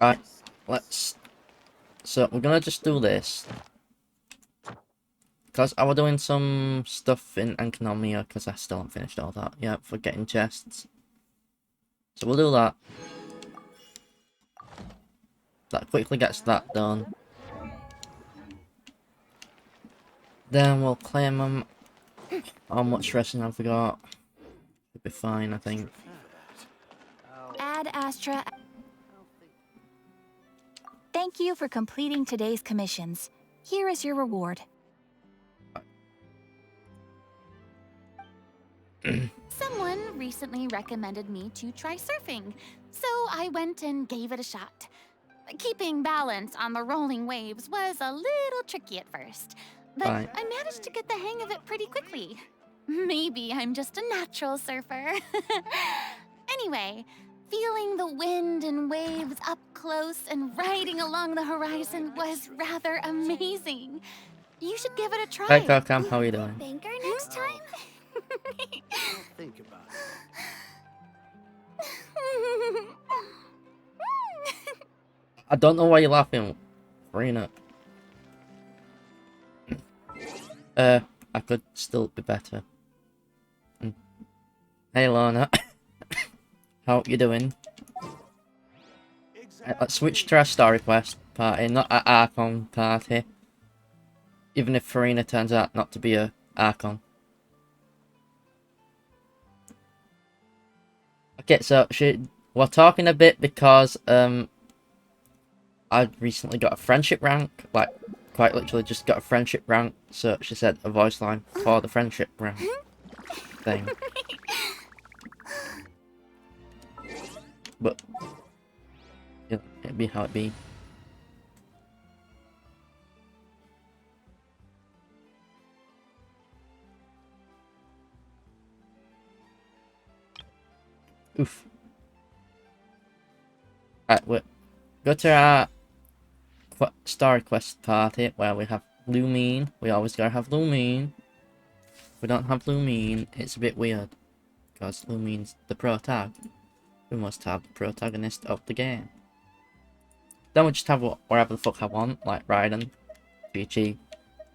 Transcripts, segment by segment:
Alright, let's... So, we're gonna just do this. Because I was doing some stuff in Economia, because I still haven't finished all that yet, for getting chests. So we'll do that. That quickly gets that done. Then we'll claim them. How much resting have we got? Should be fine, I think. Ad Astra. Thank you for completing today's commissions. Here is your reward. Someone recently recommended me to try surfing, so I went and gave it a shot. Keeping balance on the rolling waves was a little tricky at first, but Right. I managed to get the hang of it pretty quickly. Maybe I'm just a natural surfer. Anyway, feeling the wind and waves up close and riding along the horizon was rather amazing. You should give it a try. Hey, Kokam, how are you doing? Banker next time? Think about it. I don't know why you're laughing, Rena. I could still be better. Hey, Lorna. How you doing? Let's switch to our story quest party, not our Archon party. Even if Farina turns out not to be a Archon. Okay, so we're talking a bit because I recently got a friendship rank, like quite literally just got a friendship rank. So she said a voice line for the friendship rank thing. But yeah, it'd be how it be. Oof. Right, we'll go to our story quest party where we have Lumine. We always gotta have Lumine. If we don't have Lumine, it's a bit weird. Because Lumine's the protag. We must have the protagonist of the game. Then we just have whatever the fuck I want, like Raiden, Chi-Chi,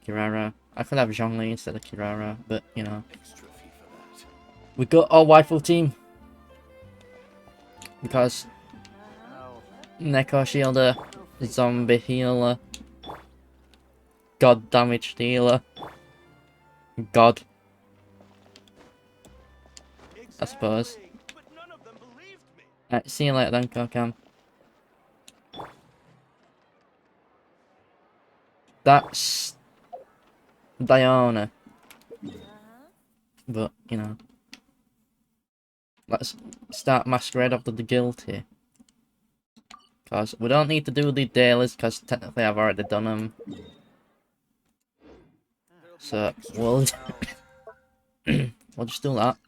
Kirara. I could have Zhongli instead of Kirara, but you know. We got our waifu team. Because Neko Shielder, Zombie Healer, God Damage Dealer, God, I suppose. Alright, see you later then, Kokam. That's Diana. But, you know. Let's start Masquerade of the Guilty. Because we don't need to do the dailies, because technically I've already done them. So, we'll... we'll just do that.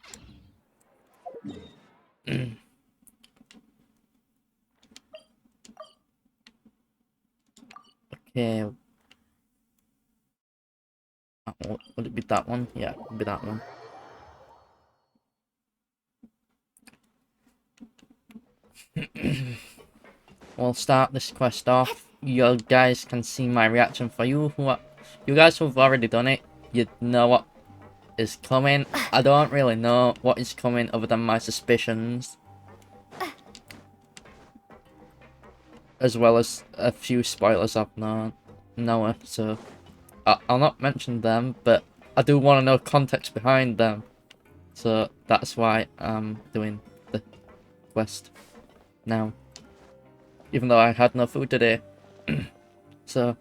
Okay. Would it be that one? Yeah, it would be that one. We'll start this quest off. You guys can see my reaction. For you guys who've already done it, you know what is coming. I don't really know what is coming other than my suspicions. As well as a few spoilers I've known, so I'll not mention them, but I do want to know context behind them. So that's why I'm doing the quest now. Even though I had no food today. So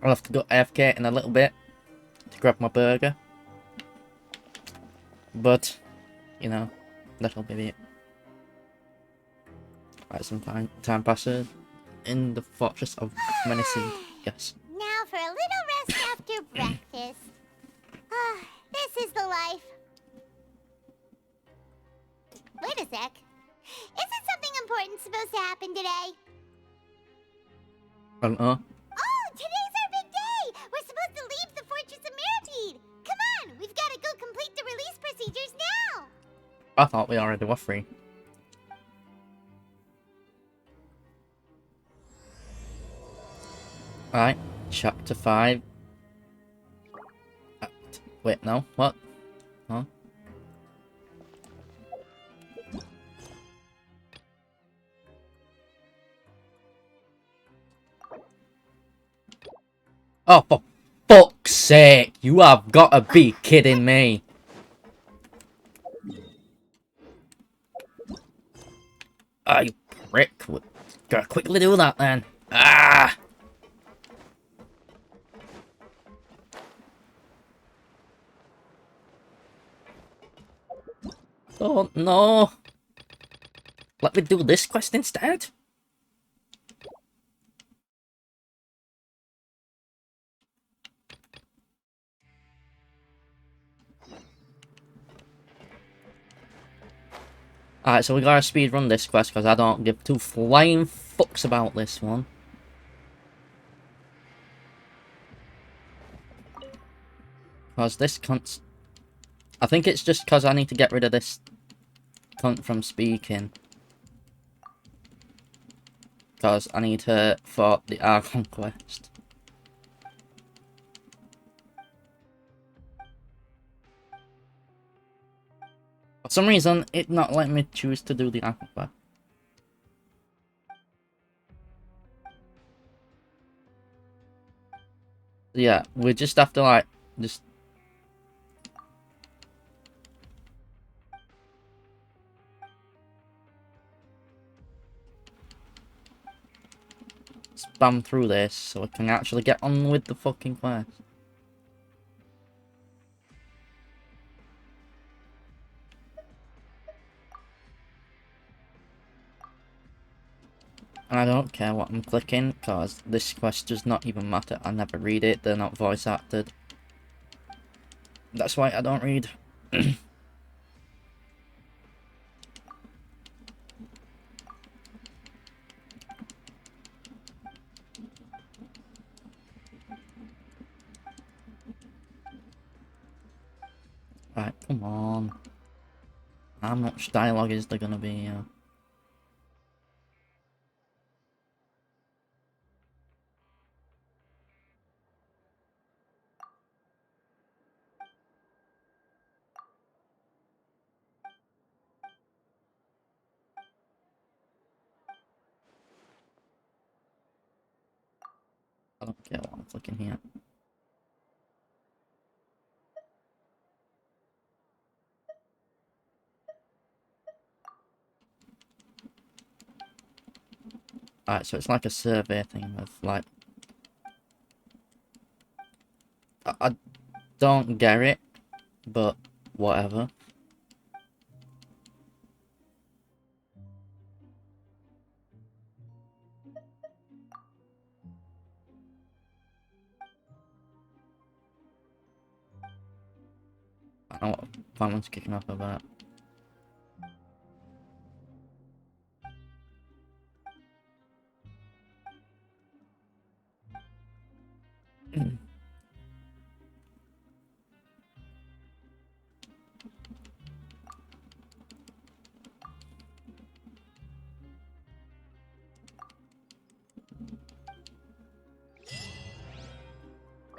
I'll have to go AFK in a little bit to grab my burger. But, you know, that'll be it. Right, some time passes in the Fortress of Menacing. Yes. Now for a little rest after breakfast. This is the life. Wait a sec. Isn't something important supposed to happen today? I don't know. Oh, today's our big day! We're supposed to leave the Fortress of Mirapede! Come on, we've got to go complete the release procedures now! I thought we already were free. Alright, chapter 5. Wait, no, what? Huh? Oh, for fuck's sake! You have got to be kidding me! Ah, you prick! Gotta quickly do that then. Ah! Oh no! Let me do this quest instead. Alright, so we gotta speed run this quest because I don't give two flying fucks about this one. Because this cunt's... I think it's just because I need to get rid of this cunt from speaking. Because I need her for the Archon quest. For some reason, it not letting me choose to do the Archon quest. Yeah, we just have to like, just... spam through this so we can actually get on with the fucking quest. And I don't care what I'm clicking, because this quest does not even matter. I never read it, they're not voice acted. That's why I don't read. Right, come on. How much dialogue is there gonna be here? I don't care what I'm clicking here. Alright, so it's like a survey thing of like... I don't get it, but whatever. I don't know what Farman's kicking off about.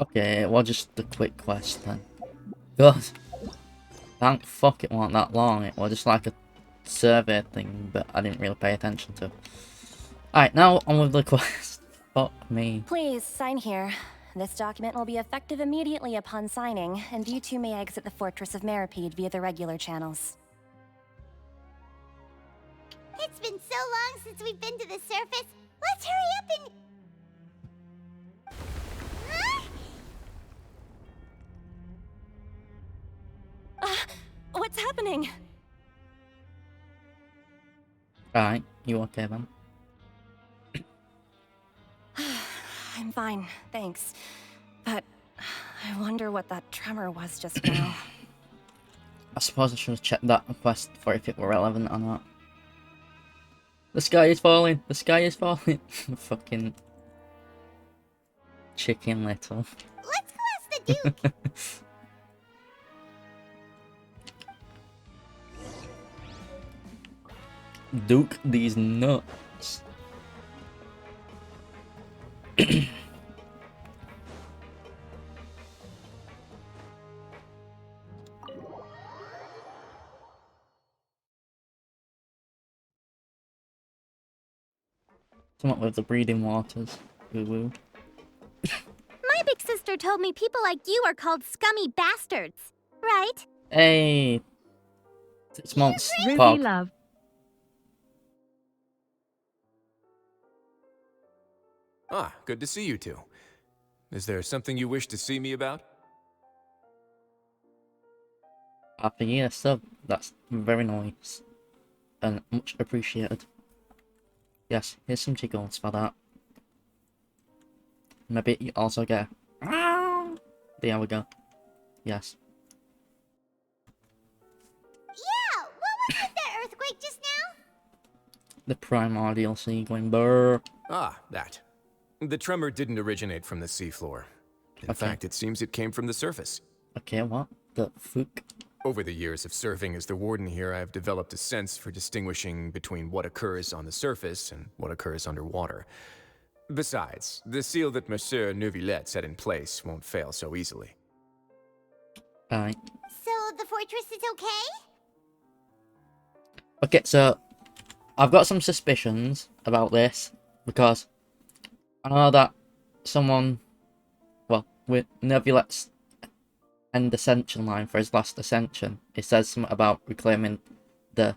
Okay, well just the quick quest then. God. Thank fuck it wasn't that long. It was just like a survey thing, but I didn't really pay attention to. Alright, now on with the quest. Fuck me. Please, sign here. This document will be effective immediately upon signing, and you two may exit the Fortress of Meripede via the regular channels. It's been so long since we've been to the surface. Let's hurry up and... What's happening? Alright, you okay then? I'm fine, thanks. But I wonder what that tremor was just now. I suppose I should have checked that quest for if it were relevant or not. The sky is falling! The sky is falling! Fucking... Chicken Little. Let's go ask the Duke. Duke these nuts. Something with the breeding waters. Woo woo. My big sister told me people like you are called scummy bastards, right? Hey! 6 months, Rizzy Pog. love. Ah, good to see you two. Is there something you wish to see me about? Happy year sub. That's very nice. And much appreciated. Yes, here's some jiggles for that. Maybe you also get there we go. Yes. Yeah, what was with that earthquake just now? The primordial sea going brrr. Ah, that. The tremor didn't originate from the seafloor. In fact, it seems it came from the surface. Okay, what? The fuck? Over the years of serving as the warden here, I have developed a sense for distinguishing between what occurs on the surface and what occurs underwater. Besides, the seal that Monsieur Neuvillette set in place won't fail so easily. Alright. So the fortress is okay? Okay, so I've got some suspicions about this because I know that someone, well, with Neuvillette's end ascension line for his last ascension, it says something about reclaiming the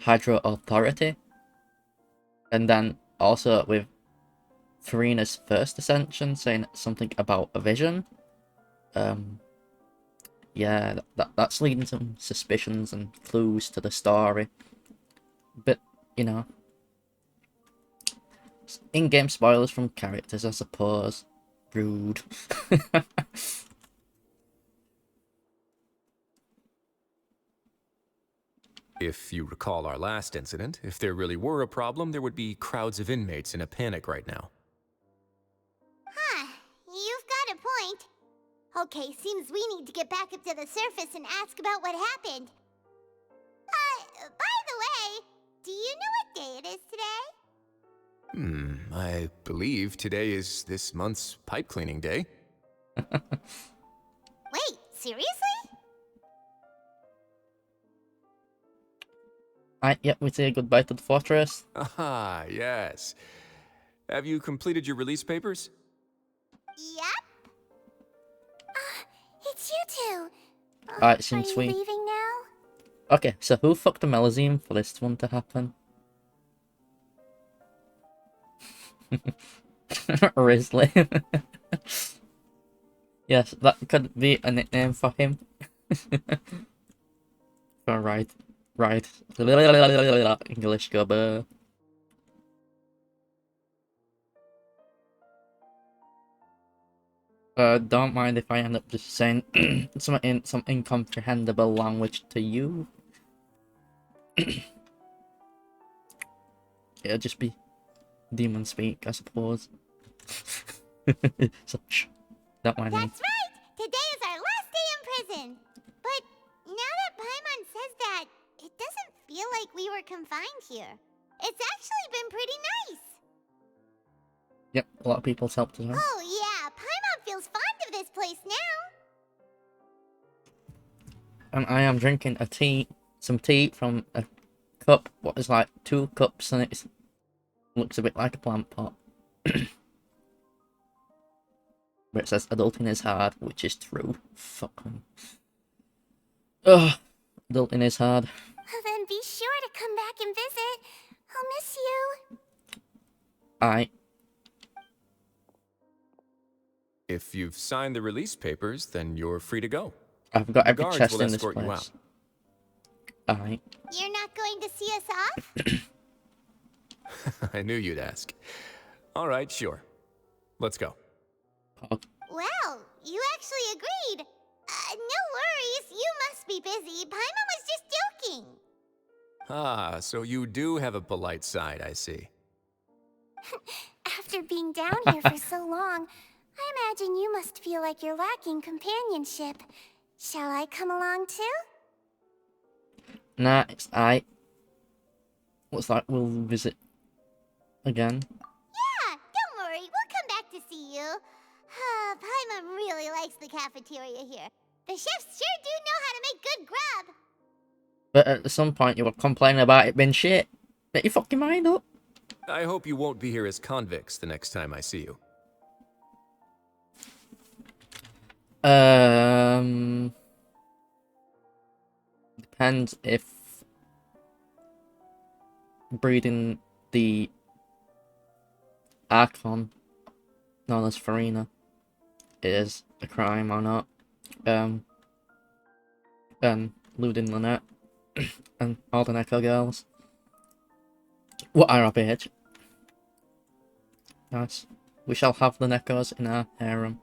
Hydro Authority, and then also with Farina's first ascension saying something about a vision. Yeah, that's leading some suspicions and clues to the story. But, you know, in-game spoilers from characters, I suppose. Rude. If you recall our last incident, if there really were a problem, there would be crowds of inmates in a panic right now. Huh, you've got a point. Okay, seems we need to get back up to the surface and ask about what happened. By the way, do you know what day it is today? I believe today is this month's pipe cleaning day. Wait, seriously? Yep, we say goodbye to the fortress. Ah, yes. Have you completed your release papers? Yep. It's you two. Alright, Are seems you sweet. leaving now? Okay, so who fucked the Melazine for this one to happen? Risley. Yes, that could be a nickname for him. Right. English gubber. Don't mind if I end up just saying some incomprehensible language to you. It'll just be demon speak, I suppose. So, shh. Don't mind me. That's right! Today is our last day in prison! But now that Paimon says that, it doesn't feel like we were confined here. It's actually been pretty nice! Yep, a lot of people's helped as well. Oh yeah, Paimon feels fond of this place now! And I am drinking some tea from a cup, what is like 2 cups, and it looks a bit like a plant pot. But it says adulting is hard, which is true. Fuck me. Ugh, adulting is hard. Then be sure to come back and visit. I'll miss you. If you've signed the release papers, then you're free to go. I've got The every guards chest will in this escort you place. out. You're not going to see us off? I knew you'd ask. All right, sure. Let's go. Well, you actually agreed. No worries, you must be busy. Paimon was just joking. Ah, so you do have a polite side, I see. After being down here for so long, I imagine you must feel like you're lacking companionship. Shall I come along too? Nah, it's looks like we'll visit again. Yeah, don't worry, we'll come back to see you. Paimon really likes the cafeteria here. The chefs sure do know how to make good grub. But at some point you were complaining about it being shit. Get your fucking mind up. I hope you won't be here as convicts the next time I see you. Depends if breeding the Archon known as Farina is a crime or not. And looting Lynette and all the Neko girls. What are our age? Nice. We shall have the Nekos in our harem.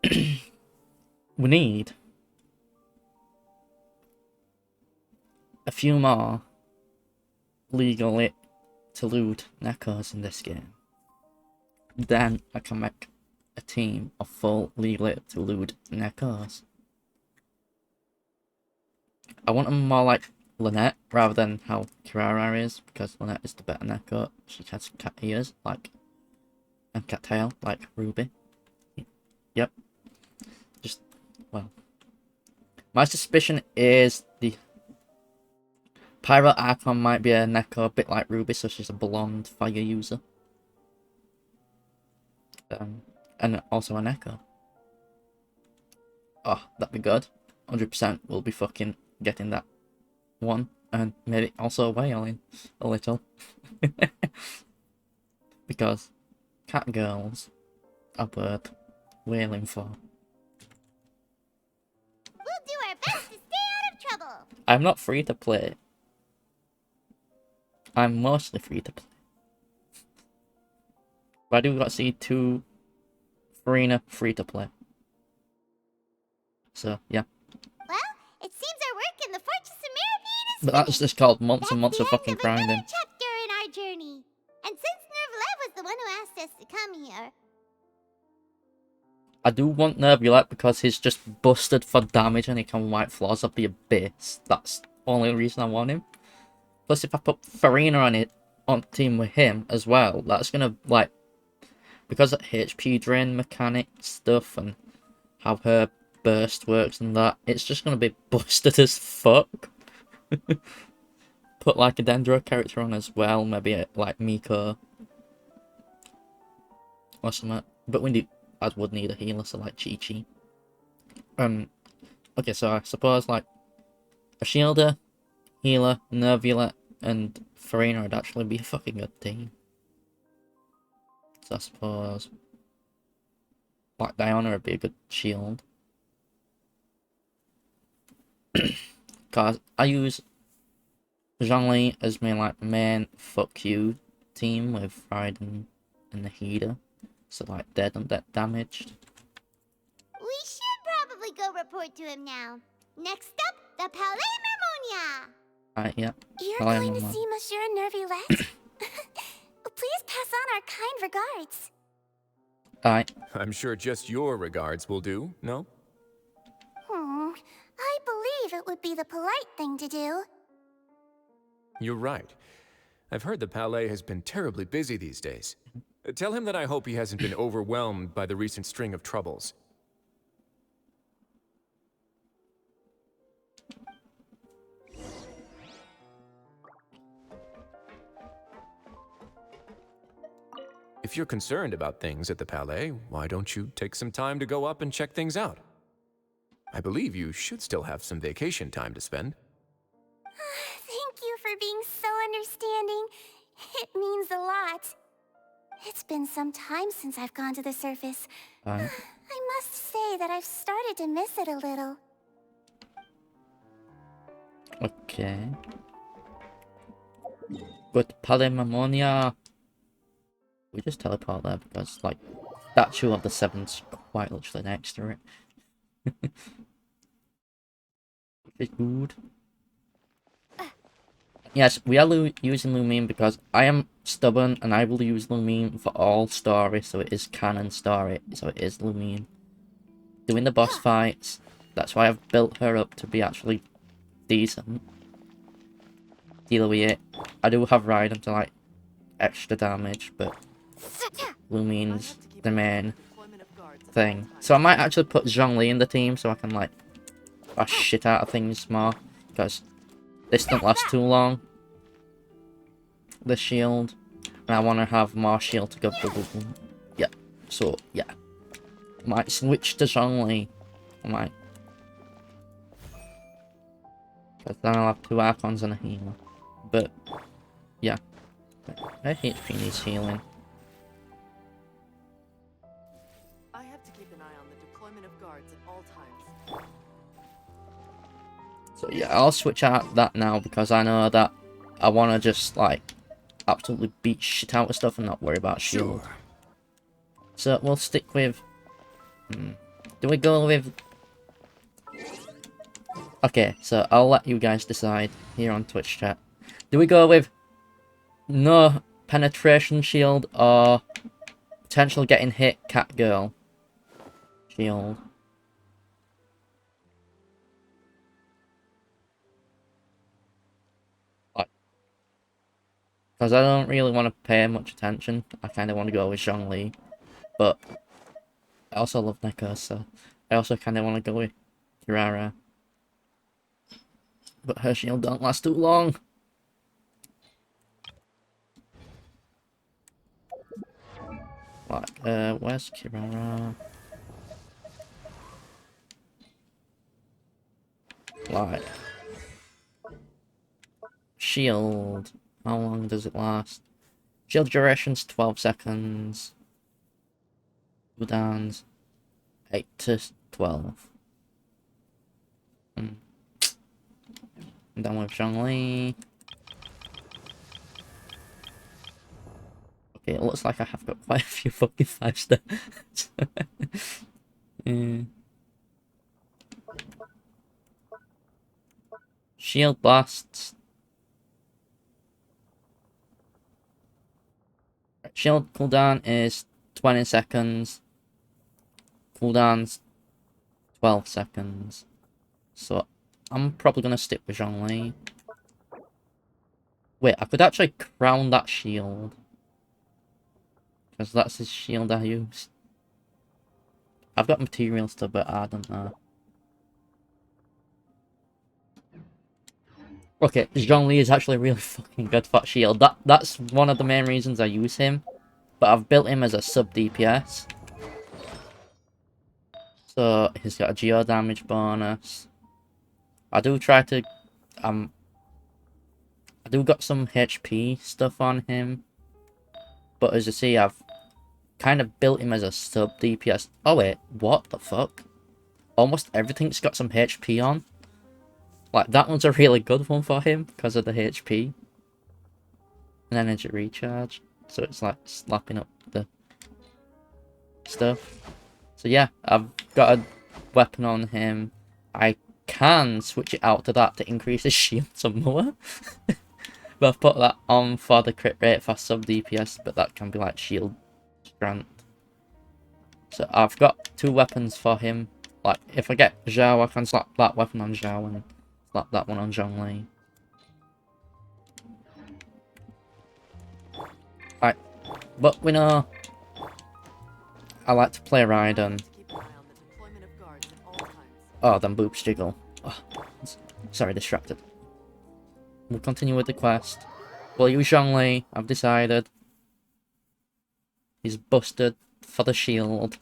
We need a few more legally to loot Nekos in this game. Then I can make a team of full legally to loot Nekos. I want them more like Lynette rather than how Kirara is, because Lynette is the better Neko. She has cat ears, like, and cat tail, like Ruby. Yep. Just, well. My suspicion is the Pyro Archon might be a Neko a bit like Ruby, so she's a blonde fire user. And also a Neko. Oh, that'd be good. 100% we'll be fucking getting that one. And maybe also wailing a little. Because cat girls are worth wailing for. We'll do our best to stay out of trouble. I'm not free to play. I'm mostly free to play. Why do we got to see 2 Farina free to play? So, yeah. Well, it seems our work in the Fortress of Maripede is But that's just called months and months of the fucking end of another grinding. chapter in our journey. And since Nervalet was the one who asked us to come here, I do want Nervulette because he's just busted for damage and he can wipe floors of the abyss. That's the only reason I want him. Plus, if I put Farina on team with him as well, that's gonna, like, because of HP drain mechanic stuff and how her burst works and that, it's just gonna be busted as fuck. Put like a Dendro character on as well, maybe like Miko or something. But I would need a healer, so like Chi-Chi. Okay, so I suppose like a shielder, healer, Nervulette, and Farina would actually be a fucking good team. So I suppose like Diana would be a good shield. Cause I use Zhongli as my like main fuck you team with Raiden and the heater. So like they don't get damaged. we should probably go report to him now. Next up, the Palais Mermonia. Right, yeah. You're Palais going to Mermonia. see Monsieur Nervulette? Please pass on our kind regards. Alright. I'm sure just your regards will do, no? I believe it would be the polite thing to do. You're right. I've heard the Palais has been terribly busy these days. Tell him that I hope he hasn't been overwhelmed by the recent string of troubles. If you're concerned about things at the Palais, why don't you take some time to go up and check things out? I believe you should still have some vacation time to spend. Thank you for being so understanding. It means a lot. It's been some time since I've gone to the surface. Alright. I must say that I've started to miss it a little. Okay. But Palais Mermonia. We just teleport there because like statue of the Seven's quite literally next to it. It's good. Yes, we are using Lumine because I am stubborn and I will use Lumine for all story, so it is canon story, so it is Lumine. Doing the boss fights, that's why I've built her up to be actually decent. Deal with it. I do have Raiden to like extra damage, but Lumine's the main thing. So I might actually put Zhongli in the team so I can like bash shit out of things more, because this don't last too long. the shield, and I want to have more shield to go bubble. Yeah, so yeah, might switch to Zhongli. I might, because then I'll have 2 Archons and a healer. But yeah, her HP needs healing. I have to keep an eye on the deployment of guards at all times. So yeah, I'll switch out that now because I know that I want to just like absolutely beat shit out of stuff and not worry about shield. Sure. So we'll stick with. Do we go with? Okay, so I'll let you guys decide here on Twitch chat. Do we go with no penetration shield or potential getting hit cat girl shield? Because I don't really want to pay much attention. I kind of want to go with Zhongli. But I also love Neko, so I also kind of want to go with Kirara. But her shield don't last too long. Like, where's Kirara? Like, shield. How long does it last? Shield duration's 12 seconds. Cooldowns 8 to 12. I'm done with Zhongli. Okay, it looks like I have got quite a few fucking 5-star. Yeah. Shield lasts. Shield cooldown is 20 seconds. Cooldown's 12 seconds. So I'm probably gonna stick with Zhongli. Wait, I could actually crown that shield. Because that's his shield I use. I've got materials to, but I don't know. Okay, Zhongli is actually really fucking good for shield. That's one of the main reasons I use him. But I've built him as a sub DPS. So he's got a geo damage bonus. I do try to I do got some HP stuff on him. But as you see, I've kind of built him as a sub DPS. Oh wait, what the fuck? Almost everything's got some HP on. Like, that one's a really good one for him because of the HP. And energy recharge. So it's like slapping up the stuff. So yeah, I've got a weapon on him. I can switch it out to that to increase his shield some more. But I've put that on for the crit rate for sub DPS, but that can be like shield strength. So I've got 2 weapons for him. Like, if I get Zhao, I can slap that weapon on Zhao and slap that one on Zhongli. Right, but we know I like to play Raiden. Oh, then boobs jiggle. Oh, sorry, distracted. We'll continue with the quest. We'll use Zhongli, I've decided. He's busted for the shield.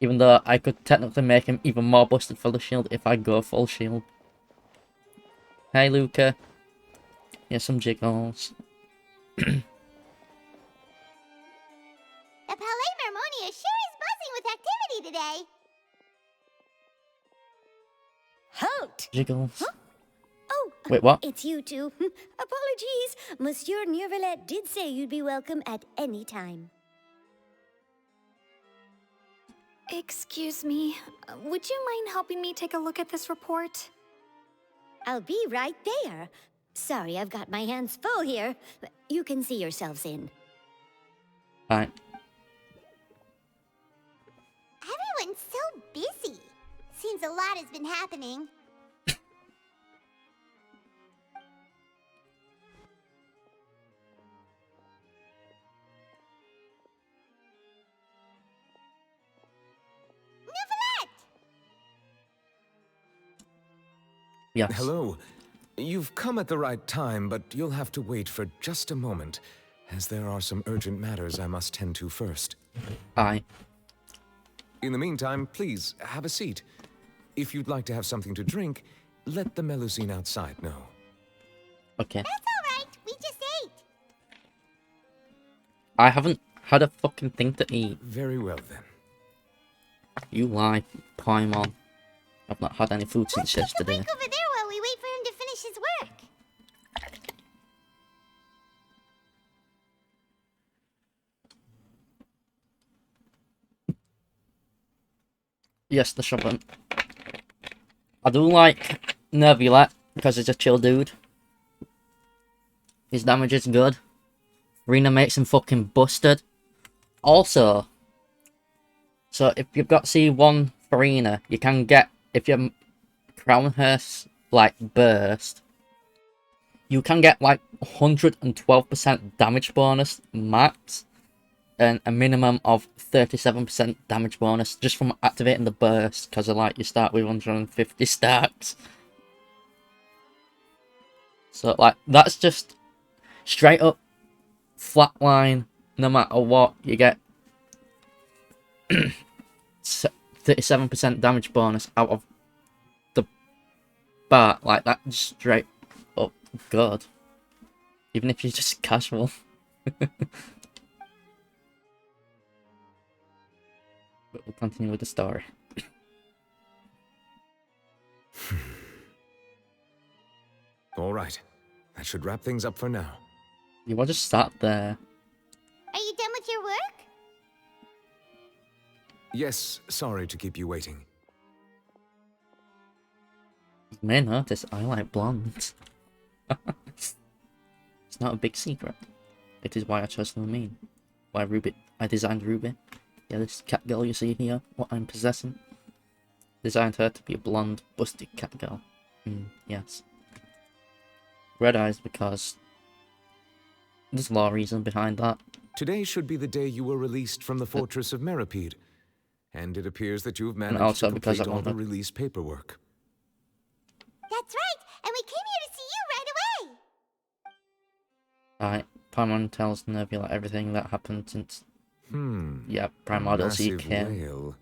Even though I could technically make him even more busted for the shield if I go full shield. Hey Luca. Here's some jiggles. The Palais Mermonia sure is buzzing with activity today. Halt! Jiggles. Huh? Oh, Wait, what? it's you two. Apologies. Monsieur Neuvillette did say you'd be welcome at any time. Excuse me, would you mind helping me take a look at this report? I'll be right there. Sorry, I've got my hands full here. You can see yourselves in. Fine. Everyone's so busy. Seems a lot has been happening. Yes. Hello. You've come at the right time, but you'll have to wait for just a moment, as there are some urgent matters I must tend to first. Aye. In the meantime, please, have a seat. If you'd like to have something to drink, let the Melusine outside know. Okay. That's alright, we just ate. I haven't had a fucking thing to eat. Very well, then. You lie, Paimon. I've not had any food since Let's take a yesterday. break over there while we wait for him to finish his work. Yes, the shopping. I do like Nervulette because he's a chill dude. His damage is good. Rena makes him fucking busted. Also, so if you've got C1 for Rena, you can get, if your Crownhurst, like, burst, you can get, like, 112% damage bonus max, and a minimum of 37% damage bonus just from activating the burst, because, like, you start with 150 stacks. So, like, that's just straight up flatline, no matter what, you get 37% damage bonus out of the bat, like that, straight up good. Even if you're just casual. But we'll continue with the story. All right. That should wrap things up for now. You want to start there. Are you done with your work? Yes, sorry to keep you waiting. You may notice I like blondes. It's not a big secret. It is why I chose Lumine. Why Ruby. I designed Ruby. Yeah, this cat girl you see here, what I'm possessing. Designed her to be a blonde, busted cat girl. Yes. Red eyes because there's a lot of reason behind that. Today should be the day you were released from the Fortress of Meripede. And it appears that you've managed also to because complete I all the wanna- release paperwork. That's right, and we came here to see you right away. Alright, Paimon tells Nervula everything that happened since, yeah, Primordial Sea Massive came. whale.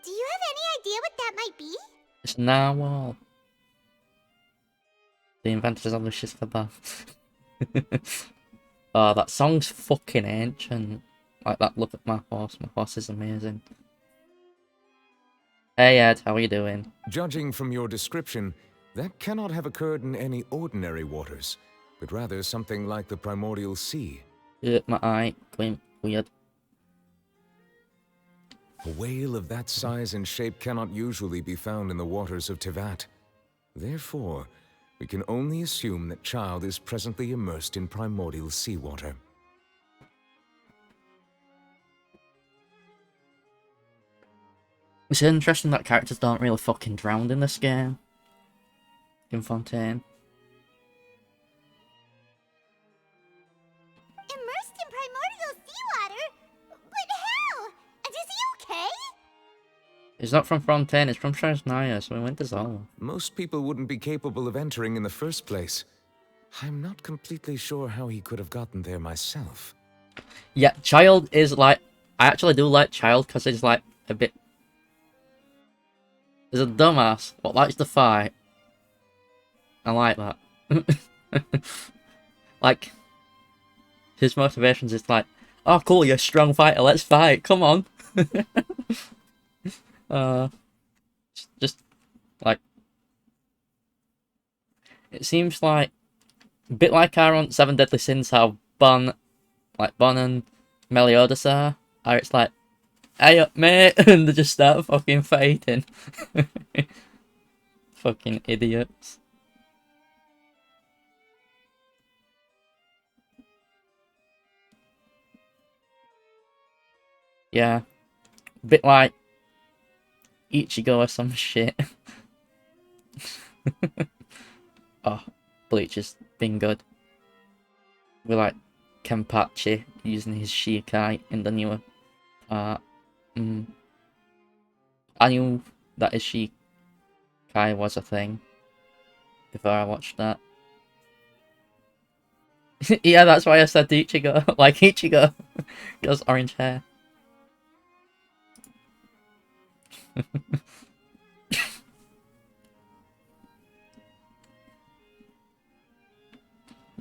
Do you have any idea what that might be? It's Narwhal. The inventors of Lucius for that. Oh, that song's fucking ancient. Like that, look at my horse. My horse is amazing. Hey Ed, how are you doing? Judging from your description, that cannot have occurred in any ordinary waters, but rather something like the Primordial Sea. My eye going weird. A whale of that size and shape cannot usually be found in the waters of Tivat. Therefore, we can only assume that Child is presently immersed in primordial seawater. It's interesting that characters don't really fucking drown in this game. In Fontaine. Immersed in primordial seawater? But how? And is he okay? It's not from Fontaine, it's from Transnaya, so we went to Zola. Most people wouldn't be capable of entering in the first place. I'm not completely sure how he could have gotten there myself. Yeah, Child is like... I actually do like Child because he's like a bit... He's a dumbass, but likes to fight. I like that. Like, his motivations is like, oh cool, you're a strong fighter, let's fight, come on. Just like, it seems like a bit like our on Seven Deadly Sins, how Bon and Meliodas are it's like, hey up mate, and they just start fucking fighting. Fucking idiots. Yeah, bit like Ichigo or some shit. Oh, Bleach has been good. We like Kenpachi using his Shikai in the newer part. I knew that his Shikai was a thing. before I watched that. Yeah, that's why I said Ichigo. Like Ichigo. He has orange hair.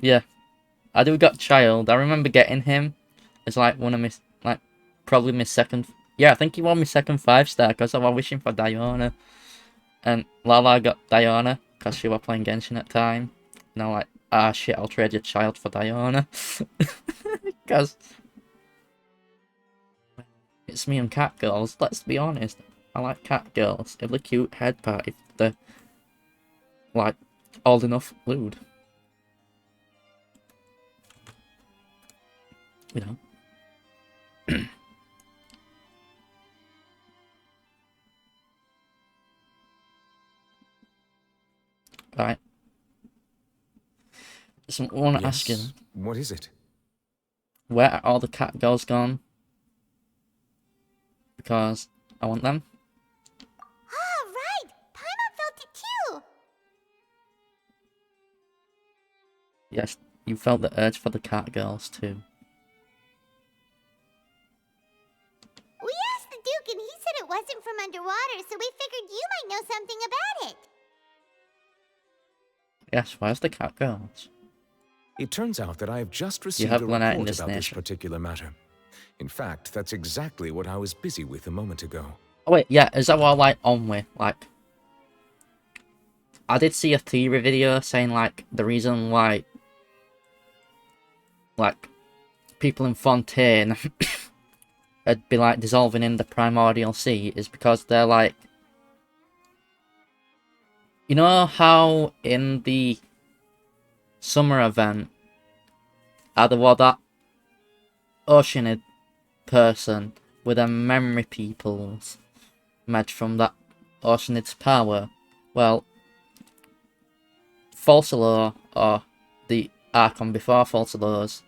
Yeah. I do got Child. I remember getting him as like one of my, like, probably my second. Yeah, I think he won my second 5-star because I was wishing for Diana. And Lala got Diana because she was playing Genshin at the time. And I'm like, ah shit, I'll trade your Child for Diana. Because it's me and cat girls, let's be honest. I like cat girls. If they're cute, head part, if they're, like, old enough, lewd. You know? Right. So I want to ask you, Yes? What is it? where are all the cat girls gone? Because I want them. Ah, right! Paimon felt it too! Yes, you felt the urge for the cat girls too. We asked the Duke and he said it wasn't from underwater, so we figured you might know something about it. Yes, where's the cat girls? It turns out that I have just received have a one out in report this about this nation. particular matter. In fact, that's exactly what I was busy with a moment ago. Oh wait, yeah, is that what I like on with? Like, I did see a theory video saying like the reason why, like, people in Fontaine would be like dissolving in the primordial sea is because they're like, you know how in the summer event, there was that Oceanid person with a memory peoples made from that Oceanid's power. Well, Falsalor, or the Archon before Falsalor's,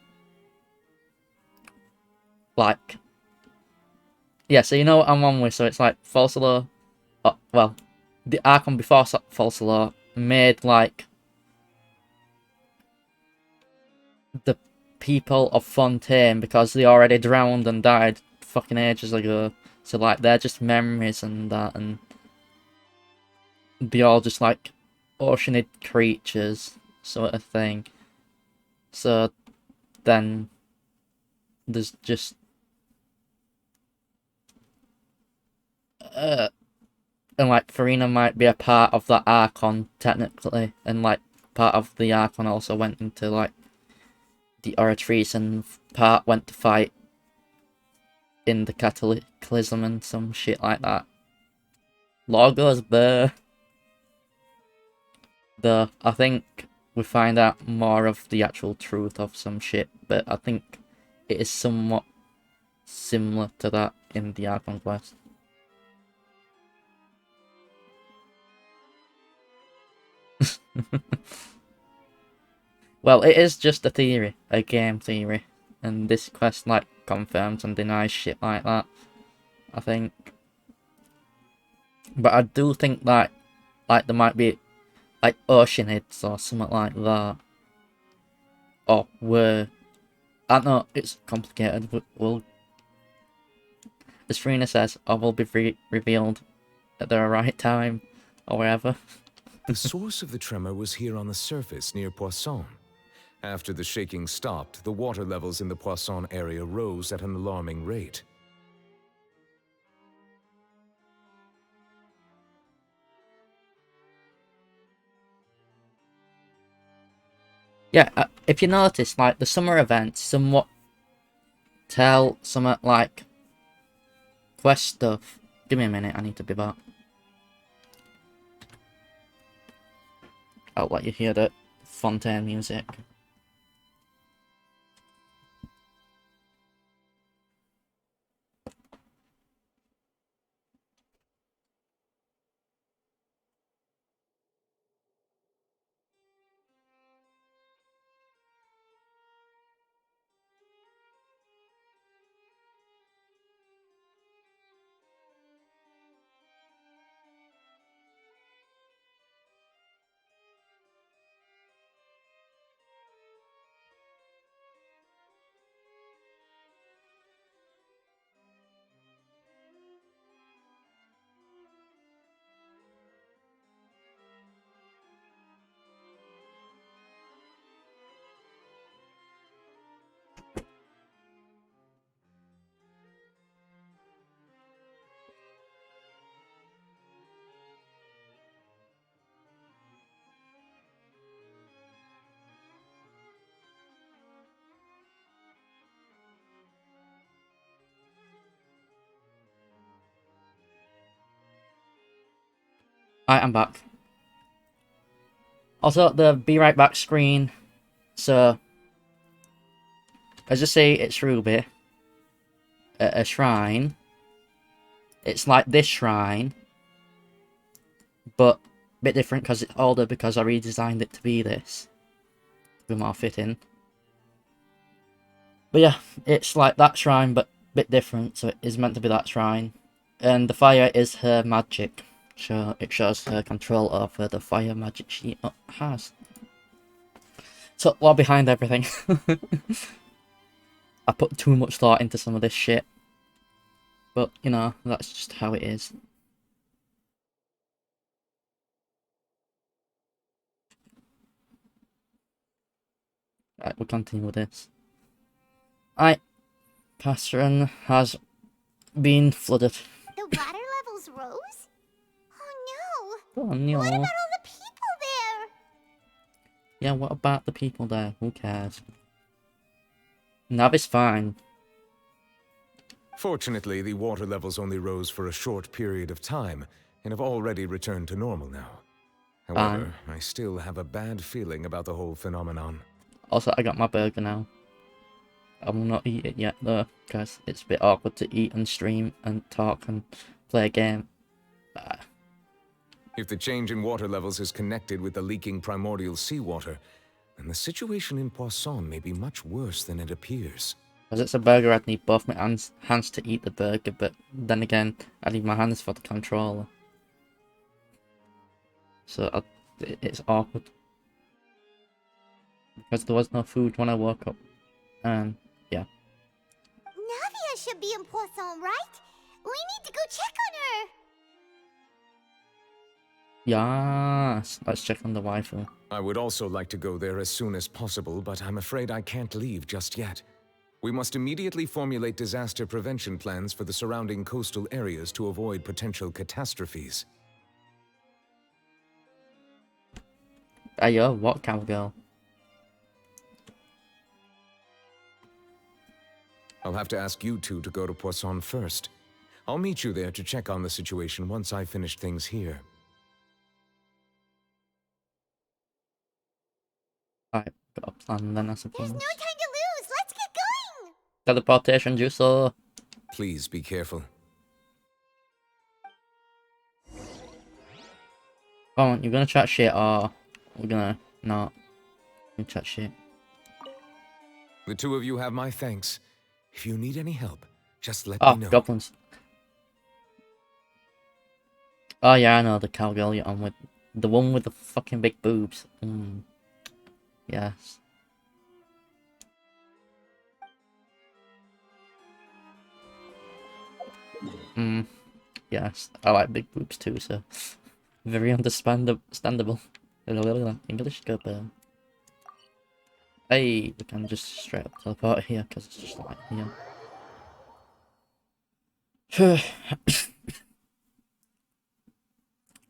like, yeah, so you know what I'm on with, so it's like Falsalor, well, the Archon before Falsalor made, like, the people of Fontaine because they already drowned and died fucking ages ago. So, like, they're just memories and that, and they all just, like, oceanid creatures, sort of thing. So, then, there's just, and, like, Farina might be a part of that Archon, technically, and, like, part of the Archon also went into, like, the Oratrice, and part went to fight in the Cataclysm and some shit like that. Logos there. Though, I think we find out more of the actual truth of some shit, but I think it is somewhat similar to that in the Archon quest. Well, it is just a theory, a game theory, and this quest, like, confirms and denies shit like that, I think. But I do think that, like, there might be, like, oceanids or something like that. Or were... I don't know, it's complicated, but we'll... As Farina says, or will be revealed at the right time, or wherever. The source of the tremor was here on the surface near Poisson. After the shaking stopped, the water levels in the Poisson area rose at an alarming rate. Yeah, if you notice, like, the summer events somewhat tell somewhat, like, quest stuff. Give me a minute, I need to be back. I'll let you hear the Fontaine music. Alright, I'm back. Also, the be right back screen. So, as I say, it's Ruby. At a shrine. It's like this shrine. But a bit different because it's older because I redesigned it to be this. Be more fitting. But yeah, it's like that shrine but a bit different. So it is meant to be that shrine. And the fire is her magic. So it shows her control over the fire magic she has. So, well, behind everything. I put too much thought into some of this shit. But, you know, that's just how it is. Right, we'll continue with this. Alright. Catherine has been flooded. The water levels rose? Oh no! Oh no. What about all the people there? Yeah, what about the people there? Who cares? Navi's fine. Fortunately, the water levels only rose for a short period of time, and have already returned to normal now. However, I still have a bad feeling about the whole phenomenon. Also, I got my burger now. I will not eat it yet though, because it's a bit awkward to eat and stream and talk and play a game. If the change in water levels is connected with the leaking primordial seawater, then the situation in Poisson may be much worse than it appears. Because it's a burger, I'd need both my hands to eat the burger, but then again, I need my hands for the controller. So it's awkward. Because there was no food when I woke up. And yeah. Navia should be in Poisson, right? We need to go check on her! Yes, let's check on the waifu. I would also like to go there as soon as possible, but I'm afraid I can't leave just yet. We must immediately formulate disaster prevention plans for the surrounding coastal areas to avoid potential catastrophes. Ayo, what cowgirl? I'll have to ask you two to go to Poisson first. I'll meet you there to check on the situation once I've finished things here. Alright, got a plan then, I suppose. There's no time to lose! Let's get going! Teleportation juice. Please be careful. Come on, you're gonna chat shit or we're gonna not. You chat shit. The two of you have my thanks. If you need any help, just let Oh, me know. goblins. Oh yeah, I know the cowgirl you're on with. The one with the fucking big boobs. Yes. Yes, I like big boobs too, so very understandable. English go better. Hey, we can just straight up teleport here because it's just like here.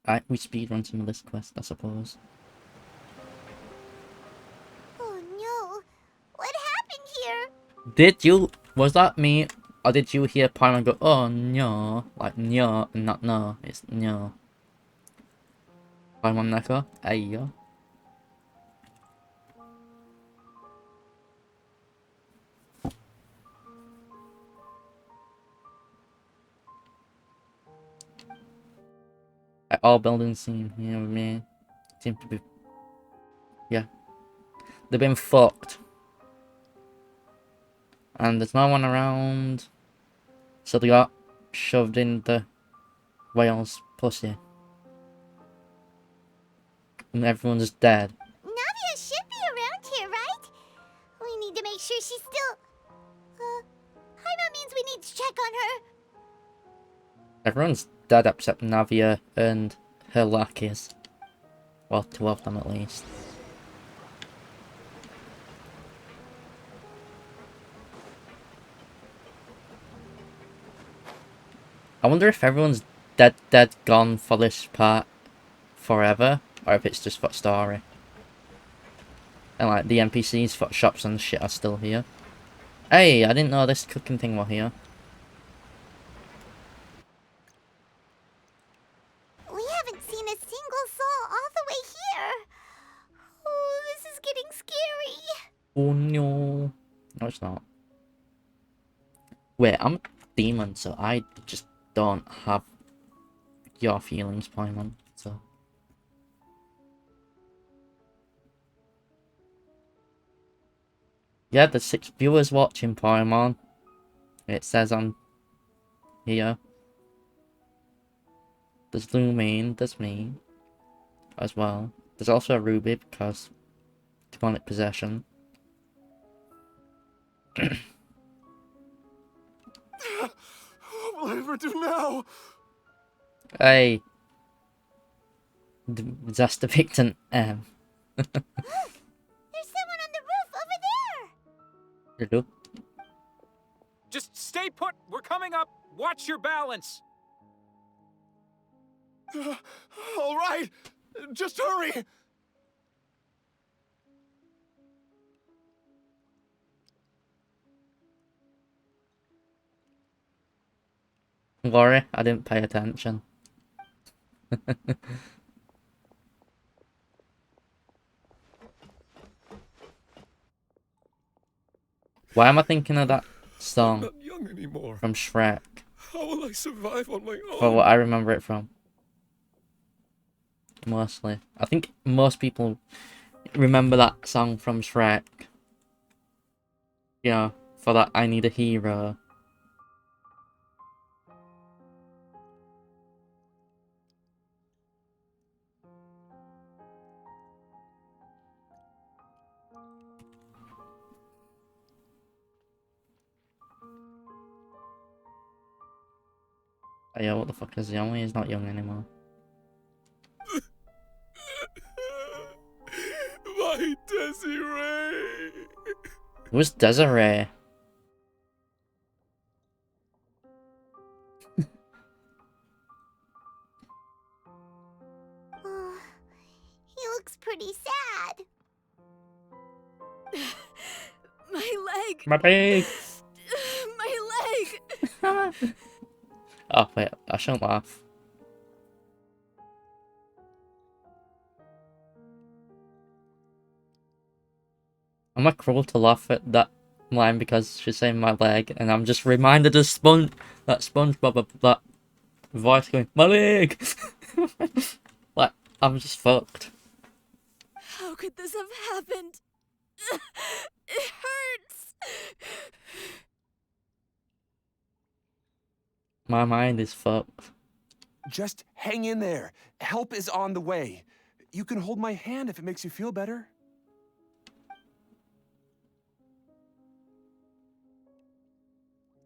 Alright, we speedrun some of this quest, I suppose. Oh no! What happened here? Did you? Was that me? Or did you hear Paimon go, oh no? Like no, and not no. It's no. Paimon Neko? Ayo. All buildings seem, you know what I mean? Seem to be. Yeah. They've been fucked. And there's no one around. So they got shoved in the whale's pussy. And everyone's dead. Navia should be around here, right? We need to make sure she's still... Paimon means we need to check on her. Everyone's dead except Navia and her lackeys. Well, two of them at least. I wonder if everyone's dead gone for this part forever, or if it's just for story. And like the NPCs for shops and shit are still here. Hey, I didn't know this cooking thing were here. We haven't seen a single Oh no. No, it's not. Wait, I'm a demon, so I just don't have your feelings, Paimon. So. Yeah, there's 6 viewers watching, Paimon. It says on here. There's Lumine, there's me as well. There's also a Ruby because demonic possession. What will I ever do now? Hey, disaster victim. There's someone on the roof over there! Hello. Just stay put. We're coming up. Watch your balance. All right, just hurry. Worry, I didn't pay attention. Why am I thinking of that song I'm not young anymore. from Shrek? How will I survive on my own? For what I remember it from. Mostly. I think most people remember that song from Shrek. Yeah, for that I Need a Hero. Oh yeah, what the fuck is Young? He's not young anymore. My Desiree. Who's Desiree? Oh, he looks pretty sad. My leg! My leg! My leg! Oh wait, I shouldn't laugh. Am I cruel to laugh at that line because she's saying my leg, and I'm just reminded of that SpongeBob, that voice going, my leg! Like, I'm just fucked. How could this have happened? It hurts! My mind is fucked. Just hang in there. Help is on the way. You can hold my hand if it makes you feel better.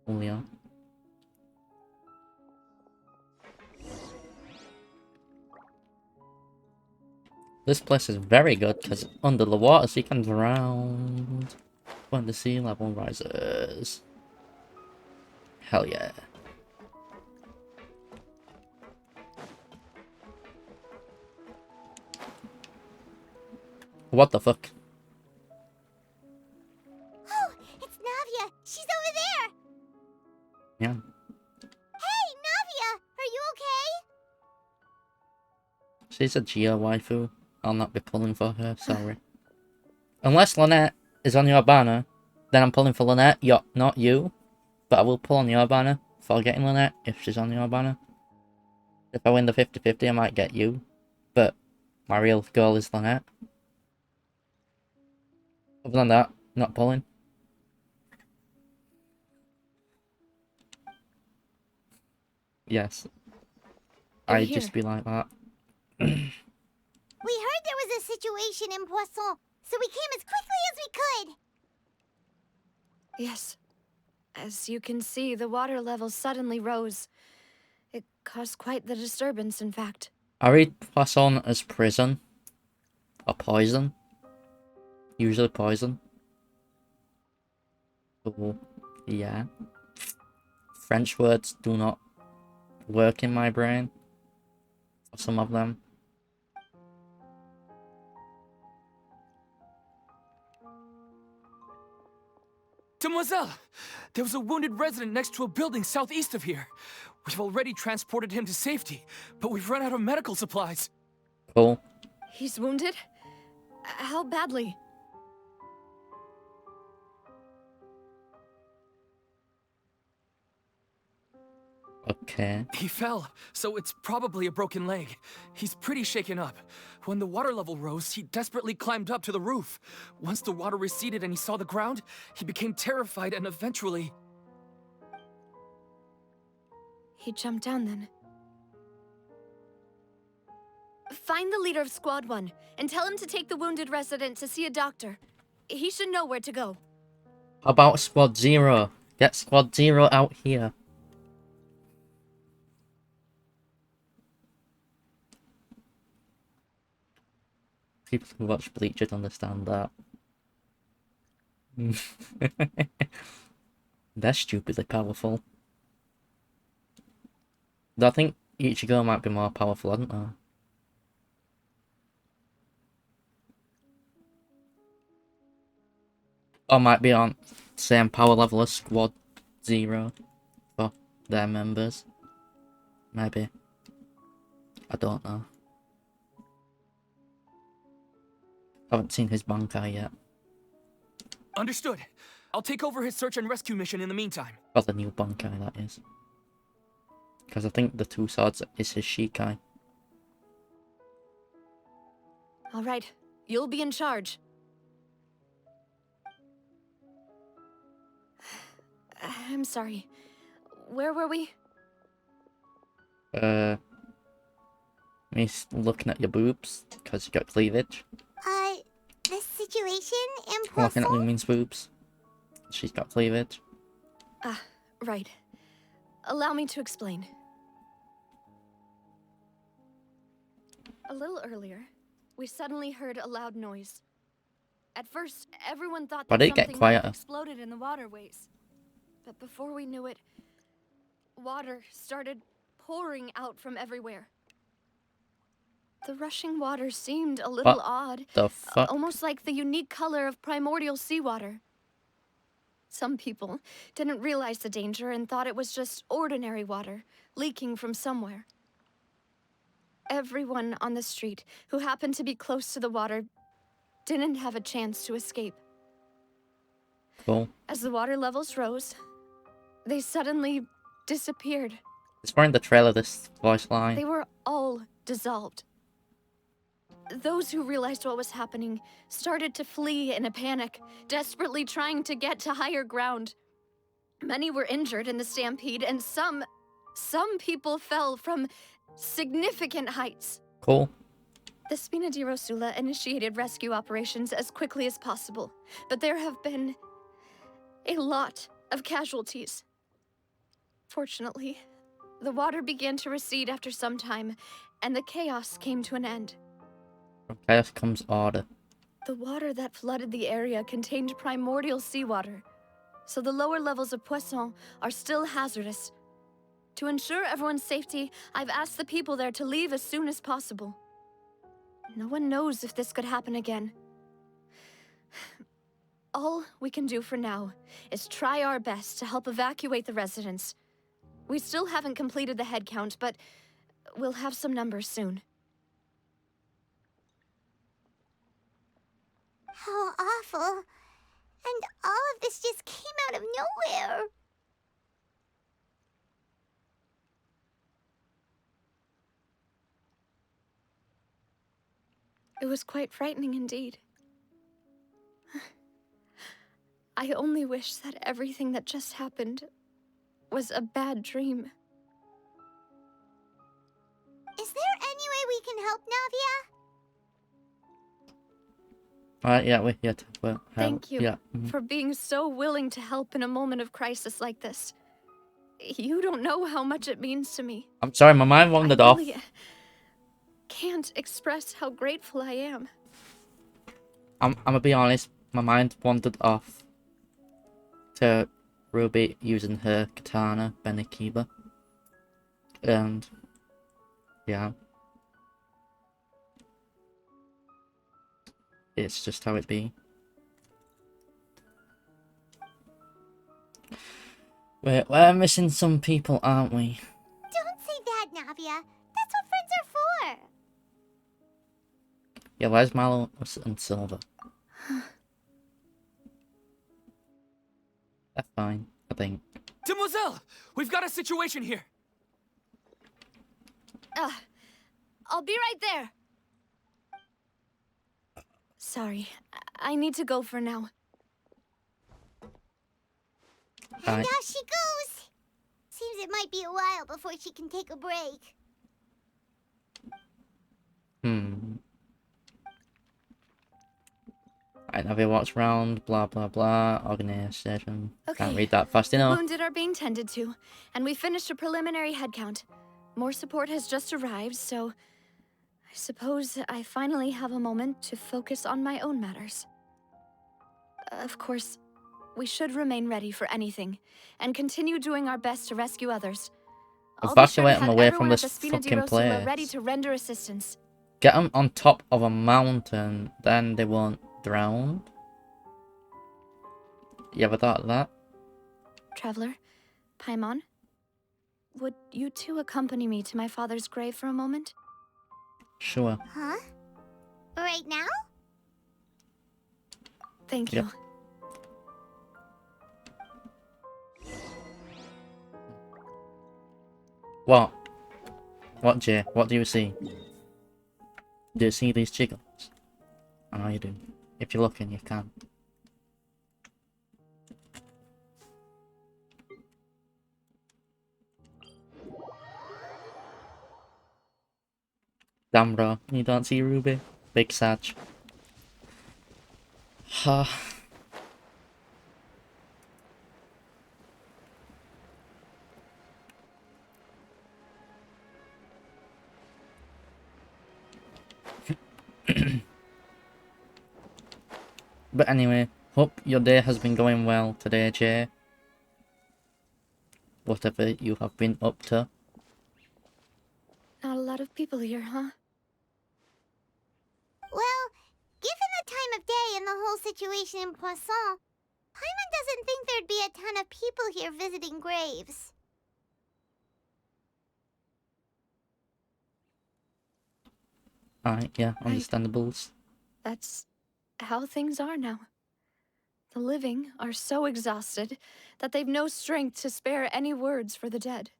Julio. This place is very good because under the water so you can drown when the sea level rises. Hell yeah. What the fuck? Oh, it's Navia. She's over there. Yeah. Hey, Navia, are you okay? She's a Geo waifu. I'll not be pulling for her, sorry. Unless Lynette is on your banner, then I'm pulling for Lynette, not you. But I will pull on your banner for getting Lynette if she's on your banner. If I win the 50-50, I might get you. But my real goal is Lynette. Other than that, not pulling. Yes. I'd just be like that. We heard there was a situation in Poisson, so we came as quickly as we could. Yes. As you can see, the water level suddenly rose. It caused quite the disturbance, in fact. I read Poisson as prison. Or poison. Usually poison. So, yeah. French words do not work in my brain. For some of them. Demoiselle! There was a wounded resident next to a building southeast of here. We've already transported him to safety, but we've run out of medical supplies. Cool. He's wounded? How badly? Okay. He fell, so it's probably a broken leg. He's pretty shaken up. When the water level rose, he desperately climbed up to the roof. Once the water receded and he saw the ground, he became terrified and eventually... He jumped down then. Find the leader of Squad 1 and tell him to take the wounded resident to see a doctor. He should know where to go. How about Squad 0? Get Squad 0 out here. People who watch Bleach would understand that. They're stupidly powerful. I think Ichigo might be more powerful, I don't know. Or might be on same power level as Squad 0 for their members. Maybe. I don't know. I haven't seen his Bankai yet. Understood. I'll take over his search and rescue mission in the meantime. Or the new Bankai, that is. Because I think the two swords is his Shikai. All right, you'll be in charge. I'm sorry. Where were we? Me looking at your boobs, because you got cleavage. The situation in Looking at Poisson? Lumine's boobs. She's got cleavage. Ah, right. Allow me to explain. A little earlier, we suddenly heard a loud noise. At first, everyone thought But that it get something might have quieter. exploded in the waterways. But before we knew it, water started pouring out from everywhere. The rushing water seemed a little What odd, the fuck? almost like the unique color of primordial seawater. Some people didn't realize the danger and thought it was just ordinary water leaking from somewhere. Everyone on the street who happened to be close to the water didn't have a chance to escape. Cool. As the water levels rose, they suddenly disappeared. It's wearing the trailer, this voice line. They were all dissolved. Those who realized what was happening started to flee in a panic, desperately trying to get to higher ground. Many were injured in the stampede, and some people fell from significant heights. Cool. The Spina di Rosula initiated rescue operations as quickly as possible, but there have been a lot of casualties. Fortunately, the water began to recede after some time, and the chaos came to an end. From chaos comes order. The water that flooded the area contained primordial seawater, so the lower levels of Poisson are still hazardous. To ensure everyone's safety, I've asked the people there to leave as soon as possible. No one knows if this could happen again. All we can do for now is try our best to help evacuate the residents. We still haven't completed the head count, but we'll have some numbers soon. How awful. And all of this just came out of nowhere. It was quite frightening indeed. I only wish that everything that just happened was a bad dream. Is there any way we can help, Navia? Alright, yeah, we're here to help. Thank you Yeah. for being so willing to help in a moment of crisis like this. You don't know how much it means to me. I'm sorry, my mind wandered off. Really can't express how grateful I am. I'm gonna be honest, my mind wandered off to Ruby using her katana, Benikiba. And yeah. It's just how it be. We're missing some people, aren't we? Don't say that, Navia. That's what friends are for. Yeah, where's Mallow and Silver? They're fine, I think. Demoiselle, we've got a situation here. I'll be right there. Sorry, I need to go for now. And off she goes! Seems it might be a while before she can take a break. Right, have you watched round, blah blah blah, organization. Okay. Can't read that fast The enough. wounded are being tended to, and we finished a preliminary head count. More support has just arrived, so I suppose I finally have a moment to focus on my own matters. Of course, we should remain ready for anything, and continue doing our best to rescue others. I'll be sure to Evacuate them have away everyone from at this the fucking Spina di Rosula ready place. to render assistance. Get them on top of a mountain, then they won't drown. You ever thought of that? Traveler, Paimon, would you two accompany me to my father's grave for a moment? Sure. Huh? Right now? Thank Yep. you. What? What, Jay? What do you see? Do you see these chickens? I know you do. If you're looking, you can. Damn, bro. You don't see Ruby? Big sad. Ha. But anyway, hope your day has been going well today, Jay. Whatever you have been up to. Not a lot of people here, huh? Well, given the time of day and the whole situation in Poisson, Paimon doesn't think there'd be a ton of people here visiting graves. Alright, yeah, understandables. That's how things are now. The living are so exhausted that they've no strength to spare any words for the dead.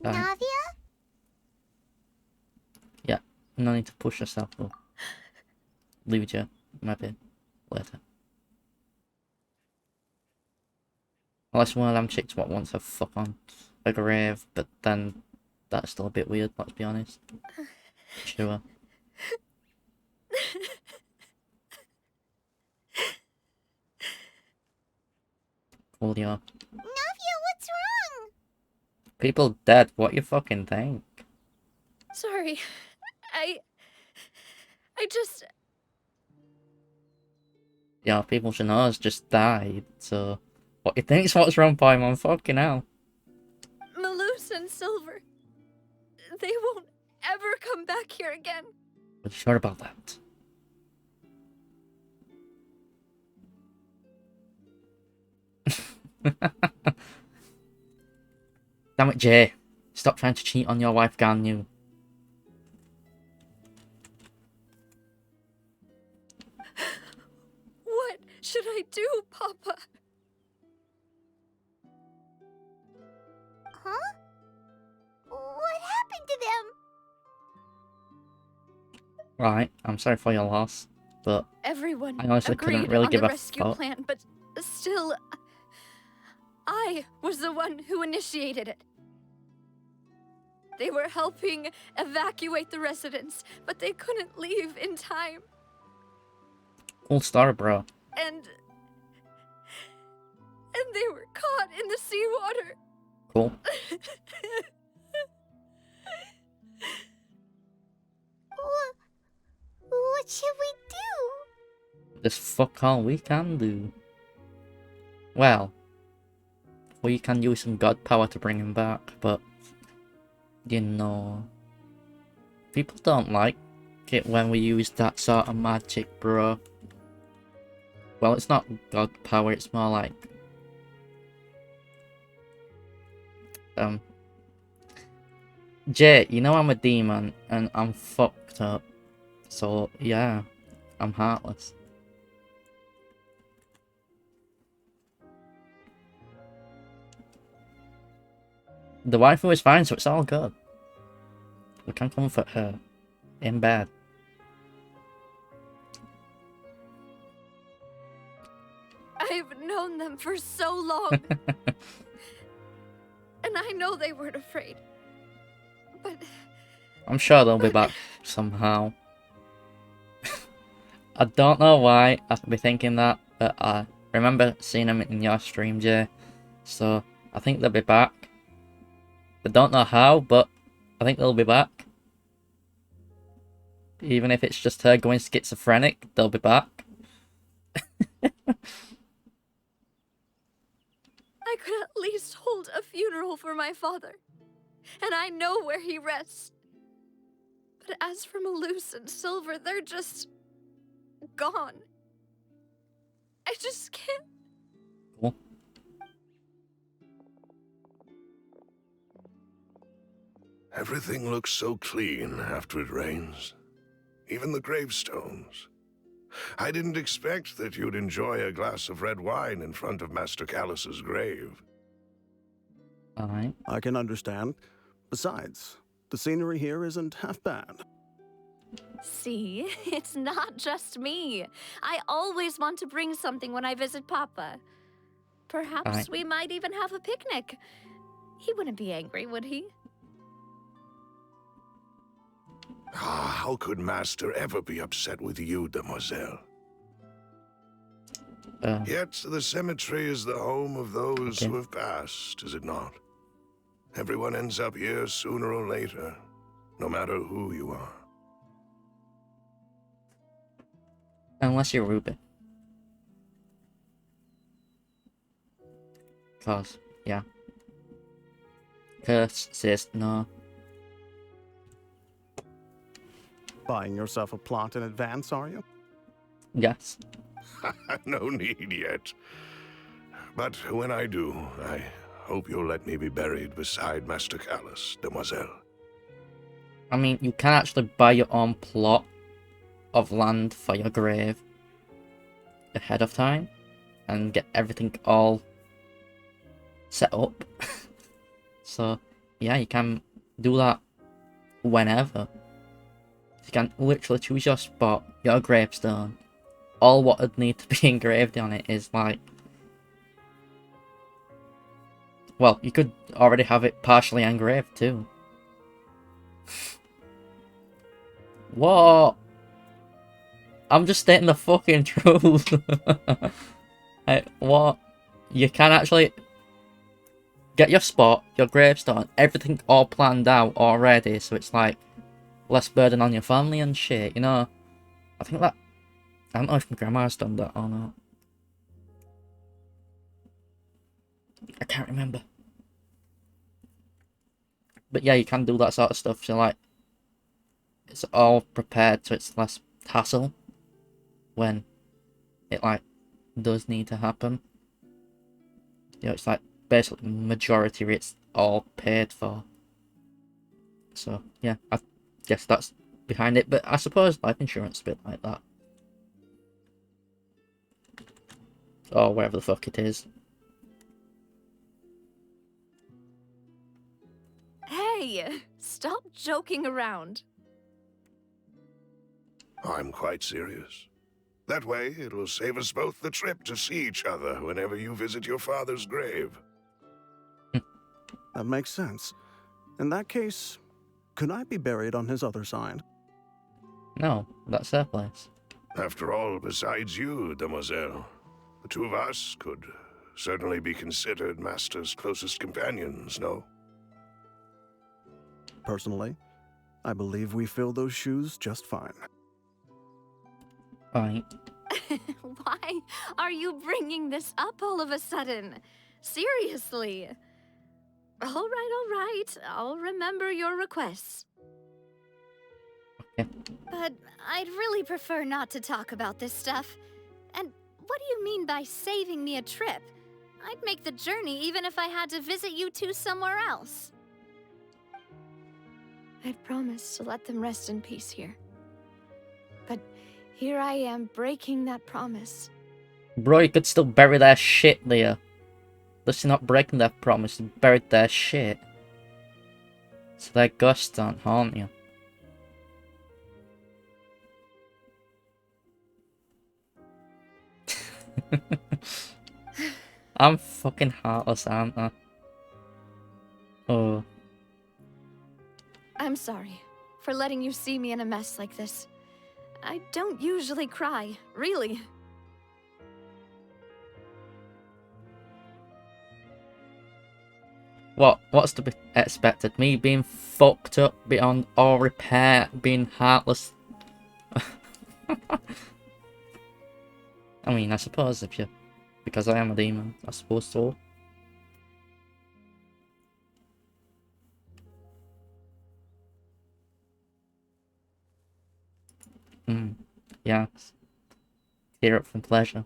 Navia? Yeah, no need to push yourself though. Leave it, yeah. Maybe later. Unless one of them chicks what wants to fuck on a grave, but then that's still a bit weird, let's be honest. Sure. Cool, yeah. Navia, what's wrong? People dead, what you fucking think? Sorry. I just... Yeah, people should know has just died, so... What you think's what's wrong, Paimon? Fucking hell. Malus and Silver. They won't ever come back here again. Are you sure about that? Damn it, Jay. Stop trying to cheat on your wife, can you? What should I do, Papa? Huh? What happened to them? Right, I'm sorry for your loss, but Everyone I honestly agreed couldn't really on give the a rescue fuck. plan, but still, I was the one who initiated it. They were helping evacuate the residents, but they couldn't leave in time. Cool story, bro. And they were caught in the seawater. Cool. What should we do? There's fuck all we can do. Well, we can use some god power to bring him back, but you know, people don't like it when we use that sort of magic, bro. Well, it's not god power, it's more like Jay, you know I'm a demon and I'm fucked up. So yeah, I'm heartless. The waifu is fine, so it's all good. We can comfort her in bed. I've known them for so long. And I know they weren't afraid. But... I'm sure they'll be back somehow. I don't know why I could be thinking that, but I remember seeing them in your stream, Jay. So, I think they'll be back. I don't know how, but I think they'll be back. Even if it's just her going schizophrenic, they'll be back. I could at least hold a funeral for my father. And I know where he rests. But as for Malus and Silver, they're just... gone. I just can't... Cool. Everything looks so clean after it rains. Even the gravestones. I didn't expect that you'd enjoy a glass of red wine in front of Master Callus's grave. Alright. I can understand. Besides, the scenery here isn't half bad. See, it's not just me. I always want to bring something when I visit Papa. Perhaps we might even have a picnic. He wouldn't be angry, would he? Ah, how could Master ever be upset with you, demoiselle? Yet the cemetery is the home of those who have passed, is it not? Everyone ends up here sooner or later, no matter who you are. Unless you're Ruby. Cause, yeah. Curse says no. Buying yourself a plot in advance, are you? Yes. No need yet. But when I do, I hope you'll let me be buried beside Master Callus, demoiselle. I mean, you can actually buy your own plot of land for your grave ahead of time and get everything all set up. So, yeah, you can do that whenever. You can literally choose your spot, your gravestone. All what would need to be engraved on it is like... Well, you could already have it partially engraved too. What? I'm just stating the fucking truth. What? You can actually get your spot, your gravestone, everything all planned out already, so it's like less burden on your family and shit, you know? I think that... I don't know if my grandma's done that or not. I can't remember. But yeah, you can do that sort of stuff, so like... It's all prepared so it's less hassle when it like does need to happen. You know, it's like basically majority it's all paid for. So yeah, I guess that's behind it, but I suppose life insurance is a bit like that. Or whatever the fuck it is. Hey, stop joking around. I'm quite serious. That way, it'll save us both the trip to see each other whenever you visit your father's grave. That makes sense. In that case, could I be buried on his other side? No, that's their place. After all, besides you, demoiselle, the two of us could certainly be considered Master's closest companions, no? Personally, I believe we fill those shoes just fine. Right. Why are you bringing this up all of a sudden? Seriously. All right. I'll remember your requests. Okay. But I'd really prefer not to talk about this stuff. And what do you mean by saving me a trip? I'd make the journey even if I had to visit you two somewhere else. I'd promised to let them rest in peace here. But here I am breaking that promise. Bro, you could still bury their shit there. They're not breaking their promise, they buried their shit. So their ghosts don't haunt you. I'm fucking heartless, aren't I? Oh. I'm sorry for letting you see me in a mess like this. I don't usually cry, really. What's to be expected? Me being fucked up beyond all repair, being heartless. I mean, I suppose if you... Because I am a demon, I suppose so. Yes. Tear up from pleasure.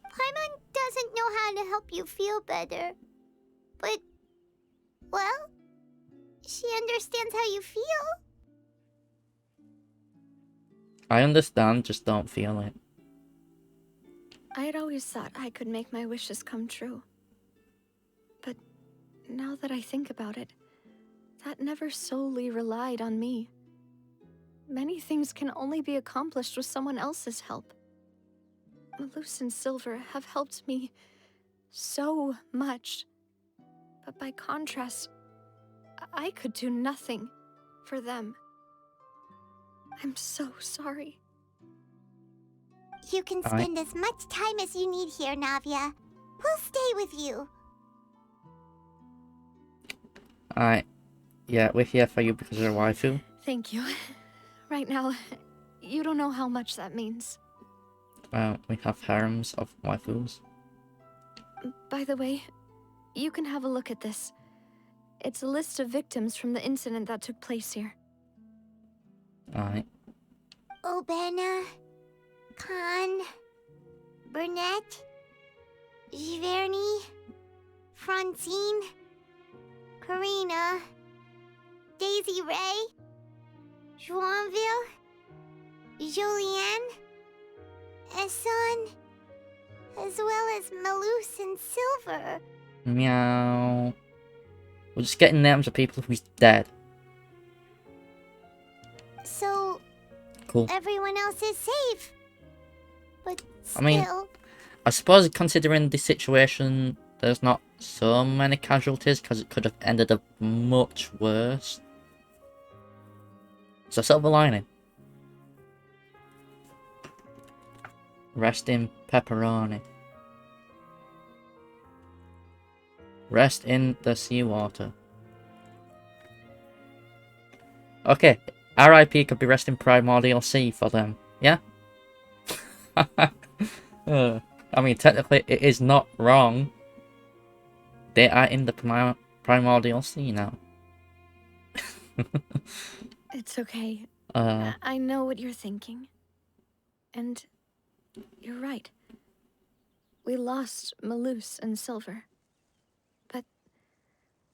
Paimon doesn't know how to help you feel better. But, well, she understands how you feel. I understand, just don't feel it. I had always thought I could make my wishes come true. But now that I think about it, that never solely relied on me. Many things can only be accomplished with someone else's help. Malus and Silver have helped me so much. But by contrast, I could do nothing for them. I'm so sorry. You can spend as much time as you need here, Navia. We'll stay with you. Yeah, we're here for you because you're a waifu. Thank you. Right now, you don't know how much that means. We have harems of waifus. By the way, you can have a look at this. It's a list of victims from the incident that took place here. Alright. Obena, Khan, Burnett, Giverny, Francine, Karina, Daisy Ray, Joinville, Julianne, Esson, as well as Malus and Silver. Meow. We're just getting names of people who's dead. So, cool. Everyone else is safe. But still... I mean, I suppose considering the situation, there's not so many casualties because it could have ended up much worse. So silver lining. Rest in pepperoni. Rest in the seawater. Okay, RIP could be rest in primordial sea for them, yeah? I mean, technically it is not wrong. They are in the primordial sea now. It's okay. Uh, I know what you're thinking. And you're right. We lost Malus and Silver. But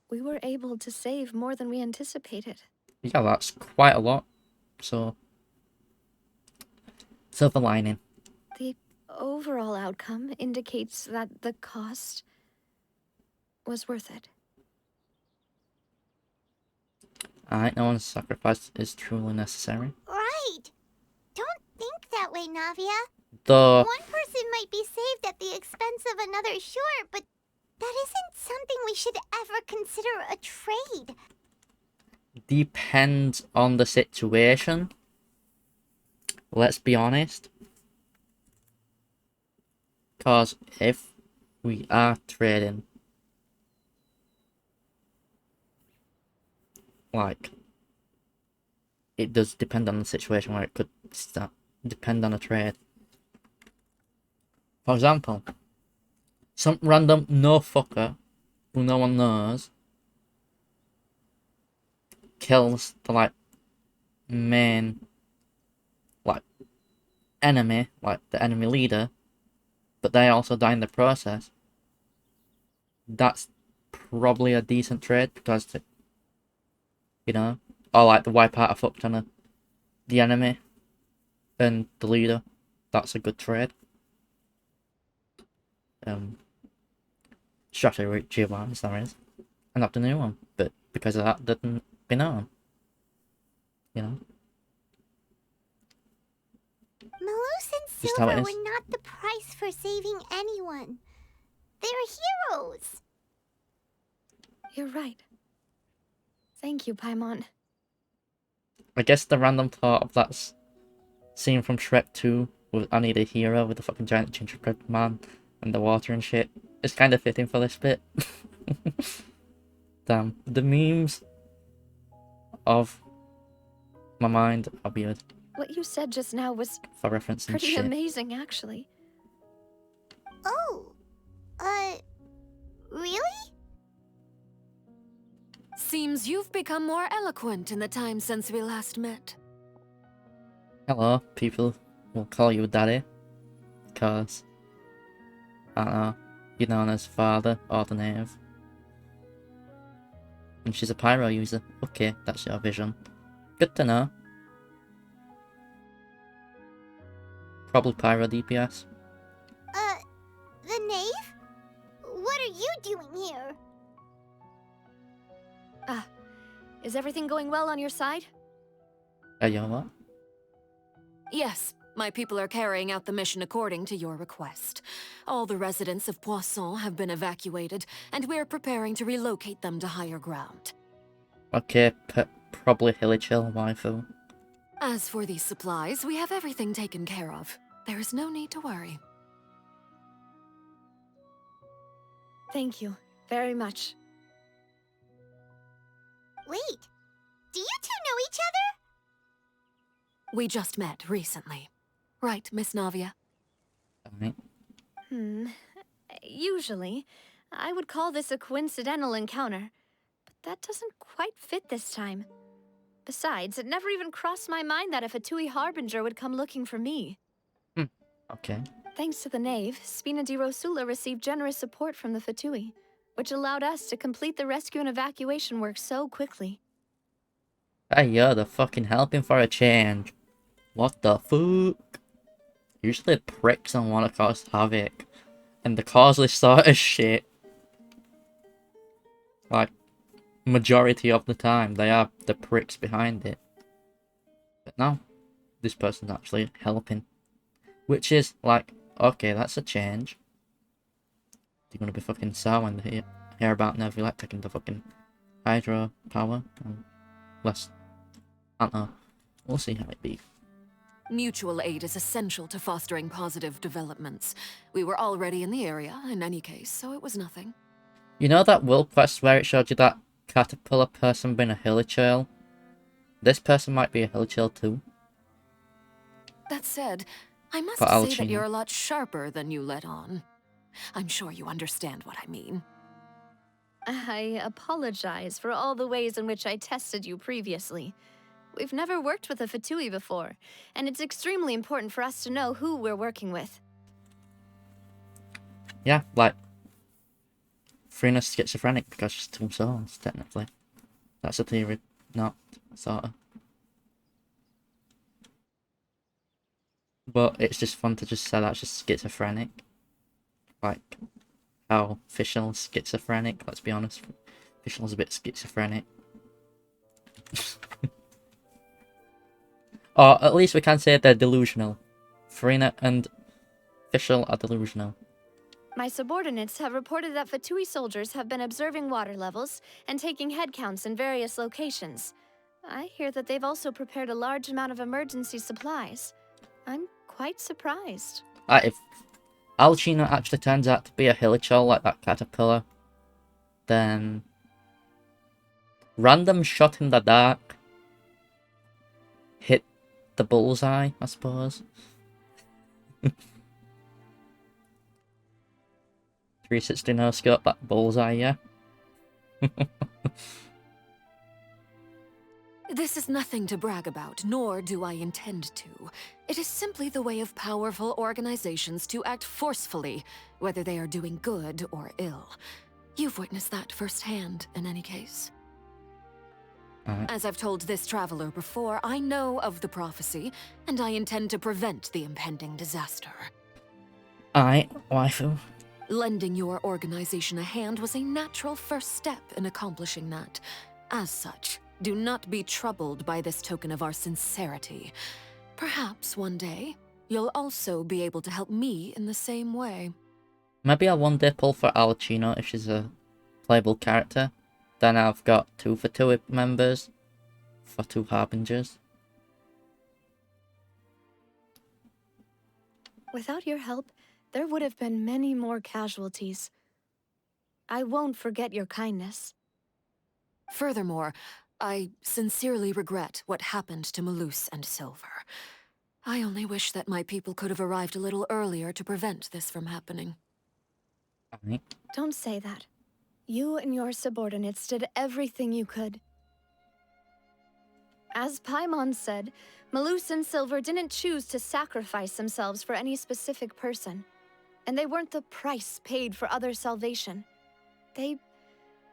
we were able to save more than we anticipated. yeah, that's quite a lot. So, silver lining. The overall outcome indicates that the cost was worth it. Alright, no one's sacrifice is truly necessary. Right! Don't think that way, Navia. The One person might be saved at the expense of another, sure, but that isn't something we should ever consider a trade. depends on the situation. Let's be honest. Because if we are trading, like, it does depend on the situation where it could depend on a trade. For example, some random no fucker who no one knows kills the like main like enemy, like the enemy leader, but they also die in the process. That's probably a decent trade because you know, or like the wipe out a fuck ton of the enemy and the leader. That's a good trade. Strategy wise, there is. and not the new one, but because of that, didn't be known. You know? Malus and Just how it Silver is. were not the price for saving anyone. They're heroes. You're right. Thank you, Paimon. I guess the random thought of that scene from Shrek 2 with I Need a Hero with the fucking giant gingerbread man and the water and shit is kind of fitting for this bit. Damn, the memes of my mind are weird What you said just now was for referencing pretty shit. amazing, actually. Oh, really? Seems you've become more eloquent in the time since we last met. Hello, people will call you daddy, because, I don't know, you're known as father or the knave. And she's a pyro user. Okay, that's your vision. Good to know. Probably pyro DPS. The knave? What are you doing here? Is everything going well on your side? You know what? Yes, my people are carrying out the mission according to your request. All the residents of Poisson have been evacuated, and we're preparing to relocate them to higher ground. Okay, probably hilly chill waifu. As for these supplies, we have everything taken care of. There is no need to worry. Thank you very much. Wait, do you two know each other? We just met recently. Right, Miss Navia? Alright. Usually, I would call this a coincidental encounter, but that doesn't quite fit this time. Besides, it never even crossed my mind that a Fatui Harbinger would come looking for me. Okay. Thanks to the Knave, Spina di Rosula received generous support from the Fatui, which allowed us to complete the rescue and evacuation work so quickly. Hey, you're the fucking helping for a change. What the fuck? Usually pricks and want to cause havoc. And the causeless sort of shit. Like, majority of the time, they are the pricks behind it. But no, this person's actually helping. Which is, like, okay, that's a change. You're gonna be fucking sour when they hear about Neuvillette taking the fucking hydro power. And less, I don't know. We'll see how it be. Mutual aid is essential to fostering positive developments. We were already in the area, in any case, so it was nothing. You know that world quest where it showed you that caterpillar person being a hilichurl? This person might be a hilichurl too. That said, I must For say Alcina. that you're a lot sharper than you let on. I'm sure you understand what I mean. I apologize for all the ways in which I tested you previously. We've never worked with a Fatui before, and it's extremely important for us to know who we're working with. Yeah, like, Freena's schizophrenic because she's two souls, technically. That's a theory, not sort of. But it's just fun to just say that she's schizophrenic. Like, how Fischl's schizophrenic, let's be honest. Fischl's a bit schizophrenic. Or at least we can say they're delusional. Freena and Fischl are delusional. My subordinates have reported that Fatui soldiers have been observing water levels and taking head counts in various locations. I hear that they've also prepared a large amount of emergency supplies. I'm quite surprised. If Alcina actually turns out to be a hilichurl like that caterpillar, then random shot in the dark hit the bullseye, I suppose. 360 no scope that bullseye, yeah. This is nothing to brag about, nor do I intend to. It is simply the way of powerful organizations to act forcefully, whether they are doing good or ill. You've witnessed that firsthand, in any case. As I've told this traveler before, I know of the prophecy, and I intend to prevent the impending disaster. Alright, waifu. Lending your organization a hand was a natural first step in accomplishing that. As such, do not be troubled by this token of our sincerity. Perhaps one day, you'll also be able to help me in the same way. Maybe I'll one day pull for Alucino if she's a playable character. Then I've got 2 for 2 members for 2 Harbingers. Without your help, there would have been many more casualties. I won't forget your kindness. Furthermore, I sincerely regret what happened to Malus and Silver. I only wish that my people could have arrived a little earlier to prevent this from happening. Don't say that. You and your subordinates did everything you could. As Paimon said, Malus and Silver didn't choose to sacrifice themselves for any specific person. And they weren't the price paid for other salvation. They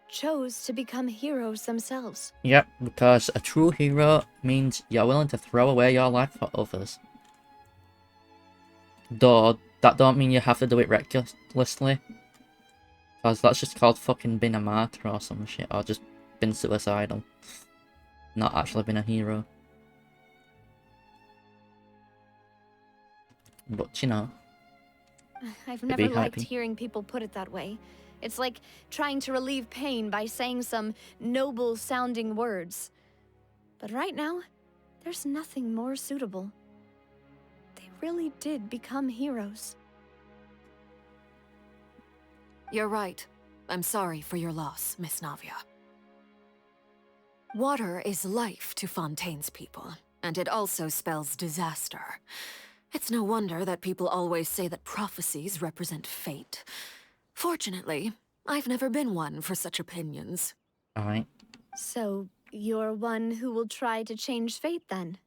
chose to become heroes themselves. Yep, because a true hero means you're willing to throw away your life for others. Though, that don't mean you have to do it recklessly. Because that's just called fucking being a martyr or some shit, or just been suicidal. Not actually been a hero. But, you know. I've never liked hearing people put it that way. It's like trying to relieve pain by saying some noble-sounding words. But right now, there's nothing more suitable. They really did become heroes. You're right. I'm sorry for your loss, Miss Navia. Water is life to Fontaine's people, and it also spells disaster. It's no wonder that people always say that prophecies represent fate. Fortunately, I've never been one for such opinions. Alright. So, you're one who will try to change fate, then?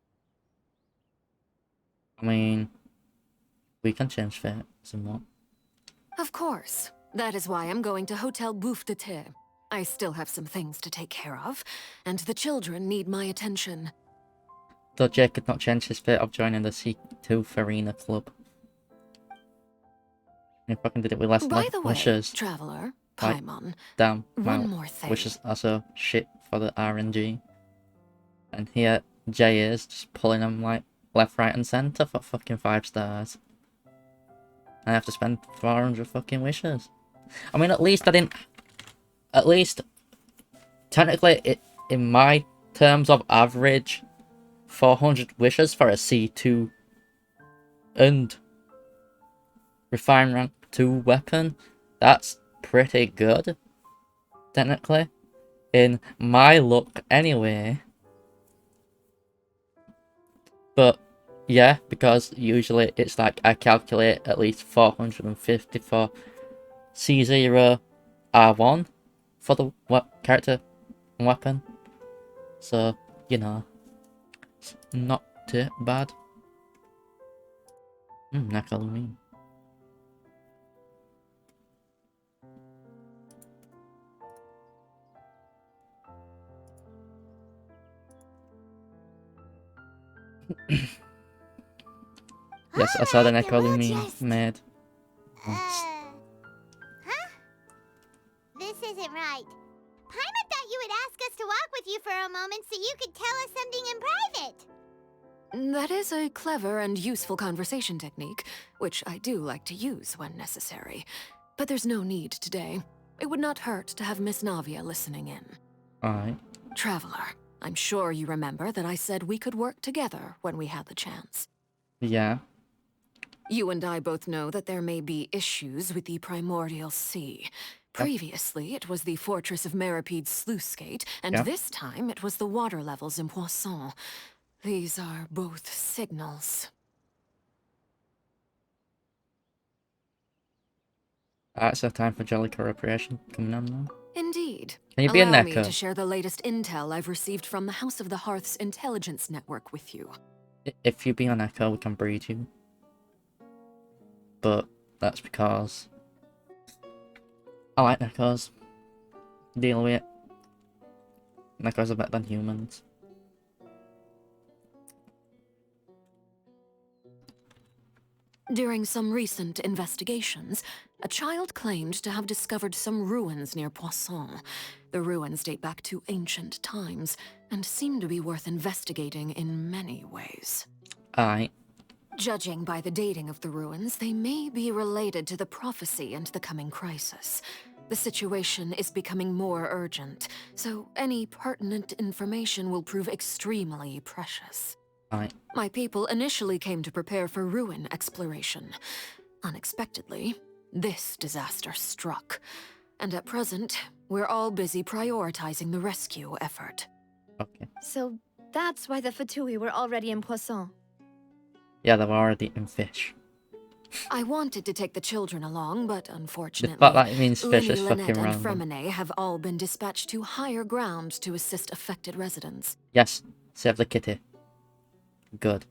I mean, we can change fate somewhat. Of course. That is why I'm going to Hotel Bouffe de Thé. I still have some things to take care of, and the children need my attention. Though Jake could not change his fate of joining the C2 Farina Club. He fucking did it with less wishes. Traveler, like, Paimon, damn, one more thing. Wishes also shit for the RNG. And here, Jay is just pulling them like left, right, and center for fucking 5 stars. I have to spend 400 fucking wishes. I mean, at least I didn't. At least, technically, in my terms of average, 400 wishes for a C2 and Refine Rank 2 weapon, that's pretty good, technically. In my luck, anyway. But, yeah, because usually it's like I calculate at least 450 for C0 R1 for the character and weapon. So, you know, it's not too bad. Nakalumi. Yes, I saw the Nakalumi made. Huh? This isn't right. Paimon thought you would ask us to walk with you for a moment so you could tell us something in private. That is a clever and useful conversation technique, which I do like to use when necessary. But there's no need today. It would not hurt to have Miss Navia listening in. Alright. Traveler, I'm sure you remember that I said we could work together when we had the chance. Yeah. You and I both know that there may be issues with the Primordial Sea. Previously, it was the Fortress of Meripede's sluice gate, and this time it was the water levels in Poisson. These are both signals. Alright, so time for Jellicoe Reparation coming on now. Indeed. Can you be a Allow me Neko? to share the latest intel I've received from the House of the Hearth's intelligence network with you. If you be on Echo, we can breed you. But that's because I like Nekos. Deal with it. Nekos are better than humans. During some recent investigations, a child claimed to have discovered some ruins near Poisson. The ruins date back to ancient times and seem to be worth investigating in many ways. Aye. Judging by the dating of the ruins, they may be related to the prophecy and the coming crisis. The situation is becoming more urgent, so any pertinent information will prove extremely precious. Aye. My people initially came to prepare for ruin exploration. Unexpectedly, this disaster struck. And at present, we're all busy prioritizing the rescue effort. Okay. So that's why the Fatui were already in Poisson. Yeah, they were already in fish. I wanted to take the children along, but The unfortunately, fact that it means fish Linny, is fucking Lynette, and random. Fremine have all been dispatched to higher ground to assist affected residents. Yes, save the kitty. Good.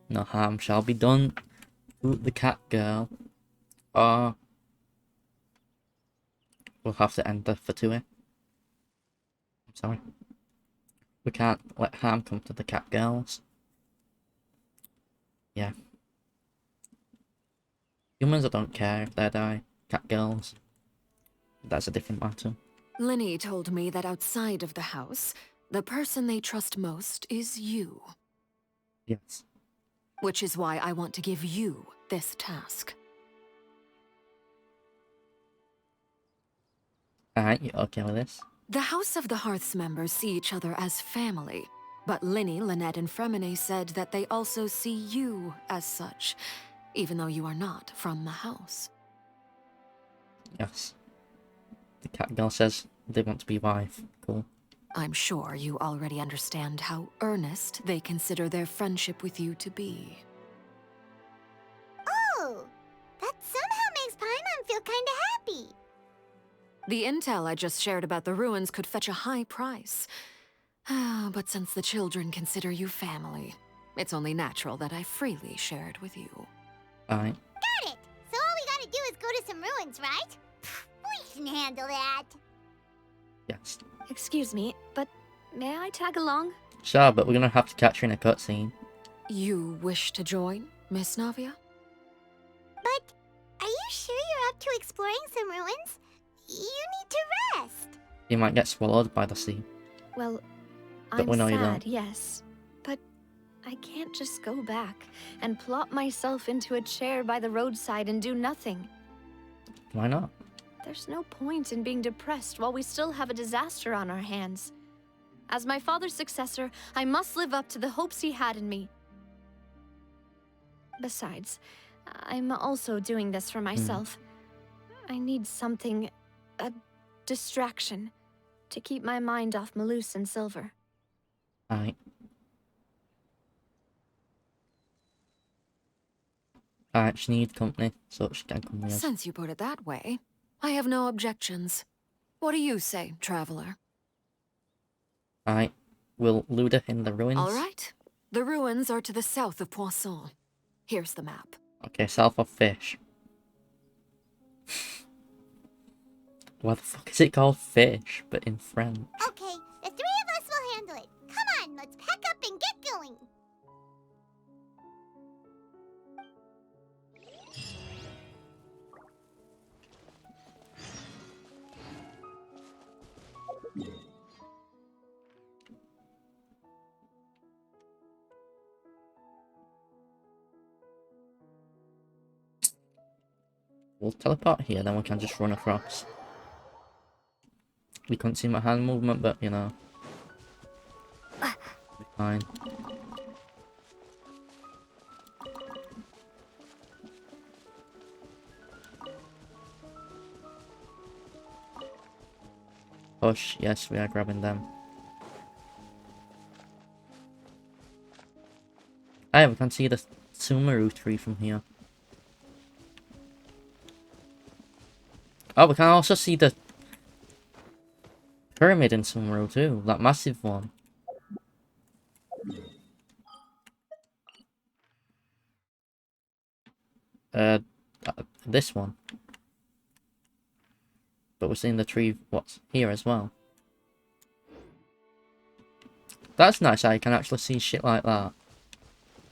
No harm shall be done to the cat girl. Or we'll have to end the Fatui. I'm sorry. We can't let harm come to the cat girls. Yeah. Humans, I don't care if they die. Cat girls, that's a different matter. Linny told me that outside of the house, the person they trust most is you. Yes. Which is why I want to give you this task. Alright, you okay with this? The House of the Hearth's members see each other as family, but Linny, Lynette, and Fremine said that they also see you as such, even though you are not from the house. Yes. The cat girl says they want to be wife. Cool. I'm sure you already understand how earnest they consider their friendship with you to be. Oh, that somehow makes Paimon feel kinda happy. The intel I just shared about the ruins could fetch a high price. But since the children consider you family, it's only natural that I freely share it with you. Alright. Got it! So all we gotta do is go to some ruins, right? We can handle that. Yes. Excuse me, but may I tag along? Sure, but we're gonna have to catch her in a cutscene. You wish to join, Miss Navia? But are you sure you're up to exploring some ruins? You need to rest. You might get swallowed by the sea. Well, But I'm we know you sad, don't. yes. But I can't just go back and plop myself into a chair by the roadside and do nothing. Why not? There's no point in being depressed while we still have a disaster on our hands. As my father's successor, I must live up to the hopes he had in me. Besides, I'm also doing this for myself. I need something, a distraction, to keep my mind off Malus and Silver. Alright. Alright, she needs company, so she can come with us. Since you put it that way, I have no objections. What do you say, traveler? Alright. We'll lure her in the ruins. All right. The ruins are to the south of Poisson. Here's the map. Okay, south of fish. Why the fuck is it called fish, but in French? Okay, the three of us will handle it. Come on, let's pack up and get going. We'll teleport here, then we can just run across. We couldn't see my hand movement, but you know. Be fine. Push, yes, we are grabbing them. Ah, we can see the Sumeru tree from here. Oh, we can also see the pyramid in Sumeru too, that massive one. This one. But we're seeing the tree, what's here as well. That's nice how you can actually see shit like that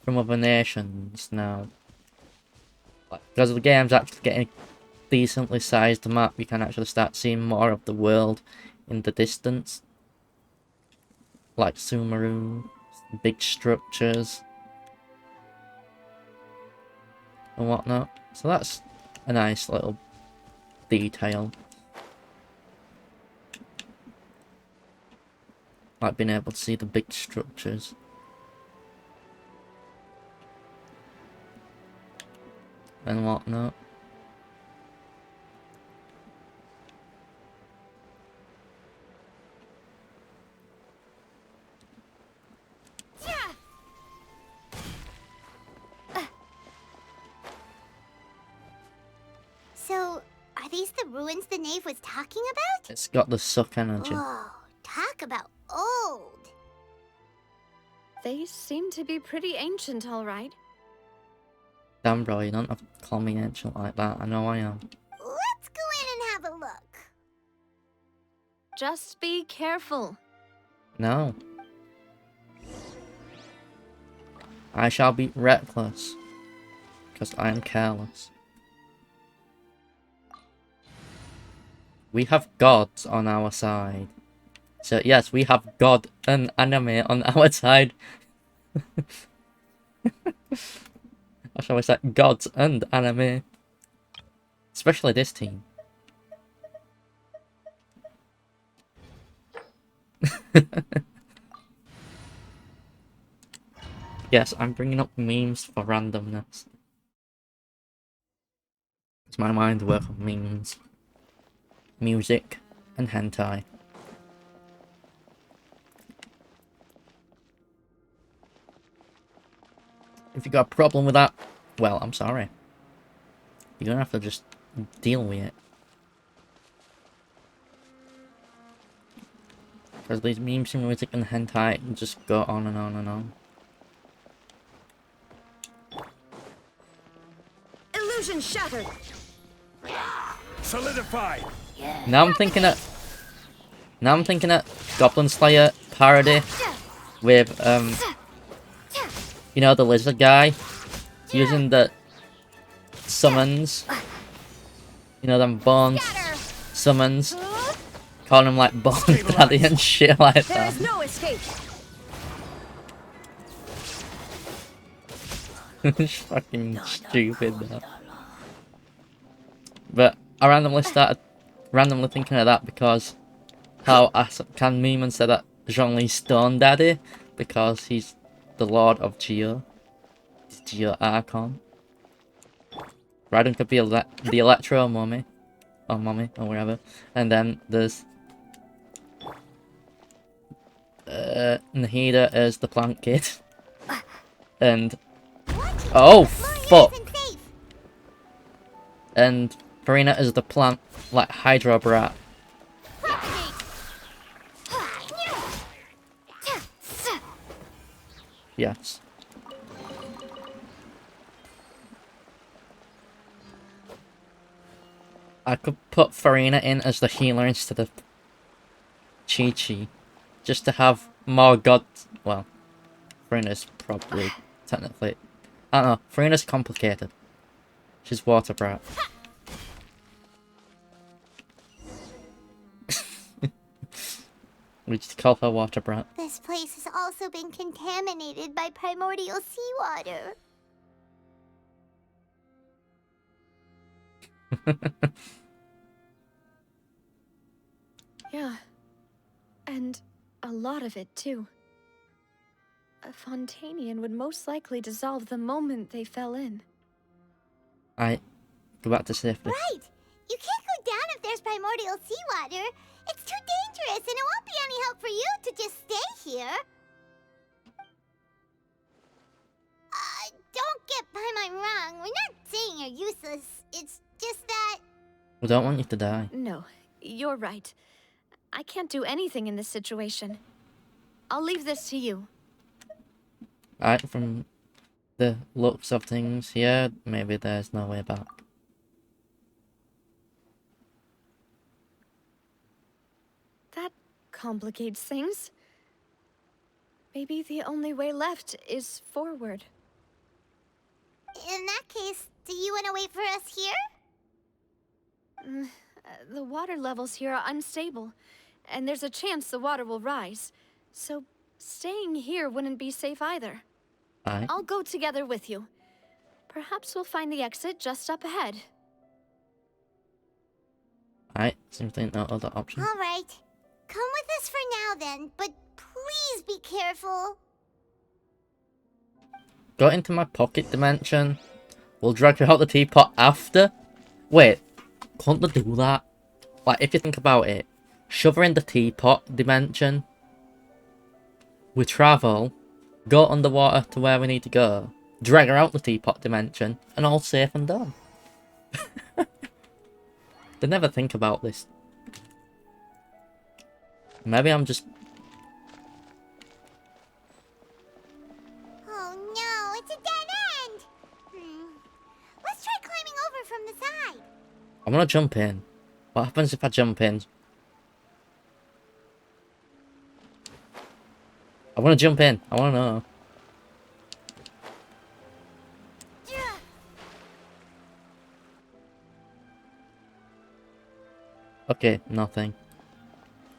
from other nations now. because the game's actually getting a decently sized map, you can actually start seeing more of the world in the distance. Like Sumeru, big structures, and whatnot. So that's a nice little detail. Like being able to see the big structures. And whatnot. So, are these the ruins the knave was talking about? It's got the suck energy. Oh, talk about old. They seem to be pretty ancient, all right. Damn bro, you don't have to call me ancient like that. I know I am. Let's go in and have a look. Just be careful. No. I shall be reckless. Because I am careless. We have gods on our side. So yes, we have God and anime on our side. Or shall I say gods and anime? Especially this team. Yes, I'm bringing up memes for randomness. It's my mind work on memes, music, and hentai. If you got a problem with that, well, I'm sorry. You're gonna have to just deal with it. Because these memes, music, and hentai just go on and on and on. Illusion shattered. Solidify. Now I'm thinking of Goblin Slayer parody with you know, the lizard guy using the summons. You know, them bones summons. Calling him like Bone Daddy and shit like that. There is no escape. It's fucking stupid though. But I randomly started thinking of that because how can Meeman say that Zhongli's Stone Daddy because he's the Lord of Geo. He's Geo Archon. Raiden could be the Electro Mummy. Or Mummy, or whatever. And then there's Nahida as the Plant Kid. And oh fuck! And Farina as the plant, like Hydro Brat. Yes. I could put Farina in as the healer instead of Chi-Chi. Just to have more gods. Well, Farina's probably technically. I don't know. Farina's complicated. She's Water Brat. We just call her Water Brat. This place has also been contaminated by primordial seawater. Yeah. And a lot of it, too. A Fontanian would most likely dissolve the moment they fell in. Go back to safety. Right! You can't go down if there's primordial seawater. It's too dangerous, and it won't be any help for you to just stay here. Don't get by my wrong. We're not saying you're useless. It's just that... We don't want you to die. No, you're right. I can't do anything in this situation. I'll leave this to you. From the looks of things here, maybe there's no way back. That complicates things. Maybe the only way left is forward. In that case, do you want to wait for us here? The water levels here are unstable, and there's a chance the water will rise. So, staying here wouldn't be safe either. Aye. I'll go together with you. Perhaps we'll find the exit just up ahead. Aye, seems like no other option. All right. Come with us for now then, but please be careful. Go into my pocket dimension. We'll drag her out the teapot after. Wait, can't they do that? Like, if you think about it, shove her in the teapot dimension. We travel, go underwater to where we need to go, drag her out the teapot dimension, and all safe and done. They never think about this. Maybe I'm just... Oh no, it's a dead end! Let's try climbing over from the side. I want to jump in. What happens if I jump in? I want to jump in. I want to know. Okay, nothing.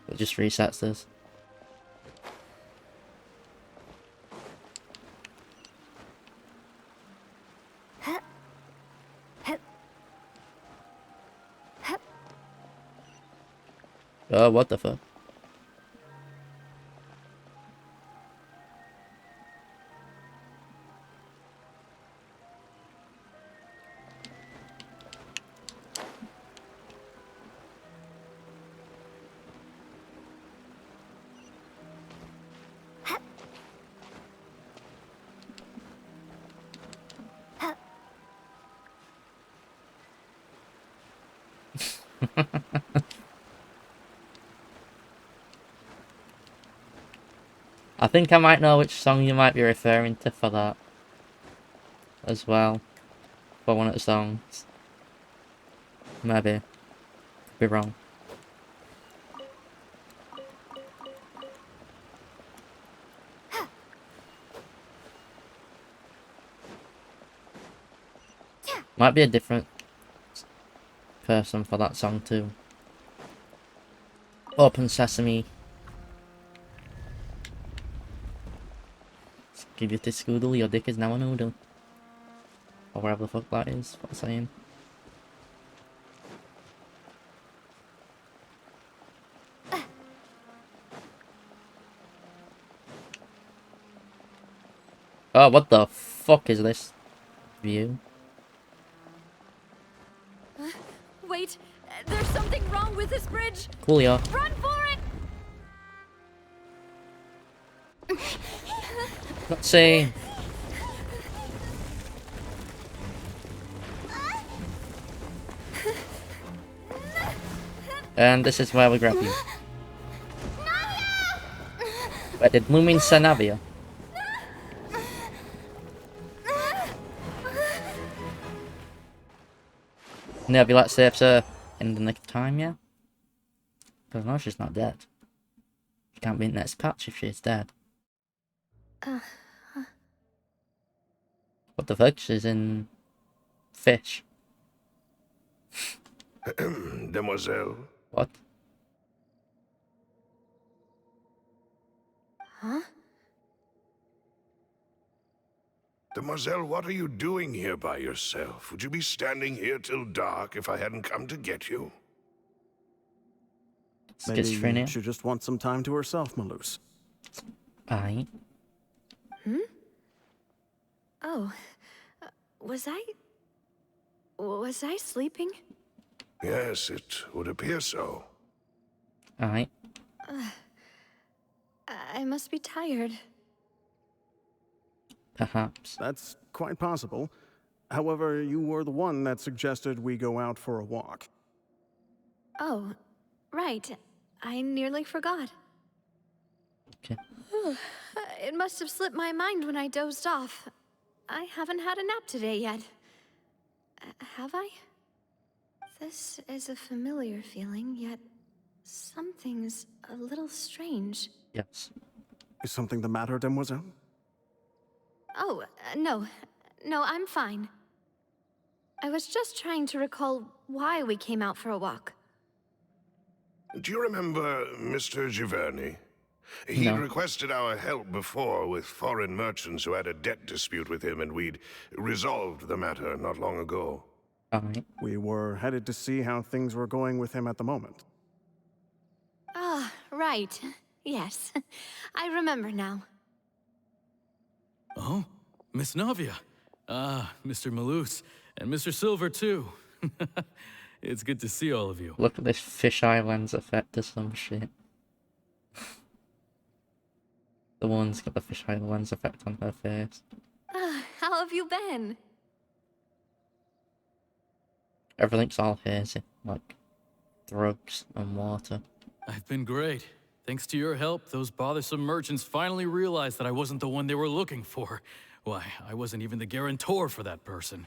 It just resets this. Oh, what the fuck? I think I might know which song you might be referring to for that as well. For one of the songs. Maybe. Could be wrong. Might be a different person for that song too. Open Sesame. Give you this scoodle, your dick is now a noodle. Or whatever the fuck that is, what I'm saying. Oh, what the fuck is this view? Wait, there's something wrong with this bridge! Coolio. Run for it! Not saying. And this is where we grab you. Where did Moomin Sanavia? Navi, let's save her in the nick of time, yeah? Because no, she's not dead. She can't be in the next patch if she's dead. What the fuck? She's in... Fish. Demoiselle. What? Huh? Demoiselle, what are you doing here by yourself? Would you be standing here till dark if I hadn't come to get you? Maybe Schizophrenia. she just wants some time to herself, Maloose. Aye. Hmm? Oh. Was I sleeping? Yes, it would appear so. Aye. I must be tired. Perhaps. That's quite possible. However, you were the one that suggested we go out for a walk. Oh, right. I nearly forgot. Okay. It must have slipped my mind when I dozed off. I haven't had a nap today yet. Have I? This is a familiar feeling, yet something's a little strange. Yes. Is something the matter, Demoiselle? Oh, no. No, I'm fine. I was just trying to recall why we came out for a walk. Do you remember Mr. Giverny? He'd No. requested our help before with foreign merchants who had a debt dispute with him, and we'd resolved the matter not long ago. Alright. We were headed to see how things were going with him at the moment. Ah, right. Yes. I remember now. Oh, Miss Navia. Ah, Mr. Malus. And Mr. Silver, too. It's good to see all of you. Look at this fisheye lens effect or some shit. The one's got the fisheye lens effect on her face. How have you been? Everything's all hazy, like drugs and water. I've been great. Thanks to your help, those bothersome merchants finally realized that I wasn't the one they were looking for. Why, I wasn't even the guarantor for that person.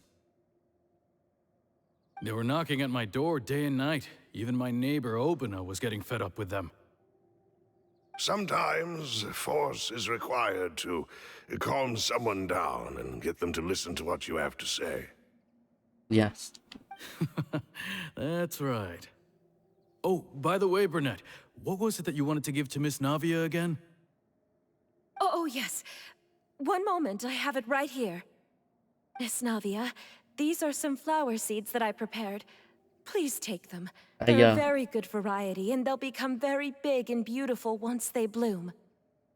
They were knocking at my door day and night. Even my neighbor, Obina, was getting fed up with them. Sometimes force is required to calm someone down and get them to listen to what you have to say. Yes. That's right. Oh, by the way, Burnett, what was it that you wanted to give to Miss Navia again? Oh, yes. One moment, I have it right here. Miss Navia, these are some flower seeds that I prepared. Please take them. They're a very good variety, and they'll become very big and beautiful once they bloom.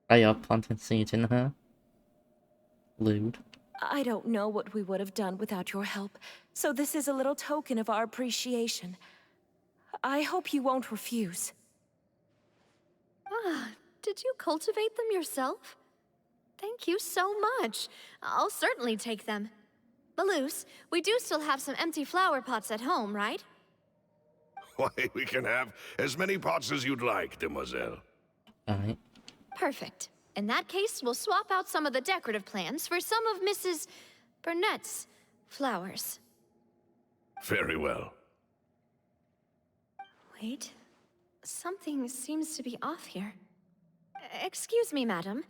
Are you planting seeds in her? Lewd. I don't know what we would have done without your help, so this is a little token of our appreciation. I hope you won't refuse. Ah, did you cultivate them yourself? Thank you so much. I'll certainly take them. Malus, we do still have some empty flower pots at home, right? Why, we can have as many pots as you'd like, demoiselle. Alright. Perfect. In that case, we'll swap out some of the decorative plants for some of Mrs. Burnett's flowers. Very well. Wait. Something seems to be off here. Excuse me, madam.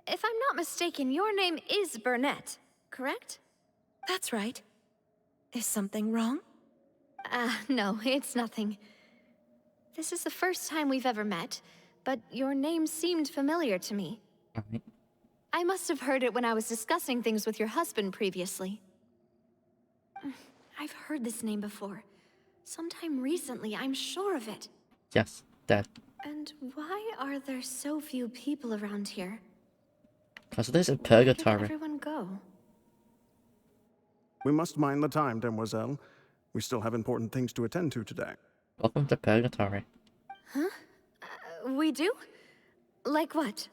If I'm not mistaken, your name is Burnett, correct? That's right. Is something wrong? No, it's nothing. This is the first time we've ever met, but your name seemed familiar to me. Alright. I must have heard it when I was discussing things with your husband previously. I've heard this name before. Sometime recently, I'm sure of it. Yes, dead. And why are there so few people around here? Because this is Where did purgatory. everyone go? We must mind the time, demoiselle. We still have important things to attend to today. Welcome to purgatory. Huh? We do? Like what?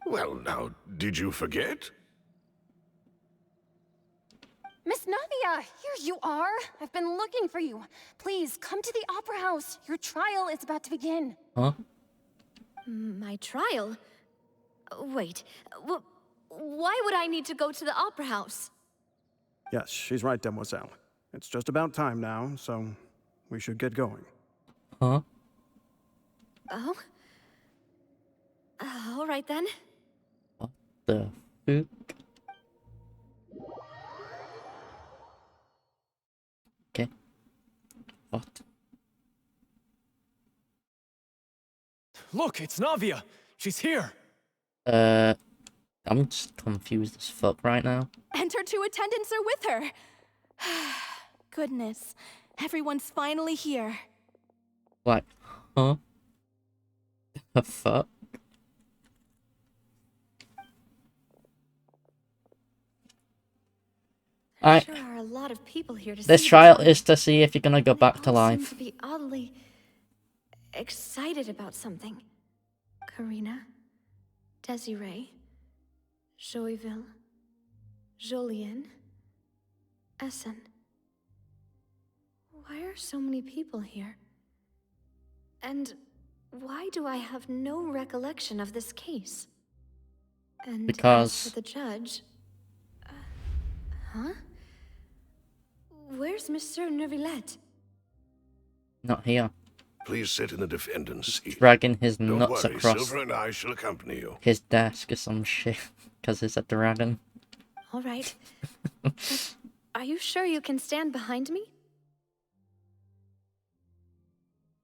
Well, now, did you forget? Miss Navia, here you are. I've been looking for you. Please, come to the Opera House. Your trial is about to begin. Huh? My trial? Wait, why would I need to go to the Opera House? Yes, she's right, demoiselle. It's just about time now, so we should get going. Huh? Oh? All right then. What the fuck? Okay. What? Look, it's Navia. She's here. I'm just confused as fuck right now. And her two attendants are with her. Goodness, everyone's finally here. Like, huh? The fuck? There sure are a lot of people here to This see trial the is to see if you're gonna go back to all seem life. to be oddly excited about something. Karina, Desiree, Joyville, Jolien, Essen. Why are so many people here? And why do I have no recollection of this case? And Because- as for the judge... huh? Where's Monsieur Neuvillette? Not here. Please sit in the defendant's seat. Dragging his Don't nuts worry, across Silver and I shall accompany you. his desk or some shit. Because it's a dragon. All right. But are you sure you can stand behind me?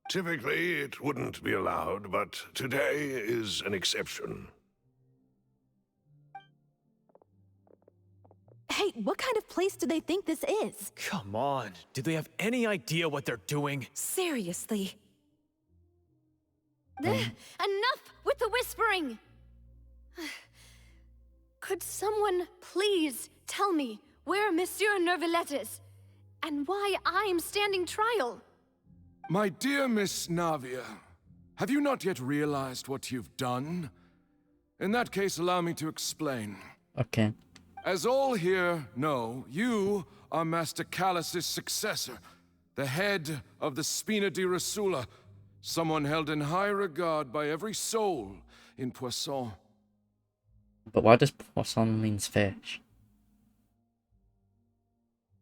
Typically, it wouldn't be allowed, but today is an exception. Hey, what kind of place do they think this is? Come on, do they have any idea what they're doing? Seriously. Enough with the whispering! Could someone please tell me where Monsieur Neuvillette is? And why I'm standing trial? My dear Miss Navia, have you not yet realized what you've done? In that case, allow me to explain. Okay. As all here know, you are Master Callus's successor, the head of the Spina di Rosula, someone held in high regard by every soul in Poisson. But why does Poisson means fish?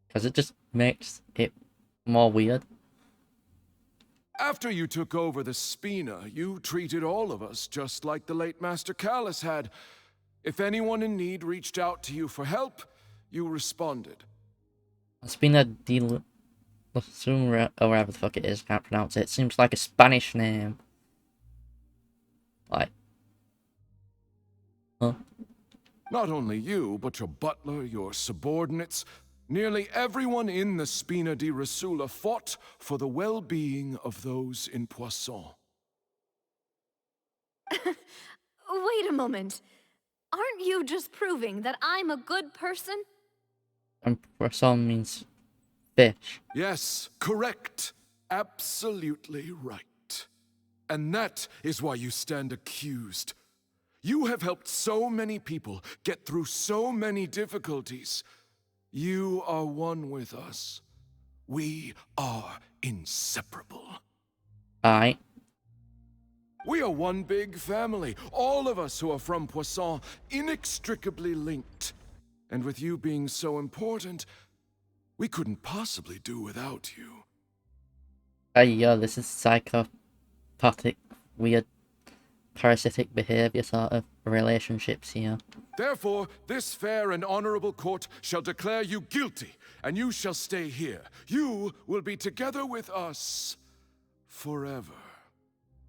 Because it just makes it more weird. After you took over the Spina, you treated all of us just like the late Master Callus had. If anyone in need reached out to you for help, you responded. Spina di Rosula, or whatever the fuck it is, can't pronounce it. Seems like a Spanish name. Like. Huh? Not only you, but your butler, your subordinates, nearly everyone in the Spina di Rosula fought for the well-being of those in Poisson. Wait a moment. Aren't you just proving that I'm a good person? And Poisson means fish. Yes, correct. Absolutely right. And that is why you stand accused. You have helped so many people get through so many difficulties. You are one with us. We are inseparable. Aye. We are one big family, all of us who are from Poisson, inextricably linked. And with you being so important, we couldn't possibly do without you. Yeah, this is psychopathic, weird, parasitic behavior sort of relationships here. Therefore, this fair and honorable court shall declare you guilty, and you shall stay here. You will be together with us forever.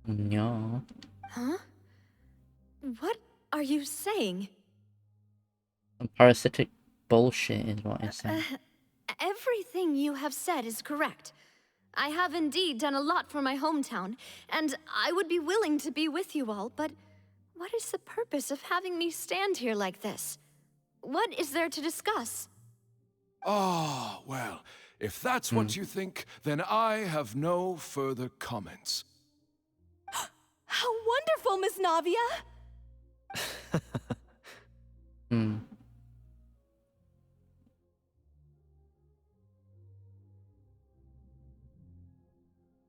No. Huh? What are you saying? Some parasitic bullshit is what he's saying. Everything you have said is correct. I have indeed done a lot for my hometown, and I would be willing to be with you all, but what is the purpose of having me stand here like this? What is there to discuss? Ah, well, if that's what you think, then I have no further comments. How wonderful, Miss Navia!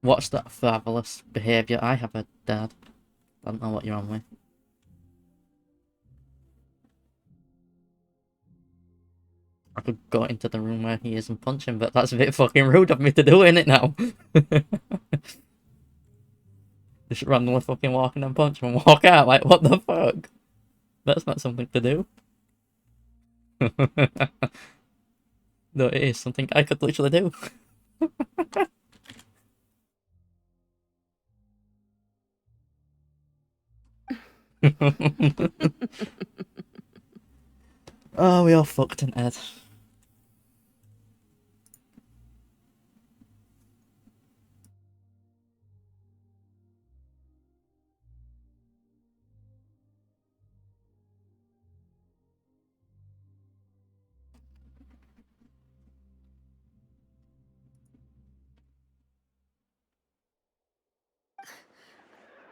What's that fabulous behaviour? I have a dad. I don't know what you're on with. I could go into the room where he is and punch him, but that's a bit fucking rude of me to do, innit now? Just randomly fucking walk in and punch him and walk out, like, what the fuck? That's not something to do. No, it is something I could literally do. Oh, we all fucked in Ed.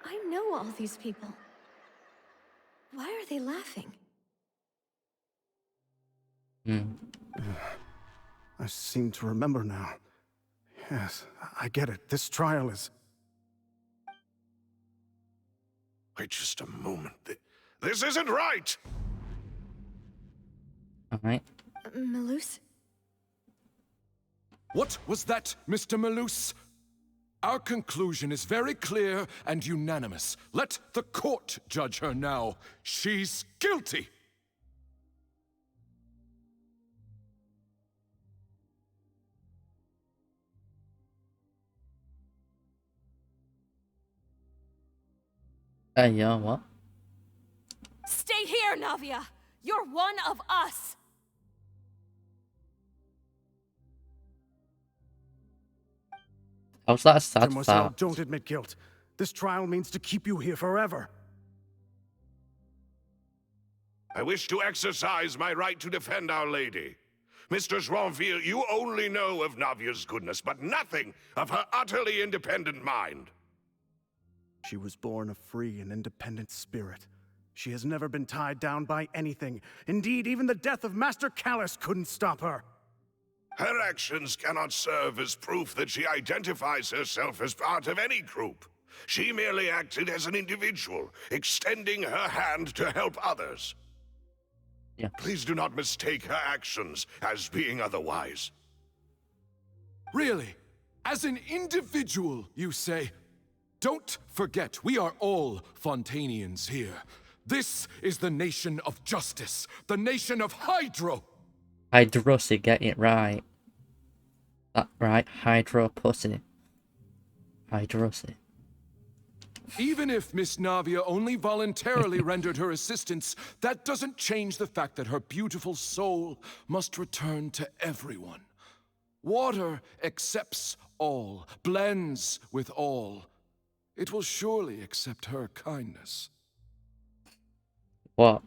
I know all these people. Why are they laughing? I seem to remember now. Yes, I get it. This trial is... Wait just a moment. This isn't right! Alright. Malus? What was that, Mr. Malus? Our conclusion is very clear and unanimous. Let the court judge her now. She's guilty! Yeah, what? Stay here, Navia! You're one of us! How's that a sad Demoiselle, fact? don't admit guilt. This trial means to keep you here forever. I wish to exercise my right to defend Our Lady. Mr. Joinville, you only know of Navia's goodness, but nothing of her utterly independent mind. She was born a free and independent spirit. She has never been tied down by anything. Indeed, even the death of Master Callus couldn't stop her. Her actions cannot serve as proof that she identifies herself as part of any group. She merely acted as an individual, extending her hand to help others. Yeah. Please do not mistake her actions as being otherwise. Really? As an individual, you say? Don't forget, we are all Fontanians here. This is the nation of justice, the nation of Hydro. Hydrosy, get it right. That right, Hydro pussy. Hydrosy. Even if Miss Navia only voluntarily rendered her assistance, that doesn't change the fact that her beautiful soul must return to everyone. Water accepts all, blends with all. It will surely accept her kindness. What?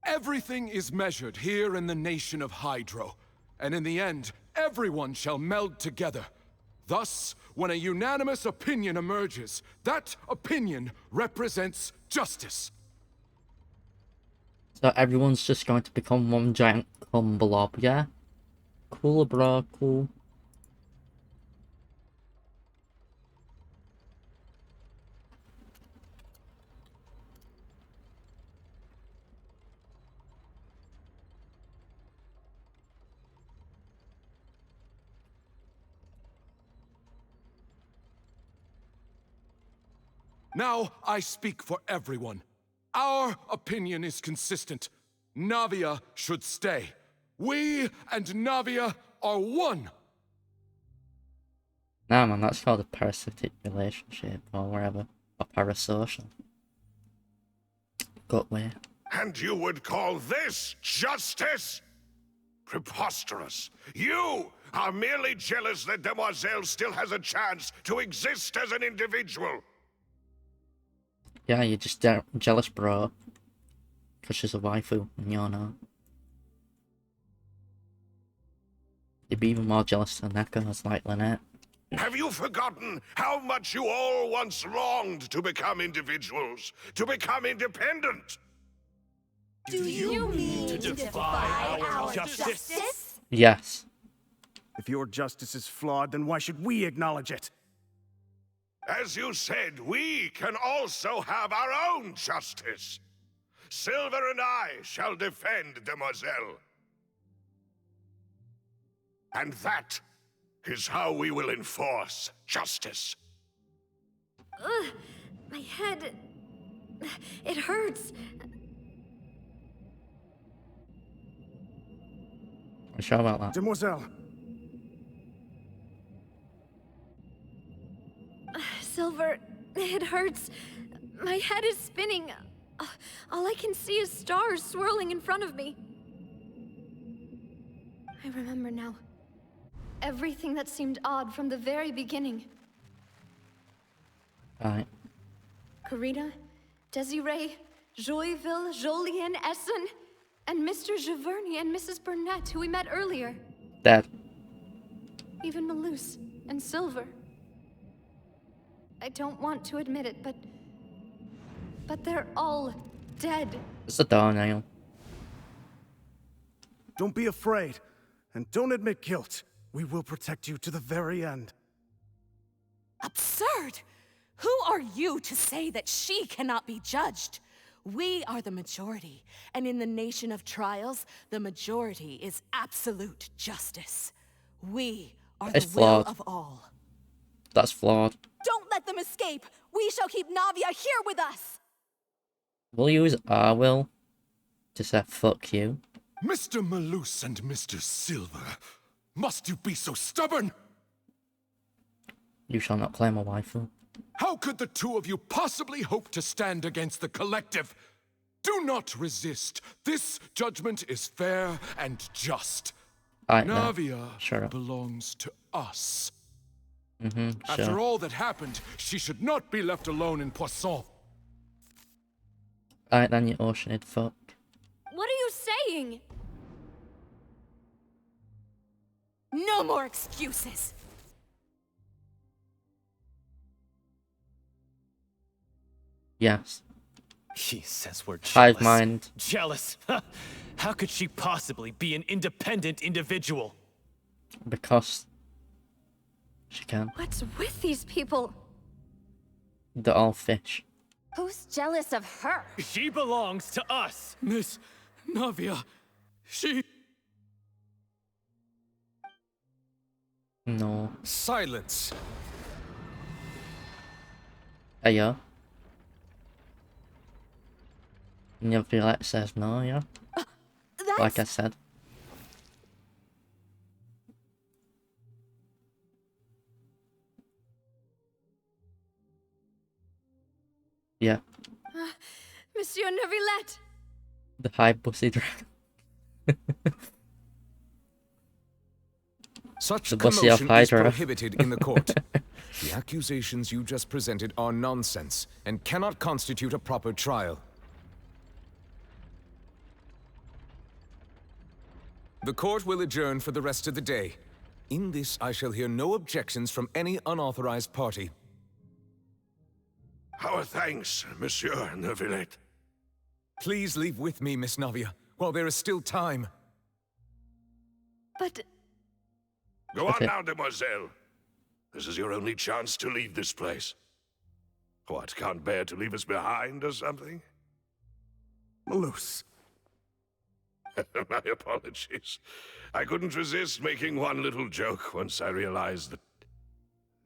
Everything is measured here in the nation of Hydro, and in the end, everyone shall meld together. Thus, when a unanimous opinion emerges, that opinion represents justice. So everyone's just going to become one giant cum blob, yeah? Cool, bro, cool. Now I speak for everyone. Our opinion is consistent. Navia should stay. We and Navia are one. Nah, man, that's called a parasitic relationship, or whatever. Or parasocial. Gut way. And you would call this justice? Preposterous. You are merely jealous that Demoiselle still has a chance to exist as an individual. Yeah, you're just jealous, bro. Because she's a waifu, and you're not. You'd be even more jealous than Neko's like Lynette. Have you forgotten how much you all once longed to become individuals? To become independent? Do you mean to defy our justice? Yes. If your justice is flawed, then why should we acknowledge it? As you said, we can also have our own justice. Silver and I shall defend Demoiselle. And that is how we will enforce justice. Ugh, my head... It hurts. I'm sure about that. Demoiselle. Silver, it hurts. My head is spinning. All I can see is stars swirling in front of me. I remember now. Everything that seemed odd from the very beginning. Right. Karina, Desiree, Joyville, Jolien, Essen, and Mr. Giverny and Mrs. Burnett, who we met earlier. Dead. Even Malus and Silver. I don't want to admit it, but they're all dead. It's a doornail. Don't be afraid, and don't admit guilt. We will protect you to the very end. Absurd! Who are you to say that she cannot be judged? We are the majority, and in the nation of trials, the majority is absolute justice. We are the will of all. That's flawed. Don't let them escape! We shall keep Navia here with us! We'll use our will to say fuck you. Mr. Malus and Mr. Silver, must you be so stubborn? You shall not claim a waifu. How could the two of you possibly hope to stand against the collective? Do not resist. This judgment is fair and just. Navia belongs to us. After all that happened, she should not be left alone in Poisson. Alright then, you oceanid fuck. What are you saying? No more excuses. Yes. He says we're jealous. Hive mind. Jealous? How could she possibly be an independent individual? Because she can. What's with these people? They're all fish. Who's jealous of her? She belongs to us. Miss Navia, she... No. Silence! Yeah. Nevertheless says no, yeah. Like I said. Yeah. Monsieur Neuvillette! The high bussy dragon. Such The bussy of commotion is Hydra. prohibited in the court. The accusations you just presented are nonsense and cannot constitute a proper trial. The court will adjourn for the rest of the day. In this, I shall hear no objections from any unauthorized party. Our thanks, Monsieur Neuvillette. Please leave with me, Miss Navia, while there is still time. But... Go on now, demoiselle. This is your only chance to leave this place. What, can't bear to leave us behind or something? Malus. My apologies. I couldn't resist making one little joke once I realized that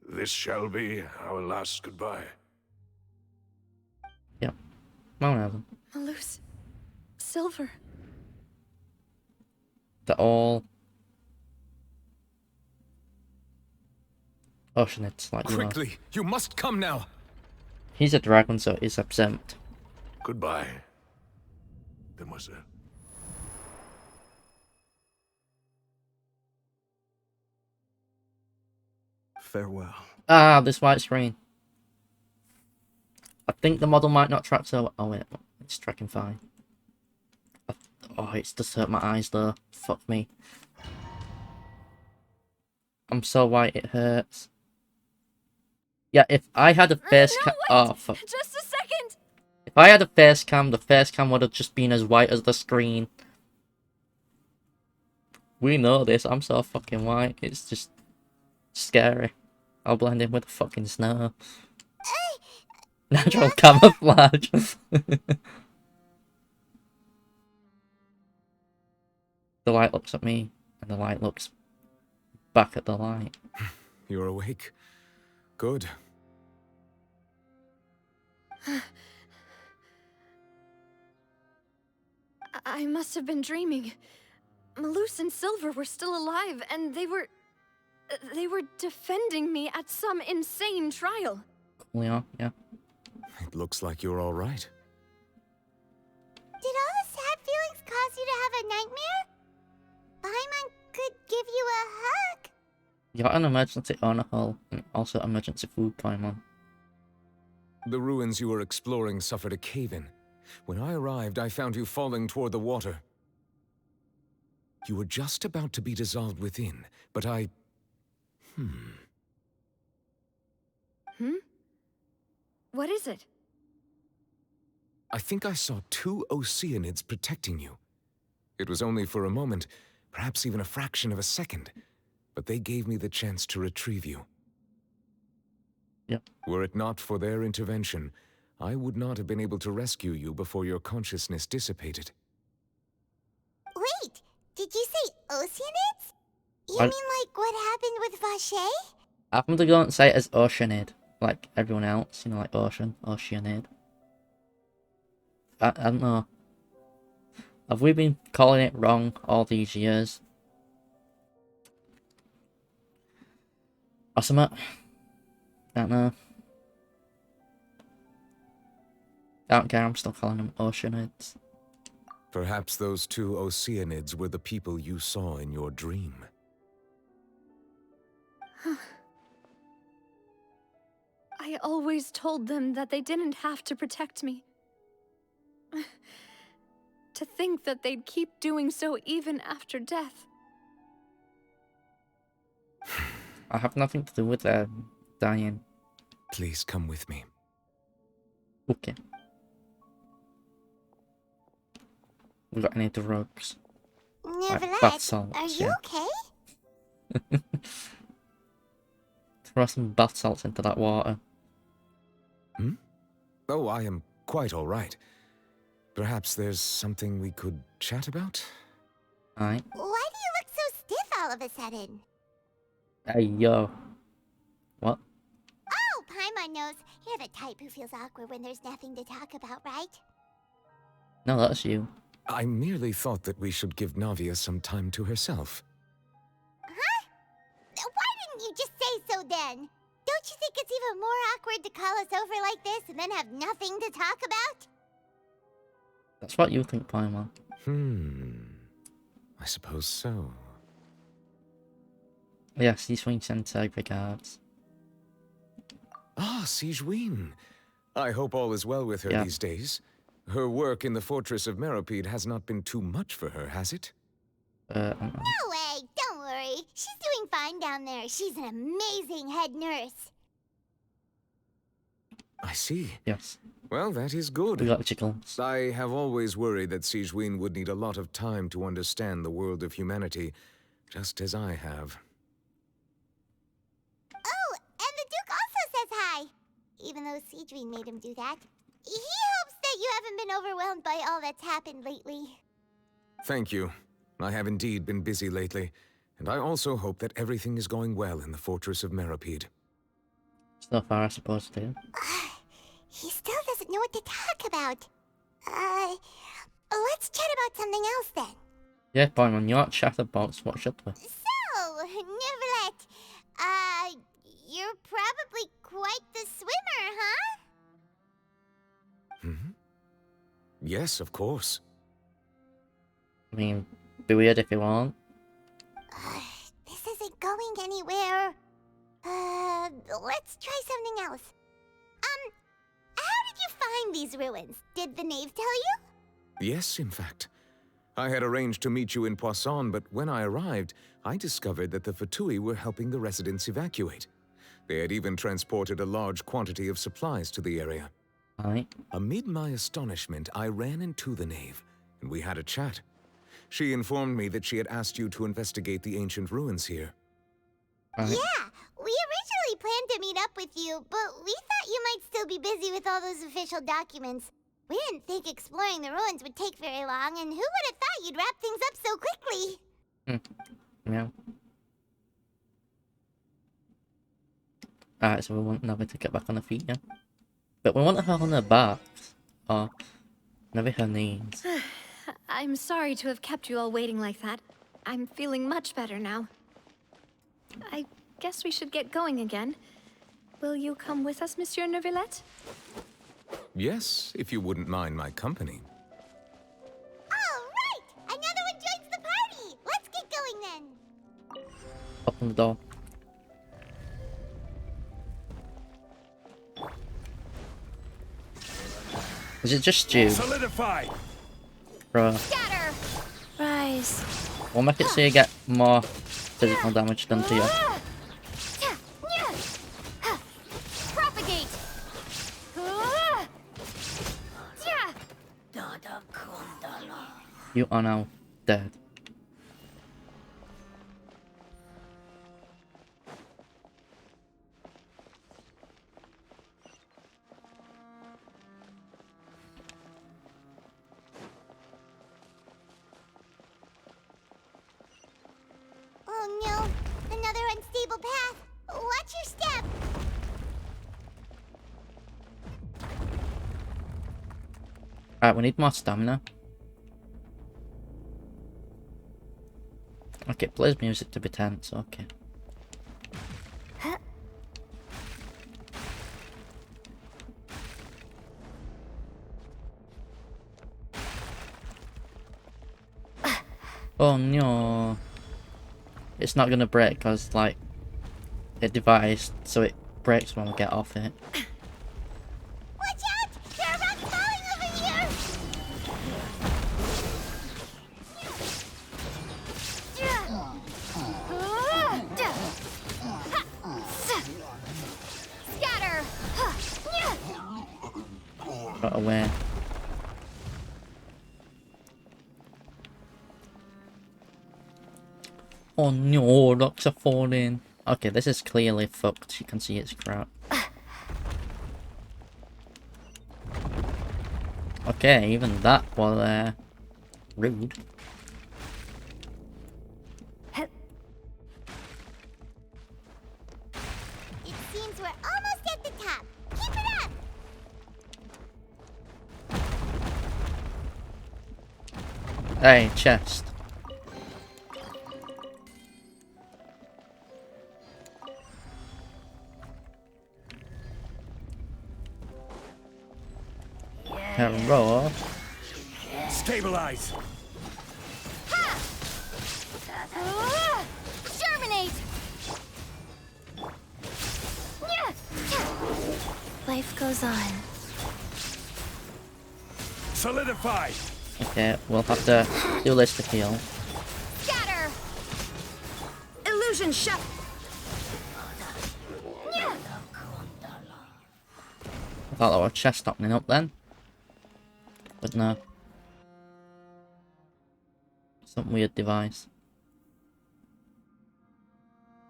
this shall be our last goodbye. Yeah. Whatever. Malus. Silver. They're all... Oceanids, like Quickly, you must come now. He's a dragon, so he's exempt. Goodbye, demoiselle. Farewell. Ah, this white screen. I think the model might not track so... Oh wait, it's tracking fine. Oh, it's just hurt my eyes though. Fuck me. I'm so white it hurts. Yeah, if I had a face cam... Oh, fuck. Just a second! If I had a face cam, the face cam would have just been as white as the screen. We know this, I'm so fucking white. It's just... scary. I'll blend in with the fucking snow. Natural camouflage. The light looks at me, and the light looks back at the light. You're awake. Good. I must have been dreaming. Malus and Silver were still alive, and they were defending me at some insane trial. Yeah, yeah. It looks like you're all right. Did all the sad feelings cause you to have a nightmare? Paimon could give you a hug. You got an emergency honor hull, and also emergency food Paimon. The ruins you were exploring suffered a cave-in. When I arrived, I found you falling toward the water. You were just about to be dissolved within, but I... What is it? I think I saw 2 Oceanids protecting you. It was only for a moment, perhaps even a fraction of a second, but they gave me the chance to retrieve you. Yep. Were it not for their intervention, I would not have been able to rescue you before your consciousness dissipated. Wait, did you say Oceanids? You What? mean like what happened with Vache? I'm gonna go and say it as Oceanid, like everyone else, you know, like Oceanid. I don't know. Have we been calling it wrong all these years? Or something? Don't know. Don't care, I'm still calling them oceanids. Perhaps those two Oceanids were the people you saw in your dream. I always told them that they didn't have to protect me. To think that they'd keep doing so even after death. I have nothing to do with dying. Please come with me. Okay. We got any drugs? Nevertheless, Bath salts, are you okay? Throw some bath salts into that water. Hmm? Oh, I am quite all right. Perhaps there's something we could chat about? Alright. Why do you look so stiff all of a sudden? Hey, yo. What? Oh, Paimon knows. You're the type who feels awkward when there's nothing to talk about, right? No, that's you. I merely thought that we should give Navia some time to herself. Huh? Why didn't you just say so then? Don't you think it's even more awkward to call us over like this and then have nothing to talk about? That's what you think, Paimon. I suppose so. Yes, these swing sensei regards. Ah, Sigewinne. I hope all is well with her these days. Her work in the Fortress of Meropide has not been too much for her, has it? No way! Don't worry. She's doing fine down there. She's an amazing head nurse. I see. Yes. Well, that is good. We got jiggles. I have always worried that Sigewinne would need a lot of time to understand the world of humanity, just as I have. Oh, and the Duke also says hi. Even though Sigewinne made him do that. He hopes that you haven't been overwhelmed by all that's happened lately. Thank you. I have indeed been busy lately, and I also hope that everything is going well in the Fortress of Meropide. So far, I suppose, too. He still doesn't know what to talk about. Let's chat about something else then. Yeah, Paimon, you're not chatterbox. What should we? So, Neverlet, you're probably quite the swimmer, huh? Yes, of course. I mean, be weird if you want. This isn't going anywhere. Let's try something else. How did you find these ruins? Did the knave tell you? Yes, in fact. I had arranged to meet you in Poisson, but when I arrived, I discovered that the Fatui were helping the residents evacuate. They had even transported a large quantity of supplies to the area. Amid my astonishment, I ran into the knave, and we had a chat. She informed me that she had asked you to investigate the ancient ruins here. Yeah, we originally planned to meet up with you, but we thought you might still be busy with all those official documents. We didn't think exploring the ruins would take very long, and who would have thought you'd wrap things up so quickly? Yeah. Alright, so we want Navi to get back on her feet, yeah? But we want her on her back. Or maybe her knees. I'm sorry to have kept you all waiting like that. I'm feeling much better now. I guess we should get going again. Will you come with us, Monsieur Neuvillette? Yes, if you wouldn't mind my company. All right! Another one joins the party! Let's get going then! Open the door. Is it just you? Solidify! Bro. Scatter! Rise. We'll make it so you get more physical damage done to you. Propagate! You are now dead. Oh no, another unstable path. Watch your step. Alright, we need more stamina. Okay, it plays music to be tense, okay. Oh no. It's not gonna break because, like, it devised so it breaks when we get off it. Watch out! There are rocks falling over here! Scatter! Got away. Oh no, rocks are falling. Okay, this is clearly fucked. You can see it's crap. Okay, even that was rude. It seems we're almost at the top. Keep it up! Hey, chest. Hello. Stabilize. Germinate! Life goes on. Solidify. Okay, we'll have to do this to heal. Scatter! Illusion shut. I thought that was chest opening up then. But no. Some weird device.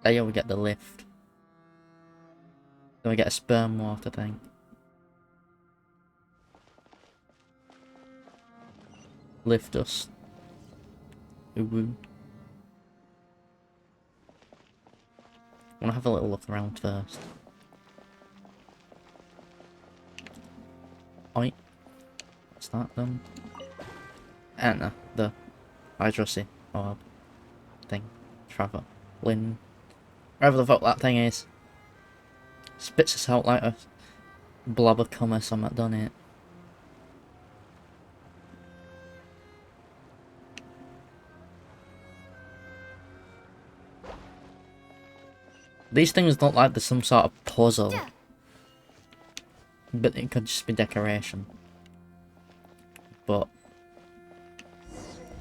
There we get the lift. Then we get a sperm water thing. Lift us. Ooh. I wanna have a little look around first. Oi. What's that then? And the hydrocy orb thing. Trevor. Lynn. Wherever the fuck that thing is. Spits us out like a blob of cum or something, done it. These things look like there's some sort of puzzle. But it could just be decoration. But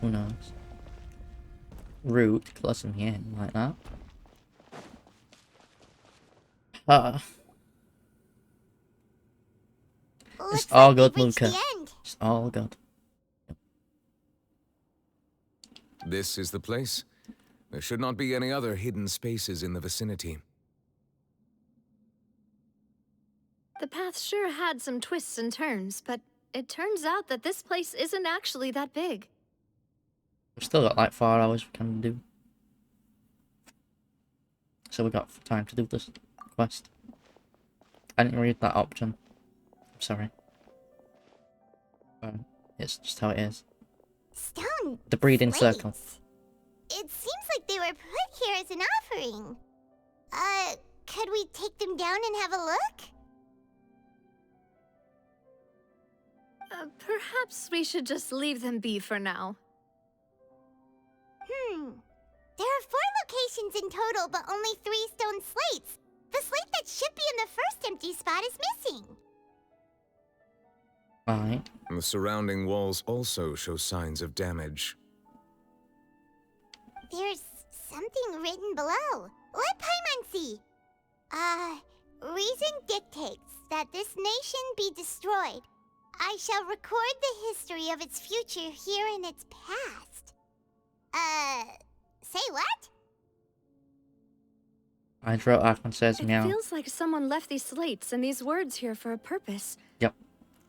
who knows? Root, close in here, like that. It's all good, Luca. It's all good. This is the place. There should not be any other hidden spaces in the vicinity. The path sure had some twists and turns, but it turns out that this place isn't actually that big. We've still got like 4 hours we can do. So we got time to do this quest. I didn't read that option. I'm sorry. It's just how it is. Stone. The breeding circle. It seems like they were put here as an offering. Could we take them down and have a look? Perhaps we should just leave them be for now. There are 4 locations in total, but only 3 stone slates. The slate that should be in the first empty spot is missing. Alright. The surrounding walls also show signs of damage. There's something written below. Let Paimon see. Reason dictates that this nation be destroyed. I shall record the history of its future here in its past. Say what? I wrote up and says meow. It feels like someone left these slates and these words here for a purpose. Yep.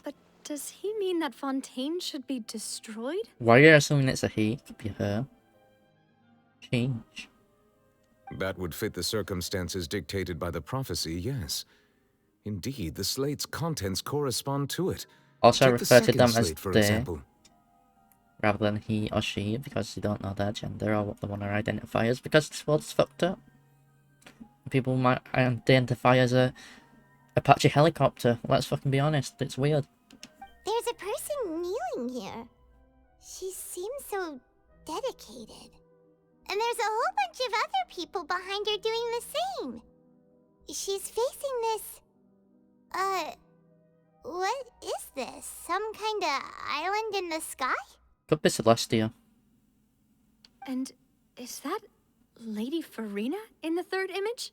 But does he mean that Fontaine should be destroyed? Why are you assuming it's a he? Could be her. Change. That would fit the circumstances dictated by the prophecy, yes. Indeed, the slate's contents correspond to it. Also, I Take the refer to second them as slate, for they, example. rather than he or she, because you don't know their gender or what they want to identify as, because this world's fucked up. People might identify as a Apache helicopter. Let's fucking be honest, it's weird. There's a person kneeling here. She seems so dedicated. And there's a whole bunch of other people behind her doing the same. She's facing this... what is this? Some kind of island in the sky? Could be Celestia. And is that Lady Farina in the third image?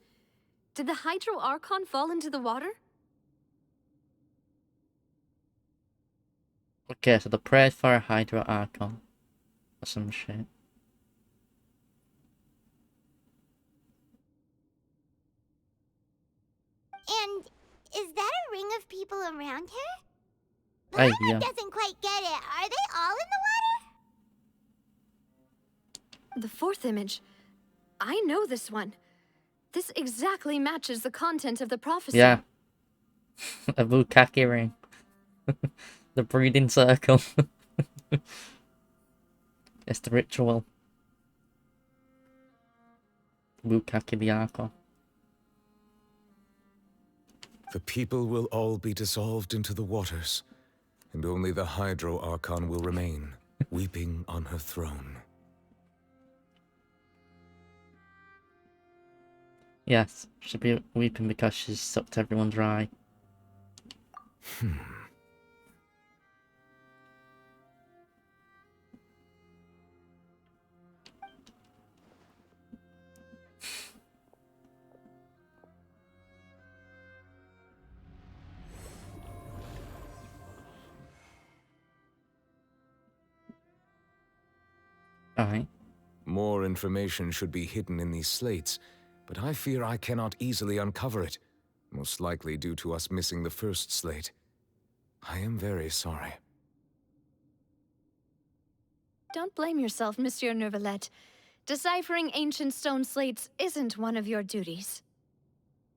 Did the Hydro Archon fall into the water? Okay, so the prayer for a Hydro Archon. Or some shit. And is that a ring of people around her? Hey, Paimon yeah. doesn't quite get it. Are they all in the water? The fourth image. I know this one. This exactly matches the content of the prophecy. Yeah. A Bukaki ring. The breeding circle. It's the ritual. Bukaki the Archon. The people will all be dissolved into the waters, and only the Hydro Archon will remain, weeping on her throne. Yes, she'll be weeping because she's sucked everyone dry. Alright. More information should be hidden in these slates, but I fear I cannot easily uncover it, most likely due to us missing the first slate. I am very sorry. Don't blame yourself, Monsieur Neuvillette. Deciphering ancient stone slates isn't one of your duties.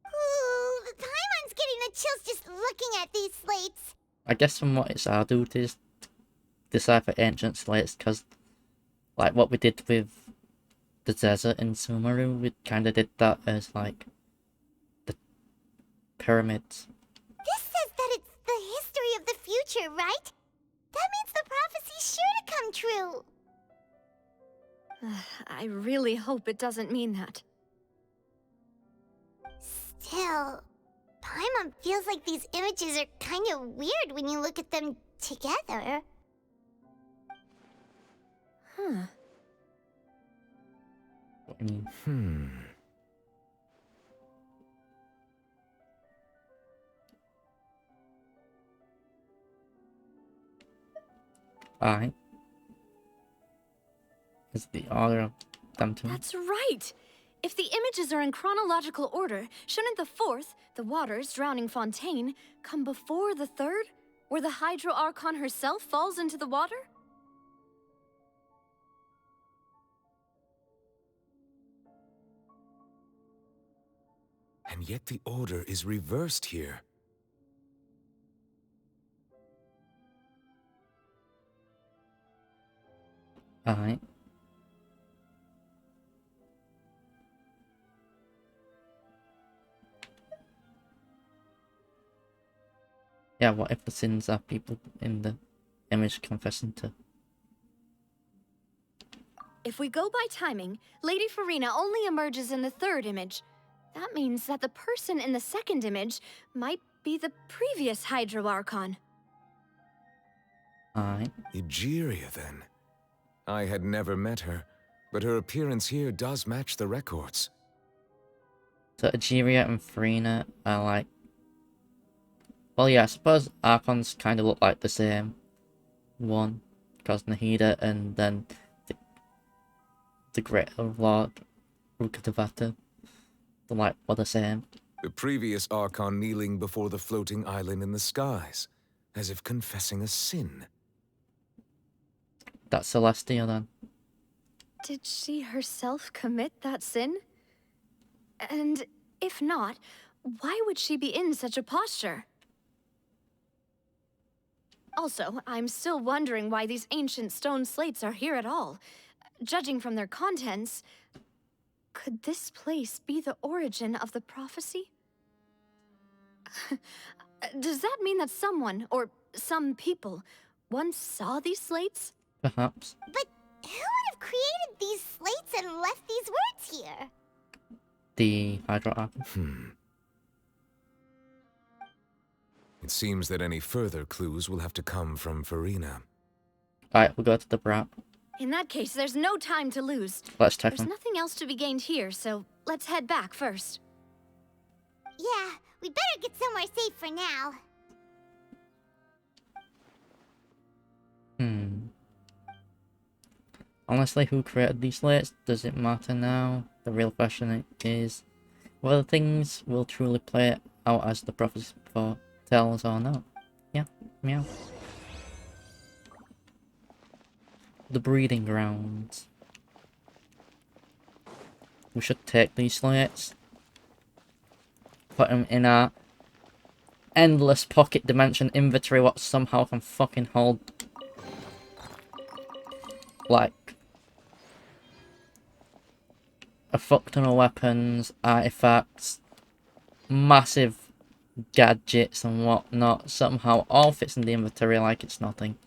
Ooh, Paimon's getting the chills just looking at these slates. I guess from what it's our duties to decipher ancient slates, because like what we did with the desert in Sumeru, we kind of did that as like the pyramids. This says that it's the history of the future, right? That means the prophecy's sure to come true. I really hope it doesn't mean that. Still, Paimon feels like these images are kind of weird when you look at them together. Huh. What do you mean? Alright. Is the order of them to... That's right! If the images are in chronological order, shouldn't the fourth, the waters drowning Fontaine, come before the third, where the Hydro Archon herself falls into the water? And yet the order is reversed here. Alright. Yeah, what if the sins are people in the image confessing to? If we go by timing, Lady Farina only emerges in the third image. That means that the person in the second image might be the previous Hydro Archon. Alright. Egeria, then. I had never met her, but her appearance here does match the records. So Egeria and Farina are like... Well, yeah, I suppose Archons kind of look like the same one, because Nahida and then the Great Lord Rukkhadevata, they're like, well, the same. The previous Archon kneeling before the floating island in the skies, as if confessing a sin. That's Celestia, then. Did she herself commit that sin? And if not, why would she be in such a posture? Also, I'm still wondering why these ancient stone slates are here at all. Judging from their contents, could this place be the origin of the prophecy? Does that mean that someone, or some people, once saw these slates? Perhaps. But Who would have created these slates and left these words here? The hydro apple. It seems that any further clues will have to come from Farina. Alright, we'll go to the brat. In that case, there's no time to lose. Let's check There's them. nothing else to be gained here, so let's head back first. Yeah, we better get somewhere safe for now. Honestly, who created these slates? Does it matter now? The real question is whether things will truly play out as the prophecy tells or not. Yeah, meow. The breeding grounds. We should take these slates, put them in our endless pocket dimension inventory, what somehow can fucking hold like a fuck ton of weapons, artifacts, massive gadgets and whatnot. Somehow all fits in the inventory like it's nothing.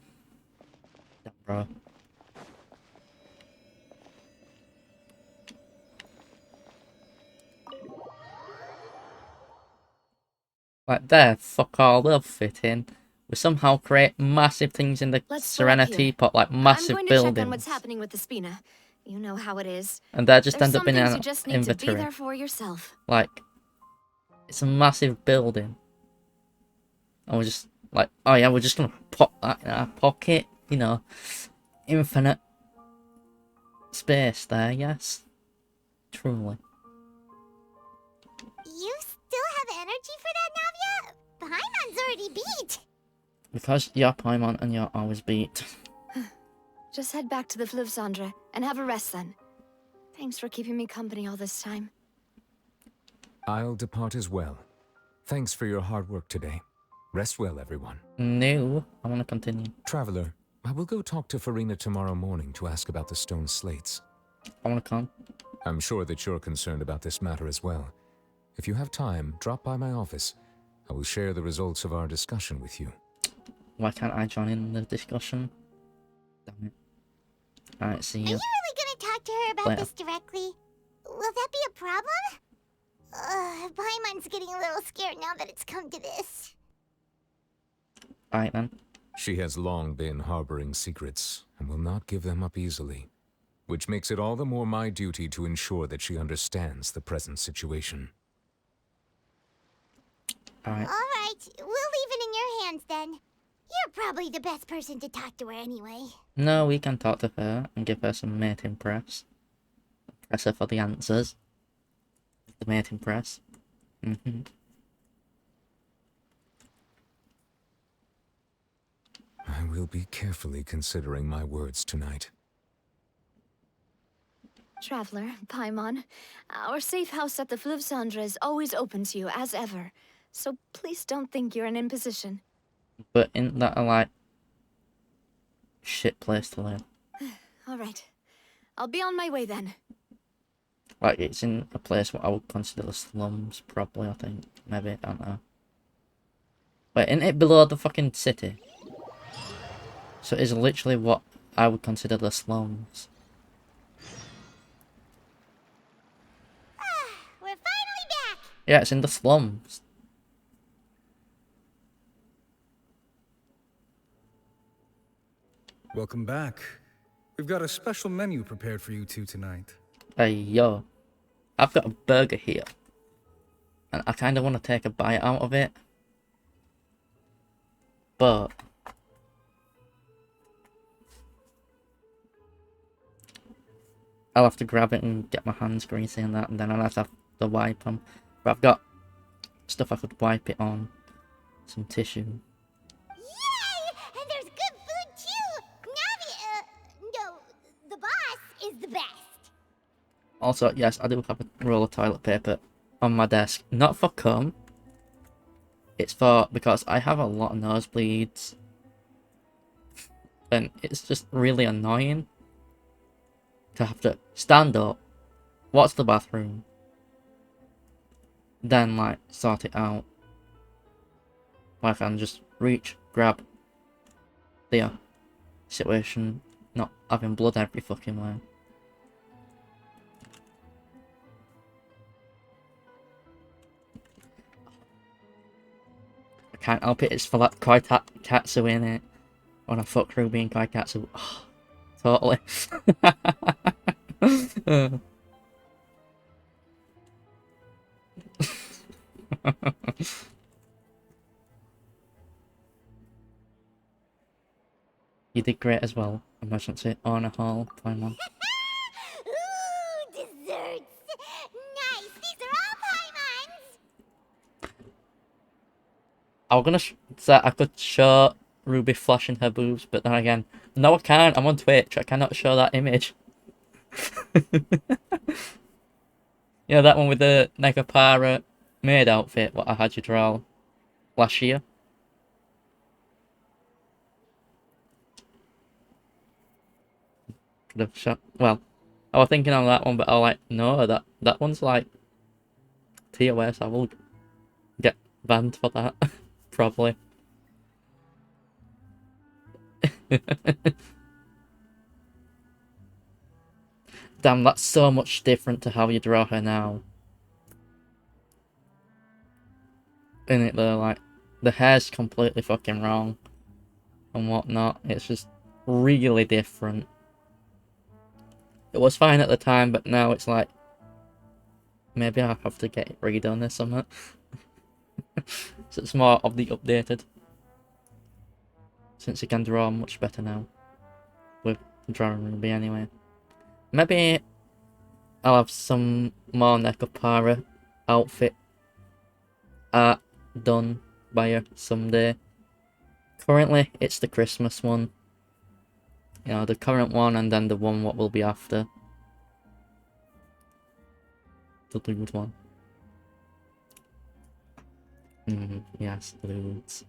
Damn, bro. Like there, fuck all, they'll fit in. We somehow create massive things in the Serenity Pot, like massive I'm going to buildings. check on what's happening with the Spina. You know how it is. And they just There's end up in some things an you just need inventory. to be there for yourself. Like, it's a massive building. And we're just like, oh yeah, we're just gonna pop that in our pocket. You know, infinite space there, yes. Truly. You still have energy for that, Navia? Paimon's already beat. Because you're Paimon and you're always beat. Just head back to the Fluvsandre and have a rest then. Thanks for keeping me company all this time. I'll depart as well. Thanks for your hard work today. Rest well, everyone. No, I want to continue. Traveler, I will go talk to Farina tomorrow morning to ask about the stone slates. I want to come. I'm sure that you're concerned about this matter as well. If you have time, drop by my office. I will share the results of our discussion with you. Why can't I join in the discussion? Damn it. Alright, see Are you. you really gonna talk to her about Later. this directly? Will that be a problem? Paimon's getting a little scared now that it's come to this. Alright then. She has long been harboring secrets and will not give them up easily, which makes it all the more my duty to ensure that she understands the present situation. Alright. Alright, we'll leave it in your hands then. You're probably the best person to talk to her anyway. No, we can talk to her and give her some mating press. Press her for the answers. The mating press. I will be carefully considering my words tonight. Traveler, Paimon, our safe house at the Fluvsandre is always open to you as ever. So please don't think you're an imposition. But isn't that a, like, shit place to live? Alright. I'll be on my way then. Like, it's in a place what I would consider the slums, probably, I think. Maybe, I don't know. Wait, isn't it below the fucking city? So it is literally what I would consider the slums. We're finally back! Yeah, it's in the slums. Welcome back. We've got a special menu prepared for you two tonight. Hey, yo. I've got a burger here. And I kind of want to take a bite out of it. But I'll have to grab it and get my hands greasy and that, and then I'll have to wipe them. But I've got stuff I could wipe it on. Some tissue. Yay! And there's good food too! No, the boss is the best. Also, yes, I do have a roll of toilet paper on my desk. Not for cum. It's for, because I have a lot of nosebleeds. And it's just really annoying to have to stand up, watch the bathroom, then, like, sort it out. Like, I can just reach, grab the situation, not having blood every fucking way. I can't help it, it's for that Koikatsu in it. When I fuck Ruby and Koikatsu. Oh, totally. You did great as well. Emergency honor hall, climb on. Ooh, desserts! Nice! These are all Paimons! I was gonna say I could show Ruby flashing her boobs, but then again, no I can't. I'm on Twitch. I cannot show that image. You know that one with the Negapara maid outfit, what I had you draw last year? Could have shot. Well, I was thinking on that one, but I was like, no, that one's like TOS. I will get banned for that, probably. Damn, that's so much different to how you draw her now. In it though, like, the hair's completely fucking wrong and whatnot. It's just really different. It was fine at the time, but now it's like, maybe I have to get it redone or something. So it's more of the updated. Since you can draw much better now. With drawing Ruby anyway. Maybe I'll have some more Nekopara outfit art done by her someday. Currently, it's the Christmas one. You know, the current one and then the one what will be after. The lewd one. Yes, lewds.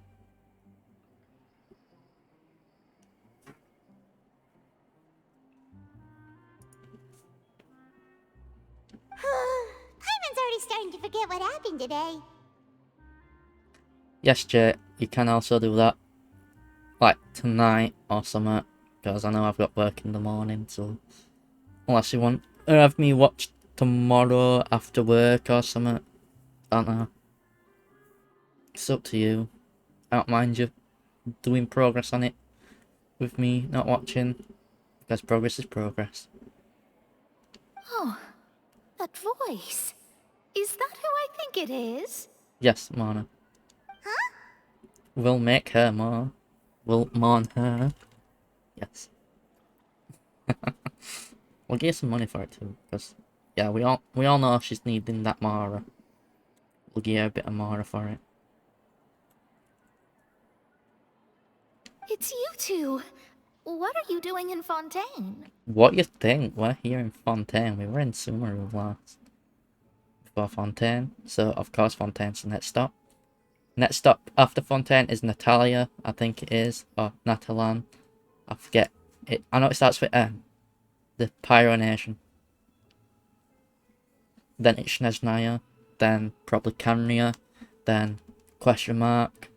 Paimon's already starting to forget what happened today. Yes, Jay, you can also do that. Like, tonight or something. Because I know I've got work in the morning, so... Unless you want to have me watch tomorrow after work or something. I don't know. It's up to you. I don't mind you doing progress on it. With me not watching. Because progress is progress. Oh, that voice. Is that who I think it is? Yes, Mona. Huh? We'll make her more. We'll mourn her. Yes. We'll give some money for it too, because yeah, we all know she's needing that Mara. We'll give her a bit of Mara for it. It's you two. What are you doing in Fontaine? What you think? We're here in Fontaine. We were in Sumeru last. Before Fontaine, so of course Fontaine's the next stop. Next stop after Fontaine is Natalia, I think it is, or Natalan. I forget it. I know it starts with M. The Pyro Nation. Then it's Snezhnaya, then probably Camria, then question mark.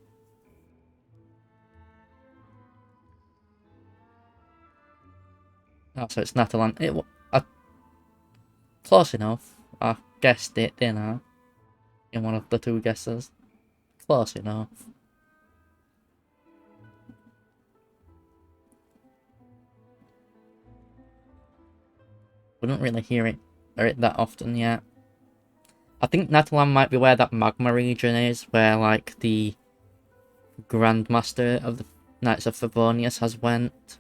Oh, so it's Natalan. Close enough. I guessed it, didn't I? In one of the two guesses. Close enough. We don't really hear it that often yet. I think Natalan might be where that magma region is, where like the Grandmaster of the Knights of Favonius has went.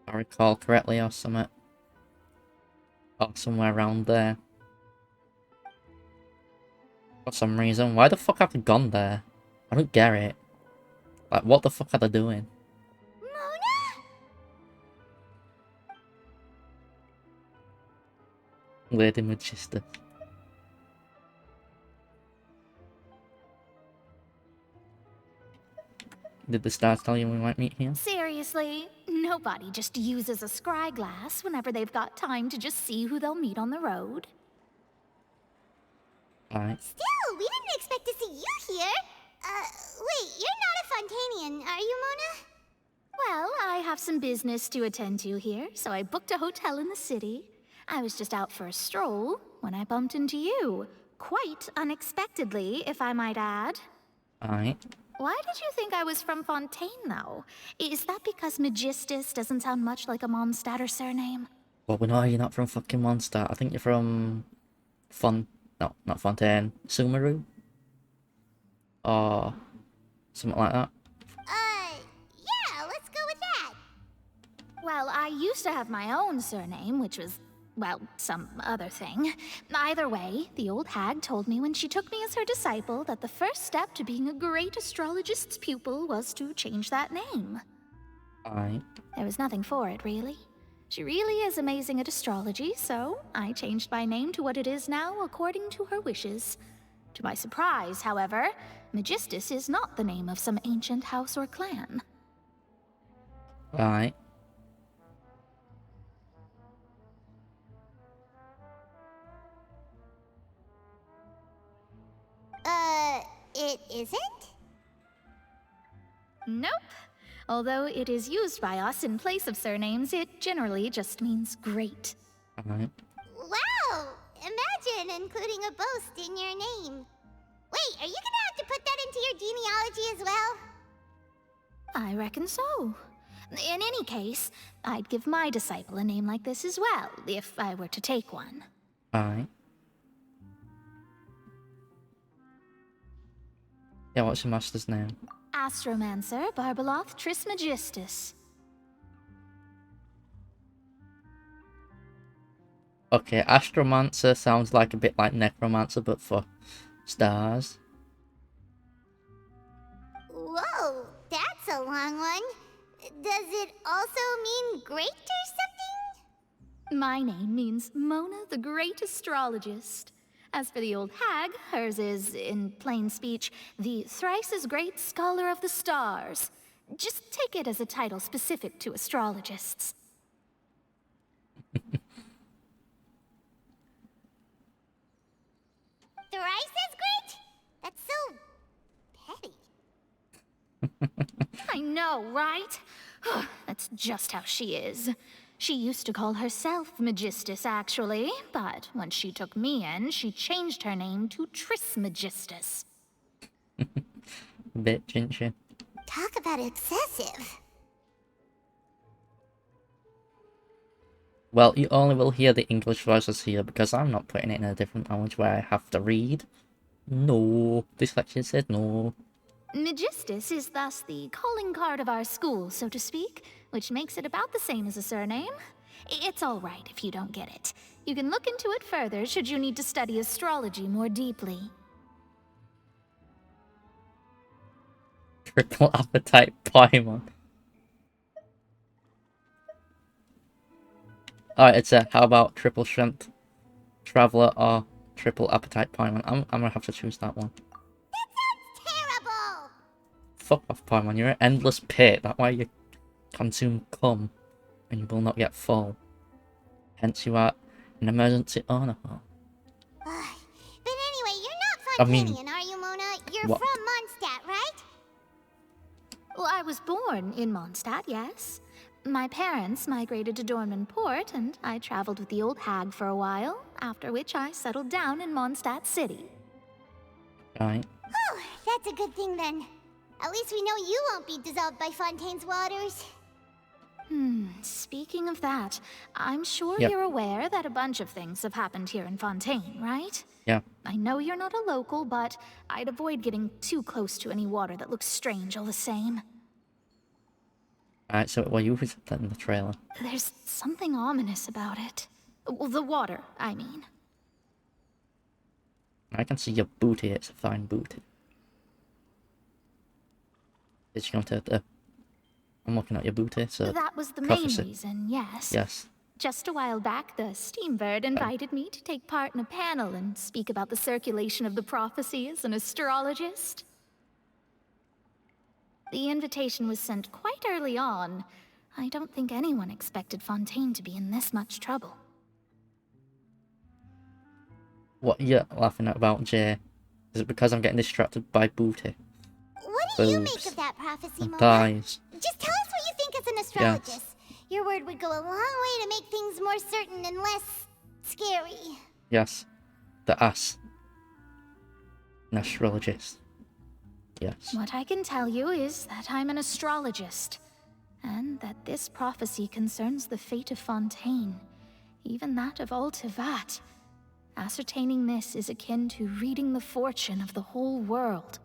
If I recall correctly, or something. Or somewhere around there. For some reason. Why the fuck have they gone there? I don't get it. Like, what the fuck are they doing? Lady Magister. Did the stars tell you we might meet here? Seriously, nobody just uses a scry glass whenever they've got time to just see who they'll meet on the road. Alright. Still, we didn't expect to see you here. Wait, you're not a Fontanian, are you, Mona? Well, I have some business to attend to here, so I booked a hotel in the city. I was just out for a stroll when I bumped into you. Quite unexpectedly, if I might add. Alright. Why did you think I was from Fontaine, though? Is that because Magistus doesn't sound much like a Mondstadter surname? Well, we know you're not from fucking Mondstadt. I think you're from... No, not Fontaine. Sumeru? Or... something like that. Yeah, let's go with that. Well, I used to have my own surname, which was, well, some other thing. Either way, the old hag told me when she took me as her disciple that the first step to being a great astrologist's pupil was to change that name. Alright. There was nothing for it, really. She really is amazing at astrology, so I changed my name to what it is now according to her wishes. To my surprise, however, Magistus is not the name of some ancient house or clan. Right. It isn't? Nope. Although it is used by us in place of surnames, it generally just means great. Alright. Wow! Imagine including a boast in your name. Wait, are you gonna have to put that into your genealogy as well? I reckon so. In any case, I'd give my disciple a name like this as well, if I were to take one. Alright. Yeah, what's your master's name? Astromancer Barbeloth Trismegistus. Okay, Astromancer sounds like a bit like Necromancer, but for stars. Whoa, that's a long one. Does it also mean great or something? My name means Mona the Great Astrologist. As for the old hag, hers is, in plain speech, the thrice as great scholar of the stars. Just take it as a title specific to astrologists. Thrice as great? That's so petty. I know, right? That's just how she is. She used to call herself Magistus, actually, but when she took me in, she changed her name to Trismegistus. Bit, didn't she? Talk about excessive. Well, you only will hear the English voices here because I'm not putting it in a different language where I have to read. No. Dyslexia said no. Magistus is thus the calling card of our school, so to speak, which makes it about the same as a surname. It's all right if you don't get it. You can look into it further should you need to study astrology more deeply. Triple appetite Paimon. Alright, it's how about triple strength traveler or triple appetite Paimon? I'm gonna have to choose that one. Terrible! Fuck off, Paimon. You're an endless pit. That's why you consume cum and you will not get full. Hence you are an emergency owner. But anyway, you're not Fontanian, are you, Mona? You're what? from Mondstadt, right? Well, I was born in Mondstadt, yes. My parents migrated to Dorman Port, and I traveled with the old hag for a while, after which I settled down in Mondstadt City. Right. Oh, that's a good thing then. At least we know you won't be dissolved by Fontaine's waters. Speaking of that, I'm sure Yep. you're aware that a bunch of things have happened here in Fontaine, right? Yeah. I know you're not a local, but I'd avoid getting too close to any water that looks strange all the same. Alright, so what you was in the trailer? There's something ominous about it. Well, the water, I mean. I can see your booty. It's a fine booty. Did you go to the... I'm looking at your booty, so... That was the prophecy. main reason, yes. Yes. Just a while back, the Steambird invited me to take part in a panel and speak about the circulation of the prophecy as an astrologist. The invitation was sent quite early on. I don't think anyone expected Fontaine to be in this much trouble. What you're laughing at about, Jay? Is it because I'm getting distracted by booty? you make boobs of that prophecy, and Mona? thighs. Just tell us what you think as an astrologist. Your word would go a long way to make things more certain and less scary. Yes. The ass. An astrologist. Yes. What I can tell you is that I'm an astrologist, and that this prophecy concerns the fate of Fontaine, even that of Altivat. Ascertaining this is akin to reading the fortune of the whole world.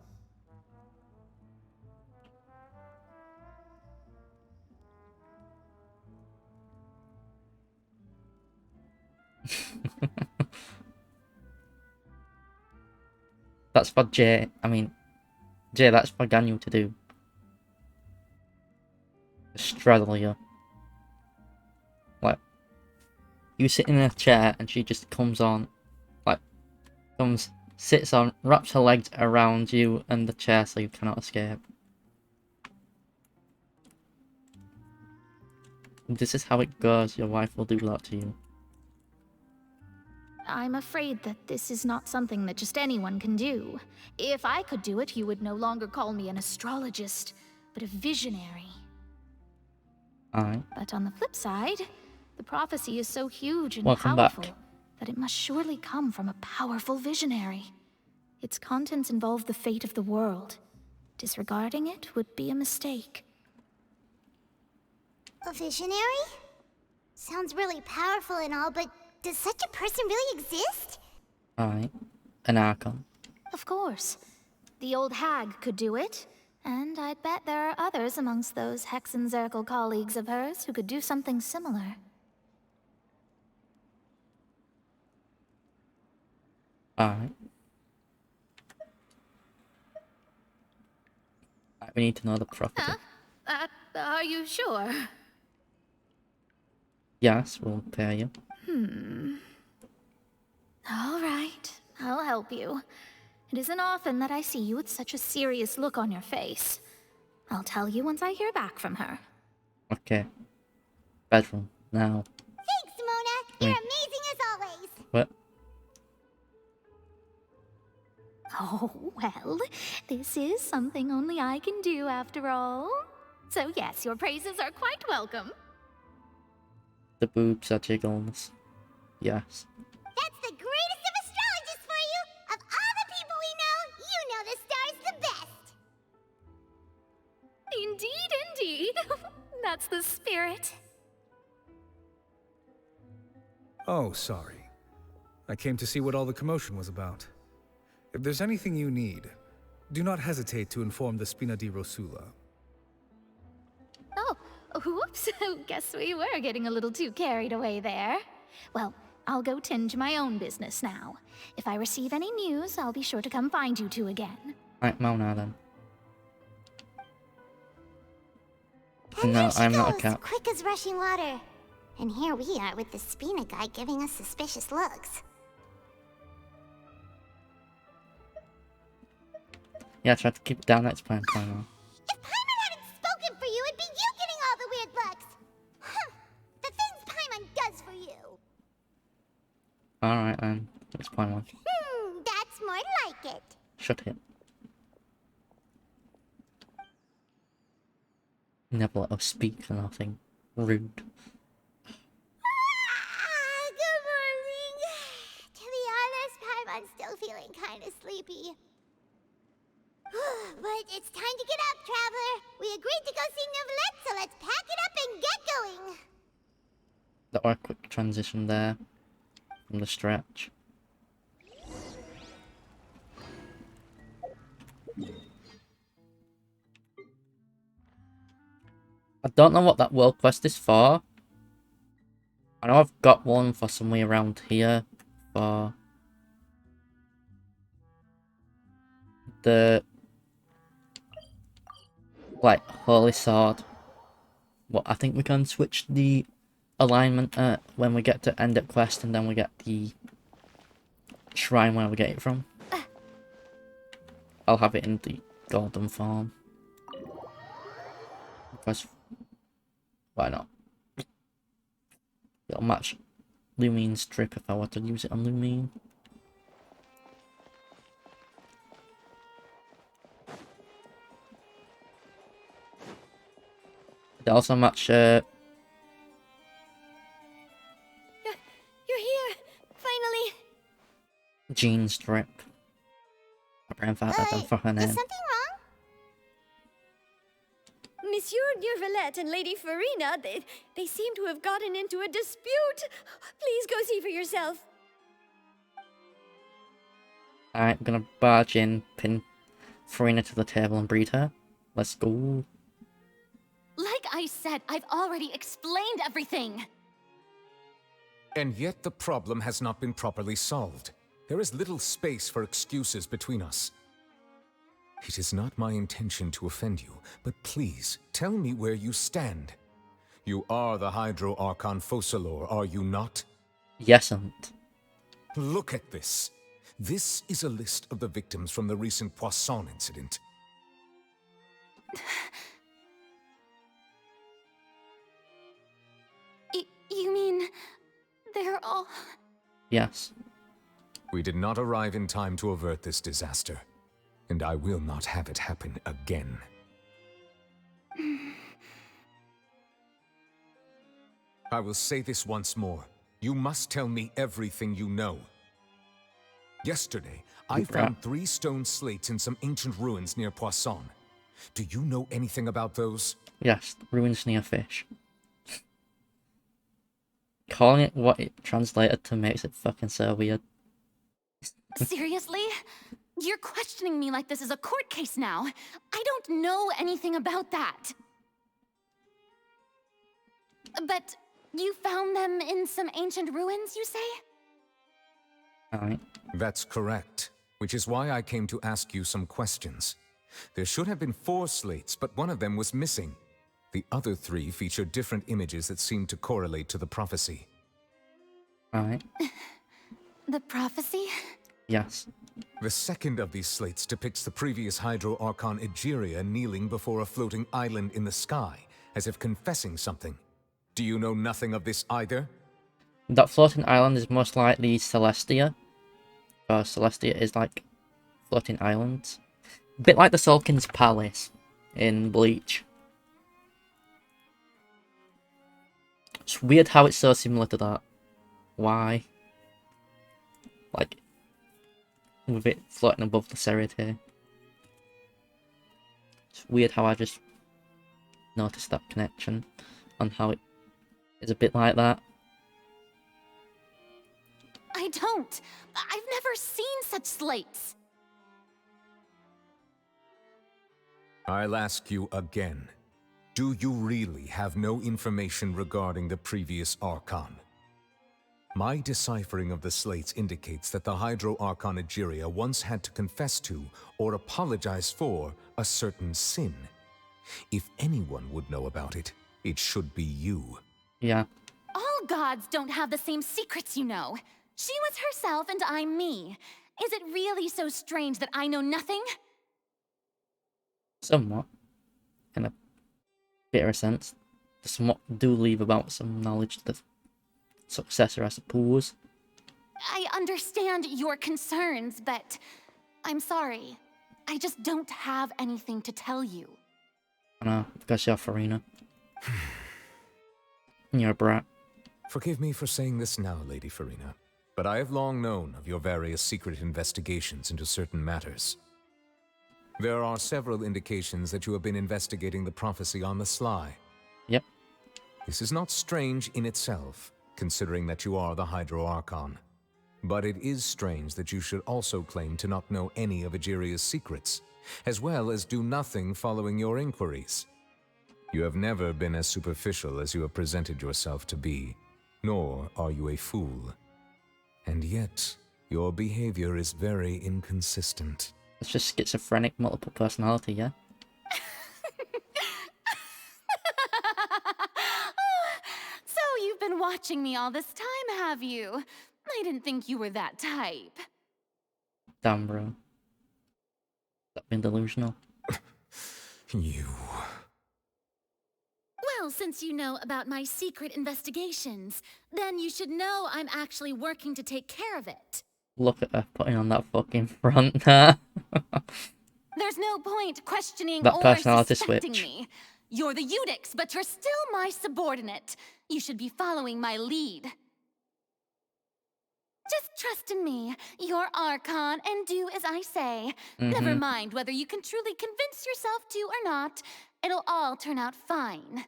That's for Jay. I mean, Jay, that's for Ganyu to do. Straddle you. Like, you sit in a chair and she just comes on, like, sits on, wraps her legs around you and the chair so you cannot escape. This is how it goes. Your wife will do that to you. I'm afraid that this is not something that just anyone can do. If I could do it, you would no longer call me an astrologist, but a visionary. Alright. But on the flip side, the prophecy is so huge and Welcome powerful back. that it must surely come from a powerful visionary. Its contents involve the fate of the world. Disregarding it would be a mistake. A visionary? Sounds really powerful and all, but does such a person really exist? Alright. An Archon. Of course. The old hag could do it, and I'd bet there are others amongst those Hexenzirkel colleagues of hers who could do something similar. Alright. We need to know the prophecy. Are you sure? Yes, we'll pay you. All right, I'll help you. It isn't often that I see you with such a serious look on your face. I'll tell you once I hear back from her. Okay. Bedroom. Now. Thanks, Mona. You're amazing as always. What? Oh, well, this is something only I can do after all. So yes, your praises are quite welcome. The boobs are jiggles. Yes. That's the greatest of astrologists for you! Of all the people we know, you know the star's the best! Indeed, indeed. That's the spirit. Oh, sorry. I came to see what all the commotion was about. If there's anything you need, do not hesitate to inform the Spina di Rosula. Oh, whoops. Guess we were getting a little too carried away there. Well, I'll go tend to my own business now. If I receive any news, I'll be sure to come find you two again. Right, Mona then. And No, there she I'm goes, not a cat. quick as rushing water. And here we are with the Spina guy giving us suspicious looks. Yeah, try to keep it down. That's fine. If Paimon hadn't spoken for you, it'd be you getting all the weird looks. Huh. The things Paimon does for you. Alright then. That's fine one. That's more like it. Shut it. Never let us speak or nothing. Rude. Good morning. To be honest, Paimon's still feeling kind of sleepy. But it's time to get up, Traveler. We agreed to go see Neuvillette, so let's pack it up and get going. That were a quick transition there from the stretch. I don't know what that world quest is for. I know I've got one for somewhere around here for the like holy sword. Well, I think we can switch the alignment when we get to end up quest, and then we get the shrine where we get it from. I'll have it in the golden form. Because why not? It'll match Lumine's strip if I were to use it on Lumine. They also match You're here, finally. Jean's drip. My grandfather done for her name. Is something wrong? Monsieur Neuvillette and Lady Farina, they seem to have gotten into a dispute. Please go see for yourself. Alright, I'm gonna barge in, pin Farina to the table and breed her. Let's go. Like I said, I've already explained everything. And yet the problem has not been properly solved. There is little space for excuses between us. It is not my intention to offend you, but please, tell me where you stand. You are the Hydro Archon Focalor, are you not? Yes, Aunt. Look at this. This is a list of the victims from the recent Poisson incident. You mean... they're all... Yes. We did not arrive in time to avert this disaster, and I will not have it happen again. I will say this once more. You must tell me everything you know. Yesterday, I found 3 stone slates in some ancient ruins near Poisson. Do you know anything about those? Yes, ruins near fish. Calling it what it translated to makes it fucking so weird. Seriously? You're questioning me like this is a court case now. I don't know anything about that. But you found them in some ancient ruins, you say? Alright. That's correct, which is why I came to ask you some questions. There should have been 4 slates, but one of them was missing. The other 3 feature different images that seem to correlate to the prophecy. Alright. The prophecy? Yes. The second of these slates depicts the previous Hydro Archon Egeria kneeling before a floating island in the sky, as if confessing something. Do you know nothing of this either? That floating island is most likely Celestia. Celestia is like floating islands. A bit like the Sulkin's Palace in Bleach. It's weird how it's so similar to that. Why? Like, with it floating above the Serite. It's weird how I just noticed that connection on how it is a bit like that. I don't. I've never seen such slates. I'll ask you again. Do you really have no information regarding the previous Archon? My deciphering of the slates indicates that the Hydro Archon Egeria once had to confess to, or apologize for, a certain sin. If anyone would know about it, it should be you. Yeah. All gods don't have the same secrets, you know. She was herself and I'm me. Is it really so strange that I know nothing? Somewhat. In a bit of a sense. The somewhat do leave about some knowledge to the successor, I suppose. I understand your concerns, but I'm sorry. I just don't have anything to tell you. I know, because you're Farina. You're a brat. Forgive me for saying this now, Lady Farina, but I have long known of your various secret investigations into certain matters. There are several indications that you have been investigating the prophecy on the sly. Yep. This is not strange in itself, considering that you are the Hydro Archon. But it is strange that you should also claim to not know any of Egeria's secrets, as well as do nothing following your inquiries. You have never been as superficial as you have presented yourself to be, nor are you a fool. And yet, your behavior is very inconsistent. It's just schizophrenic multiple personality, yeah? So you've been watching me all this time, have you? I didn't think you were that type. Damn, bro. That been delusional. You... Well, since you know about my secret investigations, then you should know I'm actually working to take care of it. Look at her putting on that fucking front there. There's no point questioning That or personality suspecting switch. me. You're the Eunuchs, but you're still my subordinate. You should be following my lead. Just trust in me. You're Archon, and do as I say. Never mind whether you can truly convince yourself to or not. It'll all turn out fine.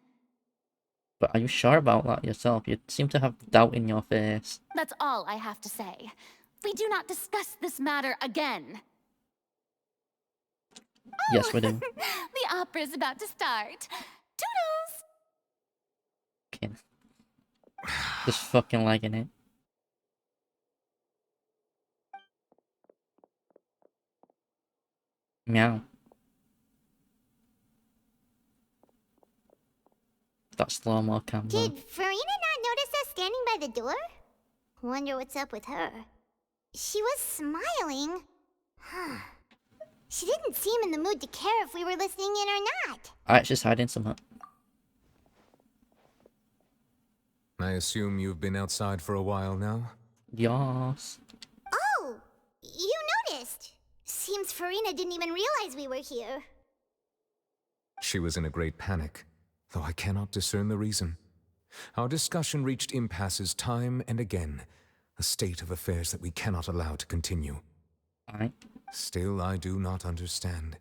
But are you sure about that yourself? You seem to have doubt in your face. That's all I have to say. We do not discuss this matter again. Yes, we do. The opera's about to start. Toodles! Okay. Just fucking liking it. Meow. That slow-mo camera. Did Farina not notice us standing by the door? Wonder what's up with her. She was smiling. Huh. She didn't seem in the mood to care if we were listening in or not. Alright, she's hiding something. I assume you've been outside for a while now? Yes. Oh, you noticed. Seems Farina didn't even realize we were here. She was in a great panic, though I cannot discern the reason. Our discussion reached impasses time and again, a state of affairs that we cannot allow to continue. Still, I do not understand.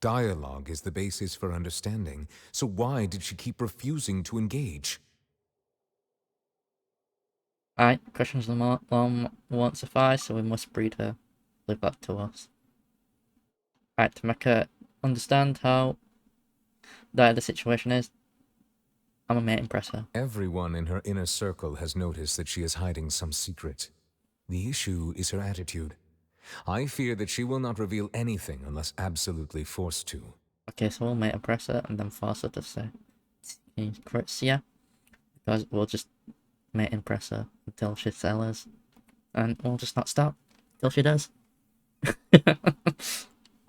Dialogue is the basis for understanding, so why did she keep refusing to engage? Alright, questions won't suffice, so we must breed her. Leave that to us. Alright, to make her understand how dire the situation is, I'm a mate impress her. Everyone in her inner circle has noticed that she is hiding some secret. The issue is her attitude. I fear that she will not reveal anything unless absolutely forced to. Okay, so we'll mate impress her and then force her to say yeah, because we'll just mate impress her until she tells us, and we'll just not stop till she does.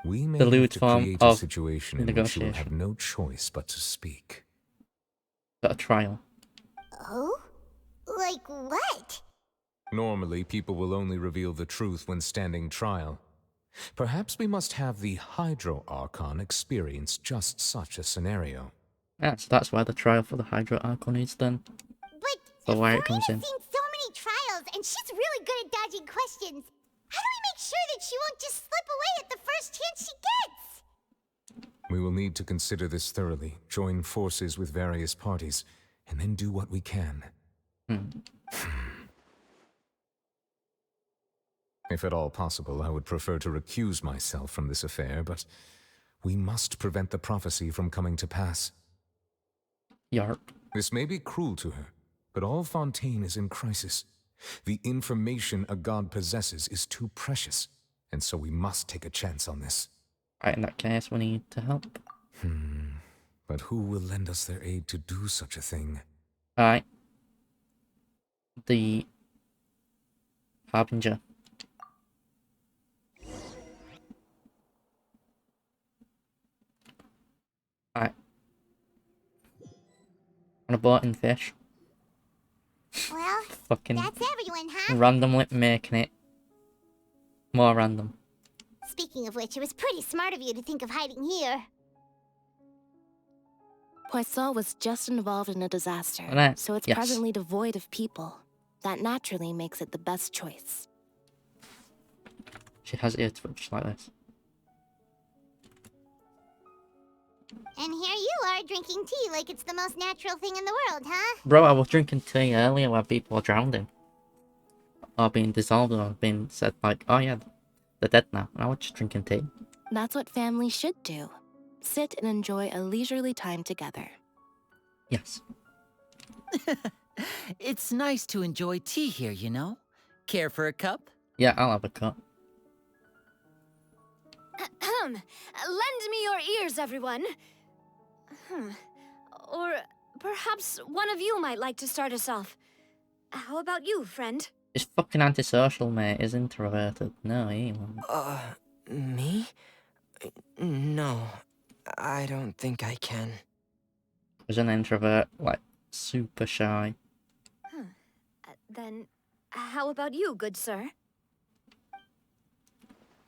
We may the have lewd to form create a of situation in which she will have no choice but to speak. Got a trial. Oh? Like what? Normally, people will only reveal the truth when standing trial. Perhaps we must have the Hydro Archon experience just such a scenario. Yeah, so that's why the trial for the Hydro Archon is done. But so why it comes in. Farina's seen so many trials, and she's really good at dodging questions. How do we make sure that she won't just slip away at the first chance she gets? We will need to consider this thoroughly, join forces with various parties, and then do what we can. If at all possible, I would prefer to recuse myself from this affair, but we must prevent the prophecy from coming to pass. Yarp. This may be cruel to her, but all Fontaine is in crisis. The information a god possesses is too precious, and so we must take a chance on this. Right, in that case, we need to help. But who will lend us their aid to do such a thing? Alright. The Harbinger. Alright. On a boat in fish. Well, Fucking that's everyone, huh? randomly making it more random. Speaking of which, it was pretty smart of you to think of hiding here. Poisson was just involved in a disaster, so it's presently devoid of people. That naturally makes it the best choice. She has ear twitch like this. And here you are drinking tea like it's the most natural thing in the world, huh? Bro, I was drinking tea earlier where people are drowning. Or being dissolved or being said like, oh yeah, they're dead now. And I was just drinking tea. That's what families should do. Sit and enjoy a leisurely time together. Yes. It's nice to enjoy tea here, you know? Care for a cup? Yeah, I'll have a cup. Lend me your ears, everyone. Or perhaps one of you might like to start us off. How about you, friend? He's fucking antisocial, mate. He's introverted. No, he won't. Me? No, I don't think I can. He's an introvert, like, super shy. Then, how about you, good sir?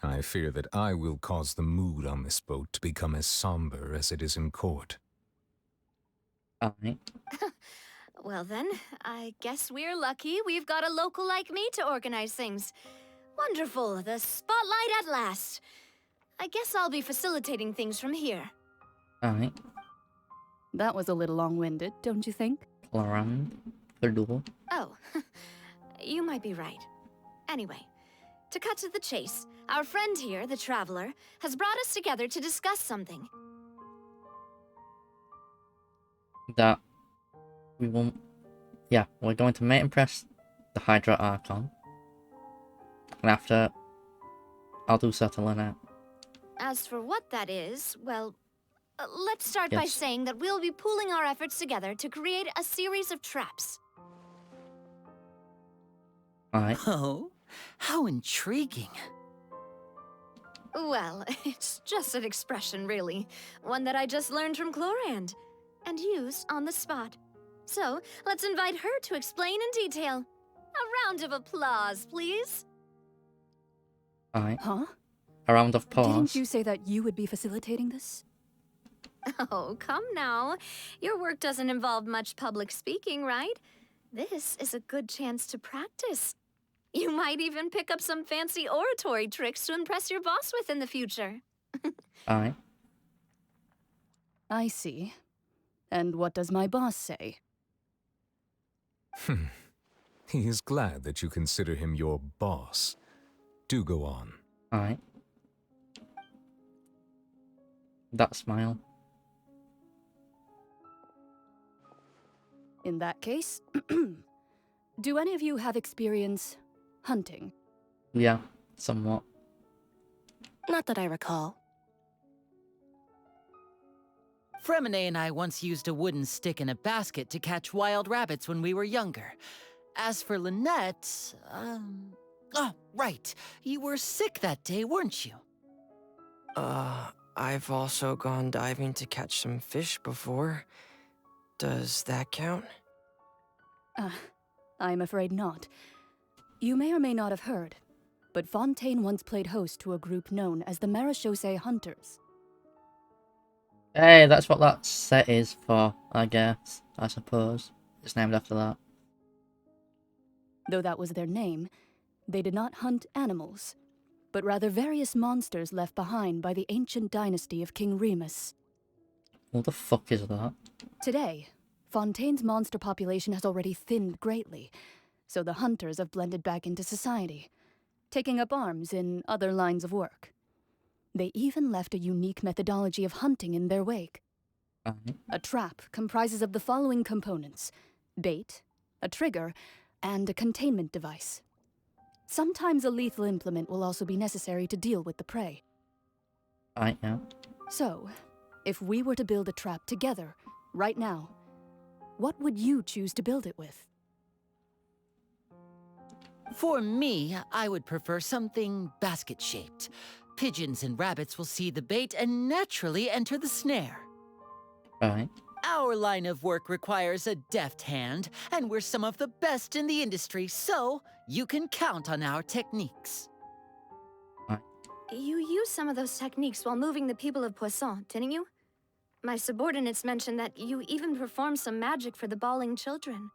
I fear that I will cause the mood on this boat to become as somber as it is in court. Alright. Well then, I guess we're lucky we've got a local like me to organize things. Wonderful, the spotlight at last. I guess I'll be facilitating things from here. Alright. That was a little long-winded, don't you think? Pull around. Door. Oh, you might be right. Anyway, to cut to the chase, our friend here, the Traveler, has brought us together to discuss something. That we won't. Yeah, we're going to mate impress the Hydra Archon. And after, I'll do settling out. As for what that is, well, let's start by Yes. saying that we'll be pooling our efforts together to create a series of traps. Alright. Oh, how intriguing. Well, it's just an expression, really. One that I just learned from Chlorand, and used on the spot. So, let's invite her to explain in detail. A round of applause, please. Alright. Huh? A round of applause. Didn't you say that you would be facilitating this? Oh, come now. Your work doesn't involve much public speaking, right? This is a good chance to practice. You might even pick up some fancy oratory tricks to impress your boss with in the future. Alright. I see. And what does my boss say? He is glad that you consider him your boss. Do go on. Alright. That smile. In that case, do any of you have experience hunting? Yeah, somewhat. Not that I recall. Fremine and I once used a wooden stick in a basket to catch wild rabbits when we were younger. As for Lynette, oh, right. You were sick that day, weren't you? I've also gone diving to catch some fish before. Does that count? I'm afraid not. You may or may not have heard, but Fontaine once played host to a group known as the Marechaussee Hunters. Hey, that's what that set is for, I guess. I suppose. It's named after that. Though that was their name, they did not hunt animals, but rather various monsters left behind by the ancient dynasty of King Remus. What the fuck is that? Today, Fontaine's monster population has already thinned greatly, so the hunters have blended back into society, taking up arms in other lines of work. They even left a unique methodology of hunting in their wake. A trap comprises of the following components: bait, a trigger, and a containment device. Sometimes a lethal implement will also be necessary to deal with the prey. Yeah. So, if we were to build a trap together, right now, what would you choose to build it with? For me, I would prefer something basket-shaped. Pigeons and rabbits will see the bait and naturally enter the snare. Alright. Our line of work requires a deft hand, and we're some of the best in the industry, so you can count on our techniques. You used some of those techniques while moving the people of Poisson, didn't you? My subordinates mentioned that you even performed some magic for the bawling children.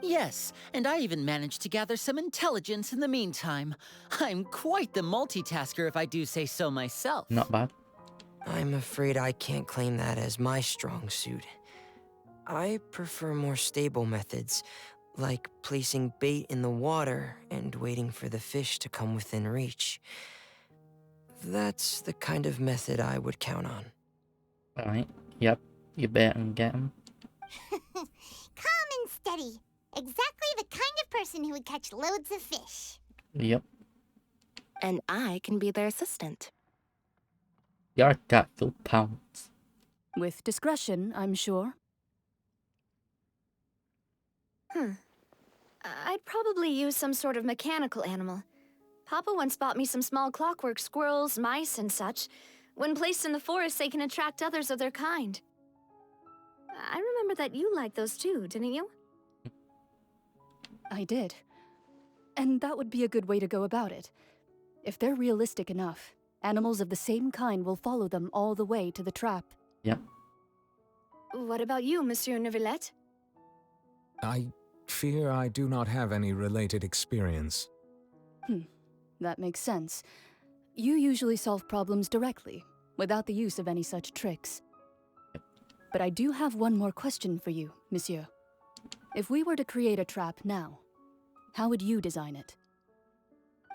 Yes, and I even managed to gather some intelligence in the meantime. I'm quite the multitasker if I do say so myself. Not bad. I'm afraid I can't claim that as my strong suit. I prefer more stable methods, like placing bait in the water and waiting for the fish to come within reach. That's the kind of method I would count on. Alright. Yep. You bet and get him. Calm and steady. Exactly the kind of person who would catch loads of fish. Yep. And I can be their assistant. Your cat will pounce. With discretion, I'm sure. I'd probably use some sort of mechanical animal. Papa once bought me some small clockwork squirrels, mice, and such. When placed in the forest, they can attract others of their kind. I remember that you liked those too, didn't you? I did. And that would be a good way to go about it. If they're realistic enough, animals of the same kind will follow them all the way to the trap. Yep. What about you, Monsieur Neuvillette? I fear I do not have any related experience. That makes sense. You usually solve problems directly, without the use of any such tricks. But I do have one more question for you, Monsieur. If we were to create a trap now, how would you design it?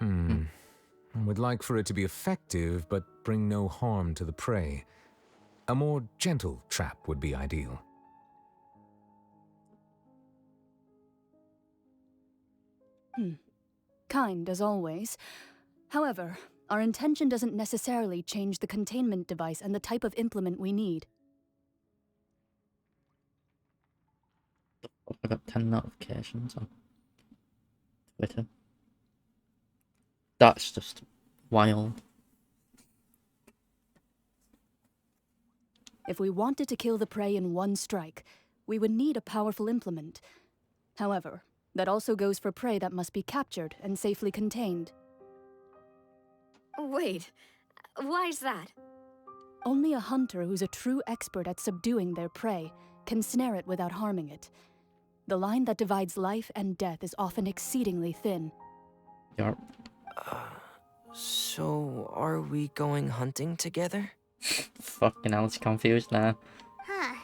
I would like for it to be effective, but bring no harm to the prey. A more gentle trap would be ideal. Kind, as always. However, our intention doesn't necessarily change the containment device and the type of implement we need. I got 10 notifications on Twitter. That's just wild. If we wanted to kill the prey in one strike, we would need a powerful implement. However, that also goes for prey that must be captured and safely contained. Wait, why's that? Only a hunter who's a true expert at subduing their prey can snare it without harming it. The line that divides life and death is often exceedingly thin. Yep. So, are we going hunting together? Fucking hell, it's confused now. Huh.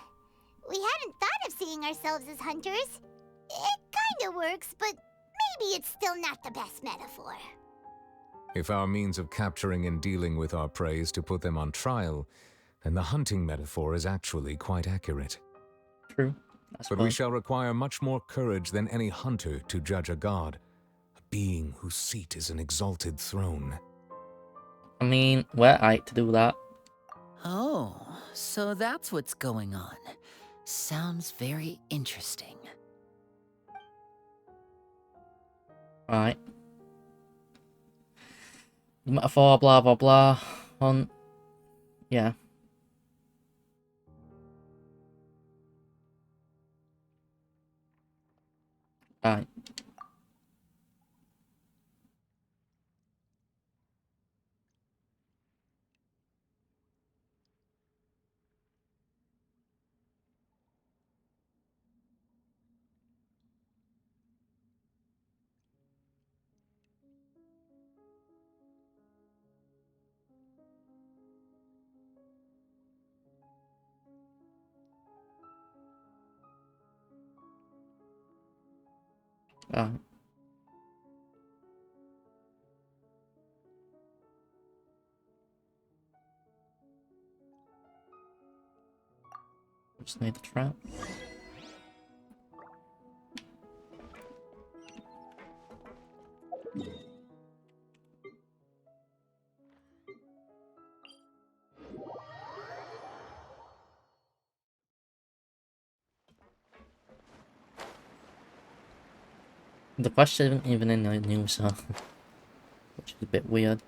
We hadn't thought of seeing ourselves as hunters. It kinda works, but maybe it's still not the best metaphor. If our means of capturing and dealing with our prey is to put them on trial, then the hunting metaphor is actually quite accurate. True. But we shall require much more courage than any hunter to judge a god, a being whose seat is an exalted throne. I mean, we're right to do that. Oh, so that's what's going on. Sounds very interesting. Right. Metaphor, blah blah blah. On. Yeah. Right. Right. Just need the trap. The quest isn't even in the news, so which is a bit weird.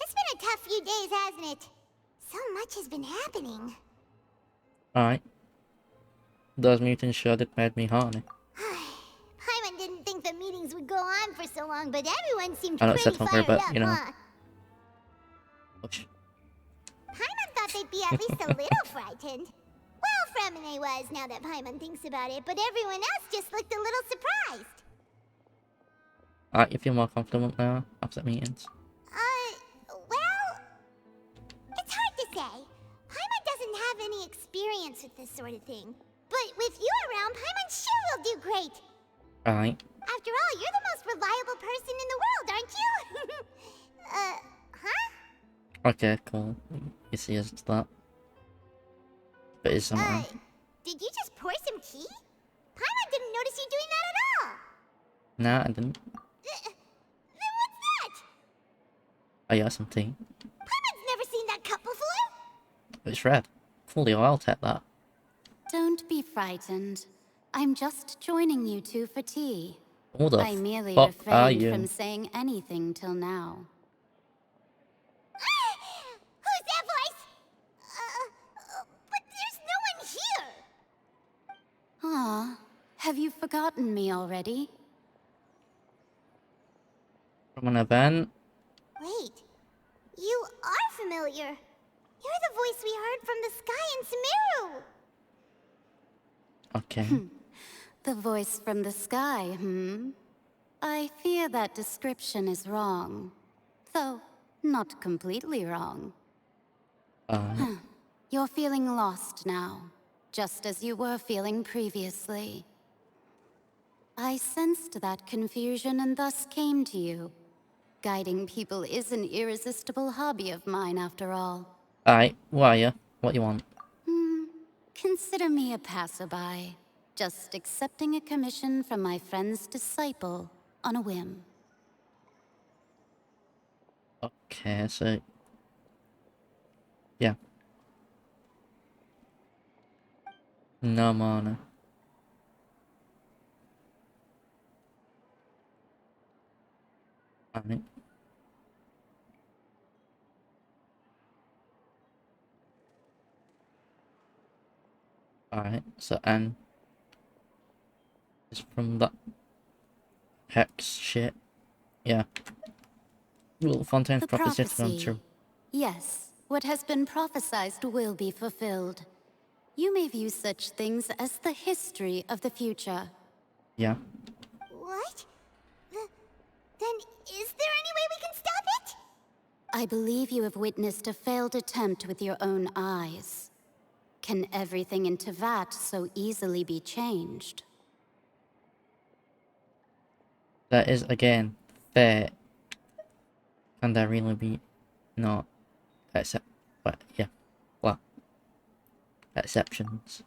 It's been a tough few days, hasn't it? So much has been happening. Alright. Those mutants sure did made me horny. Paimon didn't think the meetings would go on for so long, but everyone seemed I know pretty it's not fired but up, you know. huh? Paimon thought they'd be at least a little frightened. Well, Fremine was, now that Paimon thinks about it, but everyone else just looked a little surprised. Alright, you feel more confident now after meetings? Well, it's hard to say. Paimon doesn't have any experience with this sort of thing. But with you around, Paimon sure will do great. Right. After all, you're the most reliable person in the world, aren't you? Huh? Okay, cool. You see us to that. But it's something. Did you just pour some tea? Paimon didn't notice you doing that at all. Nah, I didn't. Then what's that? Oh yeah, some tea. Paimon's never seen that cup before. It's red. Fully oil, take that. Don't be frightened. I'm just joining you two for tea. Who the I merely fuck are refrained you? from saying anything till now. Who's that voice? But there's no one here. Ah, have you forgotten me already? From an event? Wait, you are familiar. You're the voice we heard from the sky in Sumeru. Okay. The voice from the sky, I fear that description is wrong. Though, not completely wrong. You're feeling lost now, just as you were feeling previously. I sensed that confusion and thus came to you. Guiding people is an irresistible hobby of mine, after all. Alright, who are you? What do you want? Consider me a passerby, just accepting a commission from my friend's disciple on a whim. Okay, so... yeah. No mana. Alright. Alright, so N is from that hex shit. Yeah. Will Fontaine's prophecy to come true? Yes, what has been prophesied will be fulfilled. You may view such things as the history of the future. Yeah. What? Then is there any way we can stop it? I believe you have witnessed a failed attempt with your own eyes. Can everything in Teyvat so easily be changed? That is, again, fair. Can there really be not except, but yeah, well, exceptions?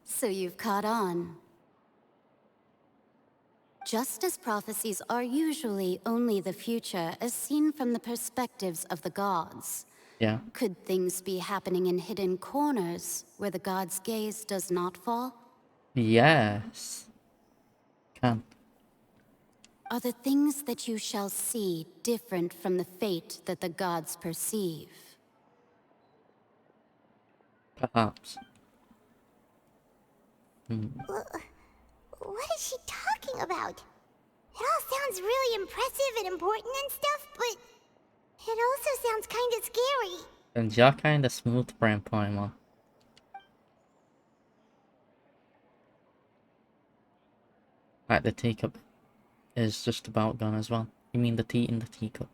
So you've caught on. Just as prophecies are usually only the future as seen from the perspectives of the gods, Yeah. could things be happening in hidden corners where the gods' gaze does not fall? Yes. Can. Are the things that you shall see different from the fate that the gods perceive? Perhaps. What is she talking about? It all sounds really impressive and important and stuff, but it also sounds kind of scary. And you're kinda smooth brain Paimon. Like the teacup is just about gone as well. You mean the tea in the teacup?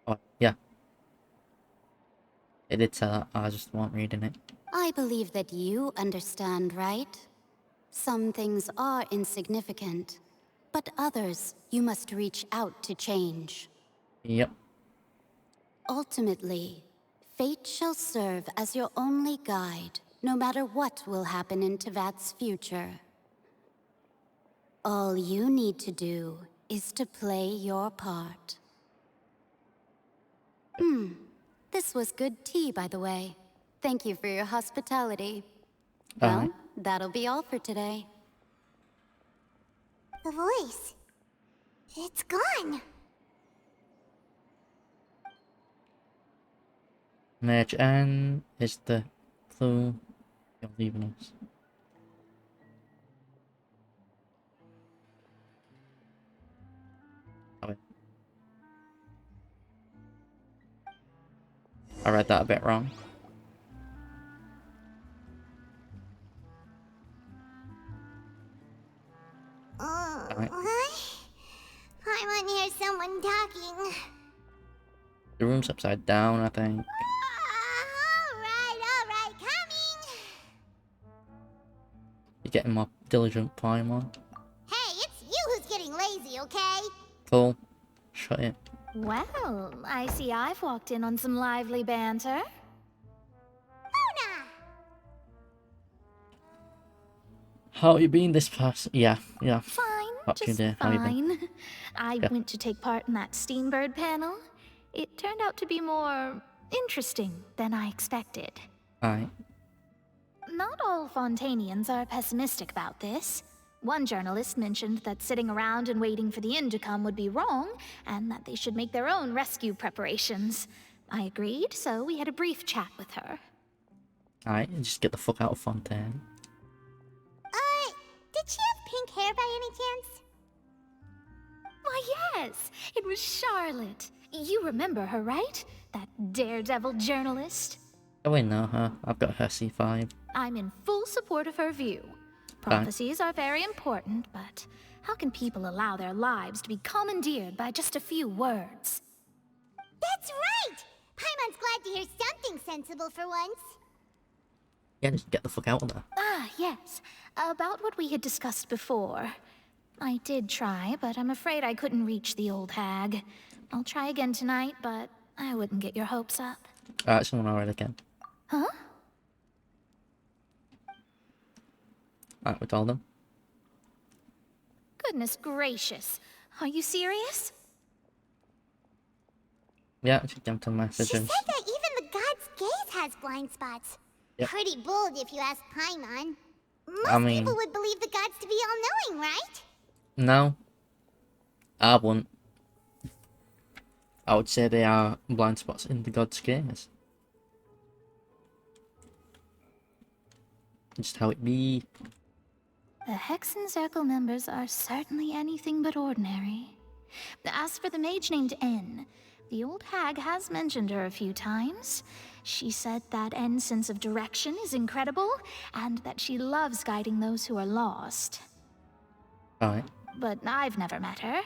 Oh, yeah. It did say that, I just wasn't reading it. I believe that you understand, right? Some things are insignificant, but others you must reach out to change. Yep. Ultimately, fate shall serve as your only guide, no matter what will happen in Teyvat's future. All you need to do is to play your part. This was good tea, by the way. Thank you for your hospitality. Well, that'll be all for today. The voice. It's gone. Mage N is the clue you're leaving us. Oh, wait. I read that a bit wrong. Right. I want to hear someone talking. The room's upside down, I think. Alright, coming. You're getting more diligent, Paimon. Hey, it's you who's getting lazy, okay? Cool. Shut it. Well, I see I've walked in on some lively banter. How you been this past? Yeah. Fine, What you just do? How you been? fine. I went to take part in that Steambird panel. It turned out to be more interesting than I expected. Alright. Not all Fontainians are pessimistic about this. One journalist mentioned that sitting around and waiting for the end to come would be wrong, and that they should make their own rescue preparations. I agreed, so we had a brief chat with her. Alright, just get the fuck out of Fontaine. Did she have pink hair by any chance? Why, yes, it was Charlotte. You remember her, right? That daredevil journalist. Oh, I know her. I've got her C5. I'm in full support of her view. Prophecies are very important, but how can people allow their lives to be commandeered by just a few words? That's right! Paimon's glad to hear something sensible for once. Yeah, just get the fuck out of there. Ah, yes. About what we had discussed before. I did try, but I'm afraid I couldn't reach the old hag. I'll try again tonight, but I wouldn't get your hopes up. Alright, someone already again. Huh? Alright, we told them. Goodness gracious. Are you serious? Yeah, she jumped on messages. She said that even the god's gaze has blind spots. Yep. Pretty bold if you ask Paimon. I Most mean, people would believe the gods to be all-knowing, right? No. I wouldn't. I would say they are blind spots in the god's gaze. Just how it be. The Hexen Circle members are certainly anything but ordinary. As for the mage named N, the old hag has mentioned her a few times. She said that N's sense of direction is incredible, and that she loves guiding those who are lost. Alright. But I've never met her,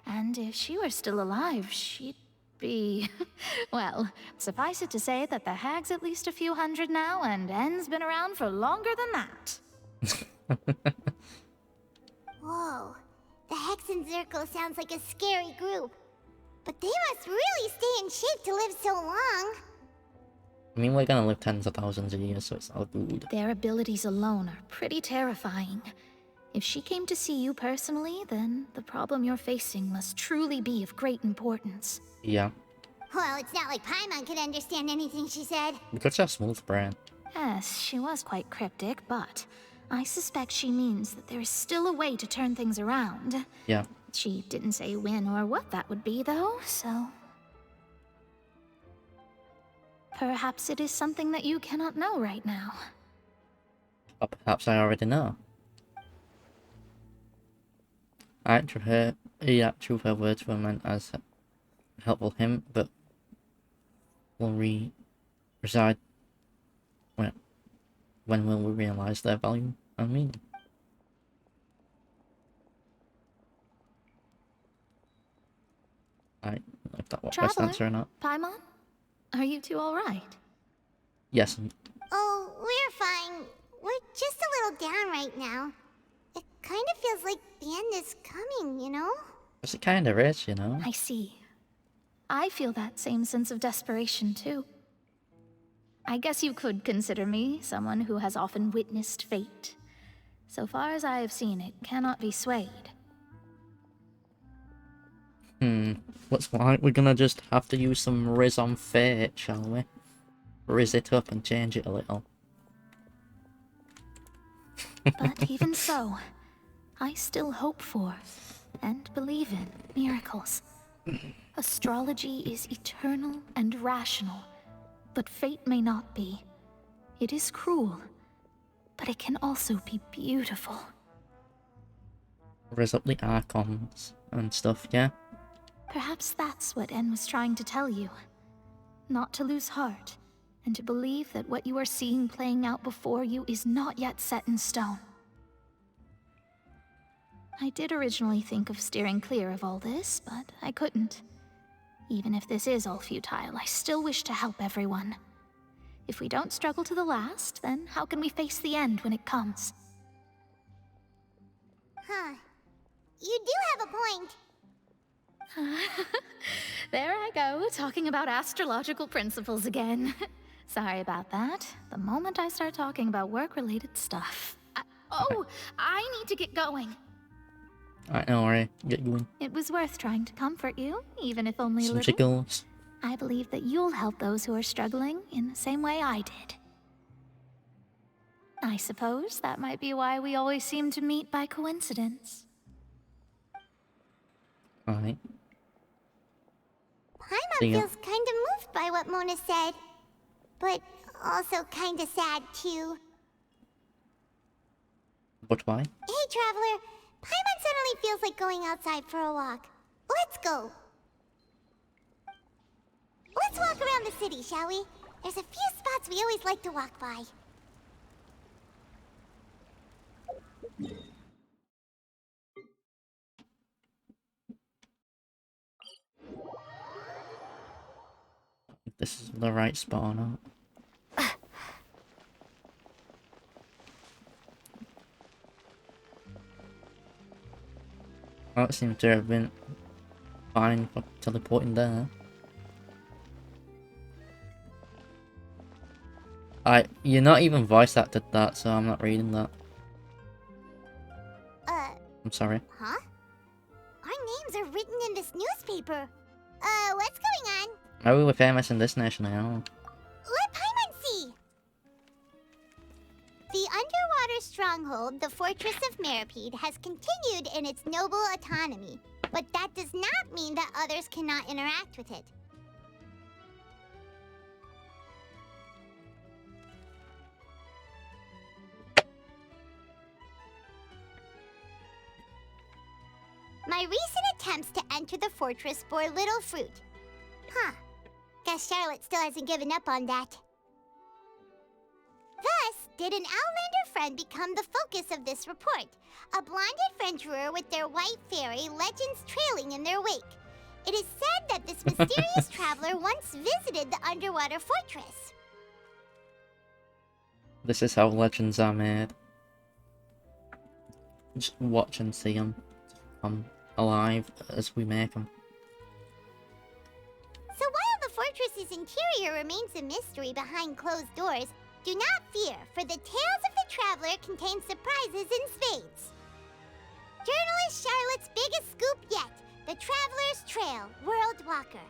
and if she were still alive, she'd be... well, suffice it to say that the hag's at least a few hundred now, and N's been around for longer than that. Whoa, the Hexen Circle sounds like a scary group. But they must really stay in shape to live so long. I mean, we're gonna live tens of thousands of years, so it's all good. Their abilities alone are pretty terrifying. If she came to see you personally, then the problem you're facing must truly be of great importance. Yeah. Well, it's not like Paimon could understand anything she said. Because she has smooth brain. Yes, she was quite cryptic, but I suspect she means that there is still a way to turn things around. Yeah. She didn't say when or what that would be, though, so... Perhaps it is something that you cannot know right now. Or perhaps I already know. Alright, true her words were meant as a helpful hint, but will reside... When will we realise their value and meaning? Alright, if that was best answer or not. Paimon? Are you two alright? Yes. Oh, we're fine. We're just a little down right now. It kind of feels like the end is coming, you know? Because it kind of is, you know? I see. I feel that same sense of desperation, too. I guess you could consider me someone who has often witnessed fate. So far as I have seen, it cannot be swayed. Looks like we're gonna just have to use some Riz on fate, shall we? Riz it up and change it a little. But even so, I still hope for, and believe in, miracles. Astrology is eternal and rational, but fate may not be. It is cruel, but it can also be beautiful. Riz up the archons and stuff, yeah? Perhaps that's what En was trying to tell you. Not to lose heart, and to believe that what you are seeing playing out before you is not yet set in stone. I did originally think of steering clear of all this, but I couldn't. Even if this is all futile, I still wish to help everyone. If we don't struggle to the last, then how can we face the end when it comes? Huh. You do have a point. There I go, talking about astrological principles again. Sorry about that. The moment I start talking about work-related stuff... I need to get going. Alright, no worry. Get going. It was worth trying to comfort you, even if only a Some little. jiggles. I believe that you'll help those who are struggling in the same way I did. I suppose that might be why we always seem to meet by coincidence. Alright. Paimon feels kind of moved by what Mona said, but also kind of sad too. But why? Hey, Traveler. Paimon suddenly feels like going outside for a walk. Let's go. Let's walk around the city, shall we? There's a few spots we always like to walk by. This is the right spot or not. Oh, it seems to have been fine for teleporting there. You're not even voice acted that, so I'm not reading that. I'm sorry. Huh? Our names are written in this newspaper. What's going on? Oh, we're famous in this nation now. Let Paimon see! The underwater stronghold, the Fortress of Meripede, has continued in its noble autonomy, but that does not mean that others cannot interact with it. My recent attempts to enter the fortress bore little fruit. Huh. Guess Charlotte still hasn't given up on that. Thus, did an Outlander friend become the focus of this report? A blonde adventurer with their white fairy, legends trailing in their wake. It is said that this mysterious traveler once visited the underwater fortress. This is how legends are made. Just watch and see them come alive as we make them. So while the fortress's interior remains a mystery behind closed doors, do not fear, for the tales of the traveler contain surprises in spades. Journalist Charlotte's biggest scoop yet, the Traveler's Trail, World Walker.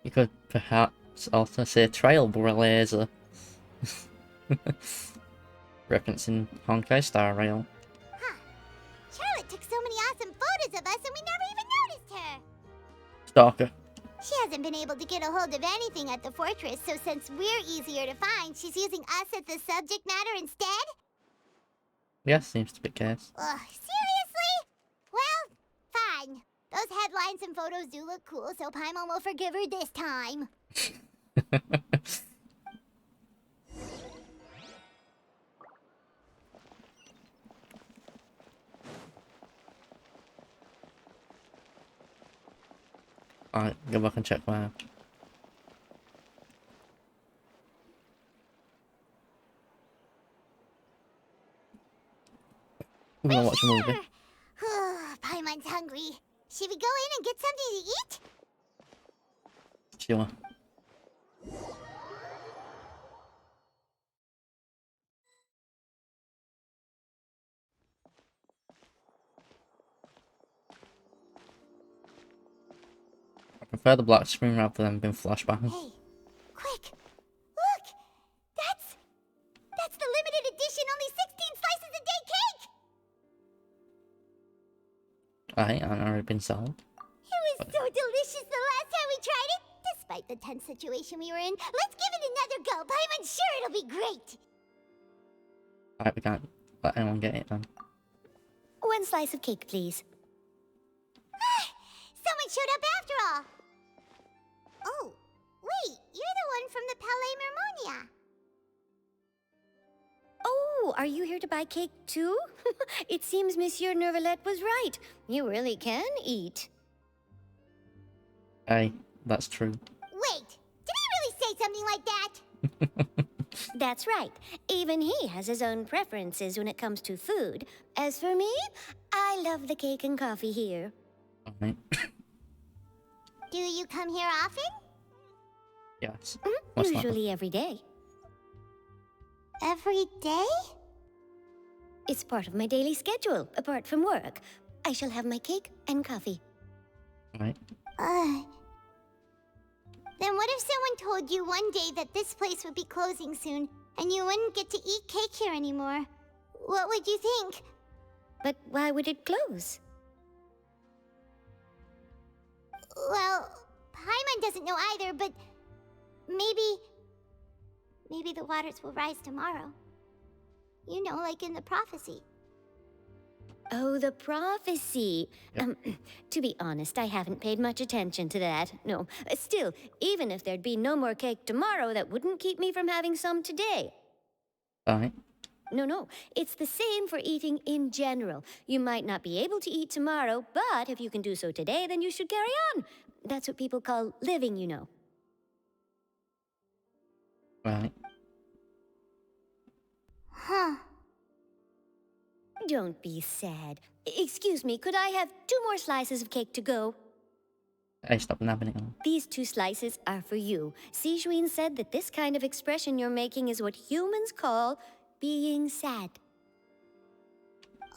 You could perhaps also say Trailblazer. Referencing Honkai Star Rail. Huh. Charlotte took so many awesome photos of us and we never even noticed her. Stalker. She hasn't been able to get a hold of anything at the fortress, so since we're easier to find, she's using us as the subject matter instead? Yeah, seems to be the case. Ugh, seriously? Well, fine. Those headlines and photos do look cool, so Paimon will forgive her this time. Alright, go back and check my... We're gonna watch a movie. Paimon's hungry. Should we go in and get something to eat? Sure. I prefer the black screen rather than being flashbang. Hey, quick! Look! That's the limited edition only 16 slices a day cake! Alright, I've already been sold. It was so delicious the last time we tried it! Despite the tense situation we were in, let's give it another go! Paimon's sure it'll be great! Alright, we can't let anyone get it then. One slice of cake, please. Someone showed up after all! Oh, wait, you're the one from the Palais Mermonia. Oh, are you here to buy cake too? It seems Monsieur Nervalette was right. You really can eat. Hey, that's true. Wait, did he really say something like that? That's right. Even he has his own preferences when it comes to food. As for me, I love the cake and coffee here. Alright. Do you come here often? Yes. Usually every day. Every day? It's part of my daily schedule, apart from work. I shall have my cake and coffee. Right. Then what if someone told you one day that this place would be closing soon, and you wouldn't get to eat cake here anymore? What would you think? But why would it close? Well, Paimon doesn't know either, but maybe the waters will rise tomorrow. You know, like in the prophecy. Oh, the prophecy. To be honest, I haven't paid much attention to that. No. Still, even if there'd be no more cake tomorrow, that wouldn't keep me from having some today. Alright. No. It's the same for eating in general. You might not be able to eat tomorrow, but if you can do so today, then you should carry on. That's what people call living, you know. Right. Huh. Don't be sad. Excuse me, could I have 2 more slices of cake to go? Hey, stop nabbing it on. These 2 slices are for you. Sijuin said that this kind of expression you're making is what humans call being sad.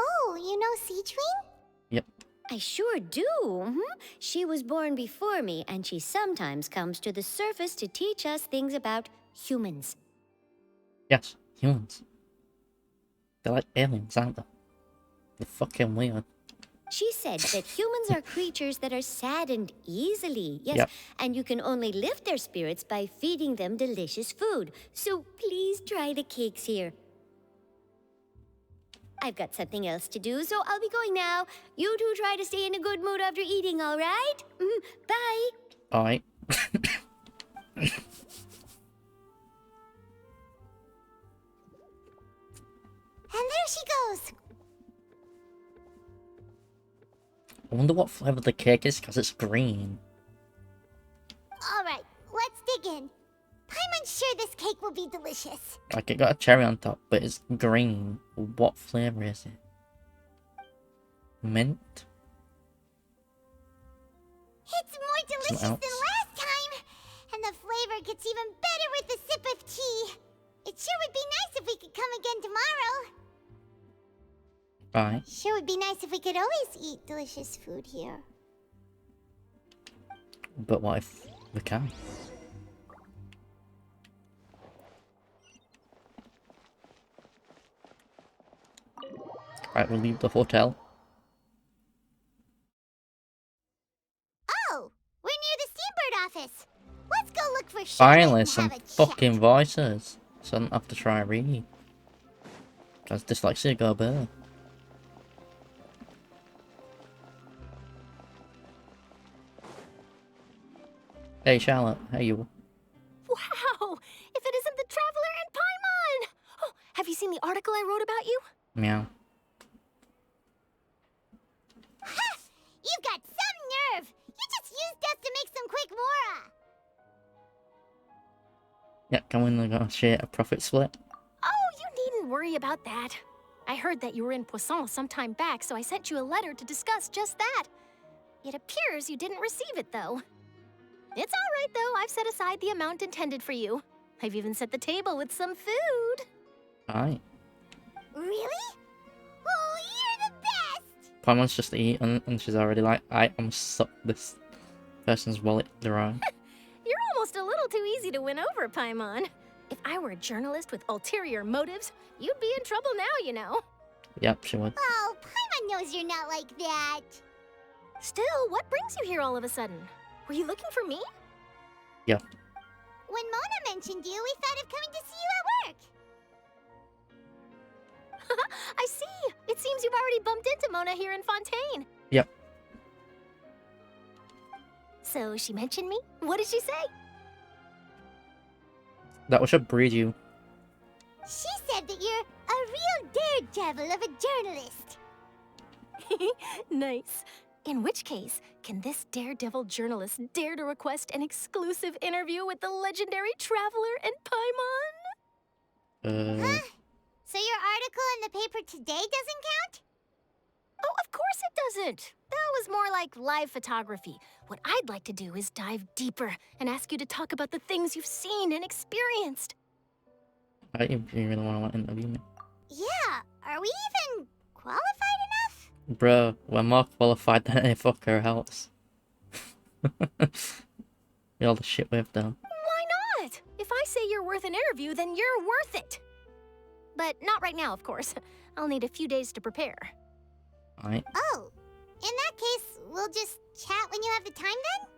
Oh, you know Sijuin? Yep. I sure do. She was born before me, and she sometimes comes to the surface to teach us things about humans. Yes, humans. They're like aliens, aren't they? They're fucking weird. She said that humans are creatures that are saddened easily, yes, Yep. and you can only lift their spirits by feeding them delicious food. So please try the cakes here. I've got something else to do, so I'll be going now. You two try to stay in a good mood after eating, all right? Bye. Alright. And there she goes. I wonder what flavour the cake is, because it's green. All right, let's dig in. I'm unsure this cake will be delicious. Like, it got a cherry on top, but it's green. What flavour is it? Mint? It's more delicious than last time. And the flavor gets even better with a sip of tea. It sure would be nice if we could come again tomorrow. Right. Sure would be nice if we could always eat delicious food here. But what if we can? Right, we'll leave the hotel. Oh, we're near the Steambird office. Let's go look for Charlotte Finally, and some have a chat. fucking voices. So I don't have to try and read. Because dyslexia go better. Hey Charlotte, hey you. Wow! If it isn't the Traveler and Paimon! Oh, have you seen the article I wrote about you? Meow. Ha! You've got some nerve. You just used us to make some quick mora. Yeah, can we negotiate a profit split? Oh, you needn't worry about that. I heard that you were in Poisson some time back, so I sent you a letter to discuss just that. It appears you didn't receive it, though. It's all right, though. I've set aside the amount intended for you. I've even set the table with some food. Alright. Really? Oh, you're the best! Paimon's just eaten and she's already like, I'm suck this person's wallet dry. You're almost a little too easy to win over, Paimon. If I were a journalist with ulterior motives, you'd be in trouble now, you know. Yep, she would. Oh, Paimon knows you're not like that. Still, what brings you here all of a sudden? Were you looking for me? Yeah. When Mona mentioned you, we thought of coming to see you at work. I see. It seems you've already bumped into Mona here in Fontaine. Yep. So she mentioned me? What did she say? That was should breed you. She said that you're a real daredevil of a journalist. Nice. In which case, can this daredevil journalist dare to request an exclusive interview with the legendary Traveler and Paimon? Huh? So your article in the paper today doesn't count? Oh, of course it doesn't. That was more like live photography. What I'd like to do is dive deeper and ask you to talk about the things you've seen and experienced. You really want to interview me? Yeah, are we even qualified enough? Bro, we're more qualified than any fucker else. With all the shit we've done. Why not? If I say you're worth an interview, then you're worth it. But not right now, of course. I'll need a few days to prepare. Alright. Oh, in that case, we'll just chat when you have the time then?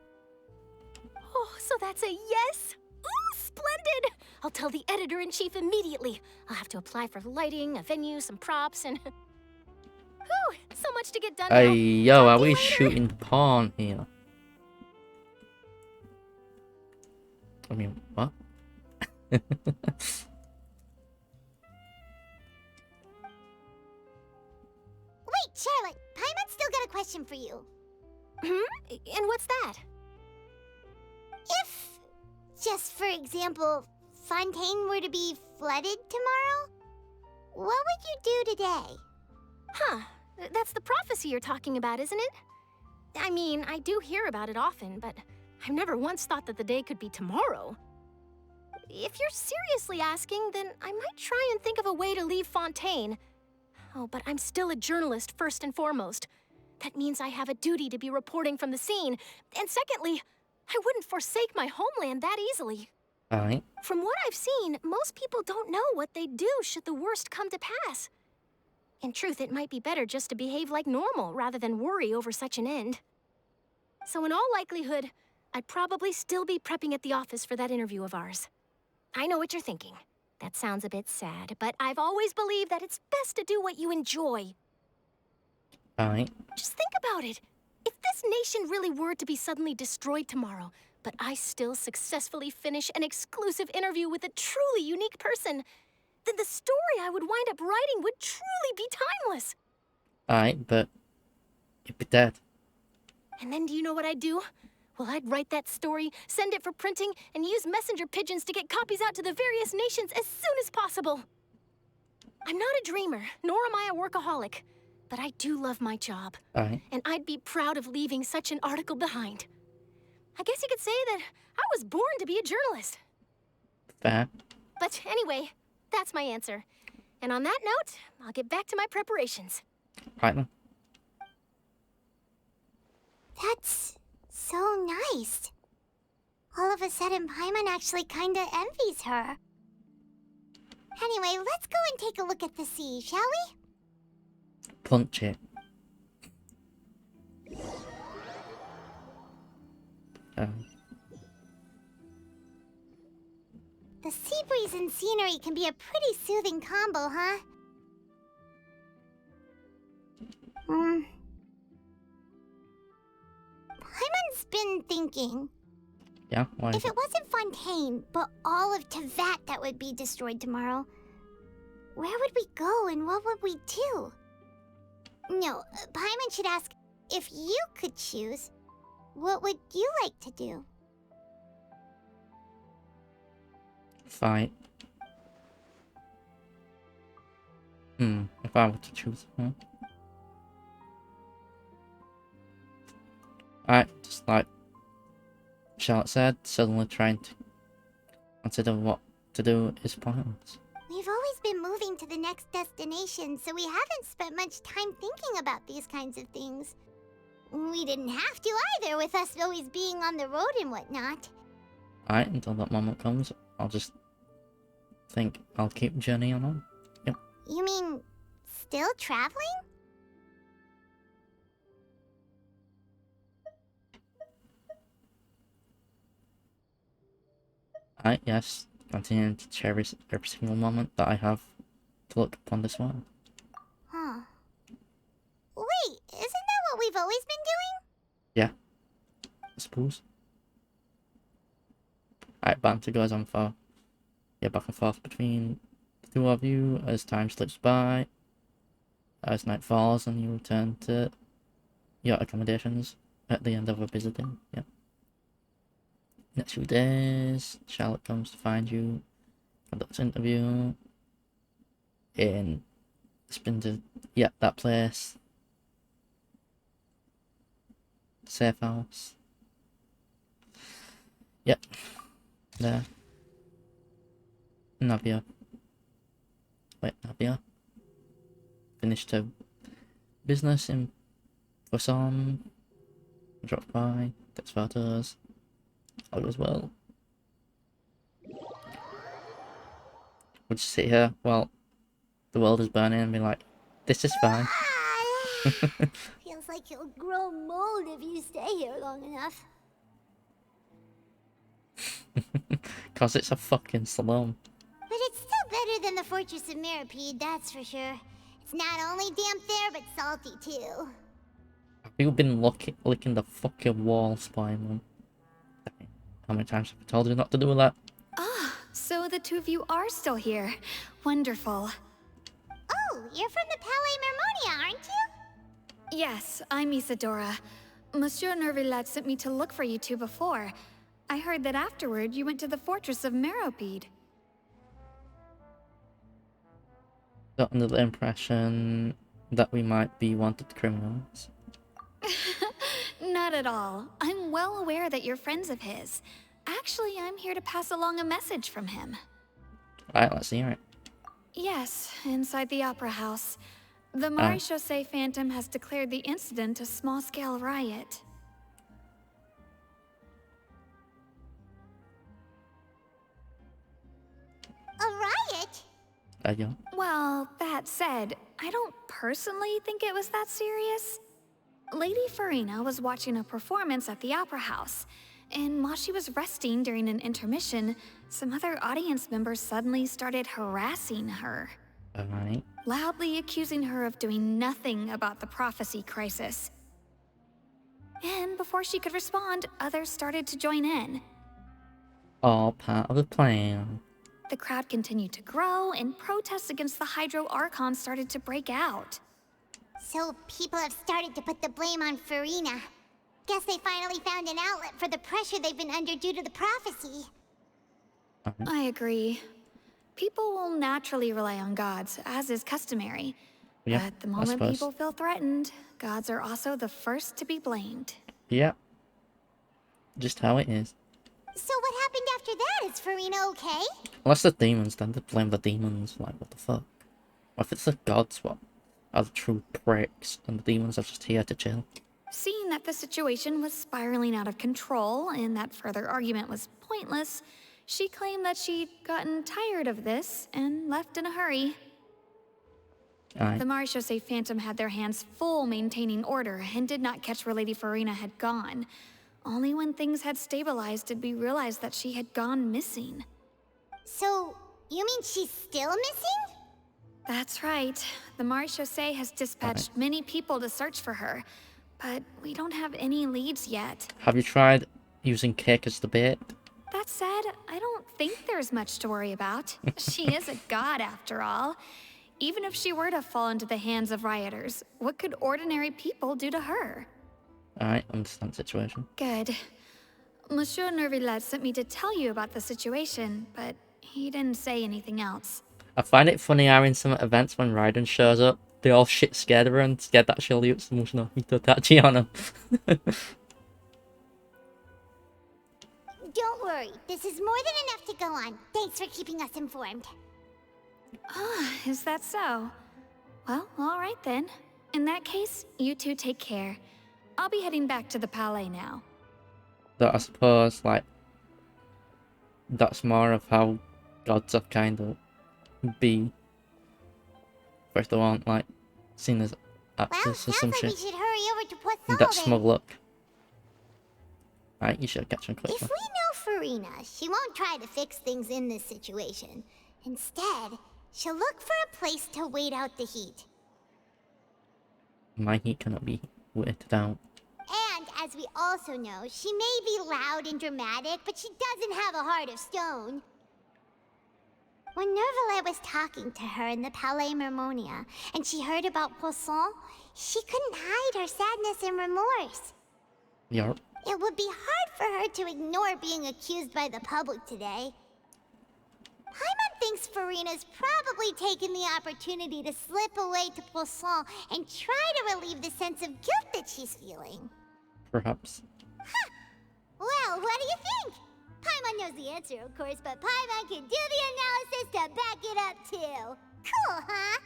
Oh, so that's a yes? Ooh, splendid! I'll tell the editor-in-chief immediately. I'll have to apply for lighting, a venue, some props, and... Whew, much to get done Hey, now. yo, are we shooting porn here? I mean, what? Wait, Charlotte, Paimon's still got a question for you. And what's that? If, just for example, Fontaine were to be flooded tomorrow, what would you do today? Huh. That's the prophecy you're talking about, isn't it? I mean, I do hear about it often, but I've never once thought that the day could be tomorrow. If you're seriously asking, then I might try and think of a way to leave Fontaine. Oh, but I'm still a journalist first and foremost. That means I have a duty to be reporting from the scene. And secondly, I wouldn't forsake my homeland that easily. Alright. From what I've seen, most people don't know what they'd do should the worst come to pass. In truth, it might be better just to behave like normal rather than worry over such an end. So in all likelihood, I'd probably still be prepping at the office for that interview of ours. I know what you're thinking. That sounds a bit sad, but I've always believed that it's best to do what you enjoy. Alright. Just think about it. If this nation really were to be suddenly destroyed tomorrow, but I still successfully finish an exclusive interview with a truly unique person, then the story I would wind up writing would truly be timeless. Alright, but you'd be dead. And then do you know what I'd do? Well, I'd write that story, send it for printing, and use messenger pigeons to get copies out to the various nations as soon as possible. I'm not a dreamer, nor am I a workaholic, but I do love my job. Alright. And I'd be proud of leaving such an article behind. I guess you could say that I was born to be a journalist. Fair. But anyway, that's my answer. And on that note, I'll get back to my preparations. Right then. That's so nice. All of a sudden, Paimon actually kinda envies her. Anyway, let's go and take a look at the sea, shall we? Punch it. The sea breeze and scenery can be a pretty soothing combo, huh? Paimon's been thinking. Yeah, why? If it wasn't Fontaine, but all of Tevat that would be destroyed tomorrow, where would we go and what would we do? No, Paimon should ask, if you could choose, what would you like to do? Fight. If I were to choose, Alright, just like Charlotte said, suddenly trying to consider what to do is pointless. We've always been moving to the next destination, so we haven't spent much time thinking about these kinds of things. We didn't have to either, with us always being on the road and whatnot. Alright, until that moment comes, I'll just think I'll keep journeying on. Yep. You mean, still traveling? Alright, yes, continuing to cherish every single moment that I have to look upon this world. Huh. Wait, isn't that what we've always been doing? Yeah, I suppose. Alright, banter goes on for back and forth between the two of you as time slips by, as night falls and you return to your accommodations at the end of a visiting. Yep. Next few days, Charlotte comes to find you, conducts an interview in that place. Safe house. Yep. There. Navia. Finished her business in Poisson. Dropped by, gets photos. All goes well. Would you sit here while the world is burning and be like, this is fine? Feels like you'll grow mold if you stay here long enough. Cause it's a fucking salon. But it's still better than the Fortress of Mirapede, that's for sure. It's not only damp there, but salty too. Have you been licking the fucking walls, Paimon? How many times have I told you not to do that? Ah, so the two of you are still here. Wonderful. Oh, you're from the Palais Mermonia, aren't you? Yes, I'm Isadora. Monsieur Nervillat sent me to look for you two before. I heard that afterward you went to the fortress of Meropide. Got under the impression that we might be wanted criminals. Not at all. I'm well aware that you're friends of his. Actually, I'm here to pass along a message from him. Alright, let's hear it. Yes, inside the Opera House. The Maréchaussée Phantom has declared the incident a small-scale riot. A riot? Well, that said, I don't personally think it was that serious. Lady Farina was watching a performance at the Opera House, and while she was resting during an intermission, some other audience members suddenly started harassing her. Alright. Loudly accusing her of doing nothing about the prophecy crisis. And before she could respond, others started to join in. All part of the plan. The crowd continued to grow, and protests against the Hydro Archon started to break out. So people have started to put the blame on Farina. Guess they finally found an outlet for the pressure they've been under due to the prophecy. I agree. People will naturally rely on gods, as is customary. Yep, but the moment people feel threatened, gods are also the first to be blamed. Yep. Just how it is. So what happened after that? Is Farina okay? Unless the demons, then they blame the demons. Like, what the fuck? What if it's the gods, what are the true pricks, and the demons are just here to chill? Seeing that the situation was spiraling out of control, and that further argument was pointless, she claimed that she'd gotten tired of this and left in a hurry. Aye. The Maréchaussée Phantom had their hands full maintaining order and did not catch where Lady Farina had gone. Only when things had stabilized did we realize that she had gone missing. So, you mean she's still missing? That's right. The Maréchaussée has dispatched many people to search for her, but we don't have any leads yet. Have you tried using cake as the bait? That said, I don't think there's much to worry about. She is a god, after all. Even if she were to fall into the hands of rioters, what could ordinary people do to her? Alright, understand the situation. Good. Monsieur Nervillat sent me to tell you about the situation, but he didn't say anything else. I find it funny how in some events when Raiden shows up, they all shit scared of her and scared that she'll use emotional Hitotachi on him. Don't worry, this is more than enough to go on. Thanks for keeping us informed. Ah, is that so? Well, alright then. In that case, you two take care. I'll be heading back to the Palais now. That I suppose, like, that's more of how gods have kind of be. First they want, like, seen as actors or some Sounds like shit. we should hurry over to Poisson That then. smug look. Right, you should catch him quickly. If we know Farina, she won't try to fix things in this situation. Instead, she'll look for a place to wait out the heat. My heat cannot be waited out. And, as we also know, she may be loud and dramatic, but she doesn't have a heart of stone. When Nervillat was talking to her in the Palais Mermonia, and she heard about Poisson, she couldn't hide her sadness and remorse. Yarp. It would be hard for her to ignore being accused by the public today. Paimon thinks Farina's probably taken the opportunity to slip away to Poisson and try to relieve the sense of guilt that she's feeling. Perhaps. Well, what do you think? Paimon knows the answer, of course, but Paimon can do the analysis to back it up, too. Cool, huh?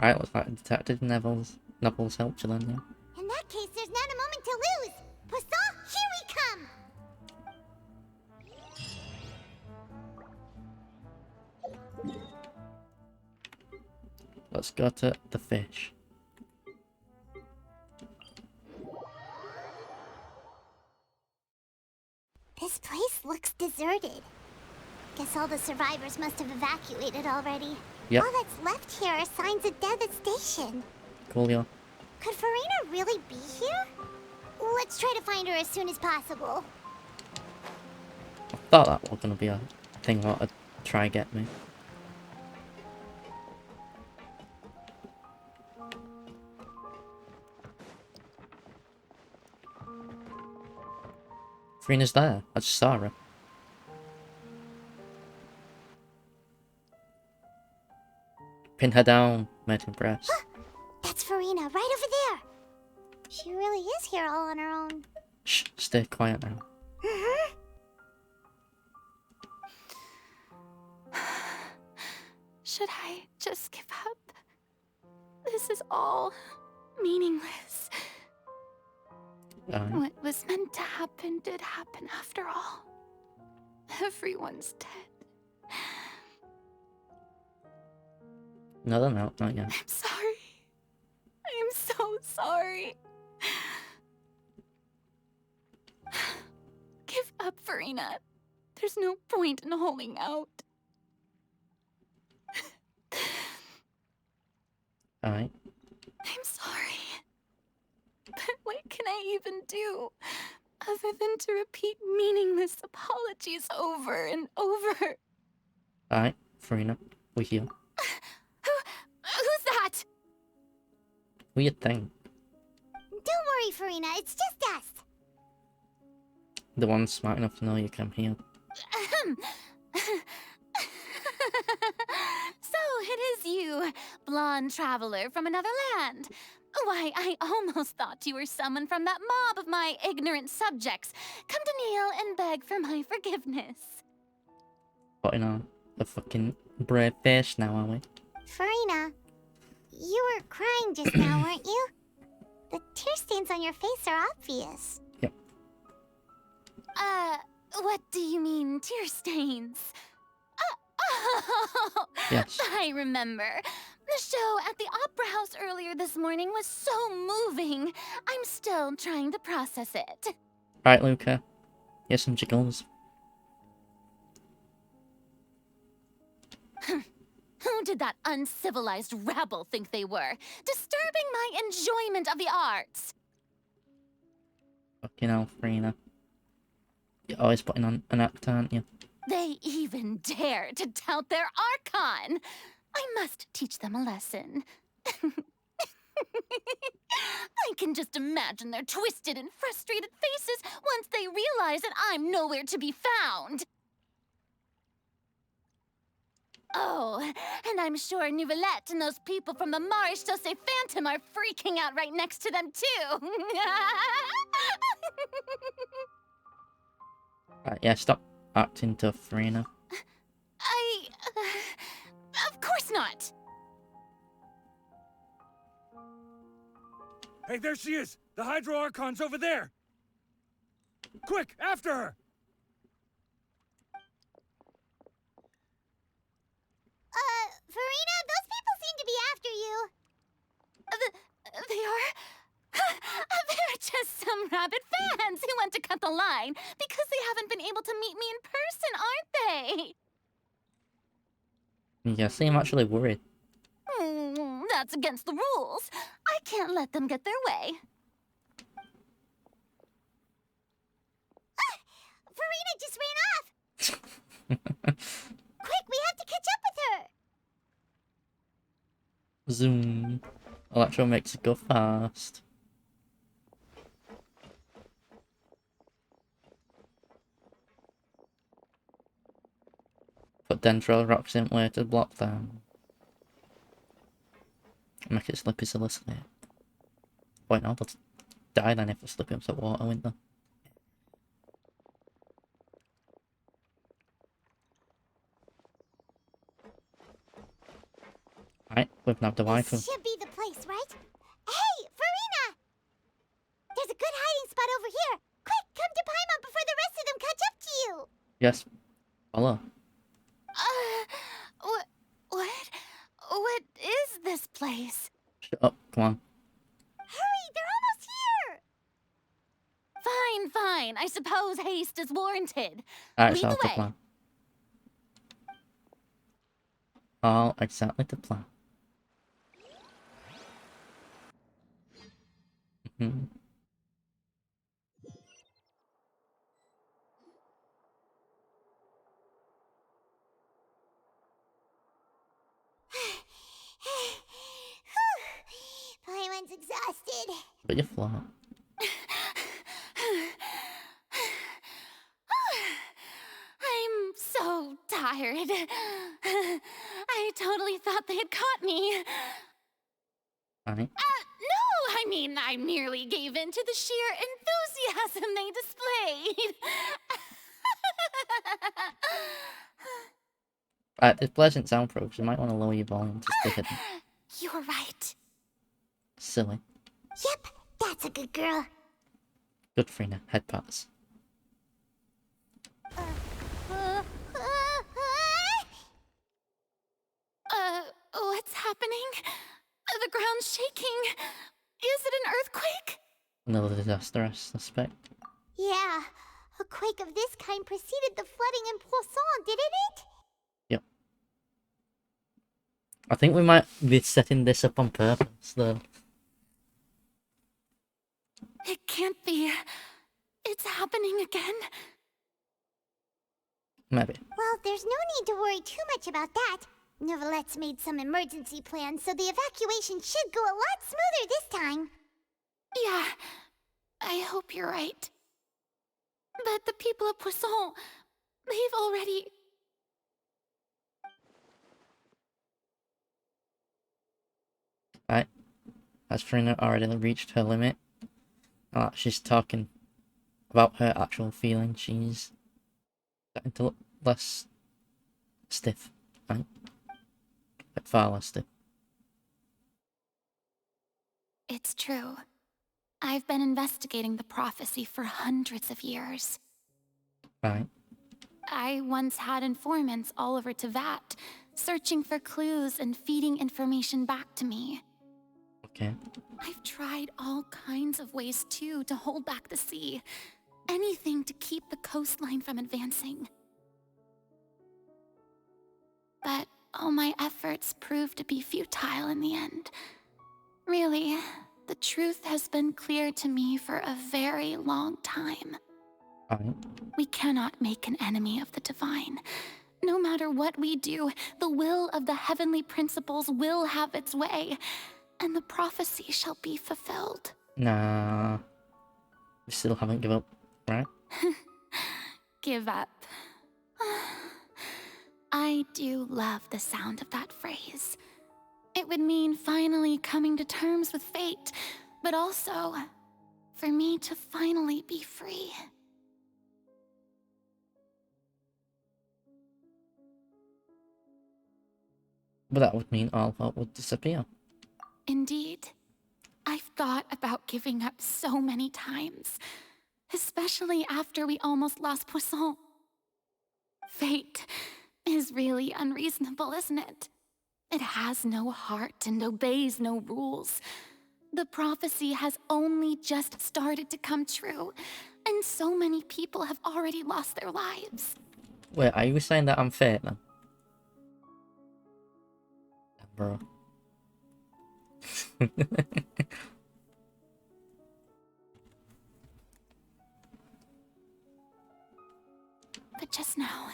Right, looks like Detective Neville's helped you then, yeah. In that case, there's not a moment to lose. Poisson, here we come! Let's go to the fish. This place looks deserted. Guess all the survivors must have evacuated already. Yep. All that's left here are signs of devastation. Coolio. Could Farina really be here? Let's try to find her as soon as possible. I thought that was gonna be a thing that would try and get me. Farina's there. I just saw her. Pin her down, Merton Press. That's Farina, right over there. She really is here all on her own. Shh, stay quiet now. Should I just give up? This is all meaningless. What was meant to happen did happen after all. Everyone's dead. No, they're not yet. I'm sorry. I am so sorry. Give up, Farina. There's no point in holding out. Alright. I'm sorry. But what can I even do other than to repeat meaningless apologies over and over? Alright, Farina. We're here. Who's that? Who you think? Don't worry, Farina. It's just us. The one smart enough to know you come here. So it is you, blonde traveler from another land. Why, I almost thought you were someone from that mob of my ignorant subjects. Come to kneel and beg for my forgiveness. Putting on the fucking brave face now, are we? Farina, you were crying just now, weren't you? The tear stains on your face are obvious. Yep. What do you mean, tear stains? Yes. I remember. The show at the Opera House earlier this morning was so moving. I'm still trying to process it. Right, Luca. Here's some jiggles. Who did that uncivilized rabble think they were? Disturbing my enjoyment of the arts. Fucking hell, Farina. You're always putting on an act, aren't you? They even dare to tout their Archon. I must teach them a lesson. I can just imagine their twisted and frustrated faces once they realize that I'm nowhere to be found. Oh, and I'm sure Nouvellette and those people from the Marche Chaussee Phantom are freaking out right next to them, too. Right, yeah, stop acting tough, Farina. Of course not. Hey, there she is! The Hydro Archon's over there! Quick, after her! Farina, those people seem to be after you. They are? They're just some rabid fans who want to cut the line because they haven't been able to meet me in person, aren't they? Yeah, seem actually worried. That's against the rules. I can't let them get their way. Farina just ran off! Quick, we have to catch up with her! Zoom. Electro makes it go fast. Put Dendro rocks in way to block them. Make it slippery so slip. Wait, no, they'll die then if they slip into water, won't they? Right, we've nabbed the waifu. This should be the place, right? Hey, Farina! There's a good hiding spot over here. Quick, come to Paimon before the rest of them catch up to you. Yes. Follow. What is this place? Shut up, come on. Hurry, they're almost here! Fine. I suppose haste is warranted. Alright, Lead so the the way. plan. All exactly to plan. Mhm. Paimon's exhausted. But you're flat. I'm so tired. I totally thought they had caught me. Right. No, I mean, I merely gave in to the sheer enthusiasm they displayed. There's pleasant soundproofs. You might want to lower your volume just to hit them. You're right. Silly. Yep, that's a good girl. Good Frina. Head pats. What's happening? The ground's shaking. Is it an earthquake? Another disaster, I suspect. Yeah, a quake of this kind preceded the flooding in Poisson, didn't it? Yep. I think we might be setting this up on purpose, though. It can't be. It's happening again. Maybe. Well, there's no need to worry too much about that. Novelette's made some emergency plans, so the evacuation should go a lot smoother this time. Yeah, I hope you're right. But the people of Poisson, they've already... Right. Has Frina already reached her limit? She's talking about her actual feelings. She's starting to look less stiff, right? Like far less stiff. It's true. I've been investigating the prophecy for hundreds of years. Right. I once had informants all over Tevat, searching for clues and feeding information back to me. Okay. I've tried all kinds of ways, too, to hold back the sea. Anything to keep the coastline from advancing. But all my efforts proved to be futile in the end. Really, the truth has been clear to me for a very long time. Right. We cannot make an enemy of the divine. No matter what we do, the will of the heavenly principles will have its way, and the prophecy shall be fulfilled. Nah. We still haven't given up, right? Give up. I do love the sound of that phrase. It would mean finally coming to terms with fate, but also for me to finally be free. But that would mean all hope would disappear. Indeed. I've thought about giving up so many times, especially after we almost lost Poisson. Fate is really unreasonable, isn't it? It has no heart and obeys no rules. The prophecy has only just started to come true, and so many people have already lost their lives. Wait, are you saying that I'm fake then? Bro. But just now,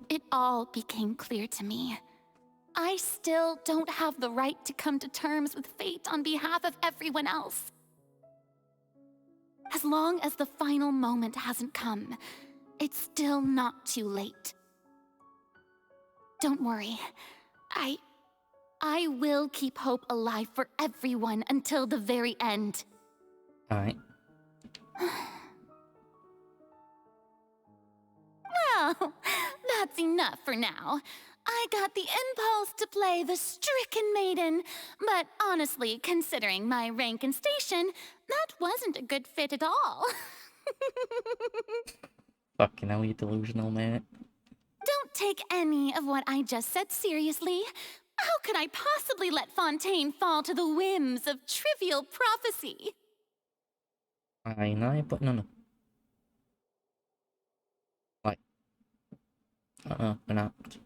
it all became clear to me. I still don't have the right to come to terms with fate on behalf of everyone else. As long as the final moment hasn't come, it's still not too late. Don't worry. I will keep hope alive for everyone until the very end. Alright. Well, that's enough for now. I got the impulse to play the stricken maiden, but honestly, considering my rank and station, that wasn't a good fit at all. Fucking hell, you delusional, mate. Don't take any of what I just said seriously. How could I possibly let Fontaine fall to the whims of trivial prophecy? I know, but no. Like, I don't know, an act.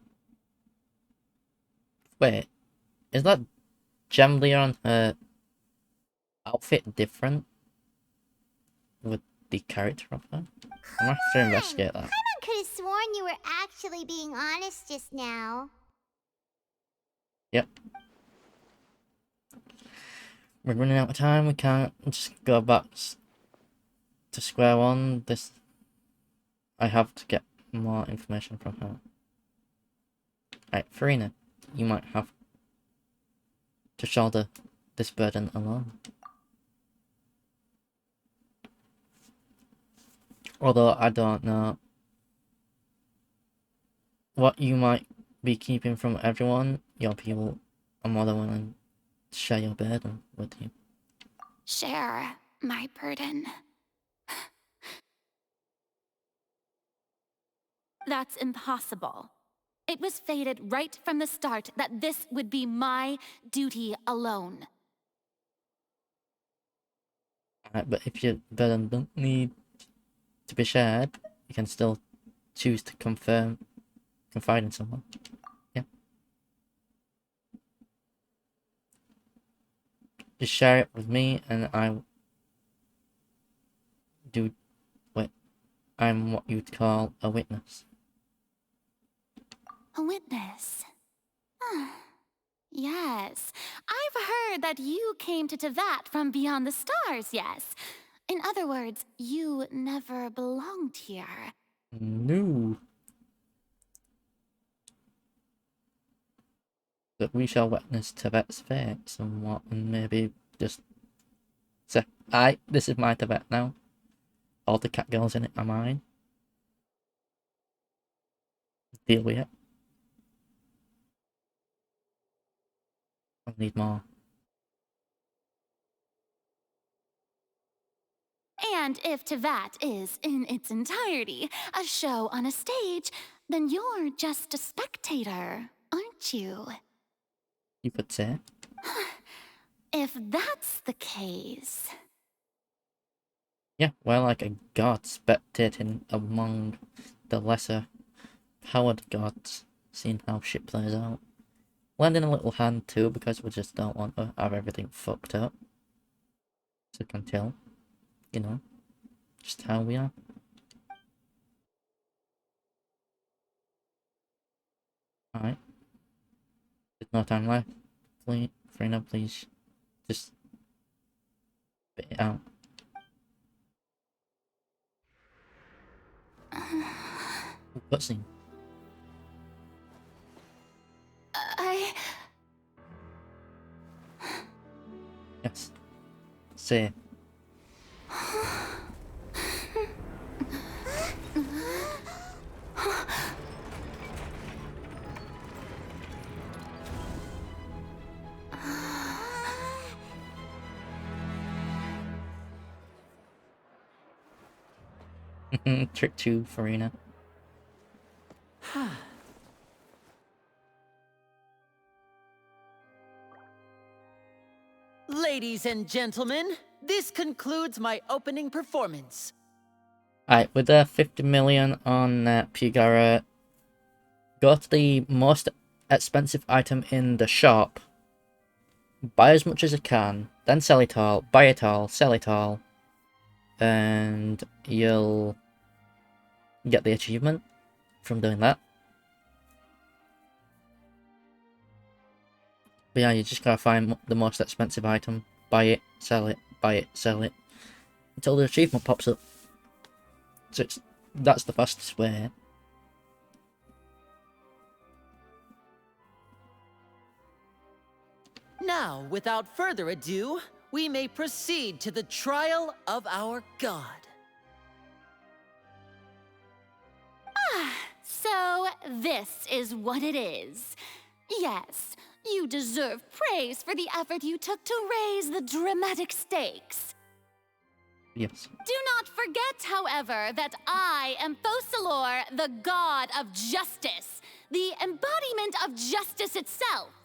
Wait, is that Jamlia on her outfit different with the character of her? I'm gonna have to investigate that. Paimon could have sworn you were actually being honest just now. Yep. We're running out of time. We can't just go back to square one. This, I have to get more information from her. Right, Farina, you might have to shoulder this burden alone. Although I don't know what you might be keeping from everyone, your people are more than willing to share your burden with you. Share my burden. That's impossible. It was fated right from the start that this would be my duty alone. Alright, but if your burden don't need to be shared, you can still choose to confide in someone. Yeah. Just share it with me and I'm what you'd call a witness. A witness? Yes. I've heard that you came to Tevat from beyond the stars, yes. In other words, you never belonged here. No. But we shall witness Tevat's fate somewhat and maybe just say, this is my Tevat now. All the cat girls in it are mine. Deal with it. I need more. And if Tevat is, in its entirety, a show on a stage, then you're just a spectator, aren't you? You could say. If that's the case... Yeah, well, like a god spectating among the lesser powered gods, seeing how shit plays out. Lending a little hand too, because we just don't want to have everything fucked up. So you can tell, you know, just how we are. Alright. There's no time left. Please, Frina, please, just spit it out. Cutscene. Yes. Say. Trick 2, Farina. Ladies and gentlemen, this concludes my opening performance. Alright, with the 50 million on Pugara, go to the most expensive item in the shop, buy as much as you can, then sell it all, buy it all, sell it all, and you'll get the achievement from doing that. But yeah, you just gotta find the most expensive item, buy it, sell it, buy it, sell it, until the achievement pops up. So that's the fastest way. Now, without further ado, we may proceed to the trial of our god. So this is what it is. Yes, you deserve praise for the effort you took to raise the dramatic stakes. Yes. Do not forget, however, that I am Fosalor, the god of justice, the embodiment of justice itself.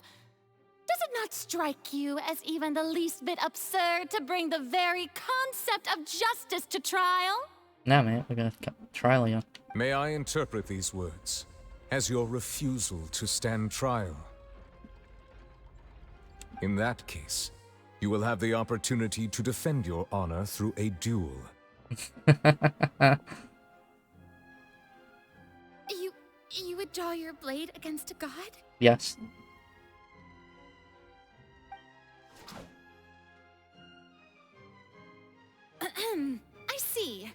Does it not strike you as even the least bit absurd to bring the very concept of justice to trial? Now, mate, we're gonna trial you. May I interpret these words as your refusal to stand trial? In that case, you will have the opportunity to defend your honor through a duel. You would draw your blade against a god? Yes. I see.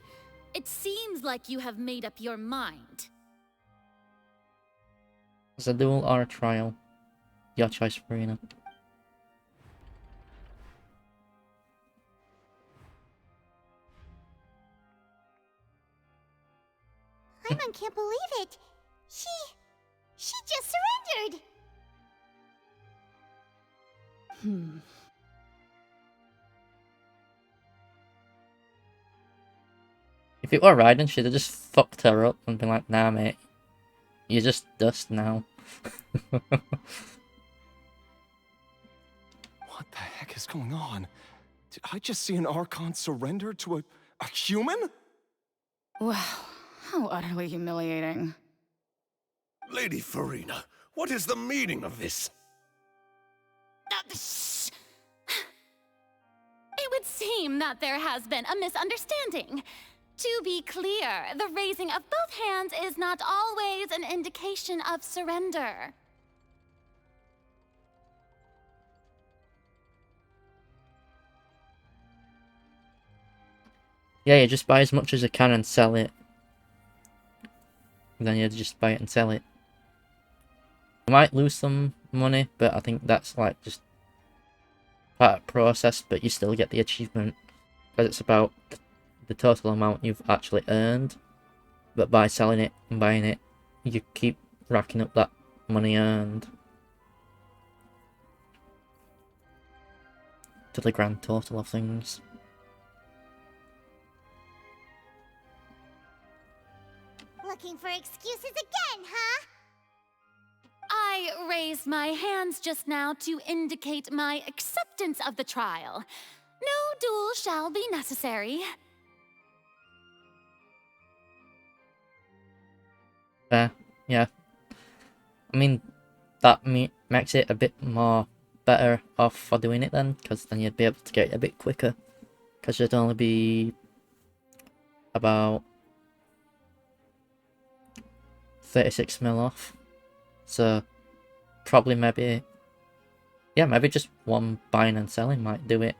It seems like you have made up your mind. Is a duel or a trial? Your choice, Farina. Paimon can't believe it. She just surrendered. If it were Raiden, she'd have just fucked her up and been like, nah, mate. You're just dust now. What the heck is going on? Did I just see an Archon surrender to a human? Wow, how utterly humiliating. Lady Farina, what is the meaning of this? It would seem that there has been a misunderstanding. To be clear, the raising of both hands is not always an indication of surrender. Yeah, you just buy as much as you can and sell it. And then you just buy it and sell it. You might lose some money, but I think that's like just part of the process, but you still get the achievement. Because it's about the total amount you've actually earned. But by selling it and buying it, you keep racking up that money earned to the grand total of things. Looking for excuses again, huh? I raised my hands just now to indicate my acceptance of the trial. No duel shall be necessary. Yeah. I mean, that makes it a bit more better off for doing it then, because then you'd be able to get it a bit quicker. Because you'd only be about 36 mil off. So, probably maybe just one buying and selling might do it.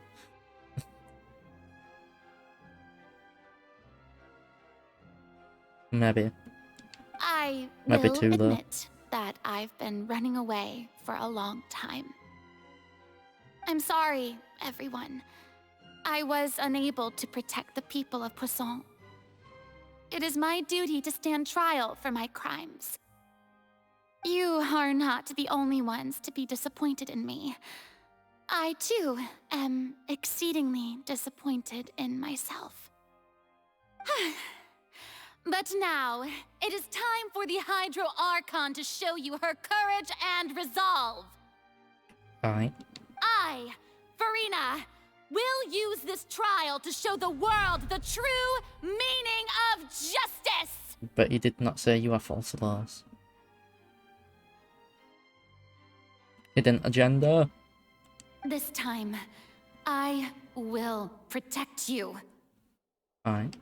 Maybe. I Maybe will two, though. admit that I've been running away for a long time. I'm sorry, everyone. I was unable to protect the people of Poisson. It is my duty to stand trial for my crimes. You are not the only ones to be disappointed in me. I, too, am exceedingly disappointed in myself. But now, it is time for the Hydro Archon to show you her courage and resolve. Alright. I, Farina, will use this trial to show the world the true meaning of justice! But you did not say you are false laws. Hidden agenda. This time, I will protect you. Alright.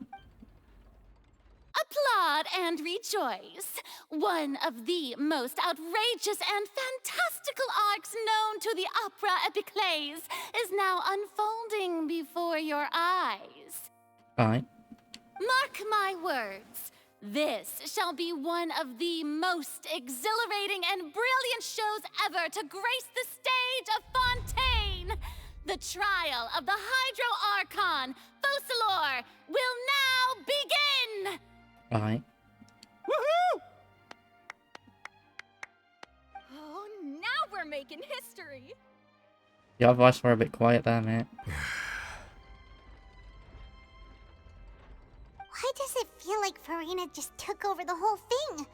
Applaud and rejoice! One of the most outrageous and fantastical arcs known to the opera epiclese is now unfolding before your eyes. Alright. Mark my words. This shall be one of the most exhilarating and brilliant shows ever to grace the stage of Fontaine! The trial of the Hydro Archon, Focalor, will now begin! Alright. Woohoo! Oh, now we're making history! Your voice were a bit quiet there, mate. Why does it feel like Farina just took over the whole thing?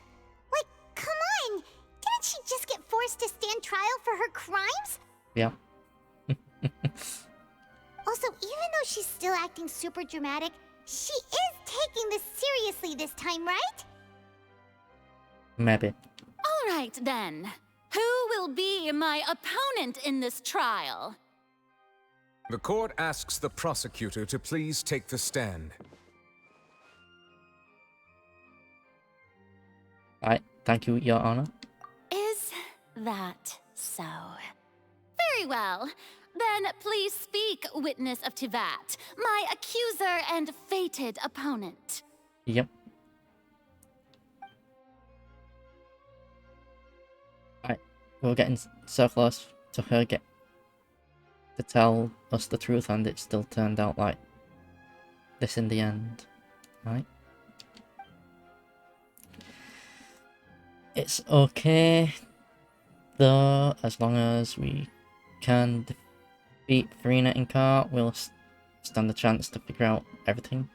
Like, come on! Didn't she just get forced to stand trial for her crimes? Yeah. Also, even though she's still acting super dramatic, she is taking this seriously this time, right? Maybe. All right, then. Who will be my opponent in this trial? The court asks the prosecutor to please take the stand. Alright, thank you, Your Honor. Is that so? Very well. Then please speak, witness of Tivat, my accuser and fated opponent. Yep. Alright, we're getting so close to her to tell us the truth, and it still turned out like this in the end. Right? It's okay, though, as long as we can defeat Farina and Kart, we'll stand a chance to figure out everything.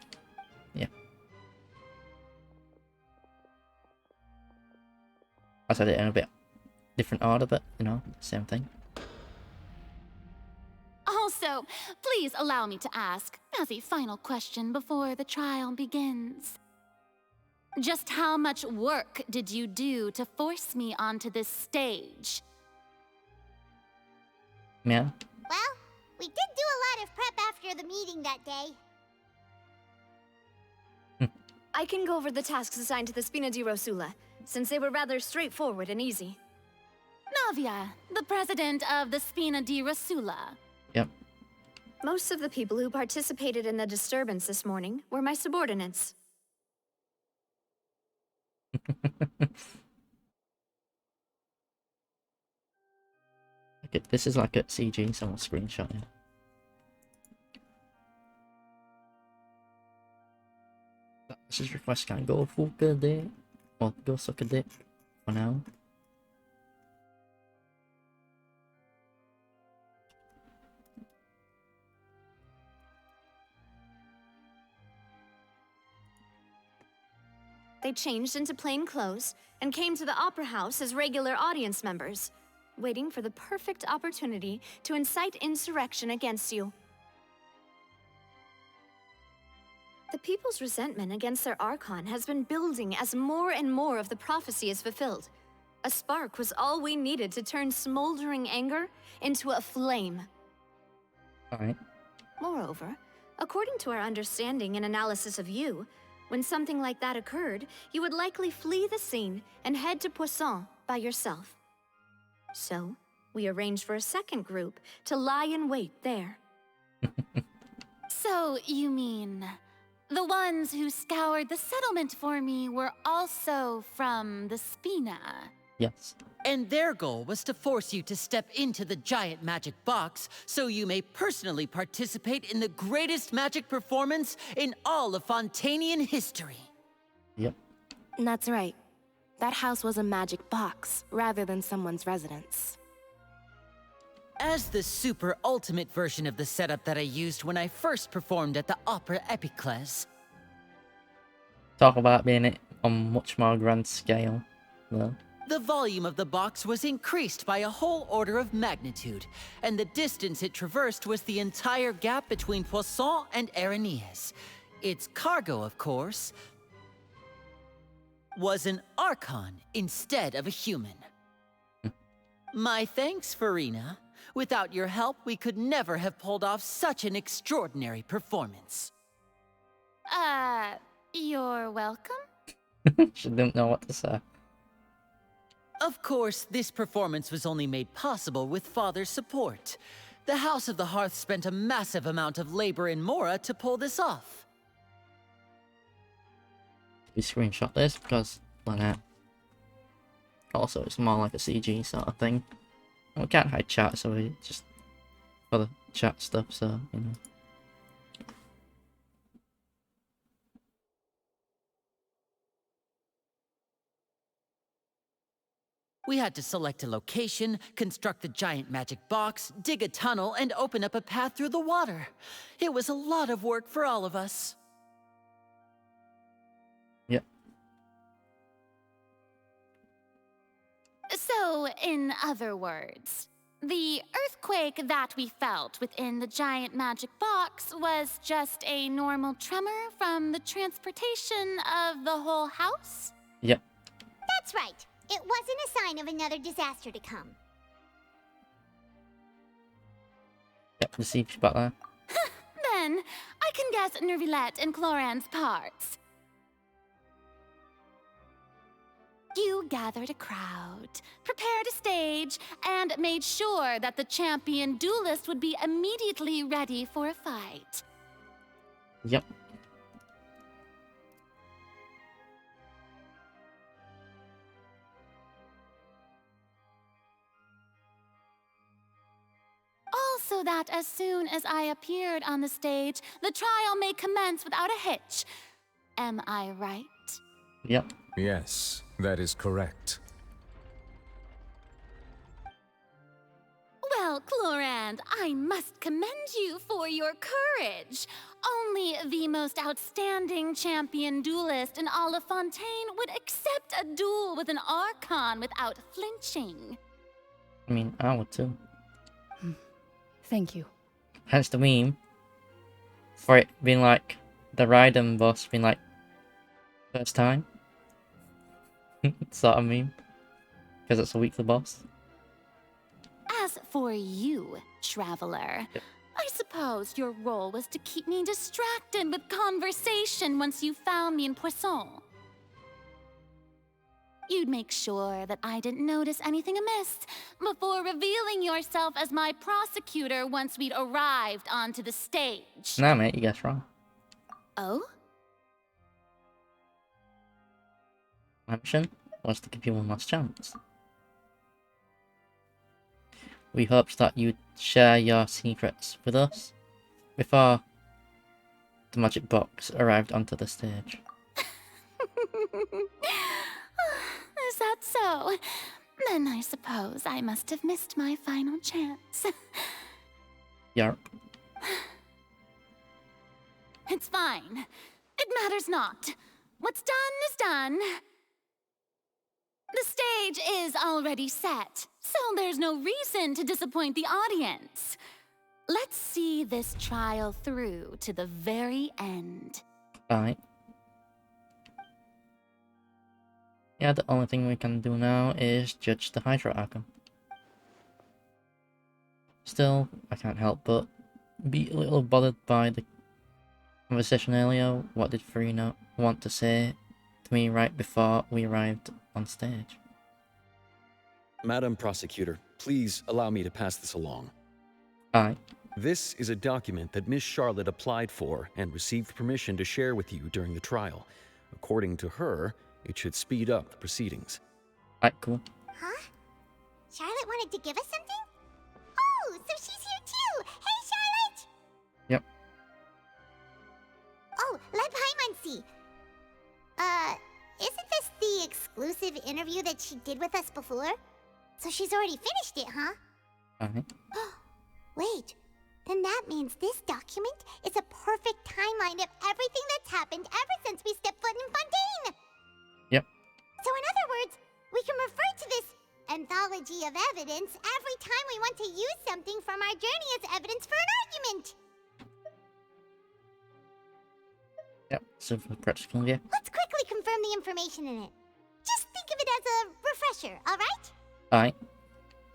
Yeah. I said it in a bit different order, but, you know, same thing. Also, please allow me to ask, as a final question before the trial begins. Just how much work did you do to force me onto this stage? Yeah. Well, we did do a lot of prep after the meeting that day. I can go over the tasks assigned to the Spina di Rosula, since they were rather straightforward and easy. Navia, the president of the Spina di Rosula. Yep. Most of the people who participated in the disturbance this morning were my subordinates. Okay, this is like a CG, so I'll screenshot it. This is request can go full good day. Or go suck a dick for now. They changed into plain clothes and came to the Opera House as regular audience members, waiting for the perfect opportunity to incite insurrection against you. The people's resentment against their Archon has been building as more and more of the prophecy is fulfilled. A spark was all we needed to turn smoldering anger into a flame. Alright. Moreover, according to our understanding and analysis of you, when something like that occurred, you would likely flee the scene and head to Poisson by yourself. So, we arranged for a second group to lie in wait there. So, you mean, the ones who scoured the settlement for me were also from the Spina? Yes. And their goal was to force you to step into the giant magic box so you may personally participate in the greatest magic performance in all of Fontanian history. Yep. That's right. That house was a magic box, rather than someone's residence. As the super ultimate version of the setup that I used when I first performed at the Opera Epiclese. Talk about being it on much more grand scale, though. The volume of the box was increased by a whole order of magnitude, and the distance it traversed was the entire gap between Poisson and Aranias. Its cargo, of course, was an Archon instead of a human. My thanks, Farina. Without your help, we could never have pulled off such an extraordinary performance. You're welcome? She didn't know what to say. Of course, this performance was only made possible with Father's support. The House of the Hearth spent a massive amount of labor in Mora to pull this off. We screenshot this because why not? Also, it's more like a CG sort of thing. We can't hide chat, so we just for the chat stuff. So you know. We had to select a location, construct the giant magic box, dig a tunnel, and open up a path through the water. It was a lot of work for all of us. Yep. So, in other words, the earthquake that we felt within the giant magic box was just a normal tremor from the transportation of the whole house? Yep. That's right. It wasn't a sign of another disaster to come. Yep, the siege spot there. Then, I can guess Nervilette and Cloran's parts. You gathered a crowd, prepared a stage, and made sure that the champion duelist would be immediately ready for a fight. Yep. Also that as soon as I appeared on the stage, the trial may commence without a hitch. Am I right? Yep. Yes, that is correct. Well, Clorand, I must commend you for your courage. Only the most outstanding champion duelist in all of Fontaine would accept a duel with an Archon without flinching. I mean, I would too. Thank you. Hence the meme. For it being like, the Raiden boss being like, first time. Sort of meme. Because it's a weekly boss. As for you, Traveler, I suppose your role was to keep me distracted with conversation once you found me in Poisson. You'd make sure that I didn't notice anything amiss before revealing yourself as my prosecutor once we'd arrived onto the stage. Nah, mate, you guessed wrong. Oh? My mission was to give you one last chance. We hoped that you'd share your secrets with us before the magic box arrived onto the stage. Is that so? Then I suppose I must have missed my final chance. Yarp. It's fine. It matters not. What's done is done. The stage is already set, so there's no reason to disappoint the audience. Let's see this trial through to the very end. Alright. Yeah, the only thing we can do now is judge the Hydro Archon. Still, I can't help but be a little bothered by the conversation earlier. What did Farina want to say to me right before we arrived on stage? Madam Prosecutor, please allow me to pass this along. Aye. This is a document that Miss Charlotte applied for and received permission to share with you during the trial. According to her, it should speed up the proceedings. Alright, cool. Huh? Charlotte wanted to give us something? Oh, so she's here too! Hey, Charlotte! Yep. Oh, let Paimon see. Isn't this the exclusive interview that she did with us before? So she's already finished it, huh? Wait, then that means this document is a perfect timeline of everything that's happened ever since we stepped foot in Fontaine! Yep. So in other words, we can refer to this anthology of evidence every time we want to use something from our journey as evidence for an argument! Yep, super practical, yeah. Let's quickly confirm the information in it. Just think of it as a refresher, alright? Alright.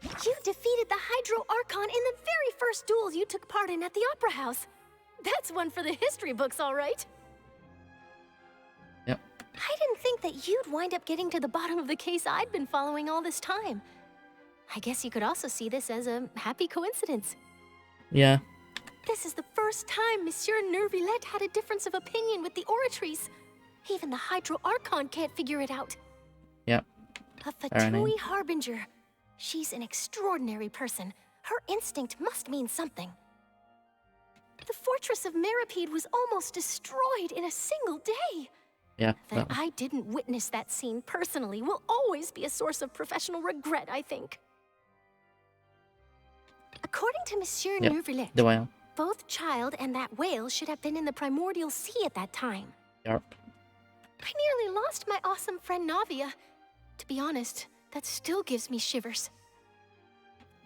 You defeated the Hydro Archon in the very first duels you took part in at the Opera House. That's one for the history books, all right. Yep. I didn't think that you'd wind up getting to the bottom of the case I'd been following all this time. I guess you could also see this as a happy coincidence. Yeah. This is the first time Monsieur Nervilette had a difference of opinion with the oratories. Even the Hydro Archon can't figure it out. Yep. A Fatui Harbinger. She's an extraordinary person. Her instinct must mean something. The fortress of Meripede was almost destroyed in a single day. Yeah. That I didn't witness that scene personally will always be a source of professional regret, I think. According to Monsieur Nervilette, the whale. both Child and that whale should have been in the primordial sea at that time. Yep. I nearly lost my awesome friend Navia. To be honest, that still gives me shivers.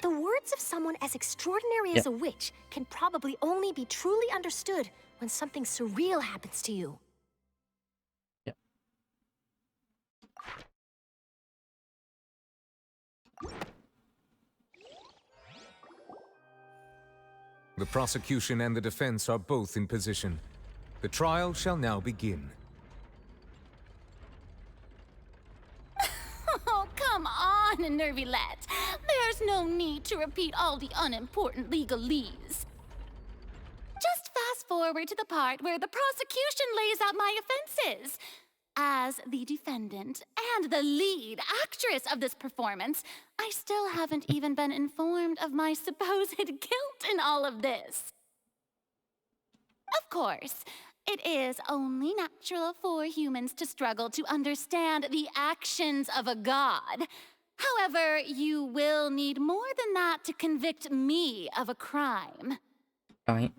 The words of someone as extraordinary as a witch can probably only be truly understood when something surreal happens to you. The prosecution and the defense are both in position. The trial shall now begin. Oh, come on, Nervylette. There's no need to repeat all the unimportant legalese. Just fast forward to the part where the prosecution lays out my offenses. As the defendant and the lead actress of this performance, I still haven't even been informed of my supposed guilt in all of this. Of course, it is only natural for humans to struggle to understand the actions of a god. However, you will need more than that to convict me of a crime. Right.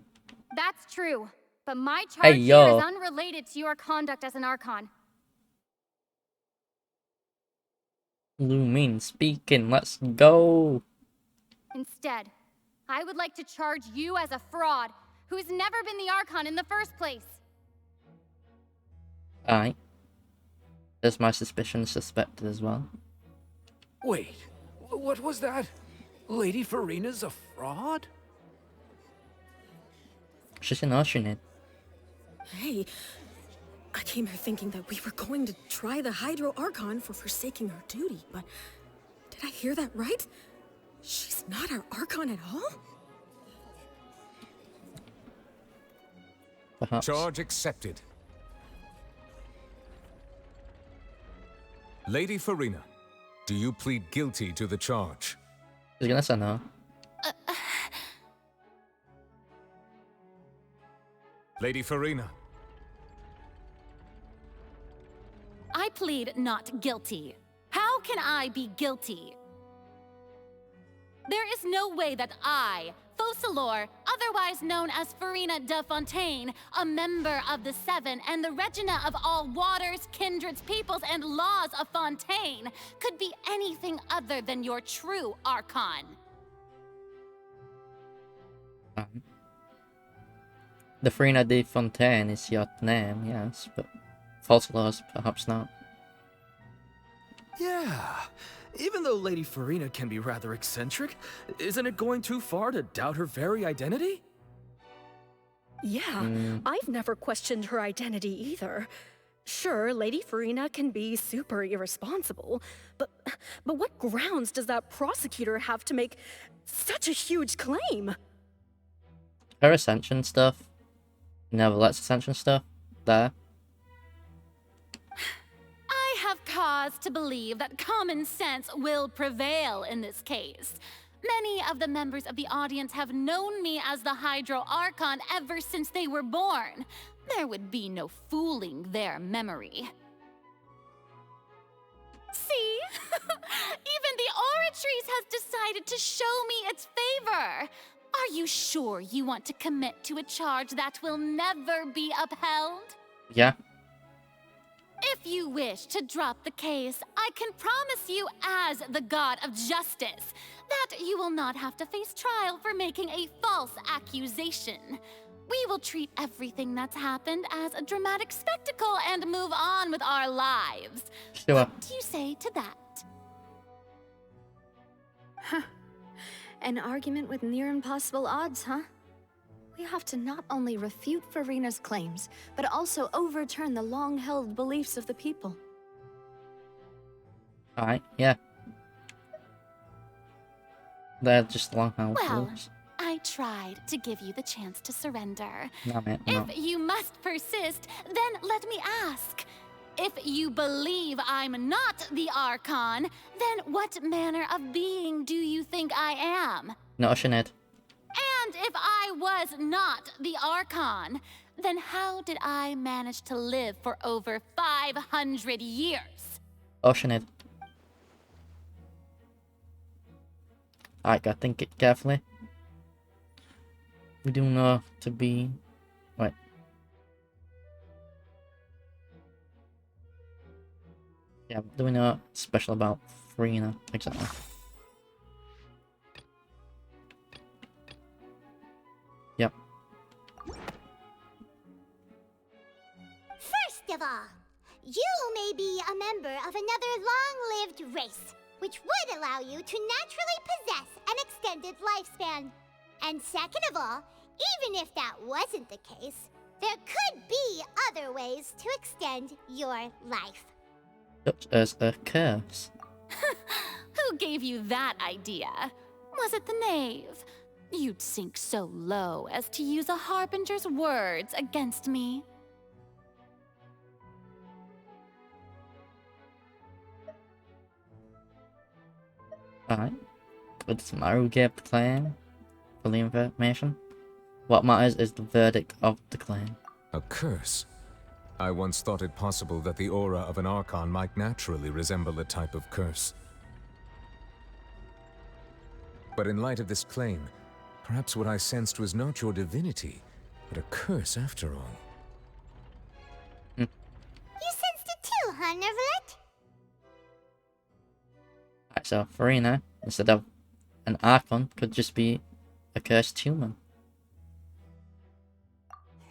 That's true, but my Hey, charge here yo. is unrelated to your conduct as an Archon. Lumine speaking. Let's go. Instead, I would like to charge you as a fraud who's never been the Archon in the first place. Alright. There's my suspicion suspected as well. Wait, what was that? Lady Farina's a fraud? She's an Oceanid. Hey, I came here thinking that we were going to try the Hydro Archon for forsaking her duty, but did I hear that right? She's not our Archon at all? Perhaps. Charge accepted. Lady Farina, do you plead guilty to the charge? She's gonna say no. Lady Farina. I plead not guilty. How can I be guilty? There is no way that I, Focalor, otherwise known as Farina de Fontaine, a member of the Seven and the Regina of all waters, kindreds, peoples, and laws of Fontaine, could be anything other than your true Archon. The Farina de Fontaine is your name, yes, but false laws, perhaps not. Yeah. Even though Lady Farina can be rather eccentric, isn't it going too far to doubt her very identity? Yeah, I've never questioned her identity either. Sure, Lady Farina can be super irresponsible, but what grounds does that prosecutor have to make such a huge claim? Her Ascension stuff. Nevertheless, Ascension stuff. There. I have cause to believe that common sense will prevail in this case. Many of the members of the audience have known me as the Hydro Archon ever since they were born. There would be no fooling their memory. See? Even the Oratrice has decided to show me its favor. Are you sure you want to commit to a charge that will never be upheld? Yeah. If you wish to drop the case, I can promise you as the God of Justice that you will not have to face trial for making a false accusation. We will treat everything that's happened as a dramatic spectacle and move on with our lives. Sure. What do you say to that? Huh. An argument with near impossible odds, huh? We have to not only refute Farina's claims, but also overturn the long-held beliefs of the people. Alright, yeah. They're just long-held Well, rules. I tried to give you the chance to surrender. No, mate, no. If you must persist, then let me ask. If you believe I'm not the Archon, then what manner of being do you think I am? Not a Sinead. And if I was not the Archon, then how did I manage to live for over 500 years? Oh, Sinead. Alright, gotta think it carefully. We do know to be... Wait. Yeah, do we know special about Farina? Exactly. Yep. First of all, you may be a member of another long-lived race, which would allow you to naturally possess an extended lifespan. And second of all, even if that wasn't the case, there could be other ways to extend your life. Such as a curse. Who gave you that idea? Was it the knave? You'd sink so low as to use a harbinger's words against me. Alright. It doesn't matter who gave the claim for the information. What matters is the verdict of the claim. A curse? I once thought it possible that the aura of an Archon might naturally resemble a type of curse. But in light of this claim, perhaps what I sensed was not your divinity, but a curse after all. You sensed it too, huh, Neverlet? Right, so Farina, instead of an Archon, could just be a cursed human.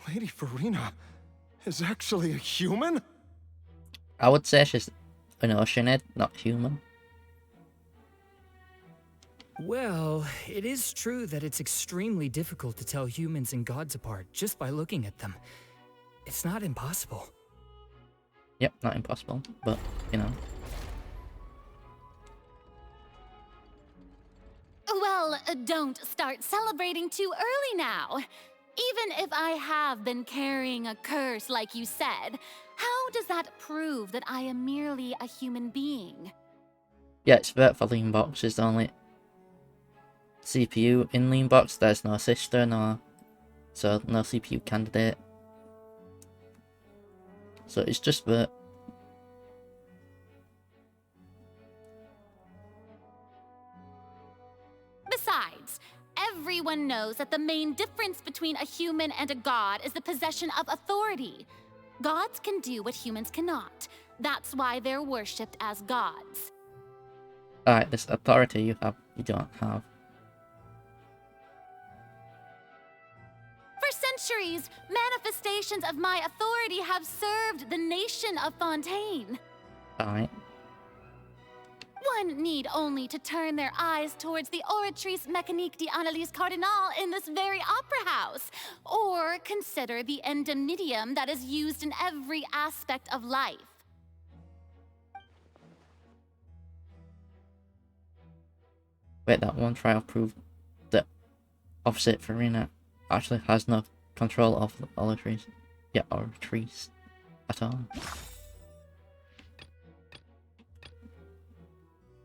Lady Farina is actually a human? I would say she's an Oceanid, not human. Well, it is true that it's extremely difficult to tell humans and gods apart just by looking at them. It's not impossible. Yep, not impossible, but, you know. Well, don't start celebrating too early now. Even if I have been carrying a curse like you said, how does that prove that I am merely a human being? Yeah, it's for lean box is the only CPU in lean box. There's no sister, so no CPU candidate. So it's just Vert. Besides, everyone knows that the main difference between a human and a god is the possession of authority. Gods can do what humans cannot. That's why they're worshipped as gods. Alright, this authority you don't have. For centuries, manifestations of my authority have served the nation of Fontaine. Alright. One need only to turn their eyes towards the Oratrice Mécanique d'Analyse Cardinal in this very opera house, or consider the endemnitium that is used in every aspect of life. Wait, that one trial proved that opposite Farina actually has no control of the Oratrice. Yeah, Oratrice at all.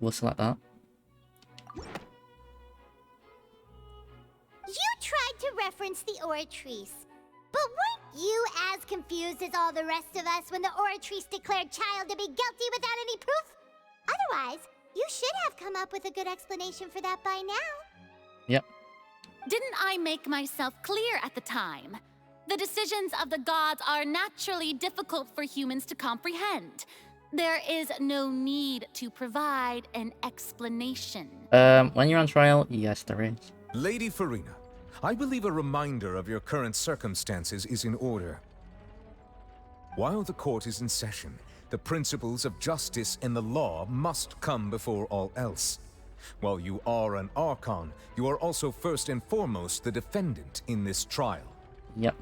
We'll select that. You tried to reference the Oratrice, but weren't you as confused as all the rest of us when the Oratrice declared Child to be guilty without any proof? Otherwise, you should have come up with a good explanation for that by now. Yep. Didn't I make myself clear at the time? The decisions of the gods are naturally difficult for humans to comprehend. There is no need to provide an explanation. When you're on trial, yes, there is. Lady Farina, I believe a reminder of your current circumstances is in order. While the court is in session, the principles of justice and the law must come before all else. While you are an Archon, you are also first and foremost the defendant in this trial. Yep.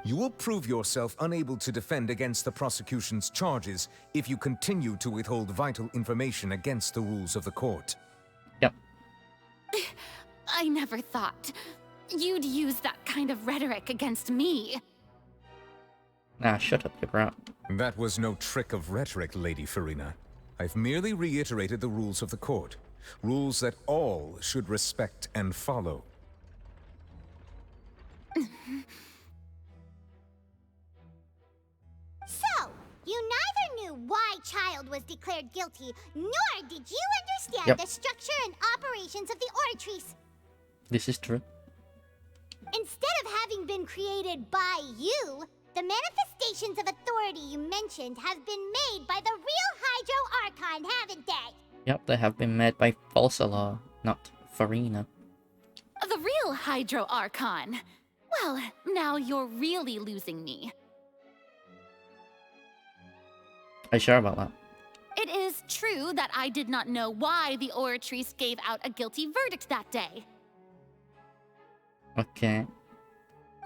You will prove yourself unable to defend against the prosecution's charges if you continue to withhold vital information against the rules of the court. Yep. I never thought you'd use that kind of rhetoric against me. Nah, shut up, you brat. That was no trick of rhetoric, Lady Farina. I've merely reiterated the rules of the court. Rules that all should respect and follow. So, you neither knew why Child was declared guilty, nor did you understand Yep. the structure and operations of the Oratrice. This is true. Instead of having been created by you, the manifestations of authority you mentioned have been made by the real Hydro Archon, haven't they? Yep, they have been made by Falsalor, not Farina. The real Hydro Archon. Well, now you're really losing me. Are you sure about that? It is true that I did not know why the Oratrice gave out a guilty verdict that day. Okay.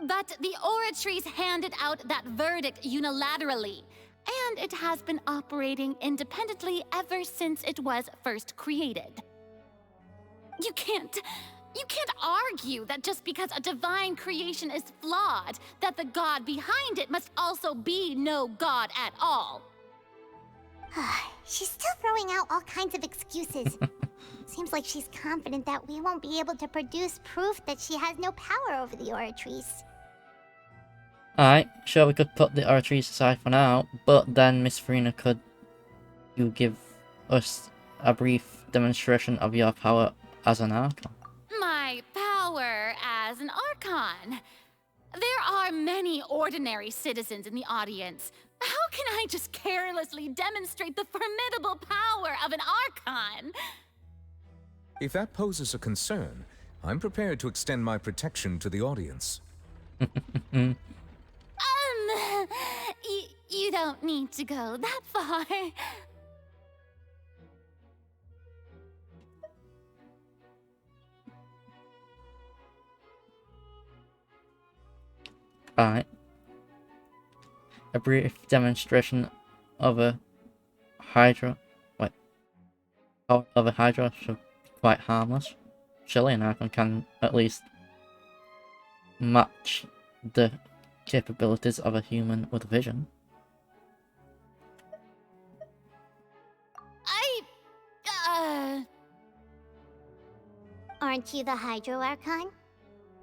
But the Oratries handed out that verdict unilaterally, and it has been operating independently ever since it was first created. You can't argue that just because a divine creation is flawed, that the god behind it must also be no god at all. She's still throwing out all kinds of excuses. Seems like she's confident that we won't be able to produce proof that she has no power over the Oratries. Alright, sure, we could put the Oratries aside for now, but then Miss Farina, could you give us a brief demonstration of your power as an Archon? My power as an Archon. There are many ordinary citizens in the audience. How can I just carelessly demonstrate the formidable power of an Archon? If that poses a concern, I'm prepared to extend my protection to the audience. You don't need to go that far. Alright. A brief demonstration of a Hydra. Wait. Of a Hydra should be quite harmless. Surely an Archon can at least match the capabilities of a human with vision. Aren't you the Hydro Archon?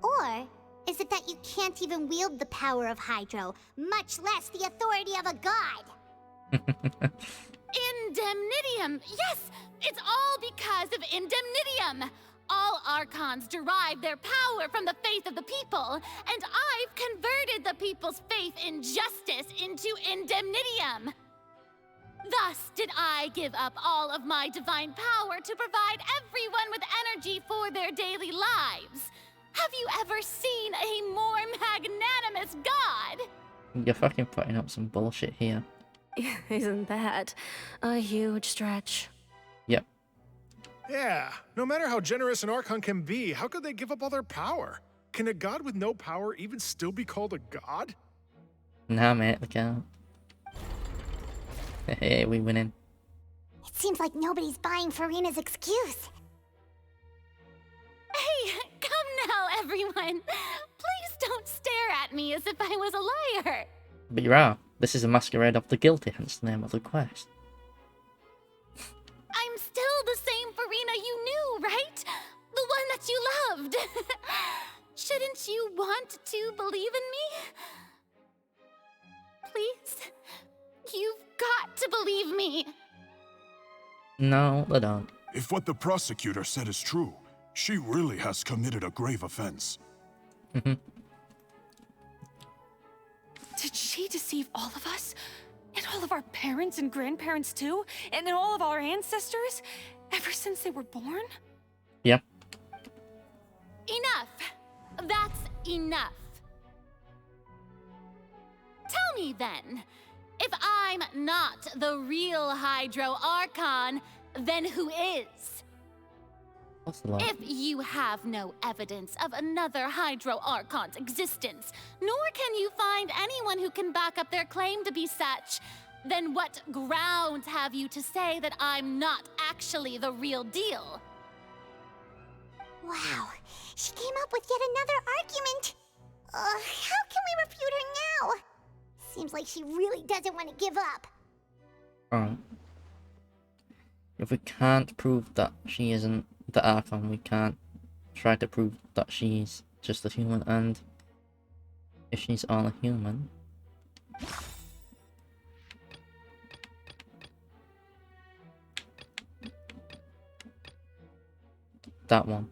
Or is it that you can't even wield the power of Hydro, much less the authority of a god? Indemnitium! Yes! It's all because of Indemnitium! All Archons derive their power from the faith of the people, and I've converted the people's faith in justice into Indemnitium! Thus did I give up all of my divine power to provide everyone with energy for their daily lives. Have you ever seen a more magnanimous god? You're fucking putting up some bullshit here. Isn't that a huge stretch? Yep. Yeah, no matter how generous an Archon can be, how could they give up all their power? Can a god with no power even still be called a god? Nah, mate, they can't. Hey, we winning. It seems like nobody's buying Farina's excuse. Hey, come now, everyone. Please don't stare at me as if I was a liar. But you are. This is a masquerade of the guilty, hence the name of the quest. I'm still the same Farina you knew, right? The one that you loved. Shouldn't you want to believe in me? Please? You've got to believe me. No, they don't. If what the prosecutor said is true, she really has committed a grave offense. Did she deceive all of us? And all of our parents and grandparents too? And all of our ancestors? Ever since they were born? Yep. Enough. That's enough. Tell me then, if I'm not the real Hydro Archon, then who is? If you have no evidence of another Hydro Archon's existence, nor can you find anyone who can back up their claim to be such, then what grounds have you to say that I'm not actually the real deal? Wow, she came up with yet another argument. How can we refute her now? Seems like she really doesn't want to give up. Alright. If we can't prove that she isn't the Archon, we can't try to prove that she's just a human, and if she's all a human, that one.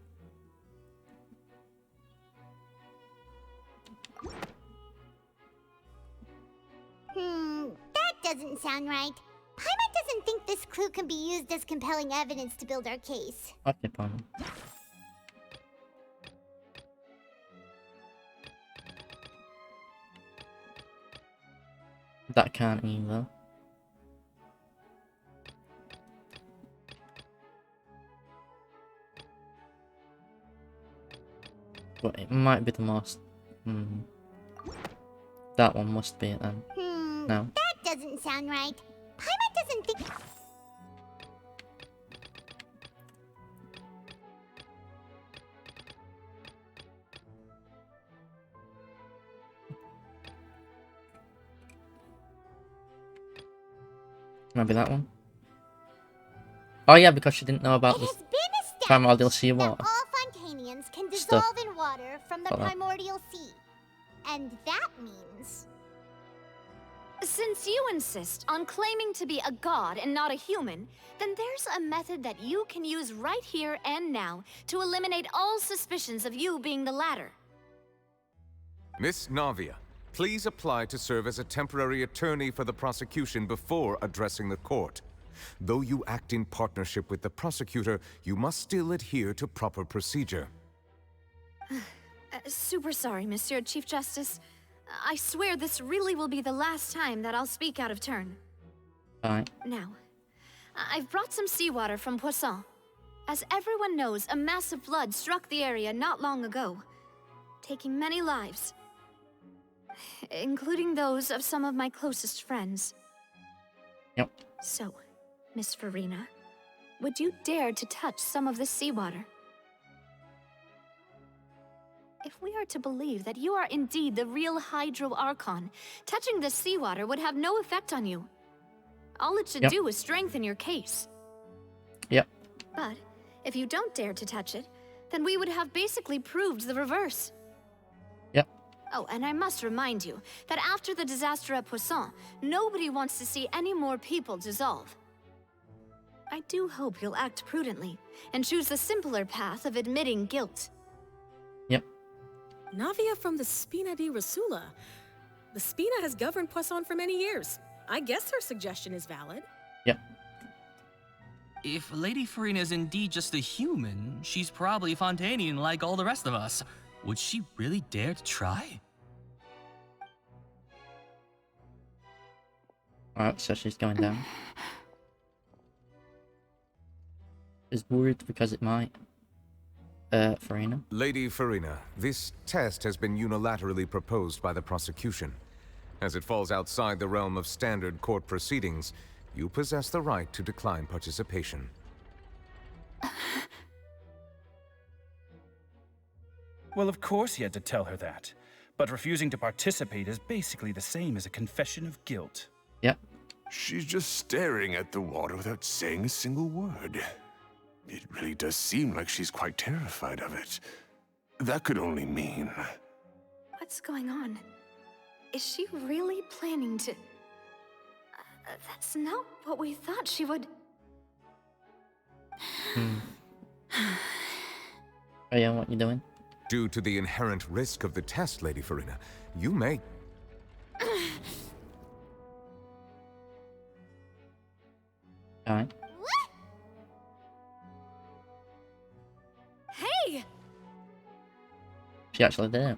That doesn't sound right. Paimon doesn't think this clue can be used as compelling evidence to build our case. Okay, Paimon. That can't either. But it might be the most... That one must be it then. No? That doesn't sound right. Paimon doesn't think... Maybe that one? Oh yeah, because she didn't know about this primordial seawater. All Fontanians can Stuff. dissolve in water from the Got that. primordial sea. And that means... Since you insist on claiming to be a god and not a human, then there's a method that you can use right here and now to eliminate all suspicions of you being the latter. Miss Navia, please apply to serve as a temporary attorney for the prosecution before addressing the court. Though you act in partnership with the prosecutor, you must still adhere to proper procedure. Super sorry, Monsieur Chief Justice. I swear this really will be the last time that I'll speak out of turn. Alright. Now, I've brought some seawater from Poisson. As everyone knows, a massive flood struck the area not long ago, taking many lives, including those of some of my closest friends. Yep. So, Miss Farina, would you dare to touch some of this seawater? If we are to believe that you are indeed the real Hydro Archon, touching this seawater would have no effect on you. All it should do is strengthen your case. Yep. But if you don't dare to touch it, then we would have basically proved the reverse. Yep. Oh, and I must remind you that after the disaster at Poisson, nobody wants to see any more people dissolve. I do hope you'll act prudently and choose the simpler path of admitting guilt. Yep. Navia from the Spina di Rasula. The Spina has governed Poisson for many years. I guess her suggestion is valid. Yep. If Lady Farina is indeed just a human, she's probably Fontanian like all the rest of us. Would she really dare to try? Alright, so she's going down. Is worried because it might. Farina? Lady Farina, this test has been unilaterally proposed by the prosecution. As it falls outside the realm of standard court proceedings, you possess the right to decline participation. Well, of course he had to tell her that. But refusing to participate is basically the same as a confession of guilt. Yep. She's just staring at the water without saying a single word. It really does seem like she's quite terrified of it. That could only mean... What's going on? Is she really planning to... that's not what we thought she would... Oh yeah, what you doing? Due to the inherent risk of the test, Lady Farina, you may... Alright. Hey! She actually did it.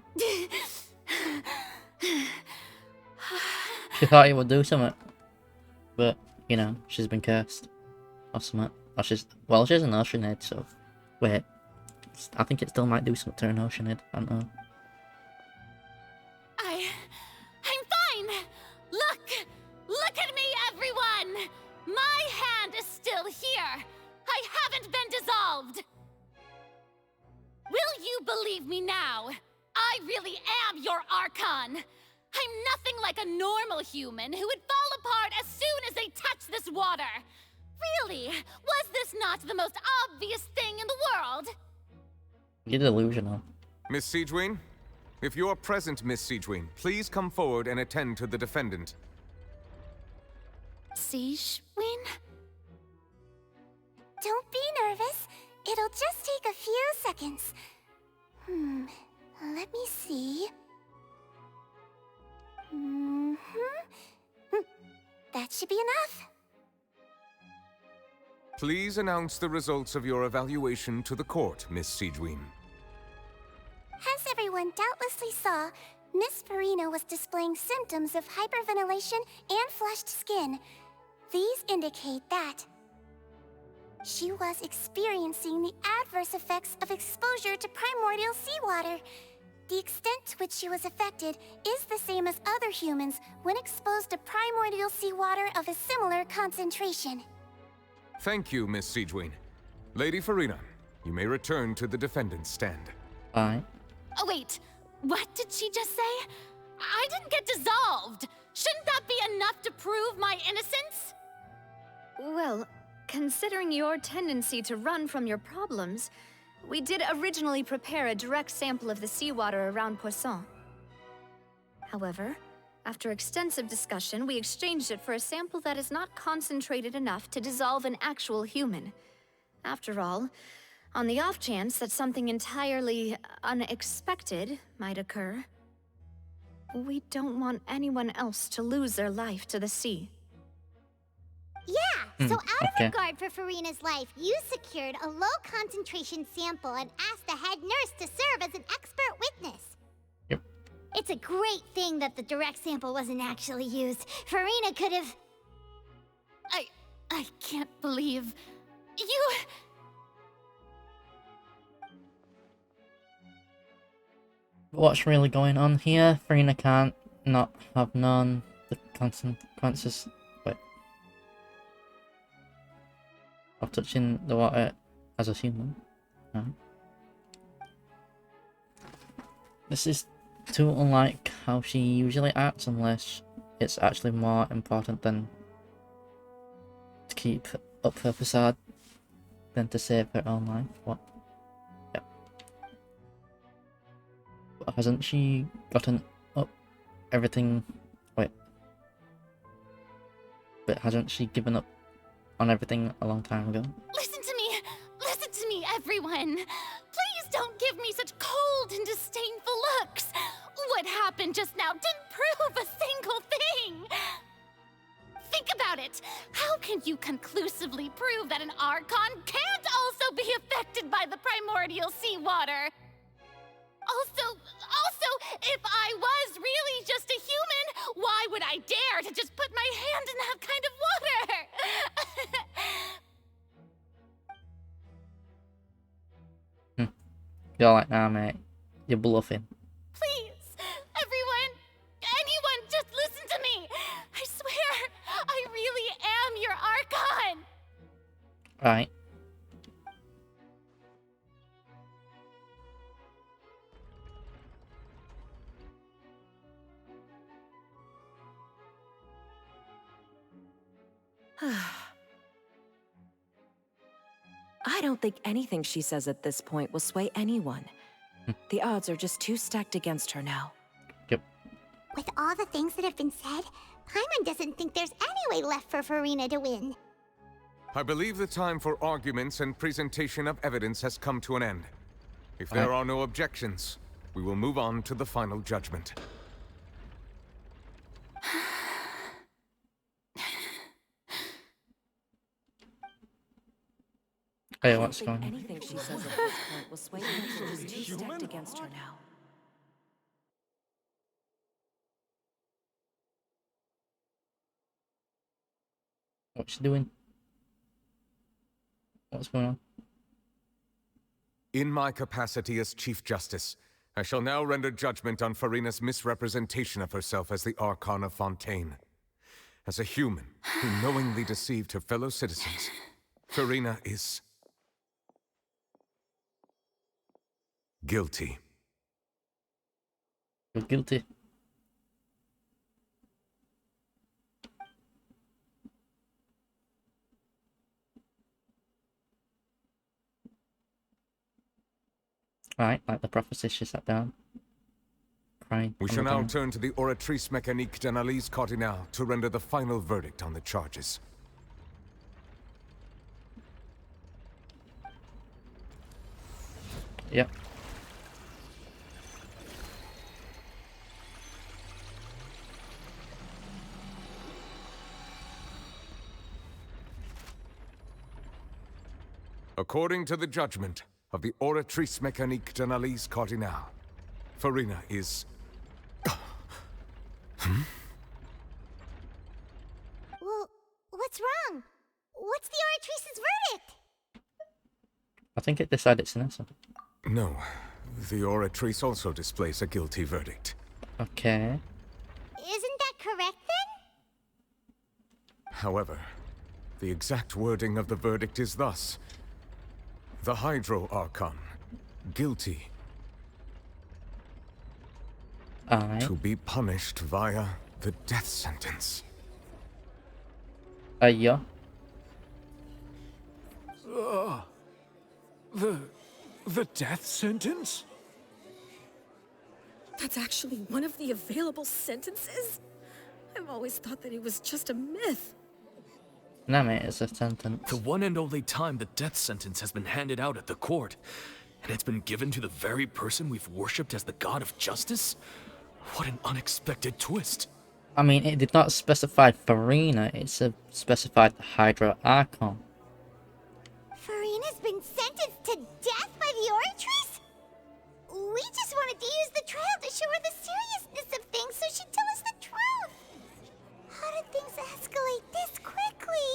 She thought he would do something. But, you know, she's been cursed. Or something. Or she's... Well, she's an Oceanid, so... Wait. I think it still might do something to an Oceanid. I don't know. I'm fine! Look at me, everyone! My hand is still here! I haven't been dissolved! Will you believe me now? I really am your Archon! I'm nothing like a normal human who would fall apart as soon as they touch this water! Really? Was this not the most obvious thing in the world? You're delusional. Miss Siegewin? If you're present, Miss Siegewin, please come forward and attend to the defendant. Siegewin? Don't be nervous. It'll just take a few seconds. Let me see. That should be enough. Please announce the results of your evaluation to the court, Miss Siegewin. As everyone doubtlessly saw, Miss Farina was displaying symptoms of hyperventilation and flushed skin. These indicate that She was experiencing the adverse effects of exposure to primordial seawater. The extent to which she was affected is the same as other humans when exposed to primordial seawater of a similar concentration. Thank you, Miss Siegeween. Lady Farina, you may return to the defendant's stand. Fine. Oh, wait. What did she just say? I didn't get dissolved. Shouldn't that be enough to prove my innocence? Well, considering your tendency to run from your problems, we did originally prepare a direct sample of the seawater around Poisson. However, after extensive discussion, we exchanged it for a sample that is not concentrated enough to dissolve an actual human. After all, on the off chance that something entirely unexpected might occur, we don't want anyone else to lose their life to the sea. Yeah, so out okay. of regard for Farina's life, you secured a low concentration sample and asked the head nurse to serve as an expert witness. Yep. It's a great thing that the direct sample wasn't actually used. Farina could have... I can't believe... You... What's really going on here? Farina can't not have known the consequences of touching the water as a human. Right. This is too unlike how she usually acts, unless it's actually more important than to keep up her facade than to save her own life. What? Yep. But hasn't she gotten up everything? Wait. But hasn't she given up on everything a long time ago? Listen to me, everyone. Please don't give me such cold and disdainful looks. What happened just now didn't prove a single thing. Think about it. How can you conclusively prove that an Archon can't also be affected by the primordial seawater? Also, if I was really just a human, why would I dare to just put my hand in that kind of water? You're like, nah, mate. You're bluffing. Please, anyone, just listen to me. I swear, I really am your Archon. Right. I don't think anything she says at this point will sway anyone. The odds are just too stacked against her now. Yep. With all the things that have been said, Paimon doesn't think there's any way left for Farina to win. I believe the time for arguments and presentation of evidence has come to an end. If there are no objections, we will move on to the final judgment. Hey, what's going on? Anything she says at this point will sway her. She's too stacked against her now. What's she doing? What's going on? In my capacity as Chief Justice, I shall now render judgment on Farina's misrepresentation of herself as the Archon of Fontaine. As a human who knowingly deceived her fellow citizens, Farina is guilty. You're guilty. Right, like the prophecy, she sat down, crying. We shall now turn to the Oratrice Mécanique d'Analyse Cardinale to render the final verdict on the charges. Yep. According to the judgment of the Oratrice Mécanique d'Analyse Cardinale, Farina is... Well, what's wrong? What's the Oratrice's verdict? I think it decided it's innocent. No. The Oratrice also displays a guilty verdict. Okay. Isn't that correct then? However, the exact wording of the verdict is thus. The Hydro Archon, guilty. Aye. To be punished via the death sentence. Yeah. The death sentence? That's actually one of the available sentences? I've always thought that it was just a myth. No, mate, it's a sentence. The one and only time the death sentence has been handed out at the court. And it's been given to the very person we've worshipped as the god of justice? What an unexpected twist. I mean, it did not specify Farina, it specified the Hydro Archon. Farina's been sentenced to death by the Oratrice? We just wanted to use the trial to show her the seriousness of things so she'd tell us the truth. How did things escalate this quickly?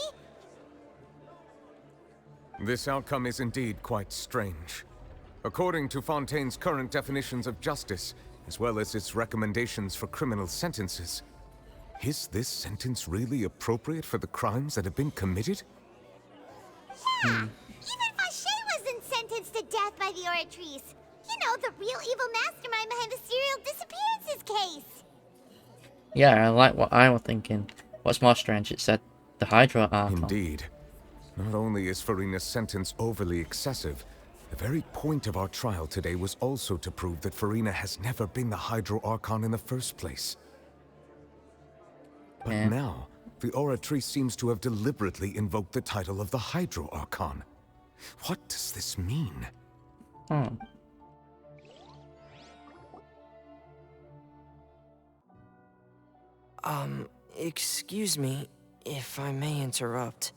This outcome is indeed quite strange. According to Fontaine's current definitions of justice, as well as its recommendations for criminal sentences, is this sentence really appropriate for the crimes that have been committed? Yeah, even Vacher wasn't sentenced to death by the Oratrice. You know, the real evil mastermind behind the serial disappearances case. Yeah, I like what I was thinking. What's more strange, it said the Hydro Archon. Indeed. Not only is Farina's sentence overly excessive, the very point of our trial today was also to prove that Farina has never been the Hydro Archon in the first place. But now, the Oratrice seems to have deliberately invoked the title of the Hydro Archon. What does this mean? Excuse me, if I may interrupt.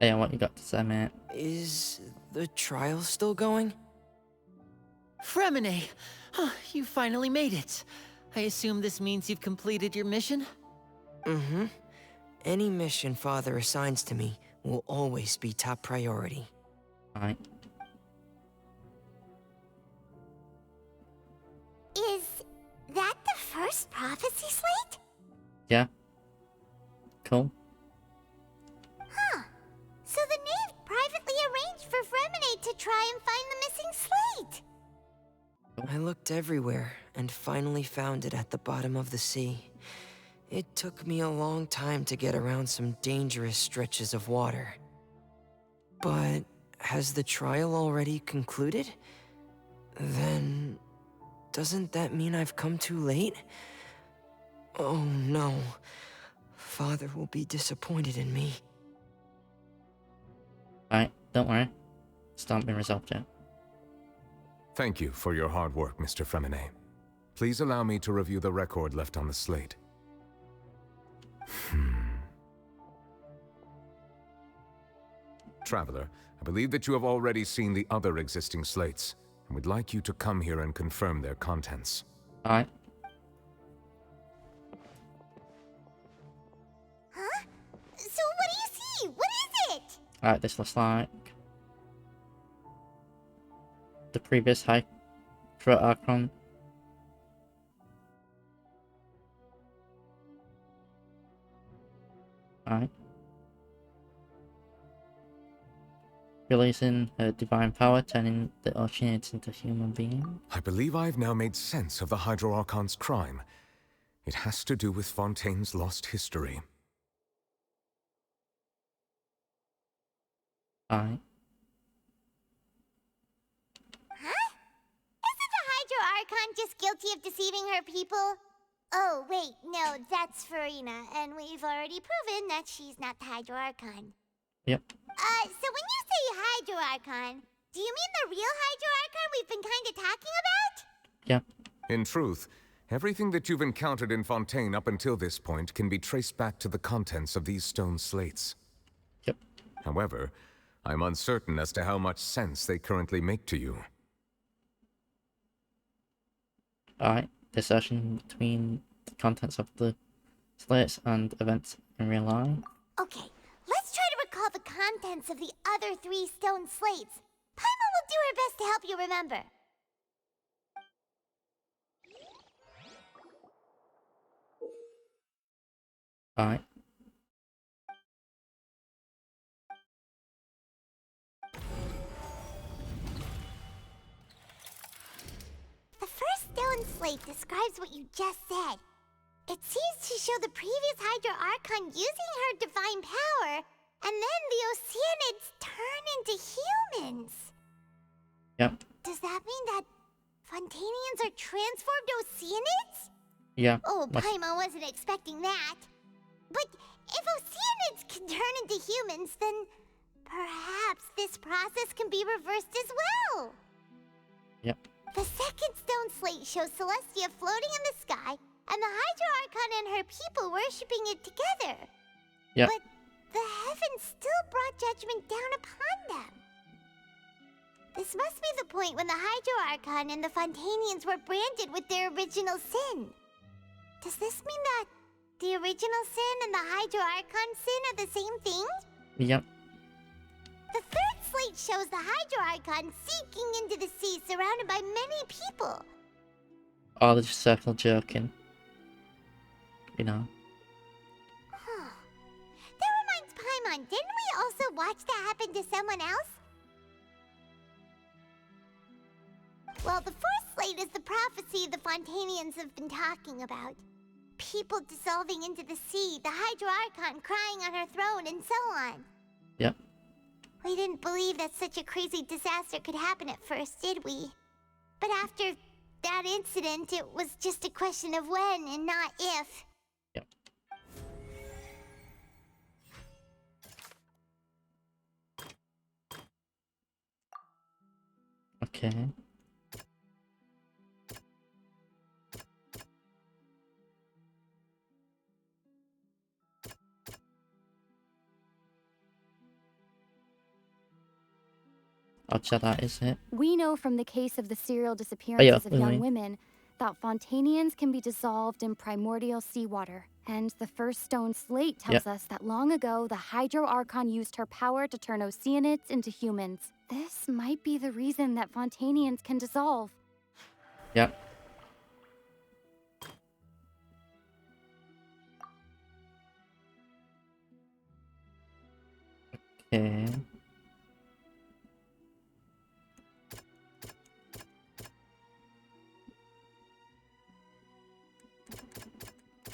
Yeah, what you got to say, mate? Is the trial still going? Fremine! You finally made it. I assume this means you've completed your mission? Mm-hmm. Any mission Father assigns to me will always be top priority. Alright. Is that the first prophecy slate? Yeah. Cool. Huh. So the knave privately arranged for Fremine to try and find the missing slate. I looked everywhere and finally found it at the bottom of the sea. It took me a long time to get around some dangerous stretches of water. But has the trial already concluded? Then doesn't that mean I've come too late? Oh no. Father will be disappointed in me. Alright, don't worry. It's not been resolved yet. Thank you for your hard work, Mr. Fremine. Please allow me to review the record left on the slate. Traveler, I believe that you have already seen the other existing slates, and would like you to come here and confirm their contents. Alright. Huh? So what do you see? What is it? Alright, this looks like the previous Hydro Archon. Alright. Releasing her divine power, turning the Oceanids into human beings. I believe I've now made sense of the Hydro Archon's crime. It has to do with Fontaine's lost history. Alright. Huh? Isn't the Hydro Archon just guilty of deceiving her people? Oh, wait, no, that's Farina, and we've already proven that she's not the Hydro Archon. Yep. So when you say Hydro Archon, do you mean the real Hydro Archon we've been kinda talking about? Yeah. In truth, everything that you've encountered in Fontaine up until this point can be traced back to the contents of these stone slates. Yep. However, I'm uncertain as to how much sense they currently make to you. Alright. Discussion between the contents of the slates and events in real life. Okay, let's try to recall the contents of the other 3 stone slates. Paimon will do her best to help you remember. Alright. The first stone slate describes what you just said. It seems to show the previous Hydro Archon using her divine power, and then the Oceanids turn into humans. Yep. Does that mean that Fontanians are transformed Oceanids? Yeah. Oh, Paimon wasn't expecting that. But if Oceanids can turn into humans, then perhaps this process can be reversed as well. Yep. The second stone slate shows Celestia floating in the sky, and the Hydro Archon and her people worshipping it together. Yep. But the heavens still brought judgment down upon them. This must be the point when the Hydro Archon and the Fontanians were branded with their original sin. Does this mean that the original sin and the Hydro Archon sin are the same thing? Yep. The third slate shows the Hydro Archon sinking into the sea surrounded by many people. All the circle jerking. You know. That reminds Paimon, didn't we also watch that happen to someone else? Well, the fourth slate is the prophecy the Fontanians have been talking about. People dissolving into the sea, the Hydro Archon crying on her throne, and so on. Yep. We didn't believe that such a crazy disaster could happen at first, did we? But after that incident, it was just a question of when and not if. Yep. Okay. Ouch, that is it. We know from the case of the serial disappearances of young Lily. women that Fontanians can be dissolved in primordial seawater. And the first stone slate tells us that long ago, the Hydro Archon used her power to turn Oceanids into humans. This might be the reason that Fontanians can dissolve. Yep. Okay.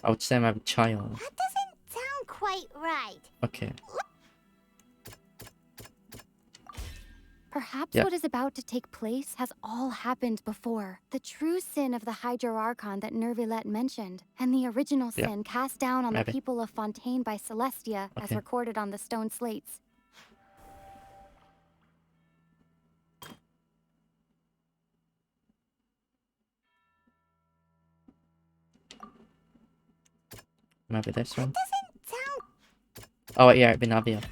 I would say I'm a child. That doesn't sound quite right. Okay. Perhaps Yep. what is about to take place has all happened before. The true sin of the Hydro Archon that Nervilette mentioned, and the original Yeah. sin cast down on Maybe. the people of Fontaine by Celestia, as Okay. recorded on the stone slates. Maybe this one. Doesn't sound... Oh, yeah, it'd be Navia.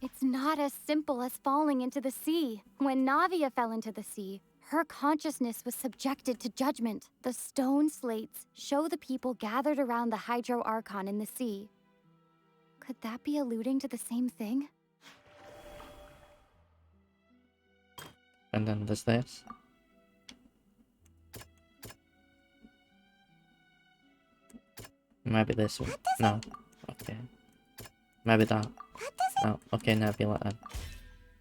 It's not as simple as falling into the sea. When Navia fell into the sea, her consciousness was subjected to judgment. The stone slates show the people gathered around the Hydro Archon in the sea. Could that be alluding to the same thing? And then there's this. Maybe this one. No. Okay. Maybe that. No. Okay, Nebula then.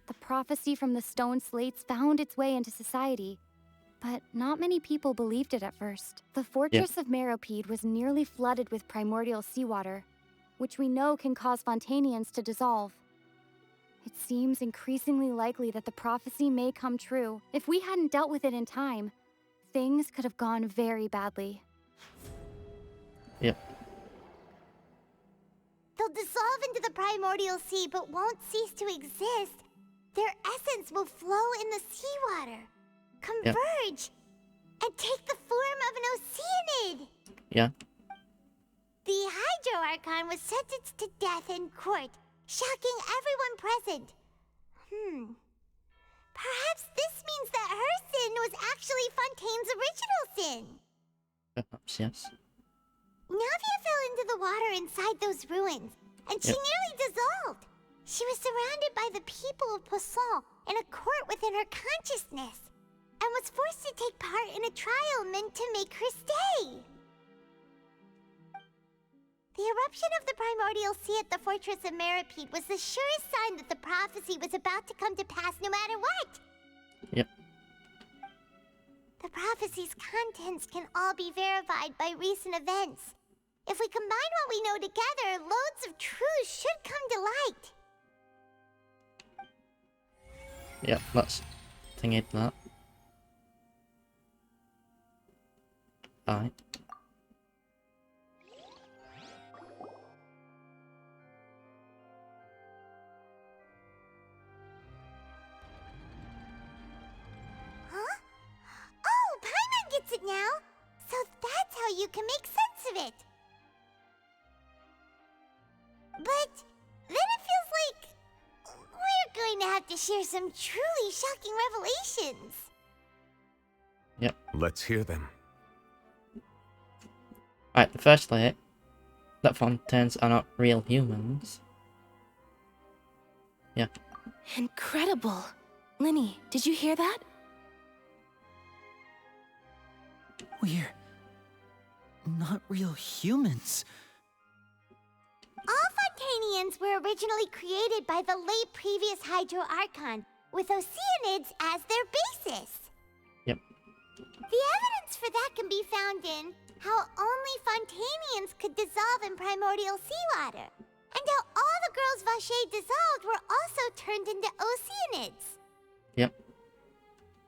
The prophecy from the stone slates found its way into society, but not many people believed it at first. The fortress of Meropide was nearly flooded with primordial seawater, which we know can cause Fontanians to dissolve. It seems increasingly likely that the prophecy may come true. If we hadn't dealt with it in time, things could have gone very badly. Yep. They'll dissolve into the primordial sea, but won't cease to exist. Their essence will flow in the seawater, converge, and take the form of an Oceanid. Yeah. The Hydro Archon was sentenced to death in court, shocking everyone present. Perhaps this means that her sin was actually Fontaine's original sin. Perhaps, yes. Navia fell into the water inside those ruins, and she nearly dissolved. She was surrounded by the people of Poisson in a court within her consciousness, and was forced to take part in a trial meant to make her stay. The eruption of the primordial sea at the fortress of Maripede was the surest sign that the prophecy was about to come to pass no matter what. Yep. The prophecy's contents can all be verified by recent events. If we combine what we know together, loads of truth should come to light. Yep, let's thingy that. Alright. Huh? Oh, Paimon gets it now! So that's how you can make sense of it! But then it feels like we're going to have to share some truly shocking revelations. Yep. Let's hear them. Right, firstly, that Fontaines are not real humans. Yeah. Incredible. Linny, did you hear that? We're not real humans. All Fontanians were originally created by the late previous Hydro Archon, with Oceanids as their basis. Yep. The evidence for that can be found in how only Fontanians could dissolve in primordial seawater, and how all the girls Vacher dissolved were also turned into Oceanids. Yep.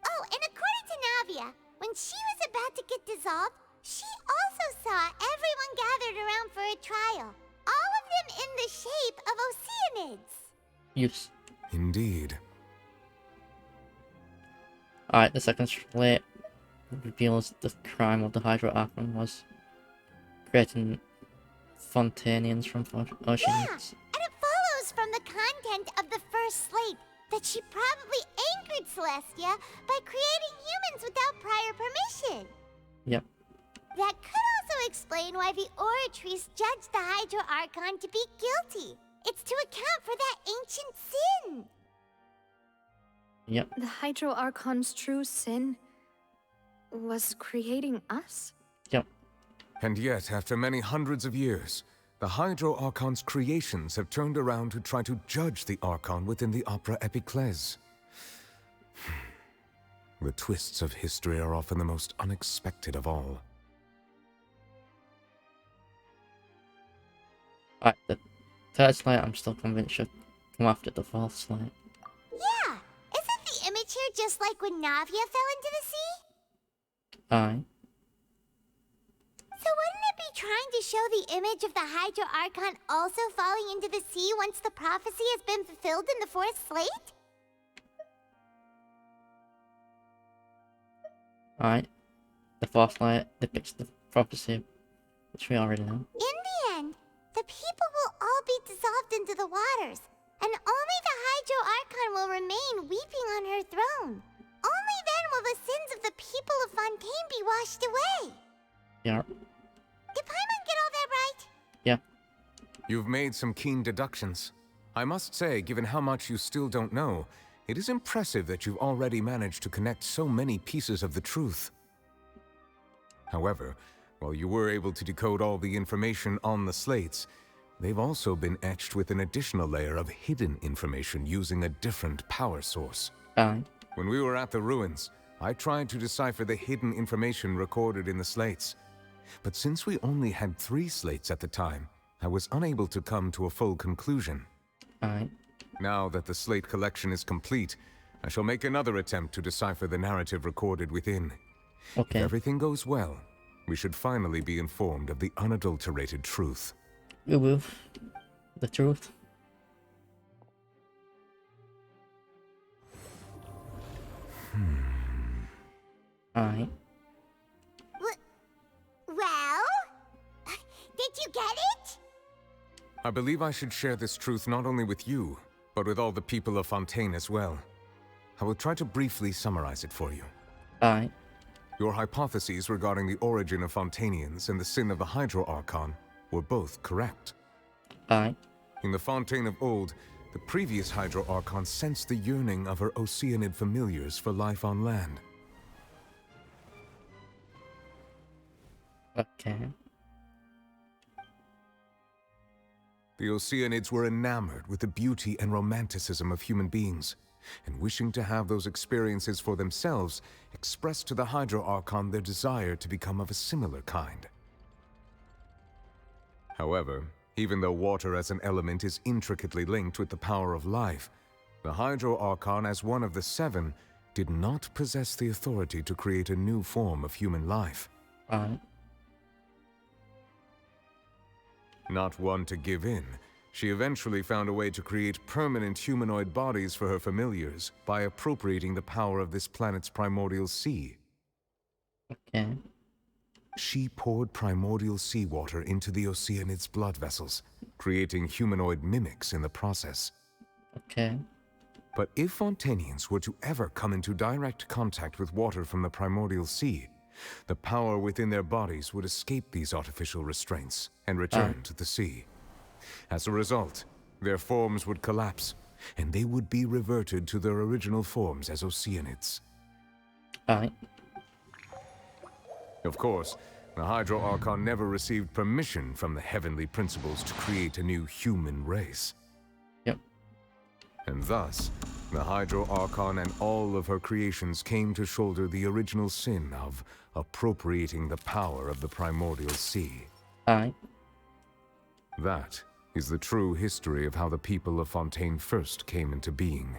Oh, and according to Navia, when she was about to get dissolved, she also saw everyone gathered around for a trial. All of them in the shape of Oceanids. Yes. Indeed. Alright, the second slate reveals the crime of the Hydro Archon was creating Fontanians from Oceanids. Yeah, and it follows from the content of the first slate that she probably angered Celestia by creating humans without prior permission. Yep. That could also explain why the Oratrice judged the Hydro Archon to be guilty. It's to account for that ancient sin. Yep. The Hydro Archon's true sin was creating us? Yep. And yet, after many hundreds of years, the Hydro Archon's creations have turned around to try to judge the Archon within the Opera Epiclese. The twists of history are often the most unexpected of all. Alright, the third slate I'm still convinced should come after the fourth slate. Yeah, isn't the image here just like when Navia fell into the sea? Aye. So wouldn't it be trying to show the image of the Hydro Archon also falling into the sea once the prophecy has been fulfilled in the fourth slate? Alright. The fourth slate depicts the prophecy, which we already know. In the end, the people will all be dissolved into the waters, and only the Hydro Archon will remain weeping on her throne. Only then will the sins of the people of Fontaine be washed away. Yeah. Did Paimon get all that right? Yeah. You've made some keen deductions. I must say, given how much you still don't know, it is impressive that you've already managed to connect so many pieces of the truth. However, while you were able to decode all the information on the slates, they've also been etched with an additional layer of hidden information using a different power source. When we were at the ruins, I tried to decipher the hidden information recorded in the slates. But since we only had 3 slates at the time, I was unable to come to a full conclusion. Now that the slate collection is complete, I shall make another attempt to decipher the narrative recorded within. Okay. If everything goes well, we should finally be informed of the unadulterated truth. We will. The truth. Alright. Well? Did you get it? I believe I should share this truth not only with you, but with all the people of Fontaine as well. I will try to briefly summarize it for you. Aye. Your hypotheses regarding the origin of Fontanians and the sin of the Hydro Archon were both correct. Aye. In the Fontaine of old, The previous Hydro Archon sensed the yearning of her Oceanid familiars for life on land. Okay. The Oceanids were enamored with the beauty and romanticism of human beings, and wishing to have those experiences for themselves, expressed to the Hydro Archon their desire to become of a similar kind. However, even though water as an element is intricately linked with the power of life, the Hydro Archon, as one of the seven, did not possess the authority to create a new form of human life. Not one to give in, she eventually found a way to create permanent humanoid bodies for her familiars by appropriating the power of this planet's primordial sea. Okay. She poured primordial seawater into the Oceanid's blood vessels, creating humanoid mimics in the process. Okay. But if Fontainians were to ever come into direct contact with water from the primordial sea, the power within their bodies would escape these artificial restraints and return to the sea. As a result, their forms would collapse, and they would be reverted to their original forms as Oceanids. Of course, the Hydro Archon never received permission from the heavenly principles to create a new human race. Yep. And thus, the Hydro Archon and all of her creations came to shoulder the original sin of appropriating the power of the primordial sea. That is the true history of how the people of Fontaine first came into being.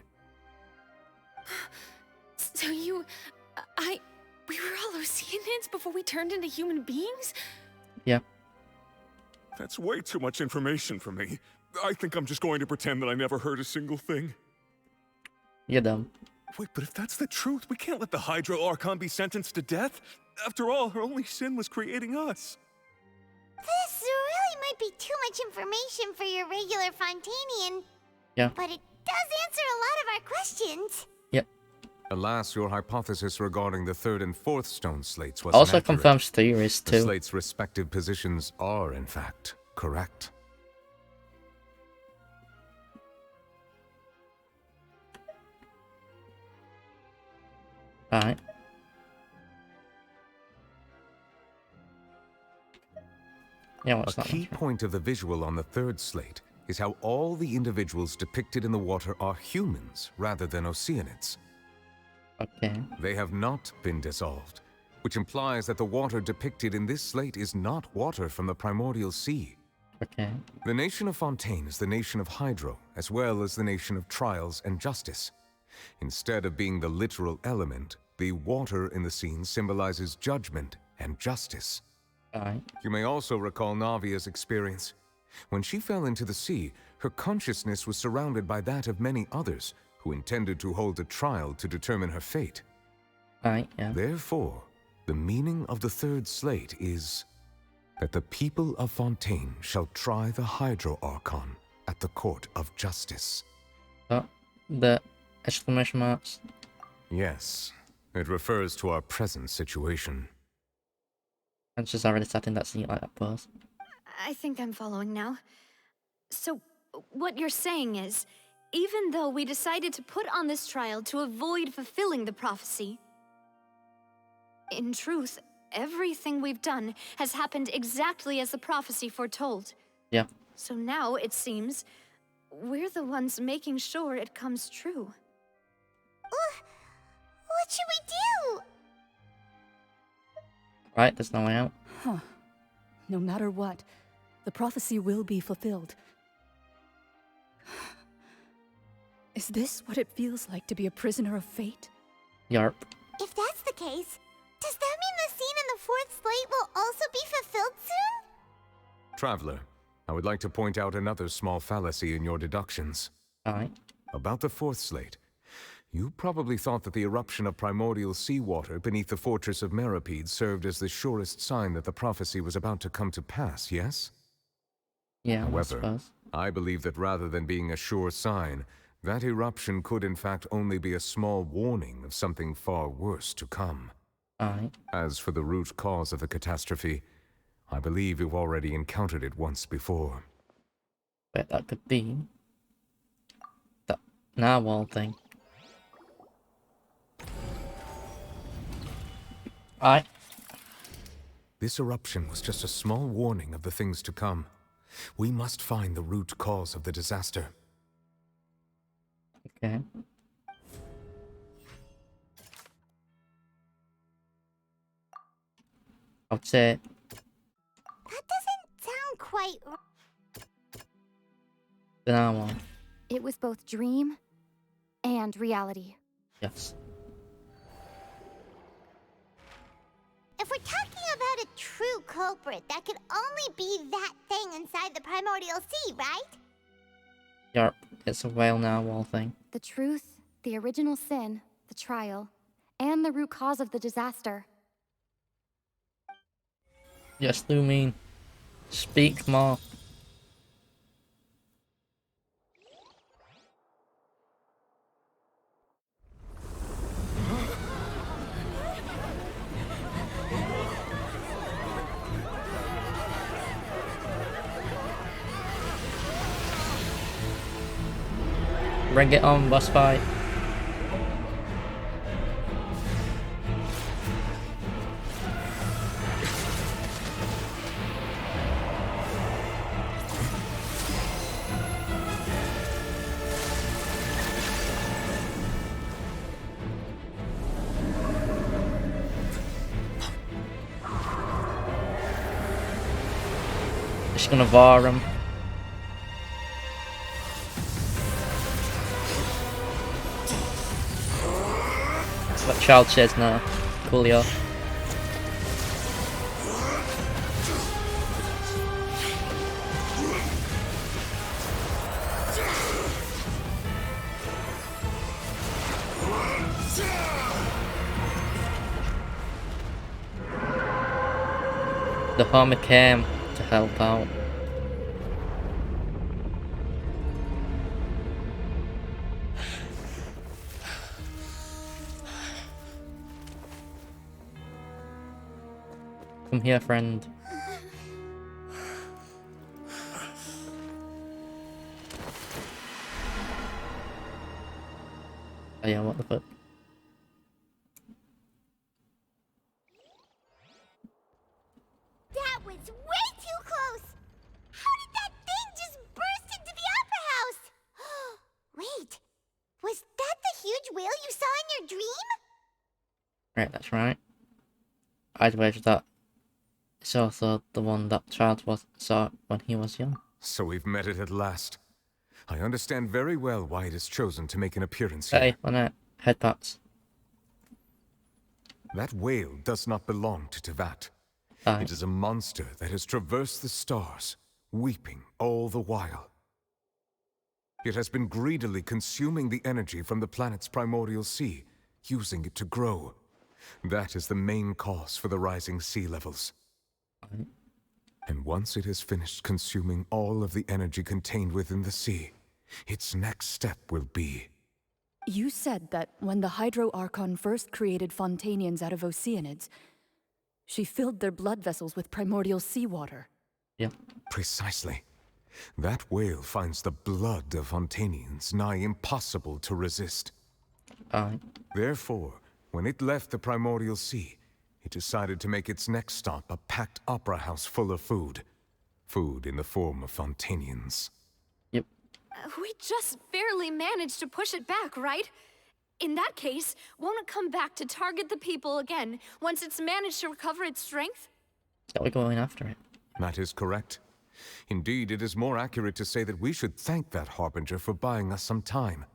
So we were all Oceanids before we turned into human beings? Yeah. That's way too much information for me. I think I'm just going to pretend that I never heard a single thing. You're dumb. Wait, but if that's the truth, we can't let the Hydro Archon be sentenced to death. After all, her only sin was creating us. This really might be too much information for your regular Fontainian. Yeah. But it does answer a lot of our questions. Yep. Alas, your hypothesis regarding the third and fourth stone slates was Also inaccurate. confirms theories The too. slates' respective positions are, in fact, correct. Alright. Yeah, what's A key point of the visual on the third slate is how all the individuals depicted in the water are humans rather than Oceanids. Okay. They have not been dissolved, which implies that the water depicted in this slate is not water from the primordial sea. Okay. The nation of Fontaine is the nation of Hydro, as well as the nation of trials and justice. Instead of being the literal element, the water in the scene symbolizes judgment and justice. You may also recall Navia's experience. When she fell into the sea, her consciousness was surrounded by that of many others who intended to hold a trial to determine her fate. Yeah. Therefore, the meaning of the third slate is that the people of Fontaine shall try the Hydro Archon at the court of justice. Oh, the exclamation marks. Yes, it refers to our present situation. And she's already sat in that seat like that pose. I think I'm following now. So, what you're saying is, even though we decided to put on this trial to avoid fulfilling the prophecy, in truth, everything we've done has happened exactly as the prophecy foretold. Yeah. So now, it seems, we're the ones making sure it comes true. What should we do? Right, there's no way out. Huh. No matter what, the prophecy will be fulfilled. Is this what it feels like to be a prisoner of fate? Yarp. If that's the case, does that mean the scene in the fourth slate will also be fulfilled soon? Traveler, I would like to point out another small fallacy in your deductions. About the fourth slate. You probably thought that the eruption of primordial seawater beneath the fortress of Masquerade served as the surest sign that the prophecy was about to come to pass, yes? Yeah, However, I believe that rather than being a sure sign, that eruption could in fact only be a small warning of something far worse to come. As for the root cause of the catastrophe, I believe you've already encountered it once before. Where that could be. narwhal thing. Alright. This eruption was just a small warning of the things to come. We must find the root cause of the disaster. Okay. I'll say That doesn't sound quite the narwhal. It was both dream and reality. Yes. If we're talking about a true culprit, that could only be that thing inside the primordial sea, right? Yep. It's a whale narwhal thing. The truth, the original sin, the trial, and the root cause of the disaster. Yes, Lumine. Speak more. Bring it on, boss fight. Just gonna var him. What child says now? Coolio. The farmer came to help out. Come here, friend. Oh yeah, what the fuck? That was way too close! How did that thing just burst into the Opera House? Wait, was that the huge whale you saw in your dream? Right, that's right. I'd wager that it's also the one that child saw when he was young. So we've met it at last. I understand very well why it has chosen to make an appearance here. Hey, Lynette, headpats. That whale does not belong to Tevat. Aye. It is a monster that has traversed the stars, weeping all the while. It has been greedily consuming the energy from the planet's primordial sea, using it to grow. That is the main cause for the rising sea levels. Aye. And once it has finished consuming all of the energy contained within the sea, its next step will be... You said that when the Hydro Archon first created Fontanians out of Oceanids, she filled their blood vessels with primordial seawater. Yeah. Precisely. That whale finds the blood of Fontanians nigh impossible to resist. Aye. Therefore, when it left the primordial sea, it decided to make its next stop a packed opera house full of food. Food in the form of Fontanians. We just barely managed to push it back, right? In that case, won't it come back to target the people again once it's managed to recover its strength? So we're going after it. That is correct. Indeed, it is more accurate to say that we should thank that Harbinger for buying us some time.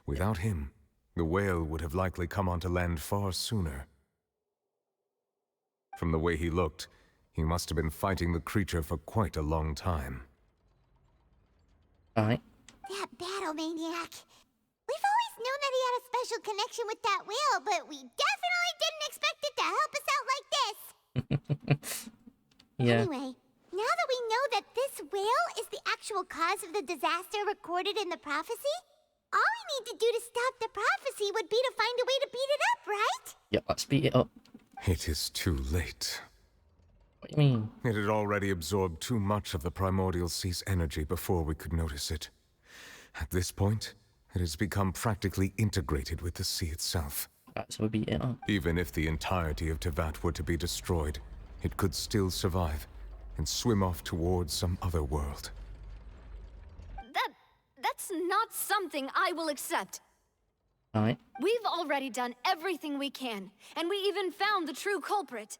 Without him, the whale would have likely come onto land far sooner. From the way he looked, he must have been fighting the creature for quite a long time. Aye. That battle maniac. We've always known that he had a special connection with that whale, but we definitely didn't expect it to help us out like this. Yeah. Anyway, now that we know that this whale is the actual cause of the disaster recorded in the prophecy, all we need to do to stop the prophecy would be to find a way to beat it up, right? Yeah, let's beat it up. It is too late. What do you mean? It had already absorbed too much of the primordial sea's energy before we could notice it. At this point, It has become practically integrated with the sea itself. Right, so we beat it up. Even if the entirety of Tevat were to be destroyed, it could still survive and swim off towards some other world. That's not something I will accept. Alright. We've already done everything we can, and we even found the true culprit.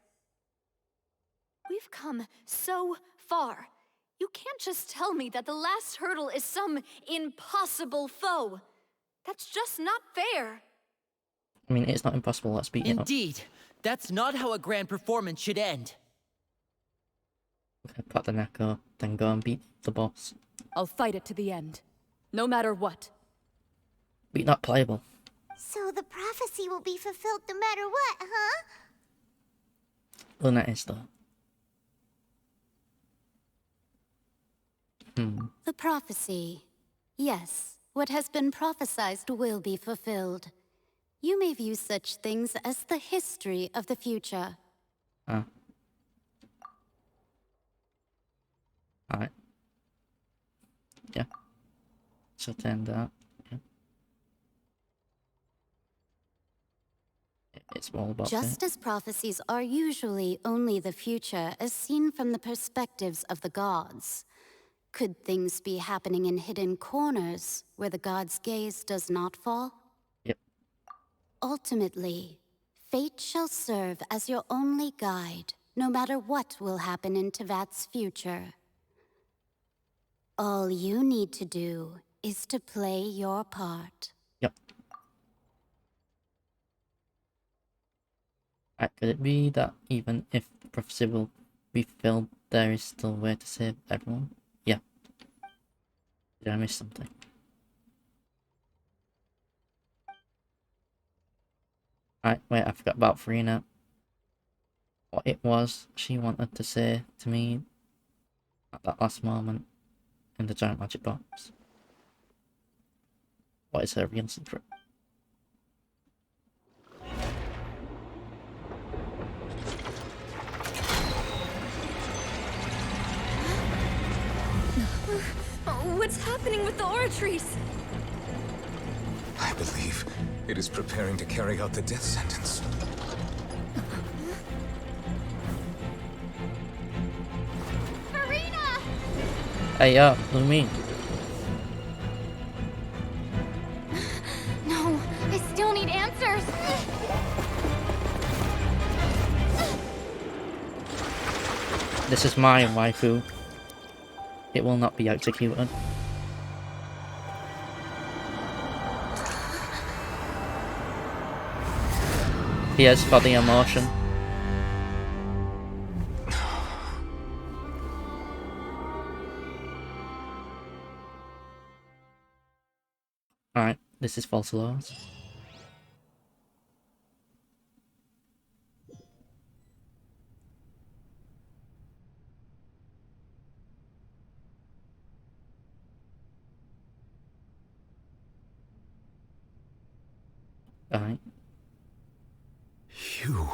We've come so far. You can't just tell me that the last hurdle is some impossible foe. That's just not fair. I mean, it's not impossible, let's beat it up. Indeed. That's not how a grand performance should end. Okay, pat the neck up, then go and beat the boss. I'll fight it to the end. No matter what. But not playable. So the prophecy will be fulfilled no matter what, huh? Luna is though. The prophecy. Yes, what has been prophesied will be fulfilled. You may view such things as the history of the future. Ah. Alright. Yeah. So turn that. Yeah. It's all about Just as prophecies are usually only the future as seen from the perspectives of the gods, could things be happening in hidden corners where the gods' gaze does not fall? Yep. Ultimately, fate shall serve as your only guide, no matter what will happen in Tevat's future. All you need to do is to play your part. Yep. Right, could it be that even if the prophecy will be filled, there is still a way to save everyone? Yeah. Did I miss something? Right, wait, I forgot about Farina. What it was she wanted to say to me at that last moment in the giant magic box. What is her real secret? What's happening with the oratories? I believe it is preparing to carry out the death sentence. Farina! Hey, what do you mean? No, I still need answers. This is my waifu. It will not be executed. Here's for the emotion. Alright, this is false alarms. Alright. You.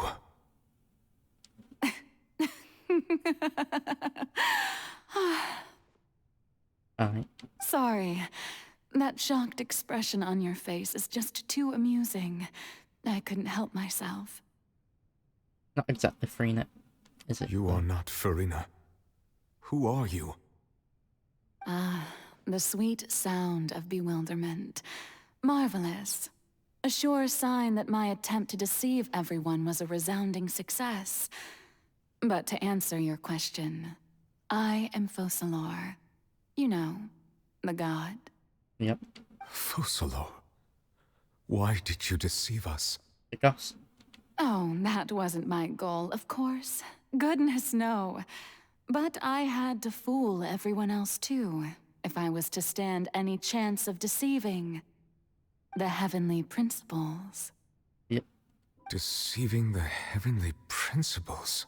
Alright. Sorry. That shocked expression on your face is just too amusing. I couldn't help myself. Not exactly Farina, is it? You are not Farina. Who are you? Ah, the sweet sound of bewilderment. Marvelous. A sure sign that my attempt to deceive everyone was a resounding success. But to answer your question, I am Focalor. You know, the god. Yep. Focalor. Why did you deceive us? Because. Oh, that wasn't my goal, of course. Goodness, no. But I had to fool everyone else too, if I was to stand any chance of deceiving the heavenly principles. Yep. Deceiving the heavenly principles?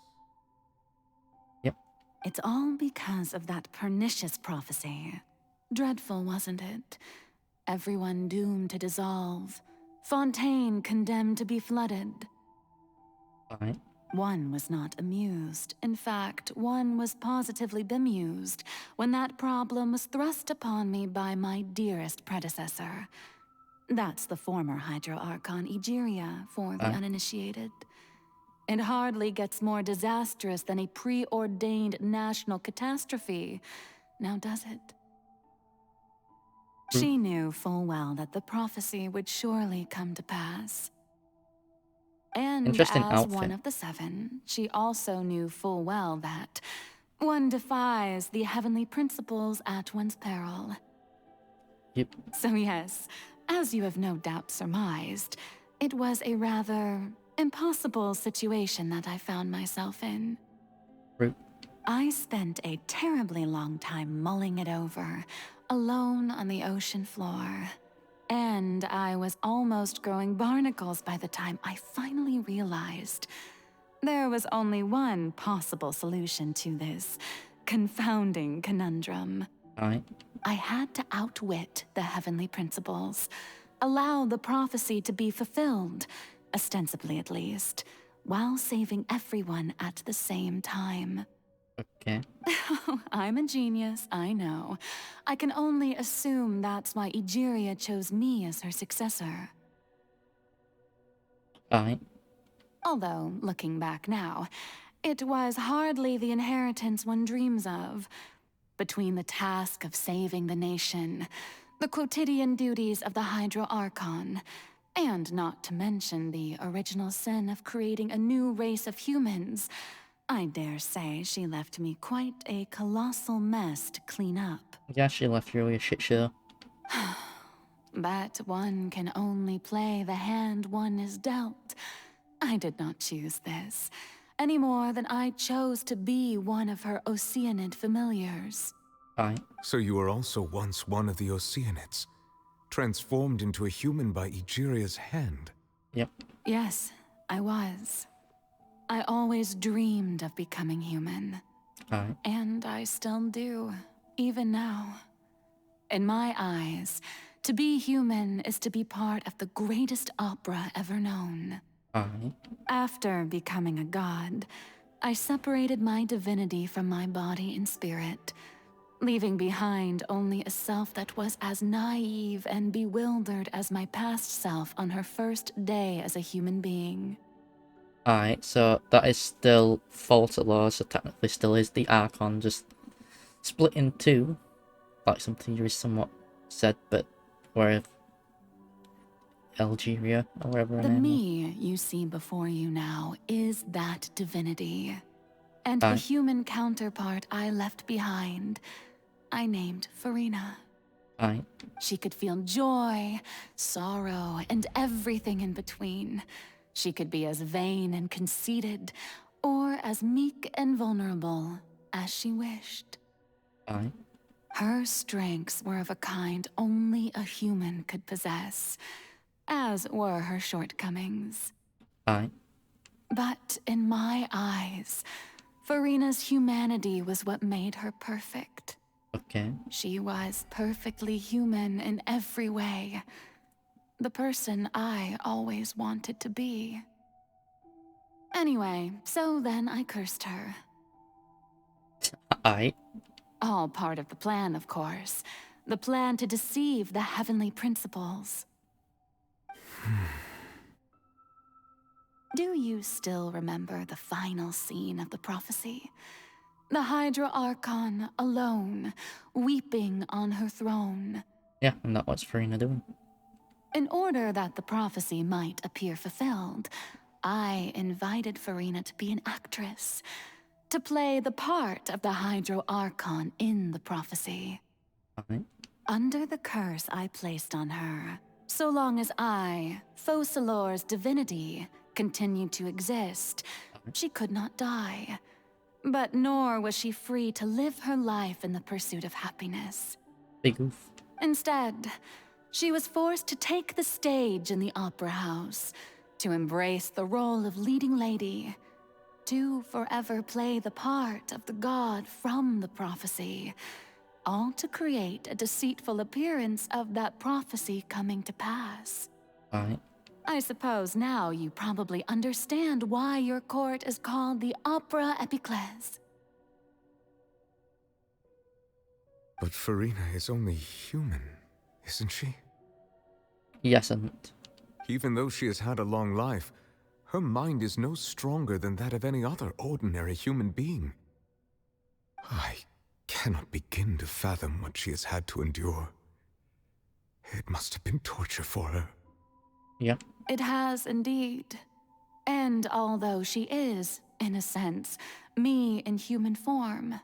Yep. It's all because of that pernicious prophecy. Dreadful, wasn't it? Everyone doomed to dissolve. Fontaine condemned to be flooded. Alright. One was not amused. In fact, one was positively bemused when that problem was thrust upon me by my dearest predecessor. That's the former Hydro Archon Egeria for the uninitiated. It hardly gets more disastrous than a preordained national catastrophe, now does it? She knew full well that the prophecy would surely come to pass. And Interesting as outfit. one of the seven, she also knew full well that one defies the heavenly principles at one's peril. Yep. So yes, as you have no doubt surmised, it was a rather impossible situation that I found myself in. True. I spent a terribly long time mulling it over, alone on the ocean floor. And I was almost growing barnacles by the time I finally realized there was only one possible solution to this confounding conundrum. Alright. I had to outwit the heavenly principles, allow the prophecy to be fulfilled, ostensibly at least, while saving everyone at the same time. Okay. I'm a genius, I know. I can only assume that's why Egeria chose me as her successor. Alright. Although, looking back now, it was hardly the inheritance one dreams of. Between the task of saving the nation, the quotidian duties of the Hydro Archon, and not to mention the original sin of creating a new race of humans, I dare say she left me quite a colossal mess to clean up. Yeah, she left you a shit show. But one can only play the hand one is dealt. I did not choose this, any more than I chose to be one of her Oceanid familiars. Alright. So you were also once one of the Oceanids, transformed into a human by Egeria's hand. Yep. Yes, I was. I always dreamed of becoming human. Alright. And I still do, even now. In my eyes, to be human is to be part of the greatest opera ever known. Alright. After becoming a god, I separated my divinity from my body and spirit, leaving behind only a self that was as naive and bewildered as my past self on her first day as a human being. Alright, so that is still Faulty Law, so technically still is the Archon, just split in two, like some theories somewhat said, but where Algeria, or wherever her The name was. me you see before you now is that divinity. And the Aye. human counterpart I left behind, I named Farina. Aye. She could feel joy, sorrow, and everything in between. She could be as vain and conceited, or as meek and vulnerable as she wished. Aye. Her strengths were of a kind only a human could possess, as were her shortcomings. Aye. But in my eyes, Farina's humanity was what made her perfect. Okay. She was perfectly human in every way. The person I always wanted to be. Anyway, so then I cursed her. Aye. All part of the plan, of course. The plan to deceive the heavenly principles. Do you still remember the final scene of the prophecy? The Hydra Archon alone, weeping on her throne. Yeah, and that was Farina doing. In order that the prophecy might appear fulfilled, I invited Farina to be an actress, to play the part of the Hydro Archon in the prophecy. Aye. Under the curse I placed on her, so long as I, Focalor's divinity, continued to exist, she could not die. But nor was she free to live her life in the pursuit of happiness. Big oof. Instead, she was forced to take the stage in the opera house, to embrace the role of leading lady, to forever play the part of the god from the prophecy, all to create a deceitful appearance of that prophecy coming to pass. Aye. I suppose now you probably understand why your court is called the Opera Epiclese. But Farina is only human, isn't she? He hasn't. Even though she has had a long life, her mind is no stronger than that of any other ordinary human being. I cannot begin to fathom what she has had to endure. It must have been torture for her. Yep. It has indeed. And although she is, in a sense, me in human form,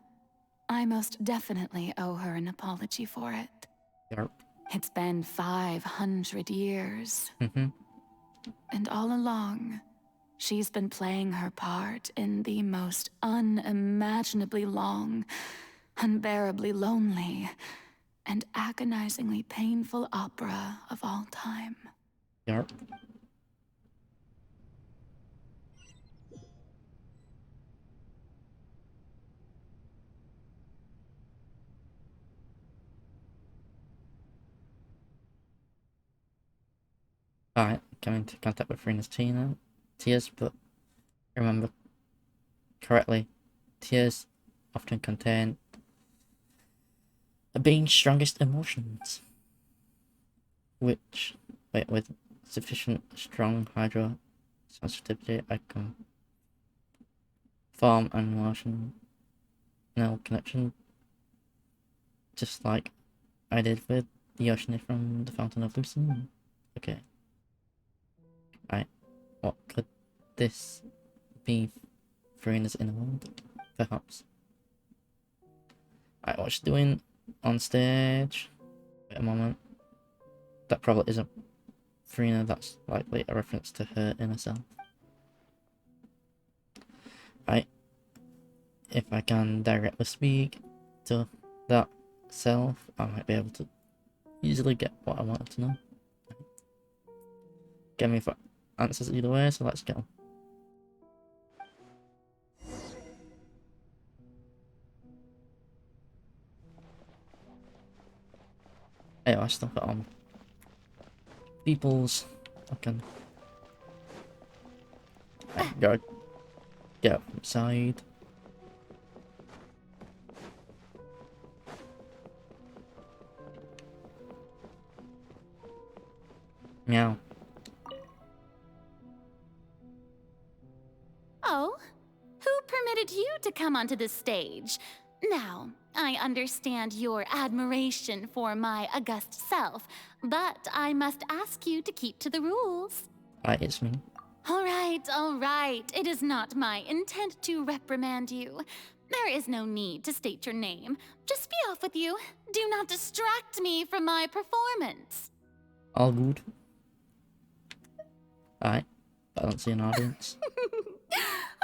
I most definitely owe her an apology for it. Yep. It's been 500 years. Mm-hmm. And all along, she's been playing her part in the most unimaginably long, unbearably lonely, and agonizingly painful opera of all time. Yep. Alright, coming into contact with Farina's tears, but remember correctly, tears often contain the being's strongest emotions, which, with sufficient strong hydro sensitivity, I can form an emotional connection, just like I did with the ocean from the Fountain of Lucerne. Okay. Right, what could this be Farina's inner world? Perhaps. Right, what's she doing on stage? Wait a moment. That probably isn't Farina, that's likely a reference to her inner self. Right, if I can directly speak to that self, I might be able to easily get what I wanted to know. Get me for answers either way, so let's go. Anyway, I still put on people's fucking. Gotta get up inside. Meow. Oh, who permitted you to come onto the stage? Now, I understand your admiration for my august self, but I must ask you to keep to the rules. It's me. All right. It is not my intent to reprimand you. There is no need to state your name. Just be off with you. Do not distract me from my performance. All good. Alright, but I don't see an audience.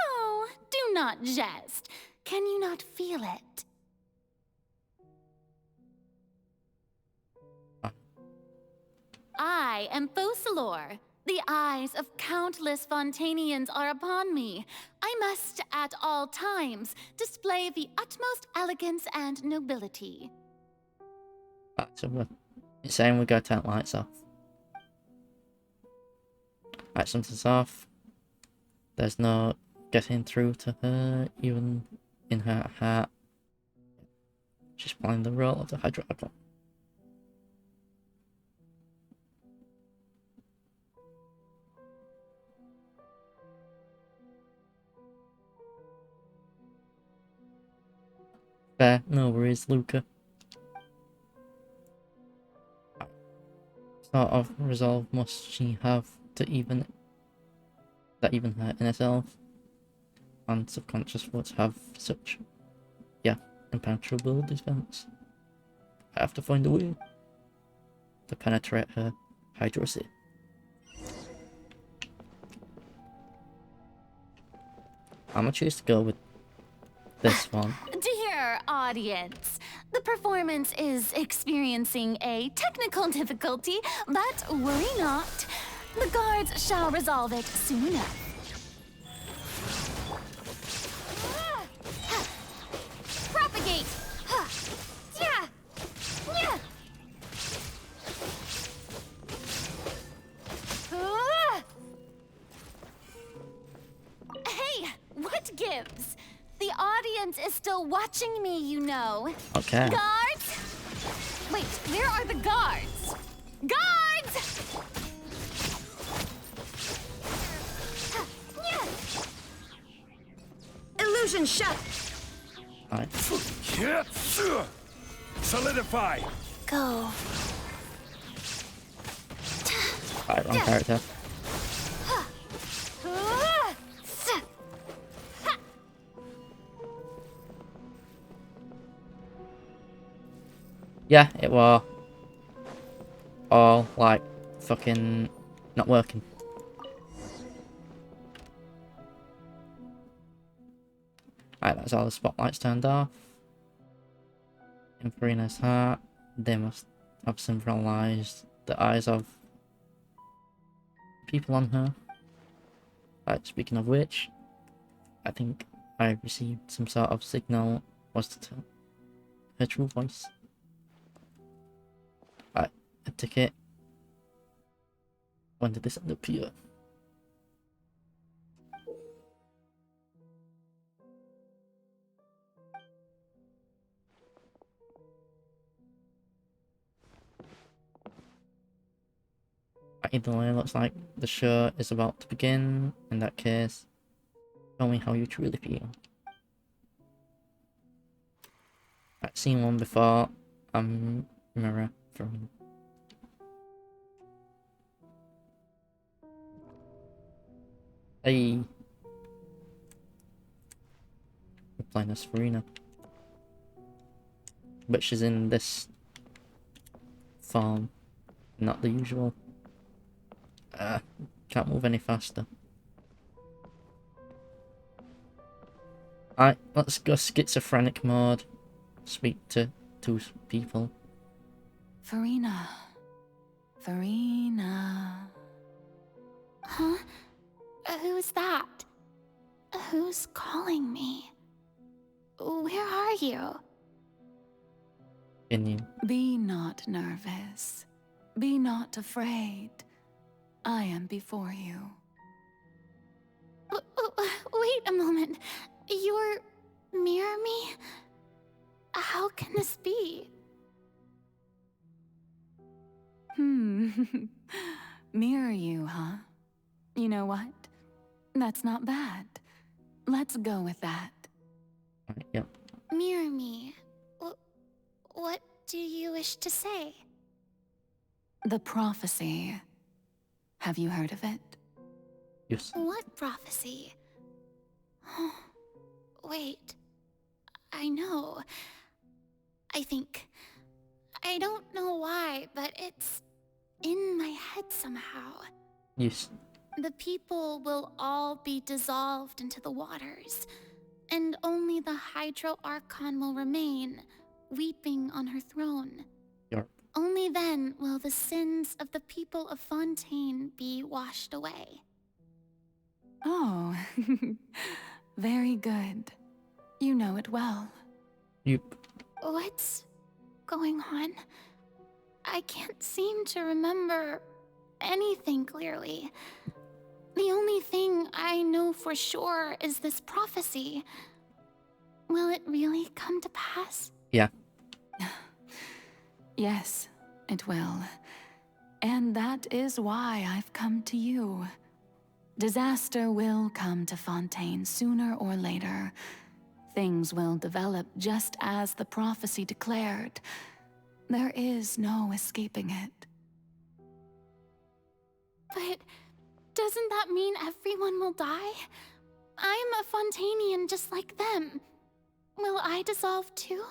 Oh, do not jest. Can you not feel it? I am Focalor. The eyes of countless Fontanians are upon me. I must, at all times, display the utmost elegance and nobility. So we're saying we go turn lights off. Right, something's off. There's no getting through to her, even in her heart. She's playing the role of the Hydro Archon. Fair, no worries, Luca. Sort of resolve must she have to even her inner self and subconscious thoughts have such, impenetrable defense. I have to find a way to penetrate her hydrocy. I'm gonna choose to go with this one. Dear audience, the performance is experiencing a technical difficulty, but worry not. The guards shall resolve it soon enough. Propagate! Yeah! Yeah! Hey, what gives? The audience is still watching me, you know. Okay. Guards? Wait, where are the guards? Guards! Fusion shut. Alright. Solidify. Go. Alright, wrong character. Yeah, it was all like fucking not working. Right, that's all the spotlights turned off. In Farina's heart, they must have symbolized the eyes of people on her. Right, speaking of which, I think I received some sort of signal was to tell her true voice. Right, a ticket. When did this appear? Either way, looks like the show is about to begin. In that case, tell me how you truly feel. I've seen one before. Mirror from. Hey, we're playing as Farina, but she's in this form, not the usual. Can't move any faster. Alright, let's go schizophrenic mode. Speak to two people. Farina. Farina. Huh? Who's that? Who's calling me? Where are you? Can you? Be not nervous. Be not afraid. I am before you. Wait a moment. You're mirror me? How can this be? Mirror you, huh? You know what? That's not bad. Let's go with that. Yep. Mirror me. What do you wish to say? The prophecy. Have you heard of it? Yes. What prophecy? Wait. I know. I think. I don't know why, but it's in my head somehow. Yes. The people will all be dissolved into the waters, and only the Hydro Archon will remain, weeping on her throne. Yep. Only then will the sins of the people of Fontaine be washed away. Oh, very good. You know it well. Yep. What's going on? I can't seem to remember anything clearly. The only thing I know for sure is this prophecy. Will it really come to pass? Yeah. Yes, it will. And that is why I've come to you. Disaster will come to Fontaine sooner or later. Things will develop just as the prophecy declared. There is no escaping it. But doesn't that mean everyone will die? I'm a Fontainian just like them. Will I dissolve too?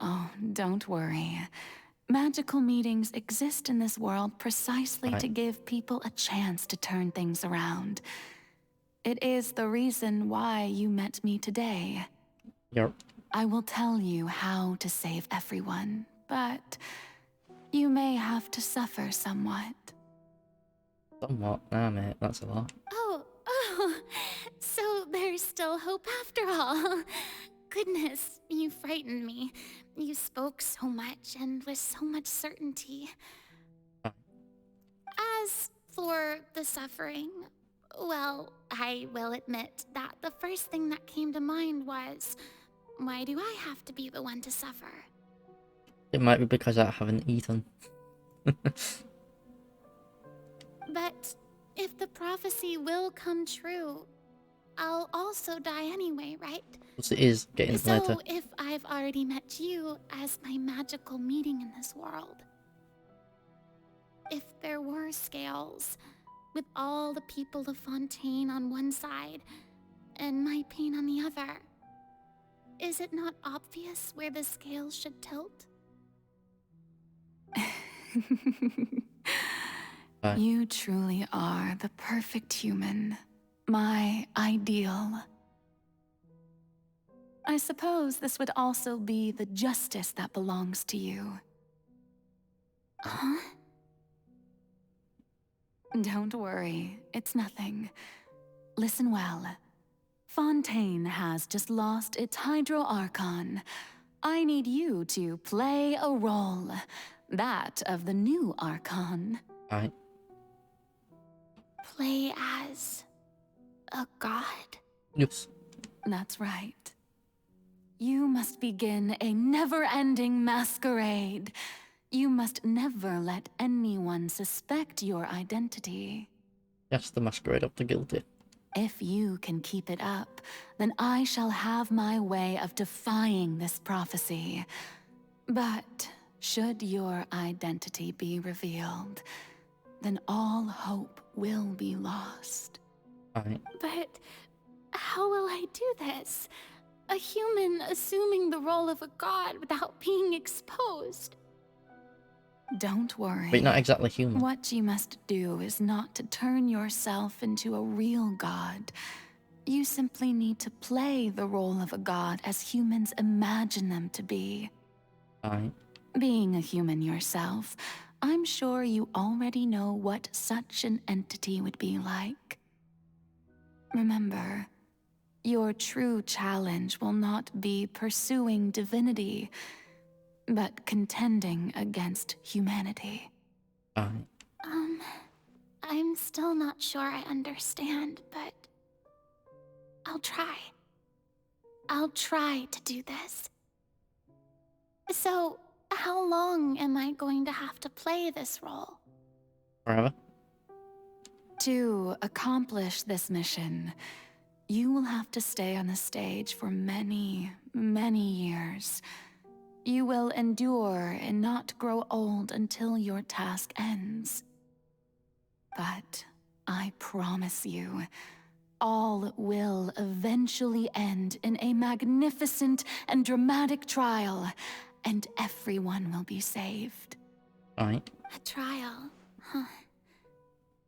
Oh, don't worry. Magical meetings exist in this world precisely to give people a chance to turn things around. It is the reason why you met me today. Yep. I will tell you how to save everyone, but you may have to suffer somewhat. Somewhat. Nah, mate, that's a lot. Oh, so there's still hope after all. Goodness, you frightened me. You spoke so much and with so much certainty. As for the suffering, well, I will admit that the first thing that came to mind was, why do I have to be the one to suffer? It might be because I haven't eaten. But if the prophecy will come true, I'll also die anyway, right? Because it is getting later. So if I've already met you as my magical meeting in this world, if there were scales, with all the people of Fontaine on one side and my pain on the other, is it not obvious where the scales should tilt? You truly are the perfect human, my ideal. I suppose this would also be the justice that belongs to you. Huh? Don't worry, it's nothing. Listen well. Fontaine has just lost its Hydro Archon. I need you to play a role. That of the new Archon. Alright. Play as a god? Yes. That's right. You must begin a never-ending masquerade. You must never let anyone suspect your identity. Yes, the masquerade of the guilty. If you can keep it up, then I shall have my way of defying this prophecy. But should your identity be revealed, then all hope will be lost. Alright. But how will I do this? A human assuming the role of a god without being exposed. Don't worry. But not exactly human. What you must do is not to turn yourself into a real god. You simply need to play the role of a god as humans imagine them to be. Alright. Being a human yourself, I'm sure you already know what such an entity would be like. Remember, your true challenge will not be pursuing divinity, but contending against humanity. Alright. I'm still not sure I understand, but I'll try. I'll try to do this. So, how long am I going to have to play this role? Forever? To accomplish this mission, you will have to stay on the stage for many, many years. You will endure and not grow old until your task ends. But I promise you, all will eventually end in a magnificent and dramatic trial, and everyone will be saved. Alright. A trial, huh?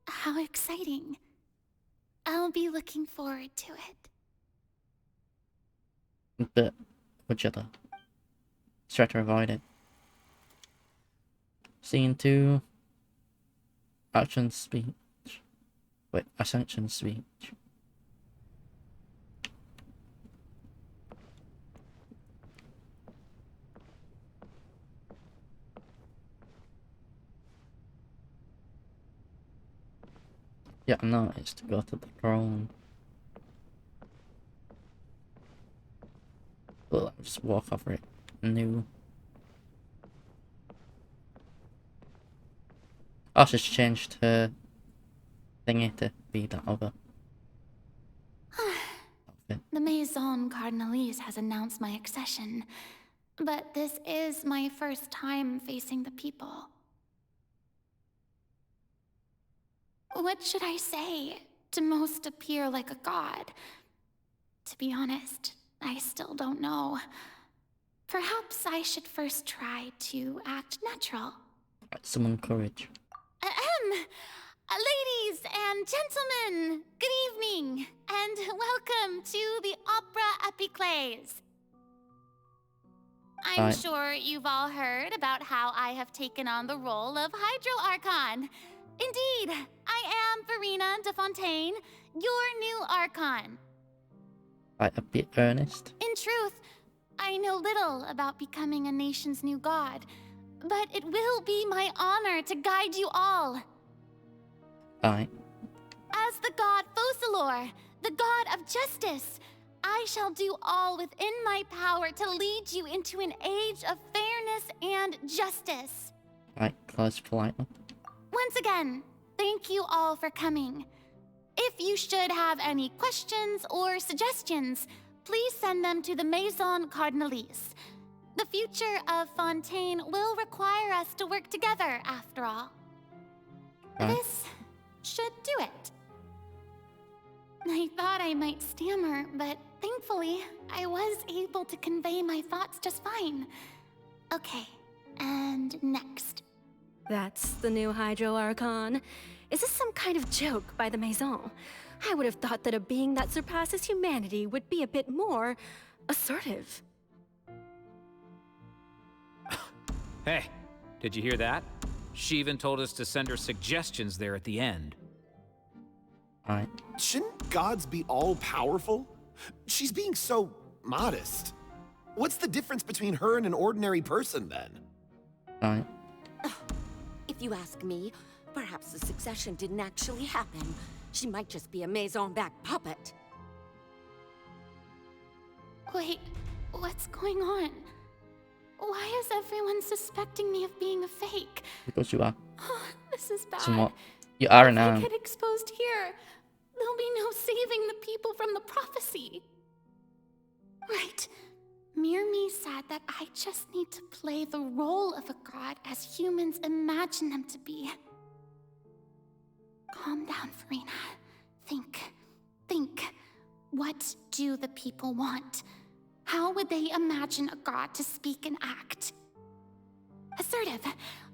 How exciting. I'll be looking forward to it. But which other? Let's try to avoid it. Scene 2. Action speech. Wait, ascension speech. Yeah, no, it's to go to the throne. Well, I'll just walk over it. New. Oh, she's changed her thingy to be that other. The Maison Cardinalise has announced my accession, but this is my first time facing the people. What should I say to most appear like a god? To be honest, I still don't know. Perhaps I should first try to act natural. Summon courage. Ladies and gentlemen, good evening, and welcome to the Opera Epiclese. I'm sure you've all heard about how I have taken on the role of Hydro Archon. Indeed, I am Verena de Fontaine, your new Archon. A bit earnest. In truth, I know little about becoming a nation's new god, but it will be my honor to guide you all. Alright. As the god Focalor, the god of justice, I shall do all within my power to lead you into an age of fairness and justice. Right, close politely. Once again, thank you all for coming. If you should have any questions or suggestions, please send them to the Maison Cardinalise. The future of Fontaine will require us to work together, after all. This should do it. I thought I might stammer, but thankfully, I was able to convey my thoughts just fine. Okay, and next. That's the new Hydro Archon. Is this some kind of joke by the Maison? I would have thought that a being that surpasses humanity would be a bit more assertive. Hey, did you hear that? She even told us to send her suggestions there at the end. Alright. Shouldn't gods be all-powerful? She's being so modest. What's the difference between her and an ordinary person, then? Alright. If you ask me, perhaps the succession didn't actually happen. She might just be a Maison-backed puppet. Wait, what's going on? Why is everyone suspecting me of being a fake? Because you are. Oh, this is bad. Somewhat. You are If I now. get exposed here, there'll be no saving the people from the prophecy. Right. Mirmi said that I just need to play the role of a god as humans imagine them to be. Calm down, Farina. Think. What do the people want? How would they imagine a god to speak and act? Assertive,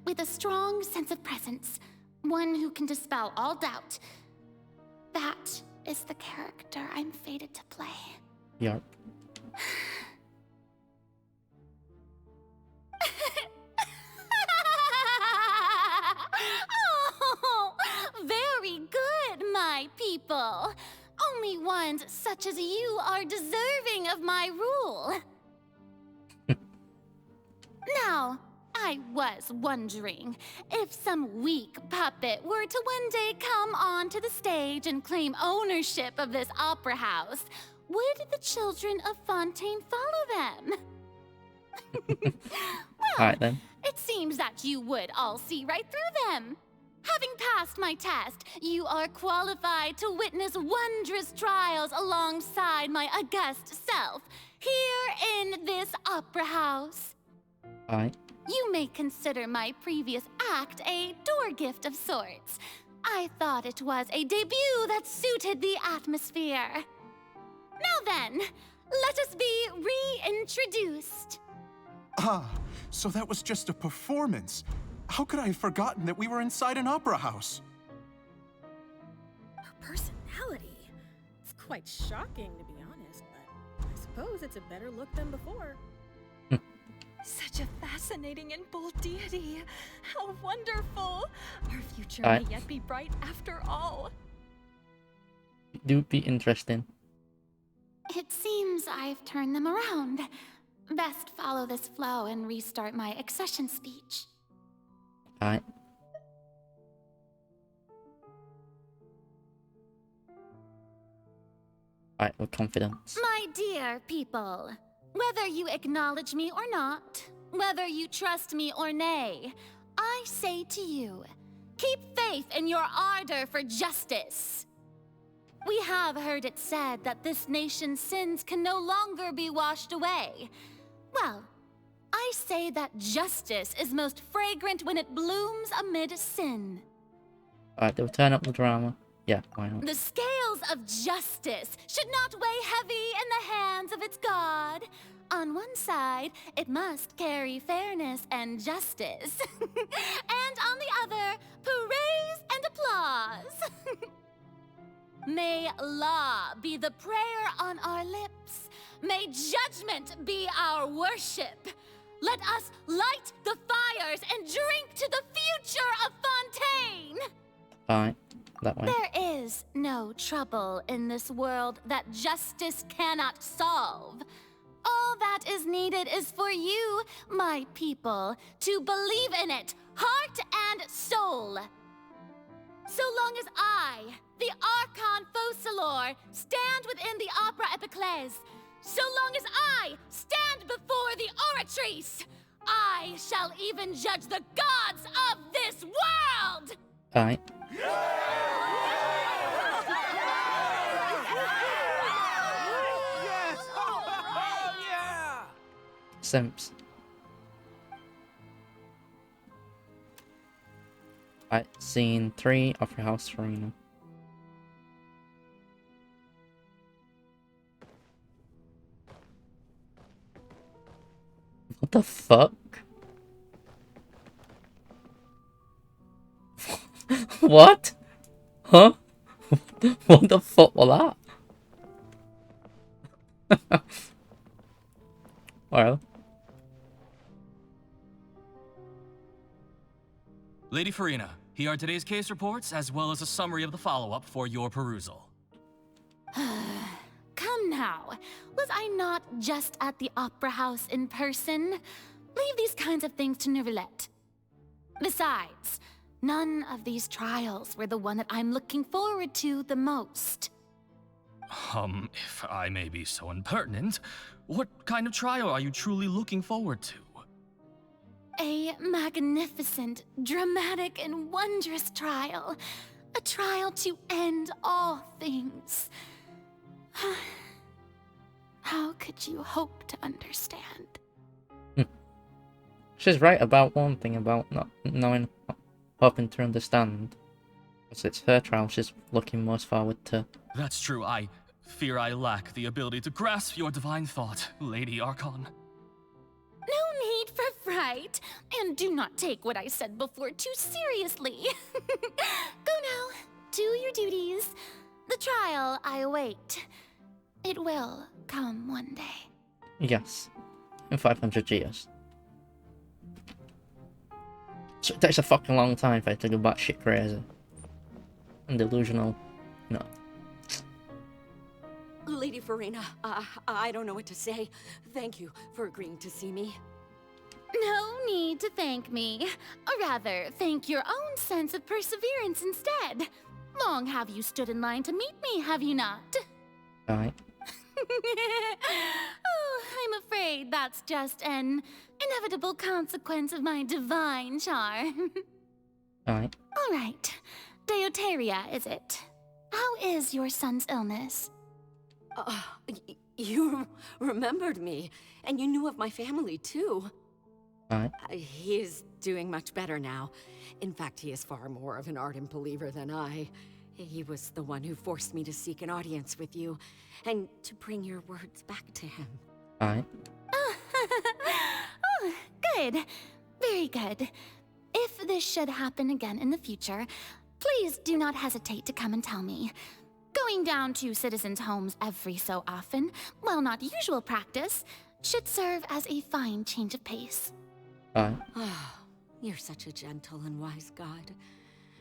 with a strong sense of presence. One who can dispel all doubt. That is the character I'm fated to play. Yep. Oh, very good, my people. Only ones such as you are deserving of my rule. Now, I was wondering if some weak puppet were to one day come onto the stage and claim ownership of this opera house, would the children of Fontaine follow them? Alright then. It seems that you would all see right through them. Having passed my test, you are qualified to witness wondrous trials alongside my august self, here in this opera house. Alright. You may consider my previous act a door gift of sorts. I thought it was a debut that suited the atmosphere. Now then, let us be reintroduced. Ah, so that was just a performance. How could I have forgotten that we were inside an opera house? Her personality. It's quite shocking, to be honest, but I suppose it's a better look than before. Such a fascinating and bold deity. How wonderful. Our future Alright. may yet be bright after all. Do be interesting. It seems I've turned them around. Best follow this flow and restart my accession speech. Alright. Alright, with confidence. My dear people, whether you acknowledge me or not, whether you trust me or nay, I say to you, keep faith in your ardor for justice. We have heard it said that this nation's sins can no longer be washed away. Well, I say that justice is most fragrant when it blooms amid sin. Alright, they'll turn up the drama. Yeah, why not? The scales of justice should not weigh heavy in the hands of its god. On one side, it must carry fairness and justice. And on the other, praise and applause. May law be the prayer on our lips. May judgment be our worship. Let us light the fires and drink to the future of Fontaine. Alright, that way. There is no trouble in this world that justice cannot solve. All that is needed is for you, my people, to believe in it, heart and soul. So long as I, the Archon Focalor, stand within the Opera Epiclese, so long as I stand before the Oratrice, I shall even judge the gods of this world! Alright. Simps. Right, scene 3 of your house, Farina. What the fuck? What? Huh? What the fuck was that? Well. Lady Farina, here are today's case reports, as well as a summary of the follow-up for your perusal. Come now. Was I not just at the Opera House in person? Leave these kinds of things to Neuvillette. Besides, none of these trials were the one that I'm looking forward to the most. If I may be so impertinent, what kind of trial are you truly looking forward to? A magnificent, dramatic, and wondrous trial. A trial to end all things. How could you hope to understand? She's right about one thing about not knowing, hoping to understand. Because it's her trial she's looking most forward to. That's true. I fear I lack the ability to grasp your divine thought, Lady Archon. No need for fright, and do not take what I said before too seriously. Go now, do your duties. The trial I await. It will come one day. Yes, in 500 years. So it takes a fucking long time for it to go batshit crazy. And delusional, no. Lady Farina, I don't know what to say. Thank you for agreeing to see me. No need to thank me. Or rather, thank your own sense of perseverance instead. Long have you stood in line to meet me, have you not? Alright. Oh, I'm afraid that's just an inevitable consequence of my divine charm. Alright. Alright. Deoteria, is it? How is your son's illness? You remembered me, and you knew of my family, too. Alright. He is doing much better now. In fact, he is far more of an ardent believer than I. He was the one who forced me to seek an audience with you, and to bring your words back to him. Alright. Oh, good. Very good. If this should happen again in the future, please do not hesitate to come and tell me. Going down to citizens' homes every so often, while not usual practice, should serve as a fine change of pace. Alright. You're such a gentle and wise god.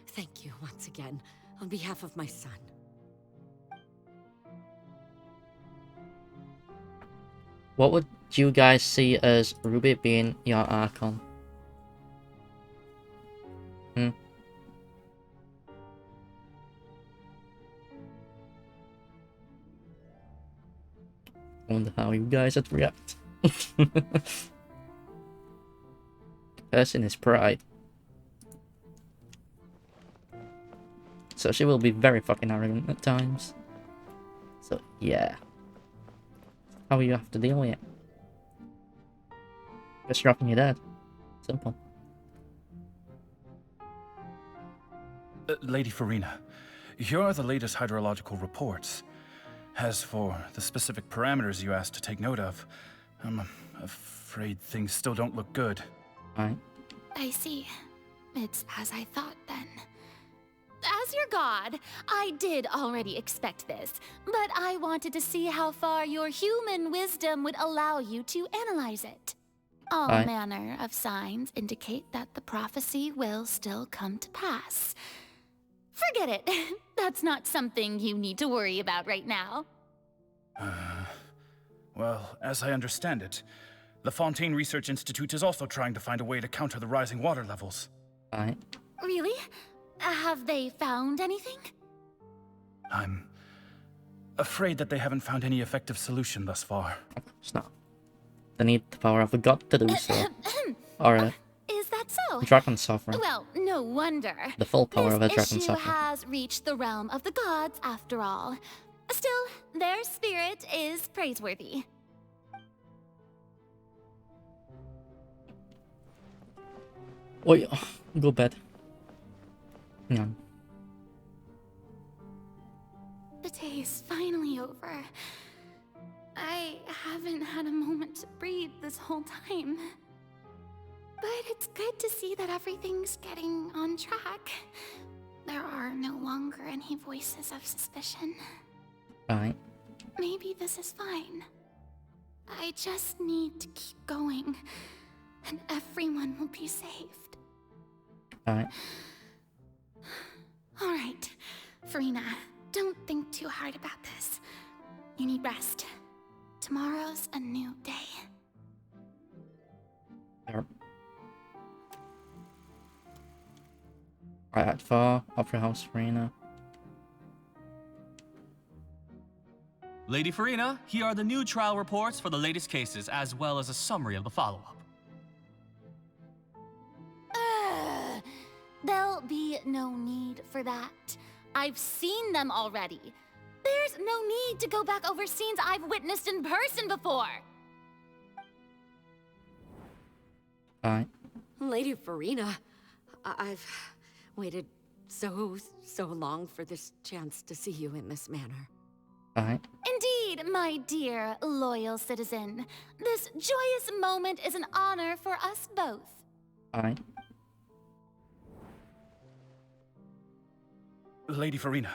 Thank you once again, on behalf of my son. What would you guys see as Ruby being your Archon? I wonder how you guys would react. Person is pride. So she will be very fucking arrogant at times. So yeah. How you have to deal with it. Just dropping your dad. Simple. Lady Farina, here are the latest hydrological reports. As for the specific parameters you asked to take note of, I'm afraid things still don't look good. Alright. I see. It's as I thought then. As your god, I did already expect this, but I wanted to see how far your human wisdom would allow you to analyze it. All manner of signs indicate that the prophecy will still come to pass. Forget it. That's not something you need to worry about right now. Well, as I understand it, the Fontaine Research Institute is also trying to find a way to counter the rising water levels. Alright. Really? Have they found anything? I'm afraid that they haven't found any effective solution thus far. It's not. They need the power of a god to do so. Or Is that so? Dragon Sovereign. Well, no wonder. The full power of a This Dragon issue Sovereign. has reached the realm of the gods, after all. Still, their spirit is praiseworthy. Wait, go bed. Yeah. The day is finally over. I haven't had a moment to breathe this whole time. But it's good to see that everything's getting on track. There are no longer any voices of suspicion. Alright. Maybe this is fine. I just need to keep going, and everyone will be saved. Alright. Alright, Farina, don't think too hard about this. You need rest. Tomorrow's a new day. Yep. Right, Act 4, Opera House Arena. Lady Farina, here are the new trial reports for the latest cases, as well as a summary of the follow-up. There'll be no need for that. I've seen them already. There's no need to go back over scenes I've witnessed in person before. Alright. Lady Farina, I've waited so long for this chance to see you in this manner. Alright. Indeed, my dear, loyal citizen. This joyous moment is an honor for us both. Alright. Lady Farina,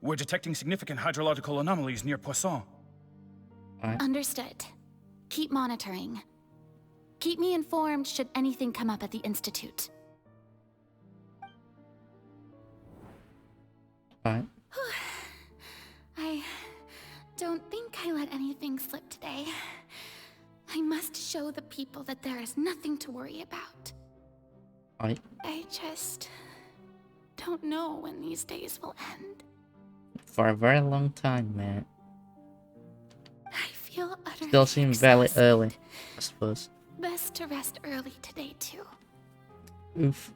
we're detecting significant hydrological anomalies near Poisson. Understood. Keep monitoring. Keep me informed should anything come up at the Institute. Alright. I don't think I let anything slip today. I must show the people that there is nothing to worry about. Alright. I just don't know when these days will end. For a very long time, mate. I feel utterly Still seems very early, I suppose. Best to rest early today, too. Oof.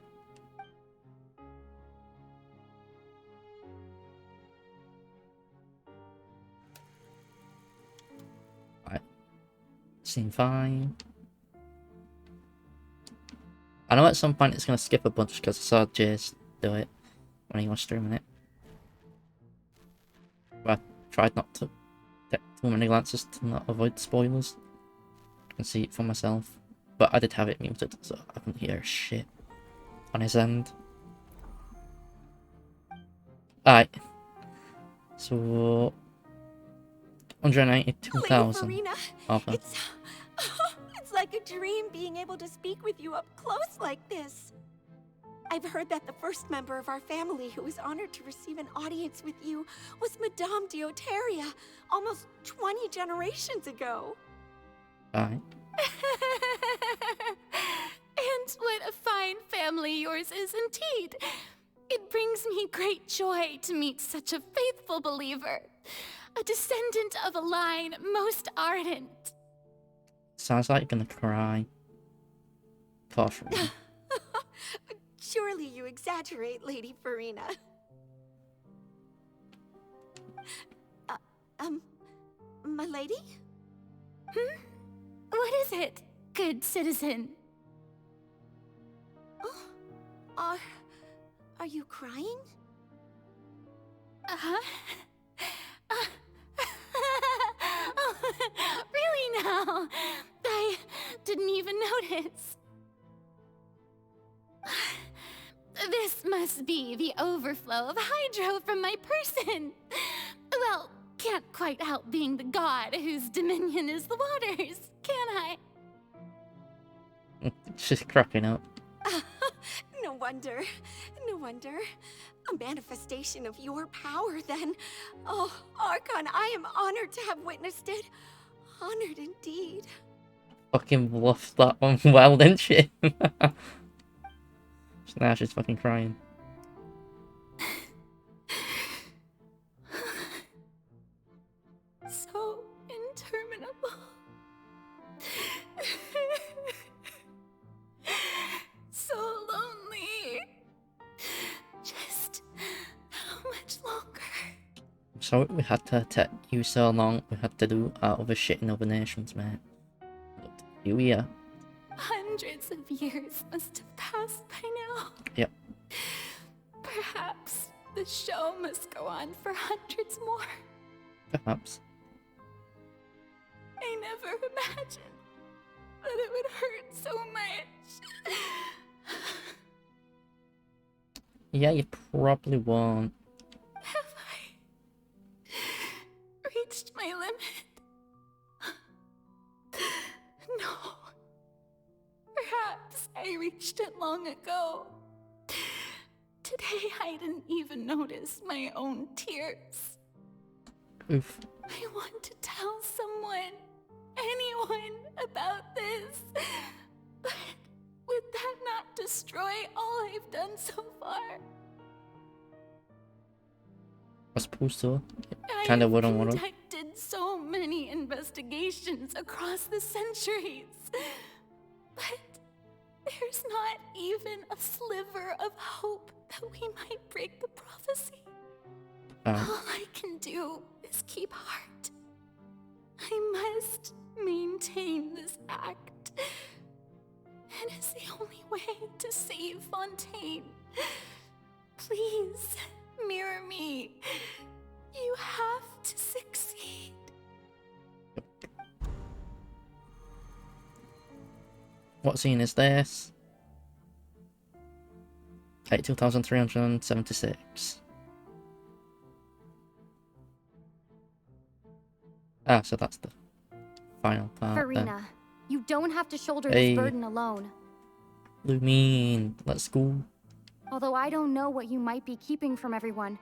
Right. Seem fine. I know at some point it's gonna skip a bunch because I saw Jace do it when he was streaming it. But I tried not to take too many glances to not avoid spoilers. I can see it for myself. But I did have it muted, so I couldn't hear shit on his end. Alright. So 192,000. Lady Farina, Okay. it's like a dream being able to speak with you up close like this. I've heard that the first member of our family who was honored to receive an audience with you was Madame Dioteria, almost 20 generations ago. Alright. And what a fine family yours is indeed. It brings me great joy to meet such a faithful believer, a descendant of a line most ardent. Sounds like you're gonna cry. Poor Farina. Surely you exaggerate, Lady Farina. My lady? What is it, good citizen? Oh, are you crying? Uh-huh. Oh, really now? I didn't even notice. This must be the overflow of hydro from my person. Well, can't quite help being the god whose dominion is the waters, can I? She's cracking up. No wonder. No wonder. A manifestation of your power, then. Oh, Archon, I am honored to have witnessed it. Honored indeed. Fucking bluffed that one well, didn't she? Now she's fucking crying. So interminable. Sorry we had to take you so long. We had to do our other shit in other nations, mate. But you here. Hundreds of years must have passed by now. Yep. Perhaps the show must go on for hundreds more. Perhaps. I never imagined that it would hurt so much. Yeah, you probably won't. Have I reached my limit? No. Perhaps I reached it long ago. Today I didn't even notice my own tears. Oof. I want to tell someone, anyone, about this. But would that not destroy all I've done so far? I suppose so. Kind of wouldn't want to. I've conducted so many investigations across the centuries. But there's not even a sliver of hope that we might break the prophecy. All I can do is keep heart. I must maintain this act. It is the only way to save Fontaine. Please, mirror me. You have to succeed. What scene is this? 82,376. Ah, so that's the final part then. Farina, you don't have to shoulder Hey. this burden alone. Lumine, let's go. Although I don't know what you might be keeping from everyone,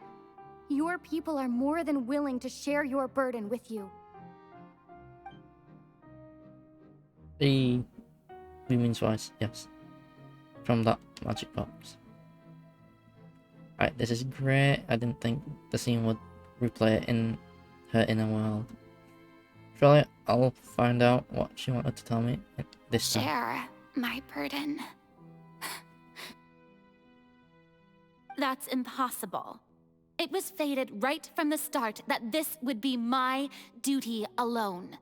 your people are more than willing to share your burden with you. The Lumine's voice, yes. From that magic box. Right, this is great. I didn't think the scene would replay it in her inner world. Surely I'll find out what she wanted to tell me this time. Share my burden. That's impossible. It was fated right from the start that this would be my duty alone.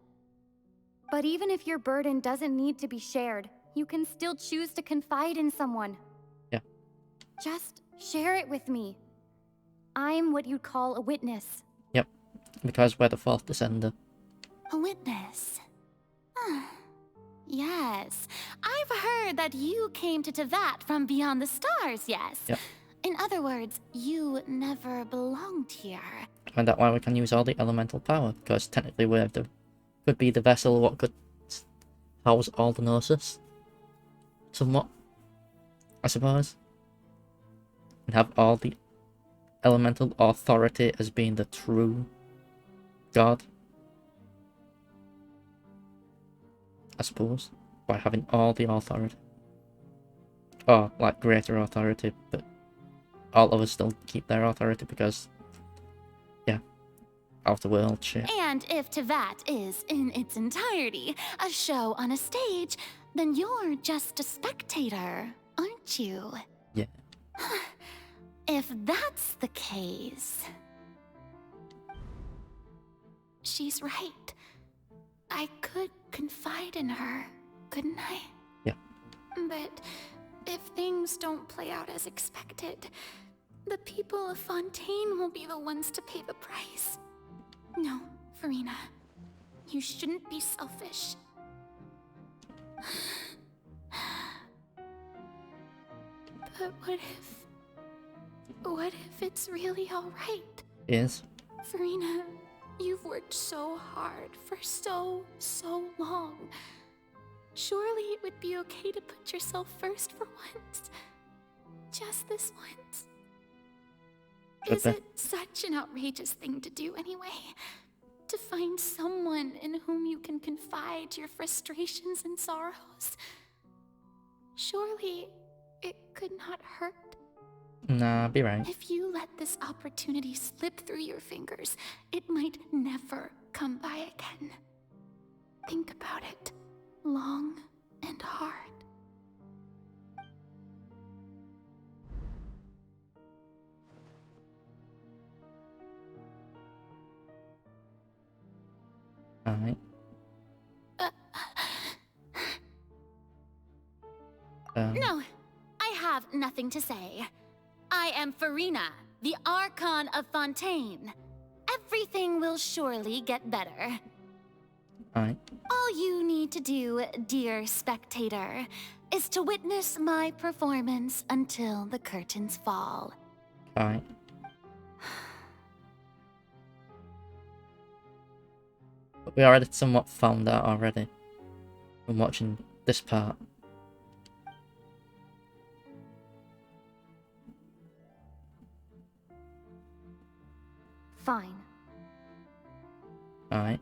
But even if your burden doesn't need to be shared, you can still choose to confide in someone. Yeah. Just share it with me. I'm what you'd call a witness. Yep, because we're the fourth descender. A witness. Yes. I've heard that you came to Tevat from beyond the stars, yes? Yep. In other words, you never belonged here. And that's why we can use all the elemental power, because technically we're the could be the vessel what could house all the Gnosis. Somewhat, I suppose. And have all the elemental authority as being the true god. I suppose. By having all the authority. Or, like, greater authority, but all of us still keep their authority because, yeah, out the world shit. And if Tevat is, in its entirety, a show on a stage, then you're just a spectator, aren't you? Yeah. If that's the case... She's right. I could confide in her, couldn't I? Yeah. But if things don't play out as expected, the people of Fontaine will be the ones to pay the price. No, Farina. You shouldn't be selfish. But what if it's really alright? Is. Farina, you've worked so hard for so long. Surely it would be okay to put yourself first for once. Just this once. Is it such an outrageous thing to do anyway? To find someone in whom you can confide your frustrations and sorrows? Surely it could not hurt. Nah, be right. If you let this opportunity slip through your fingers, it might never come by again. Think about it long and hard. Alright. No, I have nothing to say. I am Farina, the Archon of Fontaine. Everything will surely get better. Alright. All you need to do, dear spectator, is to witness my performance until the curtains fall. Alright. But we already somewhat found out already from watching this part. Fine. Alright.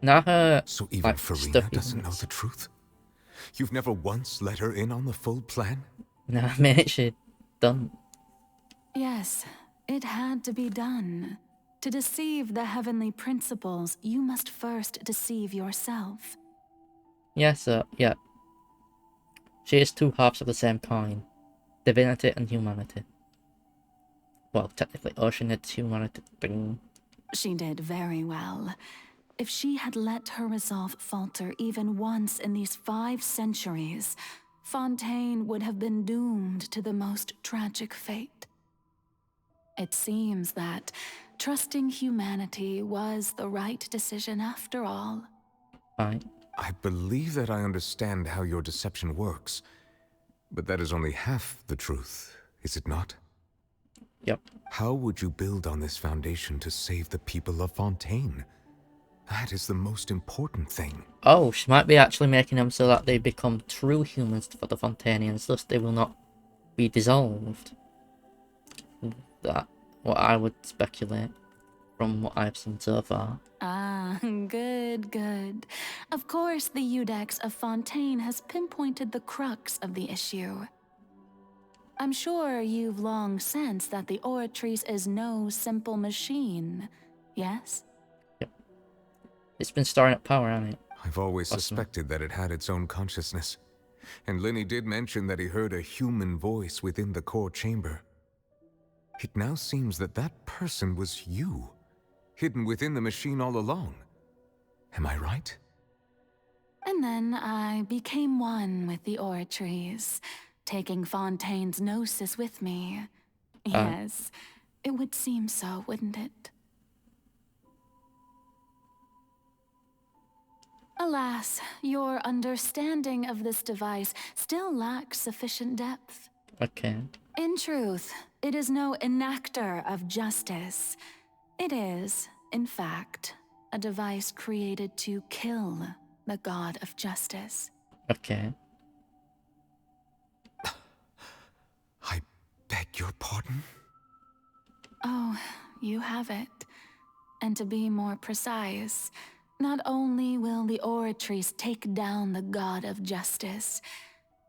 Now her, So even like, Farina stuff doesn't know the truth? You've never once let her in on the full plan? Nah, mate, she done. Yes, it had to be done. To deceive the heavenly principles, you must first deceive yourself. Yeah, so, yeah. She is two halves of the same coin. Divinity and humanity. Well, technically, Oceanid's humanity. Bing. She did very well. If she had let her resolve falter even once in these 5 centuries, Fontaine would have been doomed to the most tragic fate. It seems that trusting humanity was the right decision after all. Right. I believe that I understand how your deception works, but that is only half the truth, is it not? Yep. How would you build on this foundation to save the people of Fontaine? That is the most important thing. Oh, she might be actually making them so that they become true humans for the Fontanians, thus they will not be dissolved. That what I would speculate from what I've seen so far. Ah, good, good. Of course, the Iudex of Fontaine has pinpointed the crux of the issue. I'm sure you've long sensed that the Oratrice is no simple machine, yes? Yep. It's been storing up power, hasn't it? I've always Awesome. suspected that it had its own consciousness. And Lenny did mention that he heard a human voice within the core chamber. It now seems that that person was you, hidden within the machine all along. Am I right? And then I became one with the Oratrice, taking Fontaine's gnosis with me. Yes, it would seem so, wouldn't it? Alas, your understanding of this device still lacks sufficient depth. Okay. In truth, it is no enactor of justice. It is, in fact, a device created to kill the god of justice. Okay. I beg your pardon? Oh, you have it. And to be more precise, not only will the Oratrice take down the god of justice,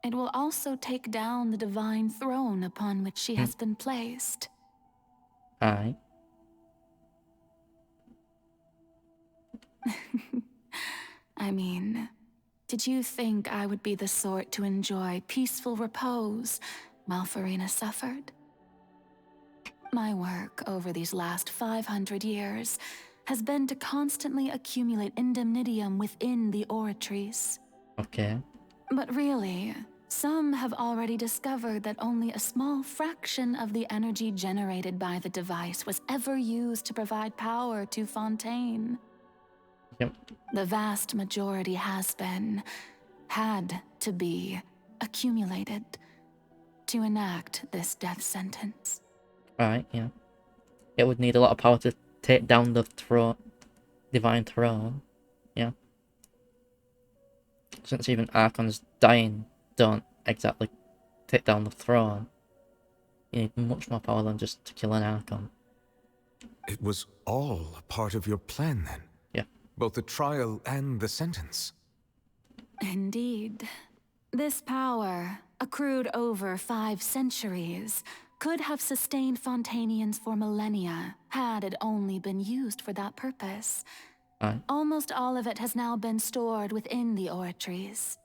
it will also take down the divine throne upon which she has been placed. Aye. I mean, did you think I would be the sort to enjoy peaceful repose while Farina suffered? My work over these last 500 years has been to constantly accumulate indemnitium within the Oratrice. Okay. But really, some have already discovered that only a small fraction of the energy generated by the device was ever used to provide power to Fontaine. Yep. The vast majority had to be, accumulated to enact this death sentence. Right, yeah. It would need a lot of power to take down the divine throne. Yeah. Since even Archons dying don't exactly take down the throne. You need much more power than just to kill an Archon. It was all a part of your plan then? Yeah. Both the trial and the sentence? Indeed. This power, accrued over 5 centuries, could have sustained Fontainians for millennia, had it only been used for that purpose. Aye. Almost all of it has now been stored within the Oratrice.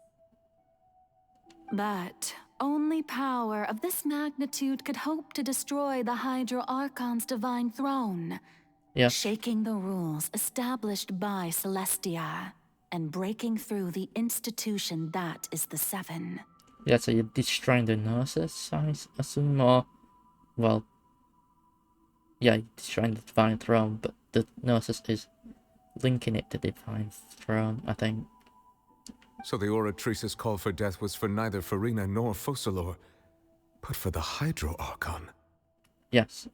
But only power of this magnitude could hope to destroy the Hydro Archon's divine throne. Yeah. Shaking the rules established by Celestia and breaking through the institution that is the Seven. Yeah, so you're destroying the Gnosis, I assume, or... Well... Yeah, you're destroying the Divine Throne, but the Gnosis is linking it to the Divine Throne, I think. So the Oratrice's call for death was for neither Farina nor Focalor, but for the Hydro Archon. Yes.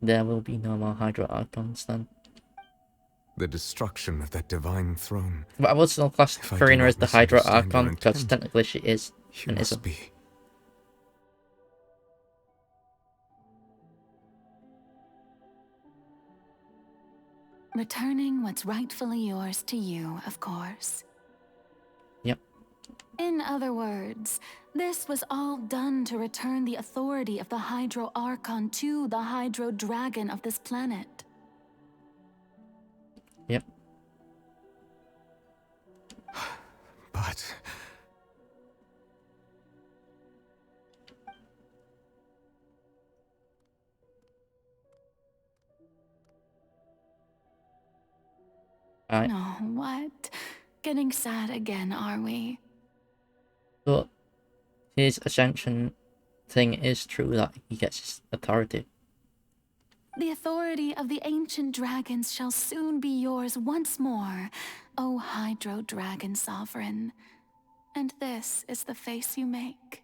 There will be no more Hydro Archons then. The destruction of that divine throne. But I would still class If I do Farina not as the Hydro misunderstand your Archon, because intent, technically she is you an must ism. be. Returning what's rightfully yours to you, of course. Yep. In other words, this was all done to return the authority of the Hydro Archon to the Hydro Dragon of this planet. Yep. But... No, what? Getting sad again, are we? But his ascension thing is true that he gets his authority. The authority of the ancient dragons shall soon be yours once more, O Hydro Dragon Sovereign. And this is the face you make.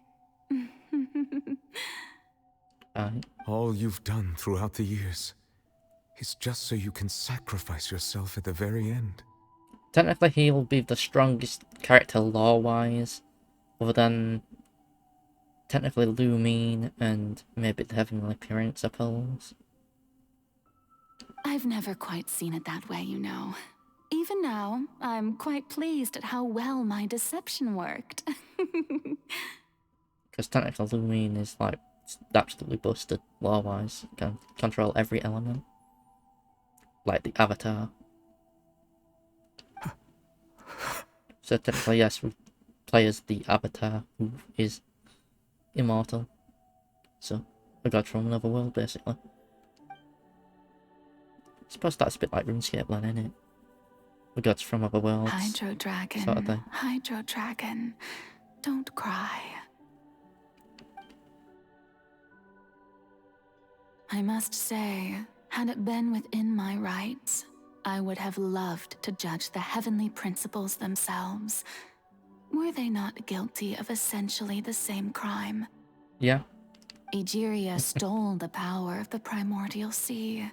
All you've done throughout the years is just so you can sacrifice yourself at the very end. Technically, he will be the strongest character lore-wise, other than technically Lumine and maybe the Heavenly Parent, I suppose. I've never quite seen it that way, you know. Even now, I'm quite pleased at how well my deception worked. Because technically Lumine is like absolutely busted lore-wise. Can control every element. Like the Avatar. So technically, yes, we play as the Avatar, who is immortal. So, a god from another world, basically. I suppose that's a bit like RuneScape then, isn't it? The gods from other worlds. Hydro Dragon, sort of thing. Hydro Dragon, don't cry. I must say, had it been within my rights, I would have loved to judge the heavenly principles themselves. Were they not guilty of essentially the same crime? Yeah. Egeria stole the power of the primordial sea,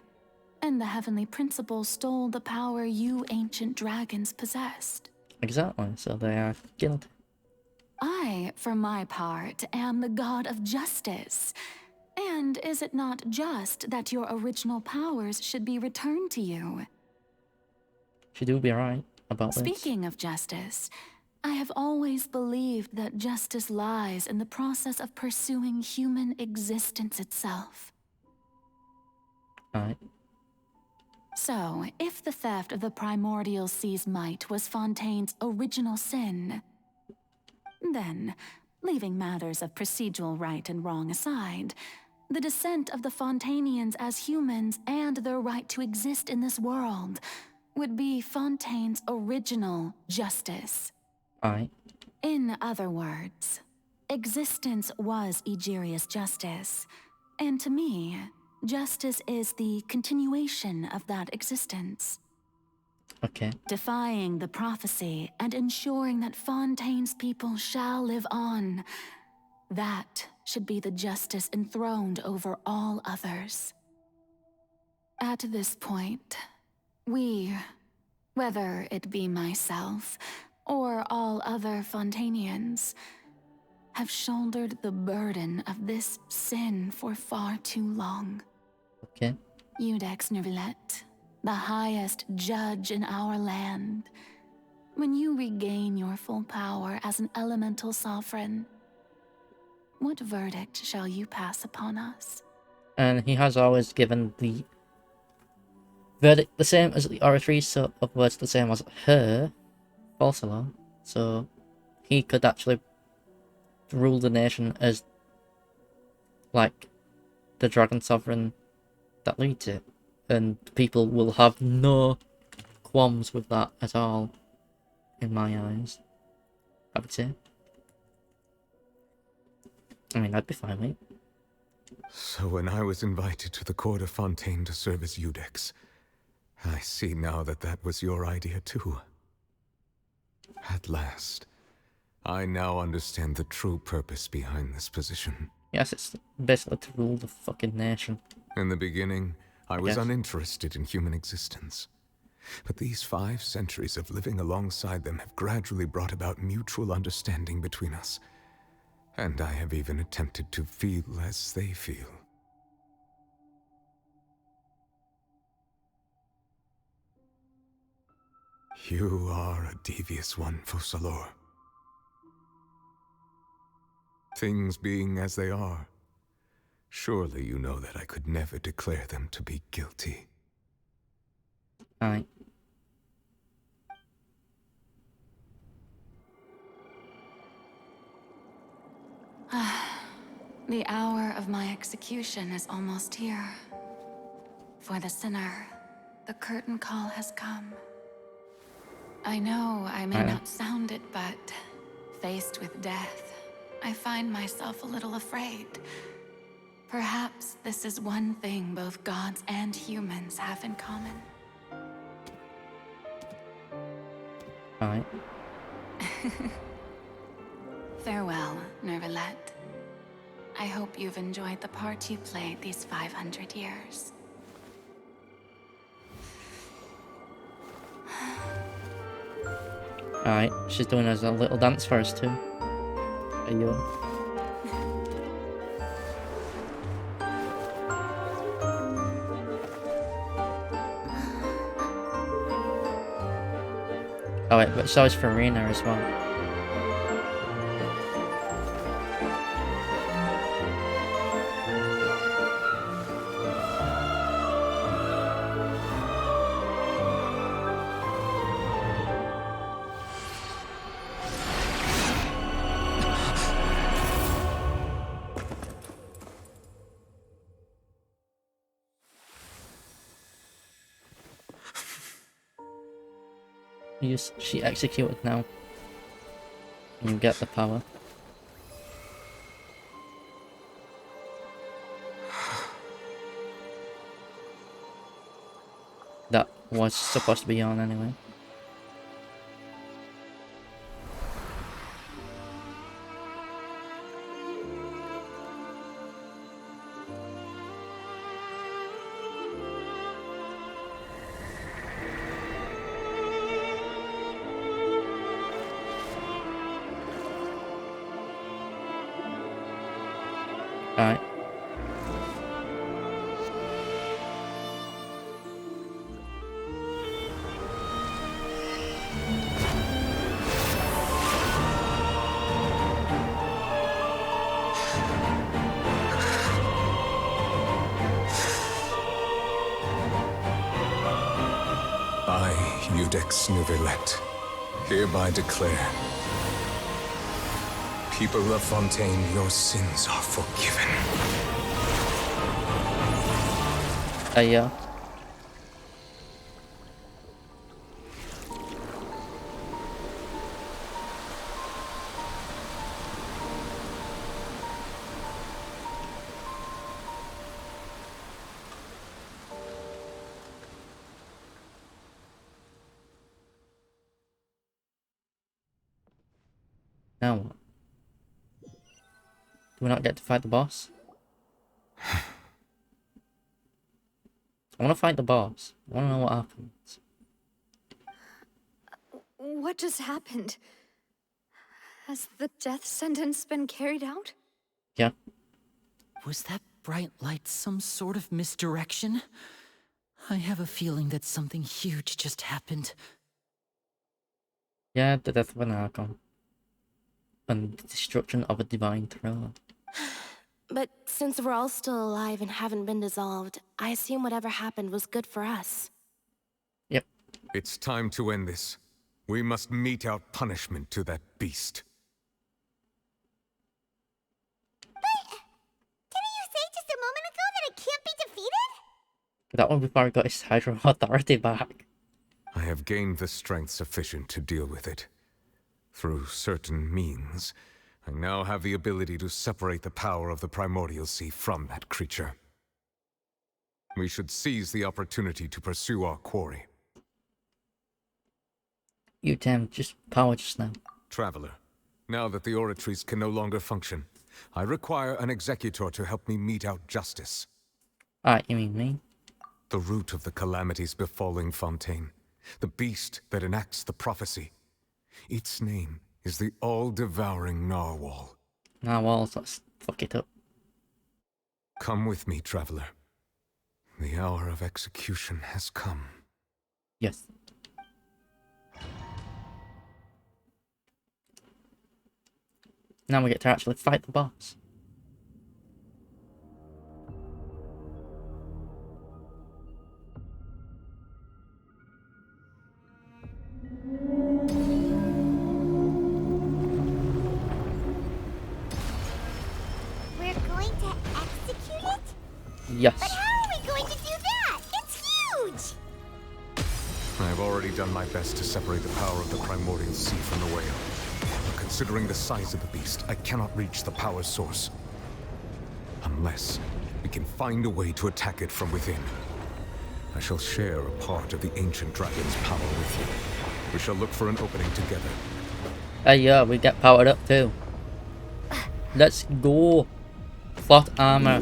and the heavenly principles stole the power you ancient dragons possessed. Exactly, so they are guilty. I, for my part, am the god of justice. And is it not just that your original powers should be returned to you? She do be right about this. Speaking of justice, I have always believed that justice lies in the process of pursuing human existence itself. Right. So, if the theft of the primordial sea's might was Fontaine's original sin, then, leaving matters of procedural right and wrong aside, the descent of the Fontanians as humans and their right to exist in this world would be Fontaine's original justice. Aye. In other words, existence was Egeria's justice, and to me, justice is the continuation of that existence. Okay. Defying the prophecy and ensuring that Fontaine's people shall live on. That should be the justice enthroned over all others. At this point, we, whether it be myself or all other Fontanians, have shouldered the burden of this sin for far too long. Okay. Eudex Nervillet, the highest judge in our land, when you regain your full power as an elemental sovereign, what verdict shall you pass upon us? And he has always given the verdict the same as the Oratrice, so of words the same as her, Falsalon. So he could actually rule the nation as like the Dragon Sovereign that leads it, and people will have no qualms with that at all, in my eyes. I would say. I mean, I'd be fine with it. So when I was invited to the court of Fontaine to serve as Eudex, I see now that that was your idea too. At last, I now understand the true purpose behind this position. Yes, it's basically to rule the fucking nation. In the beginning, I was uninterested in human existence. But these 5 centuries of living alongside them have gradually brought about mutual understanding between us. And I have even attempted to feel as they feel. You are a devious one, Focalors. Things being as they are, surely you know that I could never declare them to be guilty. Aye. The hour of my execution is almost here. For the sinner, the curtain call has come. I know I may not sound it, but faced with death, I find myself a little afraid. Perhaps this is one thing both gods and humans have in common. Alright. Farewell, Nervalette. I hope you've enjoyed the part you played these 500 years. Alright, she's doing us a little dance for us too. Are you? Oh wait, but so is Farina as well. She executed now. And you get the power. That was supposed to be on anyway. Alright. I, Eudex Nervalette, hereby declare, people of Fontaine, your sins are forgiven. Yeah. Now what? Do we not get to fight the boss? I want to fight the boss. I want to know what happens. What just happened? Has the death sentence been carried out? Yeah. Was that bright light some sort of misdirection? I have a feeling that something huge just happened. Yeah, the death of an Archon. And the destruction of a divine throne. But since we're all still alive and haven't been dissolved, I assume whatever happened was good for us. Yep. It's time to end this. We must mete out punishment to that beast. That one before I got his Hydro Authority back. I have gained the strength sufficient to deal with it. Through certain means, I now have the ability to separate the power of the Primordial Sea from that creature. We should seize the opportunity to pursue our quarry. You damn just power just now. Traveler, now that the oratories can no longer function, I require an executor to help me mete out justice. Ah, you mean me? The root of the calamities befalling Fontaine. The beast that enacts the prophecy. Its name is the all-devouring Narwhal. Narwhals, let's fuck it up. Come with me, traveler. The hour of execution has come. Yes. Now we get to actually fight the boss. We're going to execute it? Yes. But how are we going to do that? It's huge! I have already done my best to separate the power of the Primordial Sea from the whale. But considering the size of the beast, I cannot reach the power source. Unless we can find a way to attack it from within. I shall share a part of the ancient dragon's power with you. We shall look for an opening together. Hey, yeah, we get powered up too. Let's go. Plot armor.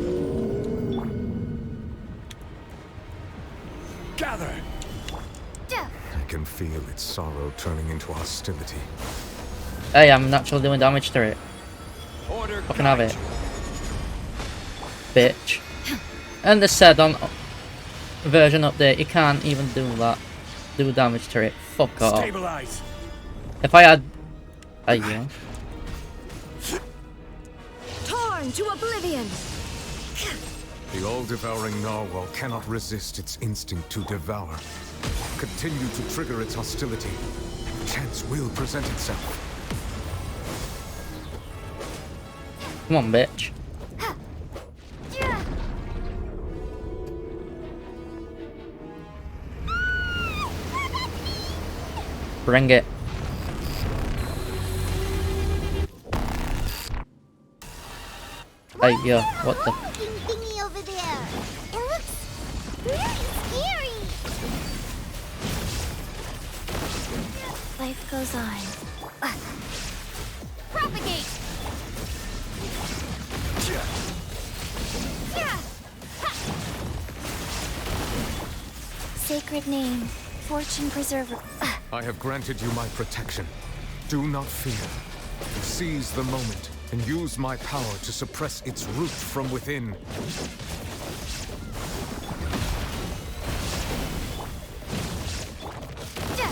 Gather! I can feel its sorrow turning into hostility. Hey, I'm naturally doing damage to it. Fucking have it. Bitch. And they said on version update you can't even do that. Do damage to it. Fuck off. Stabilize. If I had... yeah. Torn to oblivion! The all-devouring Narwhal cannot resist its instinct to devour. Continue to trigger its hostility. Chance will present itself. Come on, bitch. Bring it. Hey, yo, what the? Looking thingy over there. It looks really scary. Life goes on. Propagate! Sacred name, fortune preserver. I have granted you my protection. Do not fear. Seize the moment and use my power to suppress its root from within.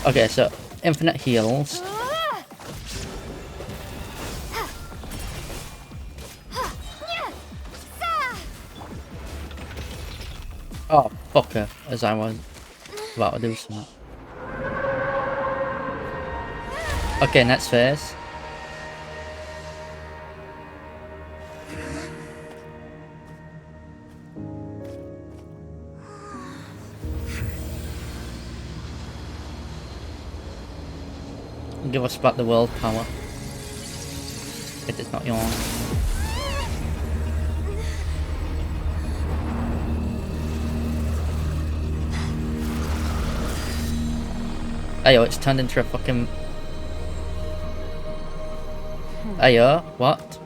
Okay, so infinite heals. Oh, fucker, as I was about to do something. Okay, next phase. Give us back the world power. It is not yours. Ayo, it's turned into a fucking... Ayo, what?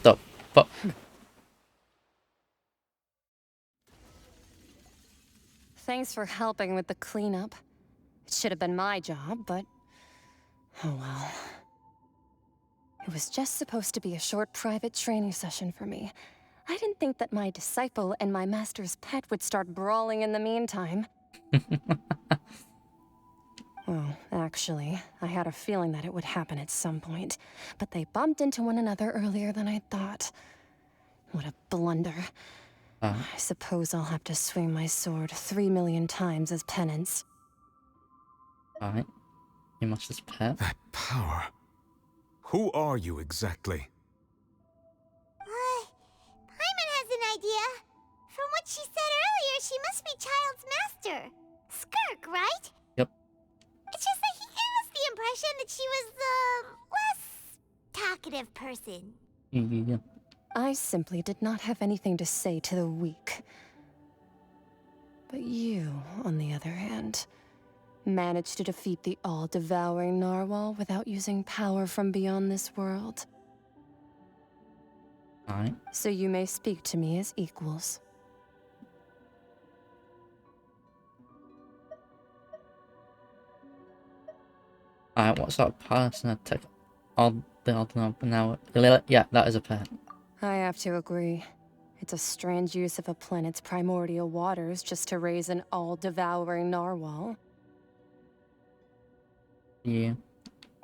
The fuck? Thanks for helping with the cleanup. It should have been my job, but... oh well. It was just supposed to be a short private training session for me. I didn't think that my disciple and my master's pet would start brawling in the meantime. Well, actually, I had a feeling that it would happen at some point, but they bumped into one another earlier than I thought. What a blunder. I suppose I'll have to swing my sword 3 million times as penance. Alright. You must just pet. That power. Who are you exactly? what she said earlier, she must be Child's master. Skirk, right? Yep. It's just that he gave us the impression that she was the less talkative person. Yeah. I simply did not have anything to say to the weak. But you, on the other hand, managed to defeat the all-devouring narwhal without using power from beyond this world. Alright. So you may speak to me as equals. Alright, what sort of person I'd take all the odd number now? Yeah, that is a pet. I have to agree. It's a strange use of a planet's primordial waters just to raise an all-devouring narwhal. Yeah.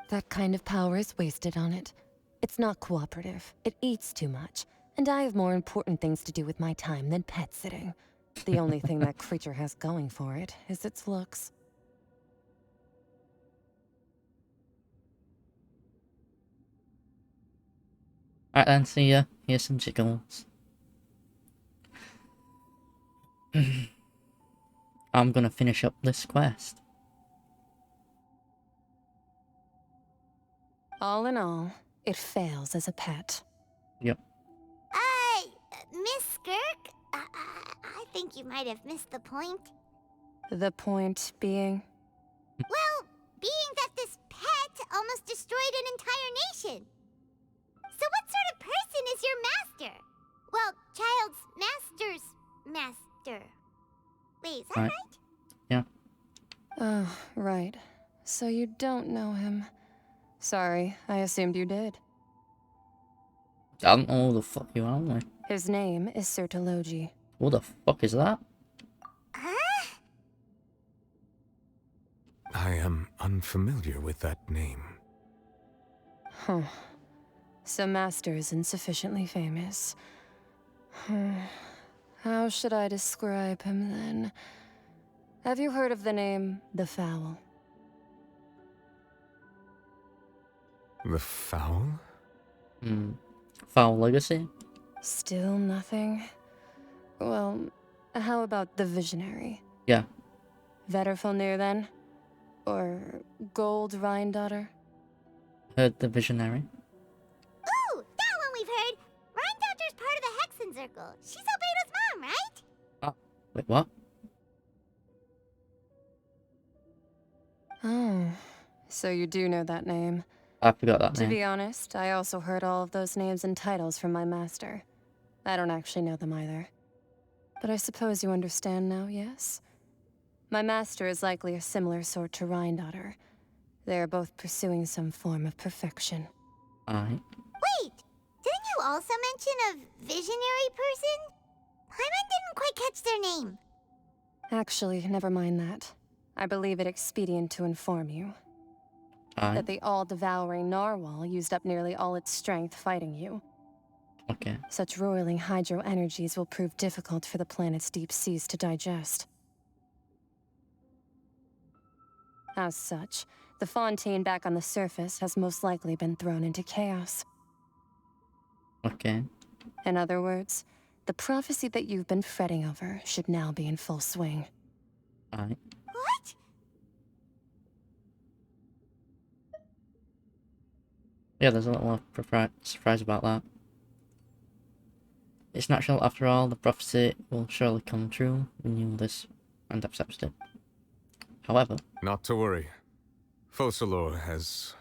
That kind of power is wasted on it. It's not cooperative. It eats too much. And I have more important things to do with my time than pet sitting. The only thing that creature has going for it is its looks. Alright then, see ya. Here's some jiggles. I'm gonna finish up this quest. All in all, it fails as a pet. Yep. Miss Skirk? I think you might have missed the point. The point being? Well, being that this pet almost destroyed an entire nation. So what sort of person is your master? Well, Child's master's master. Wait, is that right? Yeah. Oh, right. So you don't know him. Sorry, I assumed you did. I don't know who the fuck you are, like. His name is Sertologi. Who the fuck is that? I am unfamiliar with that name. Huh. So Master isn't sufficiently famous. How should I describe him then? Have you heard of the name The Fowl? The Fowl? Foul Legacy? Still nothing? Well, how about the Visionary? Yeah. Vetterfulnir then? Or Gold Rhindaughter? Heard the Visionary. Ooh, that one we've heard. Rhindaughter's part of the Hexen Circle. She's Albedo's mom, right? Oh, wait, what? Oh, so you do know that name. I forgot that To name. be honest, I also heard all of those names and titles from my master. I don't actually know them either. But I suppose you understand now, yes? My master is likely a similar sort to Rhindaughter. They are both pursuing some form of perfection. Alright. Wait, didn't you also mention a visionary person? Hyman didn't quite catch their name. Actually, never mind that. I believe it expedient to inform you that the all-devouring narwhal used up nearly all its strength fighting you. Okay. Such roiling hydro energies will prove difficult for the planet's deep seas to digest. As such, the fontaine back on the surface has most likely been thrown into chaos. Okay. In other words, the prophecy that you've been fretting over should now be in full swing. Alright. What? Yeah, there's a little surprise about that. It's natural after all, the prophecy will surely come true. We knew this and accepted it. However... Not to worry. Focalor has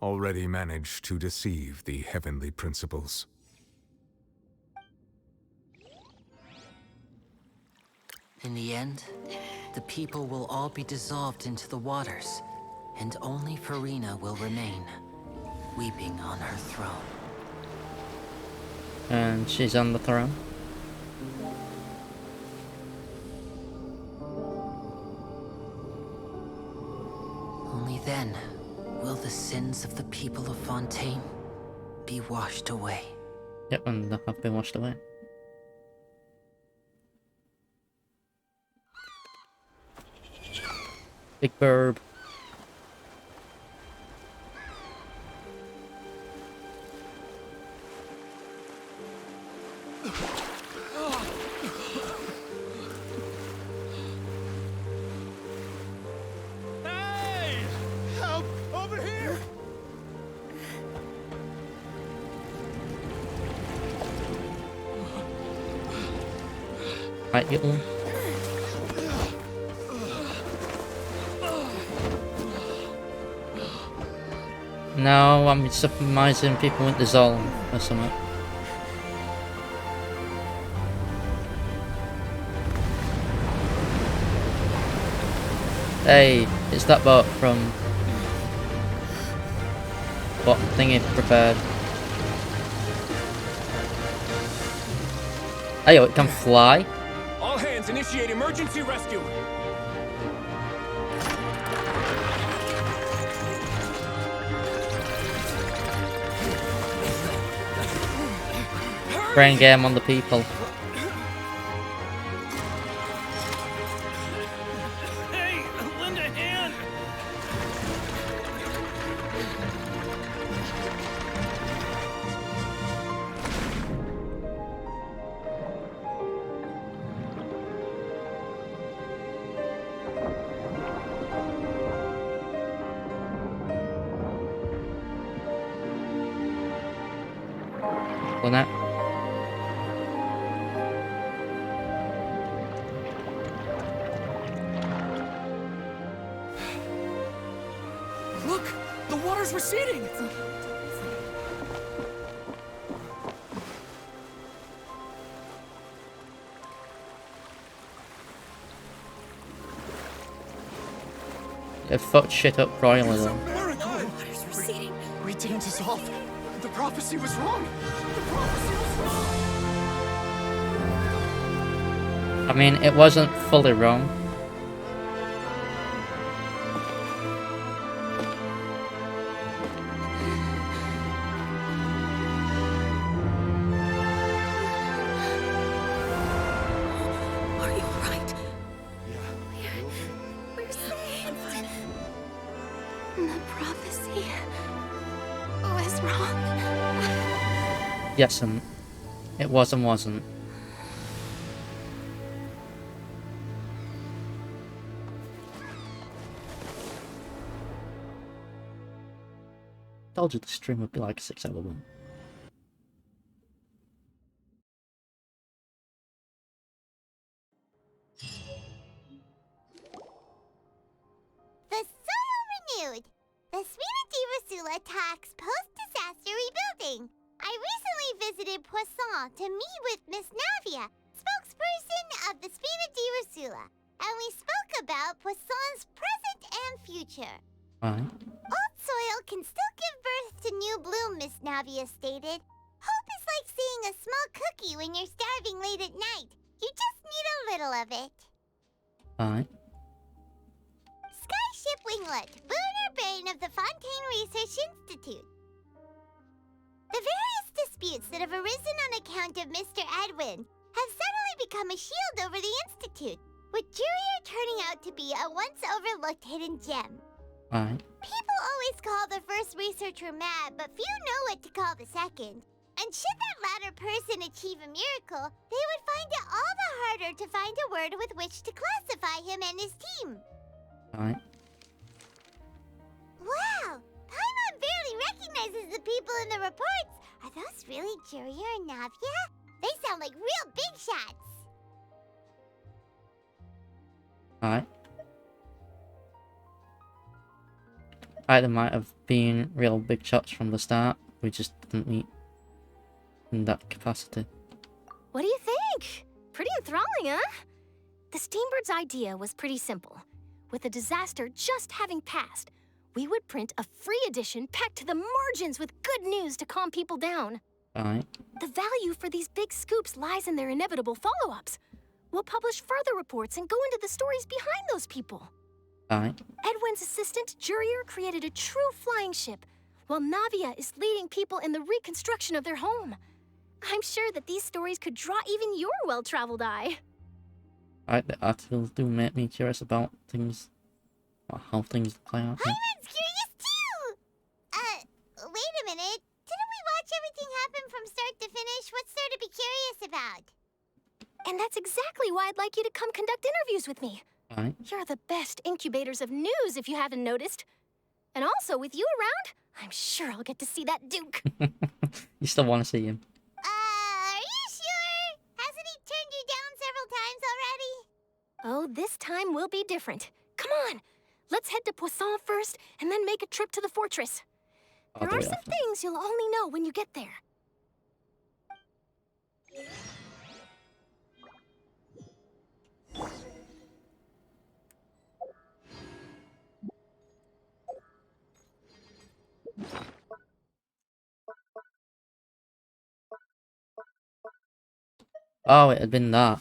already managed to deceive the heavenly principles. In the end, the people will all be dissolved into the waters, and only Farina will remain, weeping on her throne. And she's on the throne. Only then will the sins of the people of Fontaine be washed away. Yep, and they have been washed away. Big burb. Right, you. No, I'm surmising people went dissolve or something. Hey, it's that boat from what thingy prepared. Hey, it can fly. All hands, initiate emergency rescue. Brain game on the people. Hey, lend a hand. Lynette. Look, the water's receding. It fucked shit up royally though. Miracle. Water's receding. We didn't dissolve. The prophecy was wrong. The prophecy was wrong. I mean, it wasn't fully wrong. Are you alright? We're saved. The prophecy was wrong. Yes, and it was and wasn't. Told you the stream would be like a 6-hour one. The soil renewed. The Spina di Rosula talks post-disaster rebuilding. I recently visited Poisson to meet with Miss Navia, spokesperson of the Spina di Rosula, and we spoke about Poisson's present and future. Alright. Old soil can still give birth to new bloom, Miss Navia stated. Hope is like seeing a small cookie when you're starving late at night. You just need a little of it. Alright. Skyship Winglet, Booner Brain of the Fontaine Research Institute. The various disputes that have arisen on account of Mr. Edwin have suddenly become a shield over the Institute, with Jurier turning out to be a once overlooked hidden gem. Alright. People always call the first researcher mad, but few know what to call the second. And should that latter person achieve a miracle, they would find it all the harder to find a word with which to classify him and his team. Alright. Wow! Paimon barely recognizes the people in the reports. Are those really Jurier and Navia? They sound like real big shots. Alright. Either might have been real big shots from the start. We just didn't meet in that capacity. What do you think? Pretty enthralling, huh? The Steambird's idea was pretty simple. With the disaster just having passed, we would print a free edition packed to the margins with good news to calm people down. Alright. The value for these big scoops lies in their inevitable follow-ups. We'll publish further reports and go into the stories behind those people. Alright. Edwin's assistant, Jurier, created a true flying ship, while Navia is leading people in the reconstruction of their home. I'm sure that these stories could draw even your well-traveled eye. Alright, the articles do make me curious about things, or how things play out. Paimon's curious too! Wait a minute. Didn't we watch everything happen from start to finish? What's there to be curious about? And that's exactly why I'd like you to come conduct interviews with me. Alright. You're the best incubators of news, if you haven't noticed. And also, with you around, I'm sure I'll get to see that Duke. You still want to see him? Are you sure? Hasn't he turned you down several times time will be different. Come on, let's head to Poisson first, and then make a trip to the fortress. There are some things you'll only know when you get there. Oh, it had been that.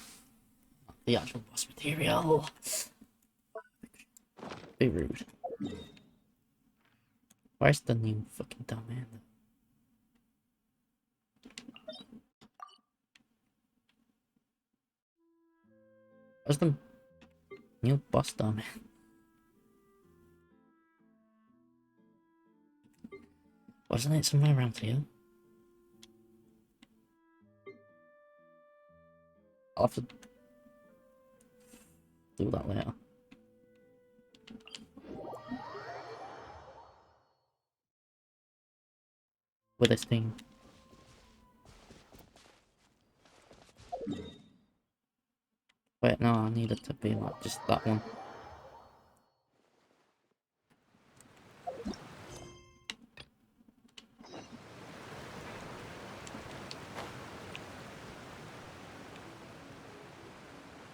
The actual boss material. Be rude. Where's the new fucking domain? Where's the new boss domain? Wasn't it somewhere around here? I'll have to do that later. With this thing. Wait, no, I need it to be like just that one.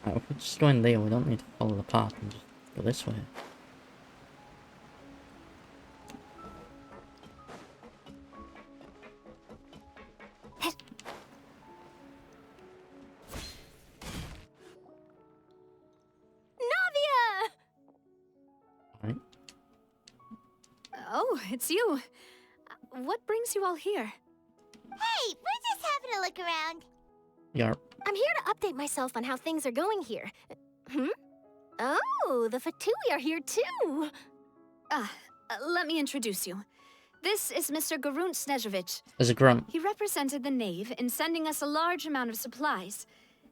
Right, if we're just going there, we don't need to follow the path and just go this way. Oh, it's you. What brings you all here? Hey, we're just having a look around. Yarp. I'm here to update myself on how things are going here. Oh, the Fatui are here too. Let me introduce you. This is Mr. Garunt Snežević. There's a grunt. He represented the Knave in sending us a large amount of supplies,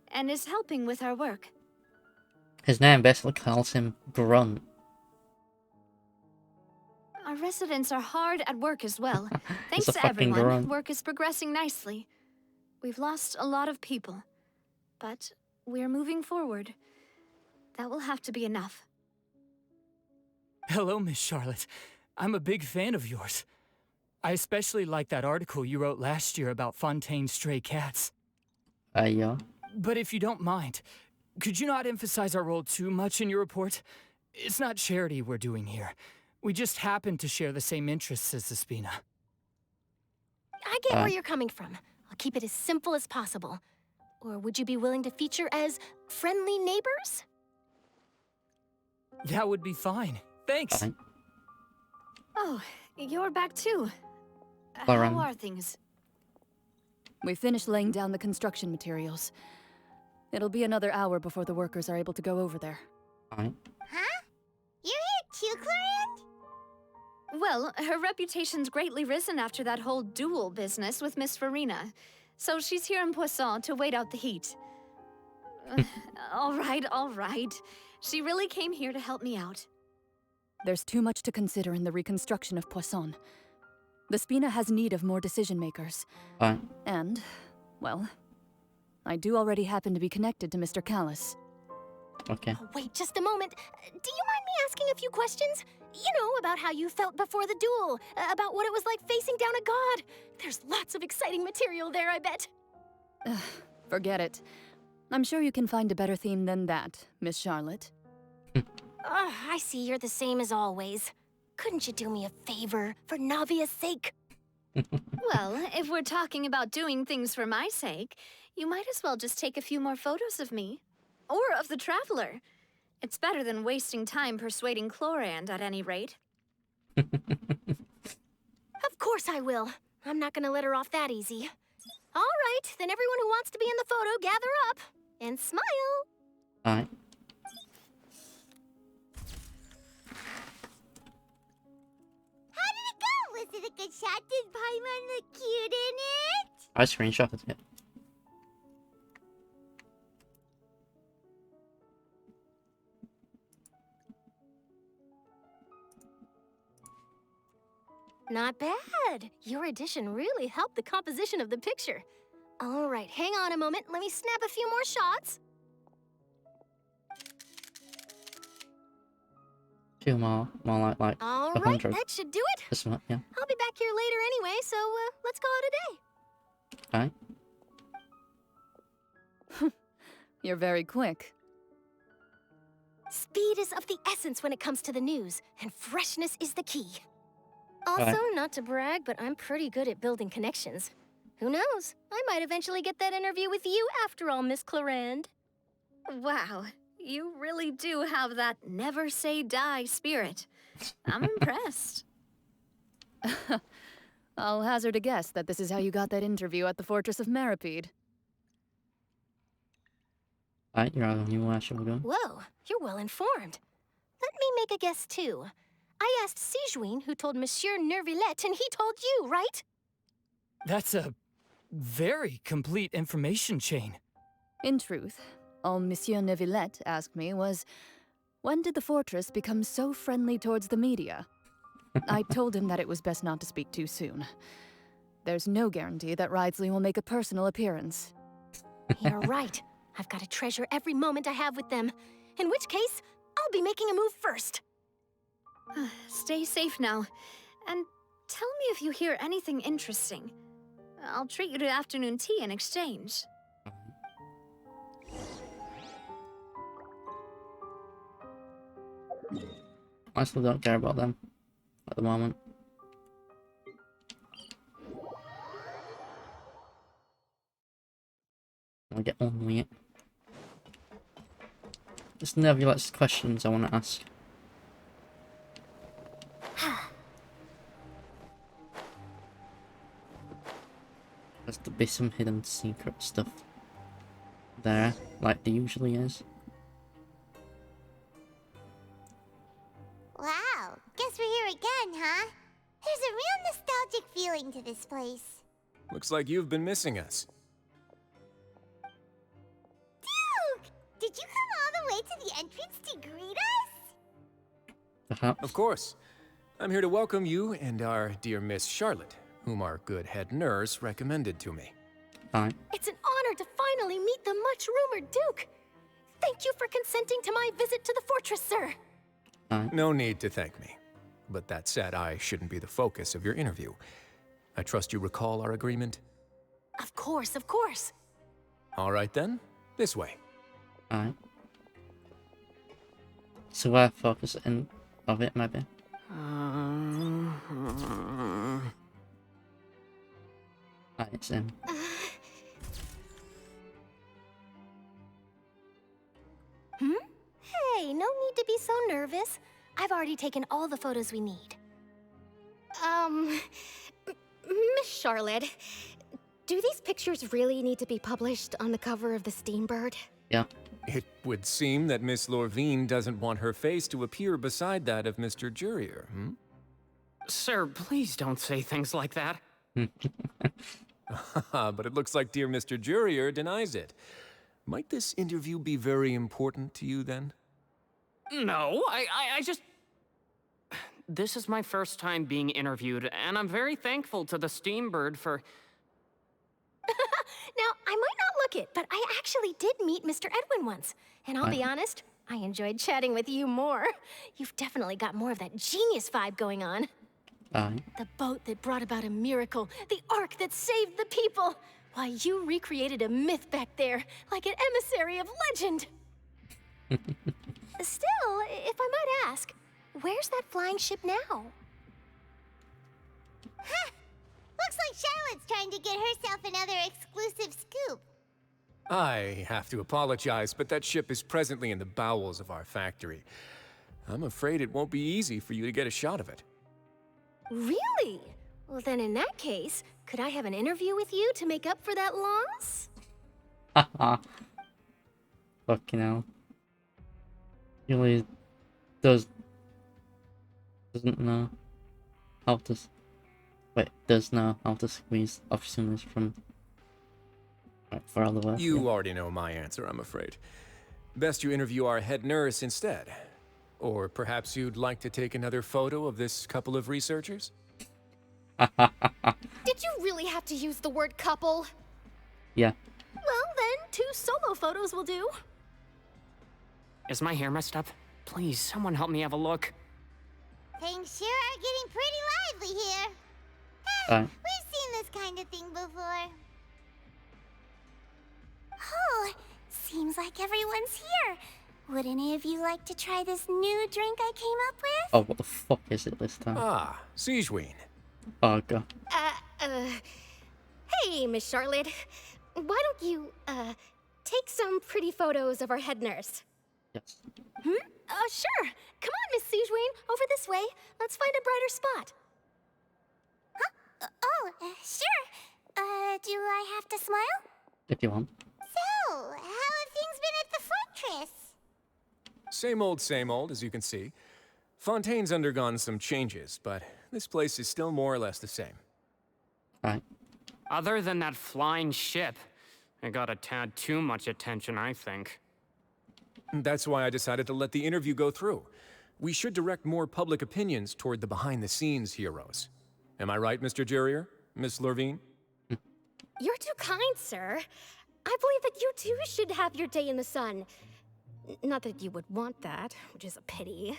and is helping with our work. His name basically calls him Grunt. Our residents are hard at work as well. Thanks a to fucking everyone, grunt. work is progressing nicely. We've lost a lot of people, but we're moving forward. That will have to be enough. Hello, Miss Charlotte. I'm a big fan of yours. I especially like that article you wrote last year about Fontaine's stray cats. Yeah. But if you don't mind, could you not emphasize our role too much in your report? It's not charity we're doing here. We just happen to share the same interests as the Spina. I get where you're coming from. I'll keep it as simple as possible. Or would you be willing to feature as friendly neighbors? That would be fine. Thanks. Fine. Oh, you're back too. Lauren. How are things? We finished laying down the construction materials. It'll be another hour before the workers are able to go over there. Fine. Huh? You're here too, Clarant? Well, her reputation's greatly risen after that whole duel business with Miss Farina. So she's here in Poisson to wait out the heat. All right. She really came here to help me out. There's too much to consider in the reconstruction of Poisson. The Spina has need of more decision-makers. Fine. And, well, I do already happen to be connected to Mr. Callis. Okay. Oh, wait just a moment. Do you mind me asking a few questions? You know, about how you felt before the duel, about what it was like facing down a god. There's lots of exciting material there, I bet. Forget it. I'm sure you can find a better theme than that, Miss Charlotte. I see you're the same as always. Couldn't you do me a favor, for Navia's sake? Well, if we're talking about doing things for my sake, you might as well just take a few more photos of me. Or of the Traveler. It's better than wasting time persuading Chlorand, at any rate. Of course I will. I'm not gonna let her off that easy. All right, then everyone who wants to be in the photo, gather up. And smile. Alright. How did it go? Was it a good shot? Did Paimon look cute in it? I screenshotted it. Not bad. Your addition really helped the composition of the picture. All right, hang on a moment. Let me snap a few more shots. 2 more. More like All right, 100. that should do it. This one, yeah. I'll be back here later anyway, so let's call it a day. Okay. You're very quick. Speed is of the essence when it comes to the news, and freshness is the key. Also, Right. not to brag, but I'm pretty good at building connections. Who knows? I might eventually get that interview with you after all, Miss Clarande. Wow, you really do have that never say die spirit. I'm impressed. I'll hazard a guess that this is how you got that interview at the Fortress of Masquerade. Right, you're on a new where shall we go? Whoa, you're well informed. Let me make a guess too. I asked Sijuin, who told Monsieur Nervillette, and he told you, right? That's a very complete information chain. In truth, all Monsieur Neuvillette asked me was, when did the fortress become so friendly towards the media? I told him that it was best not to speak too soon. There's no guarantee that Ridesley will make a personal appearance. You're right. I've got to treasure every moment I have with them. In which case, I'll be making a move first. Stay safe now. And tell me if you hear anything interesting. I'll treat you to afternoon tea in exchange. I still don't care about them at the moment. I'll get on with it. There's nebulous questions I want to ask. There's to be some hidden secret stuff there, like there usually is. Wow, guess we're here again, huh? There's a real nostalgic feeling to this place. Looks like you've been missing us. Duke! Did you come all the way to the entrance to greet us? Perhaps. Of course. I'm here to welcome you and our dear Miss Charlotte, whom our good head nurse recommended to me. Fine. It's an honor to finally meet the much-rumored Duke. Thank you for consenting to my visit to the fortress, sir. No need to thank me. But that said, I shouldn't be the focus of your interview. I trust you recall our agreement? Of course, of course. All right then, this way. Alright. So where focus in of it maybe? Right, it's in. Hey, no need to be so nervous. I've already taken all the photos we need. Miss Charlotte, do these pictures really need to be published on the cover of the Steambird? Yeah. It would seem that Miss Lorvine doesn't want her face to appear beside that of Mr. Jurier, hmm? Sir, please don't say things like that. But it looks like dear Mr. Jurier denies it. Might this interview be very important to you, then? No, I just... This is my first time being interviewed, and I'm very thankful to the Steambird for... Now, I might not look it, but I actually did meet Mr. Edwin once. And I'll be honest, I enjoyed chatting with you more. You've definitely got more of that genius vibe going on. The boat that brought about a miracle, the ark that saved the people. Why, you recreated a myth back there, like an emissary of legend. Still, if I might ask, where's that flying ship now? Huh! Looks like Charlotte's trying to get herself another exclusive scoop. I have to apologize, but that ship is presently in the bowels of our factory. I'm afraid it won't be easy for you to get a shot of it. Really? Well, then in that case, could I have an interview with you to make up for that loss? Haha. Fucking hell. He really doesn't know how to... Wait, does know how to squeeze opportunities from... Right, for all the work. You already know my answer, I'm afraid. Best you interview our head nurse instead. Or perhaps you'd like to take another photo of this couple of researchers? Did you really have to use the word couple? Yeah. Well, then, 2 solo photos will do. Is my hair messed up? Please, someone help me have a look. Things sure are getting pretty lively here. Right. We've seen this kind of thing before. Oh, seems like everyone's here. Would any of you like to try this new drink I came up with? Oh, what the fuck is it this time? Ah, Siegeween. Oh, God. Hey, Miss Charlotte. Why don't you, take some pretty photos of our head nurse? Yes. Sure. Come on, Miss Siegeween. Over this way. Let's find a brighter spot. Sure. Do I have to smile? If you want. So, how have things been at the fortress? Same old, as you can see. Fontaine's undergone some changes, but this place is still more or less the same. Right. Other than that flying ship, it got a tad too much attention, I think. That's why I decided to let the interview go through. We should direct more public opinions toward the behind-the-scenes heroes. Am I right, Mr. Jurrier? Miss Lurvine? You're too kind, sir. I believe that you too should have your day in the sun. Not that you would want that, which is a pity.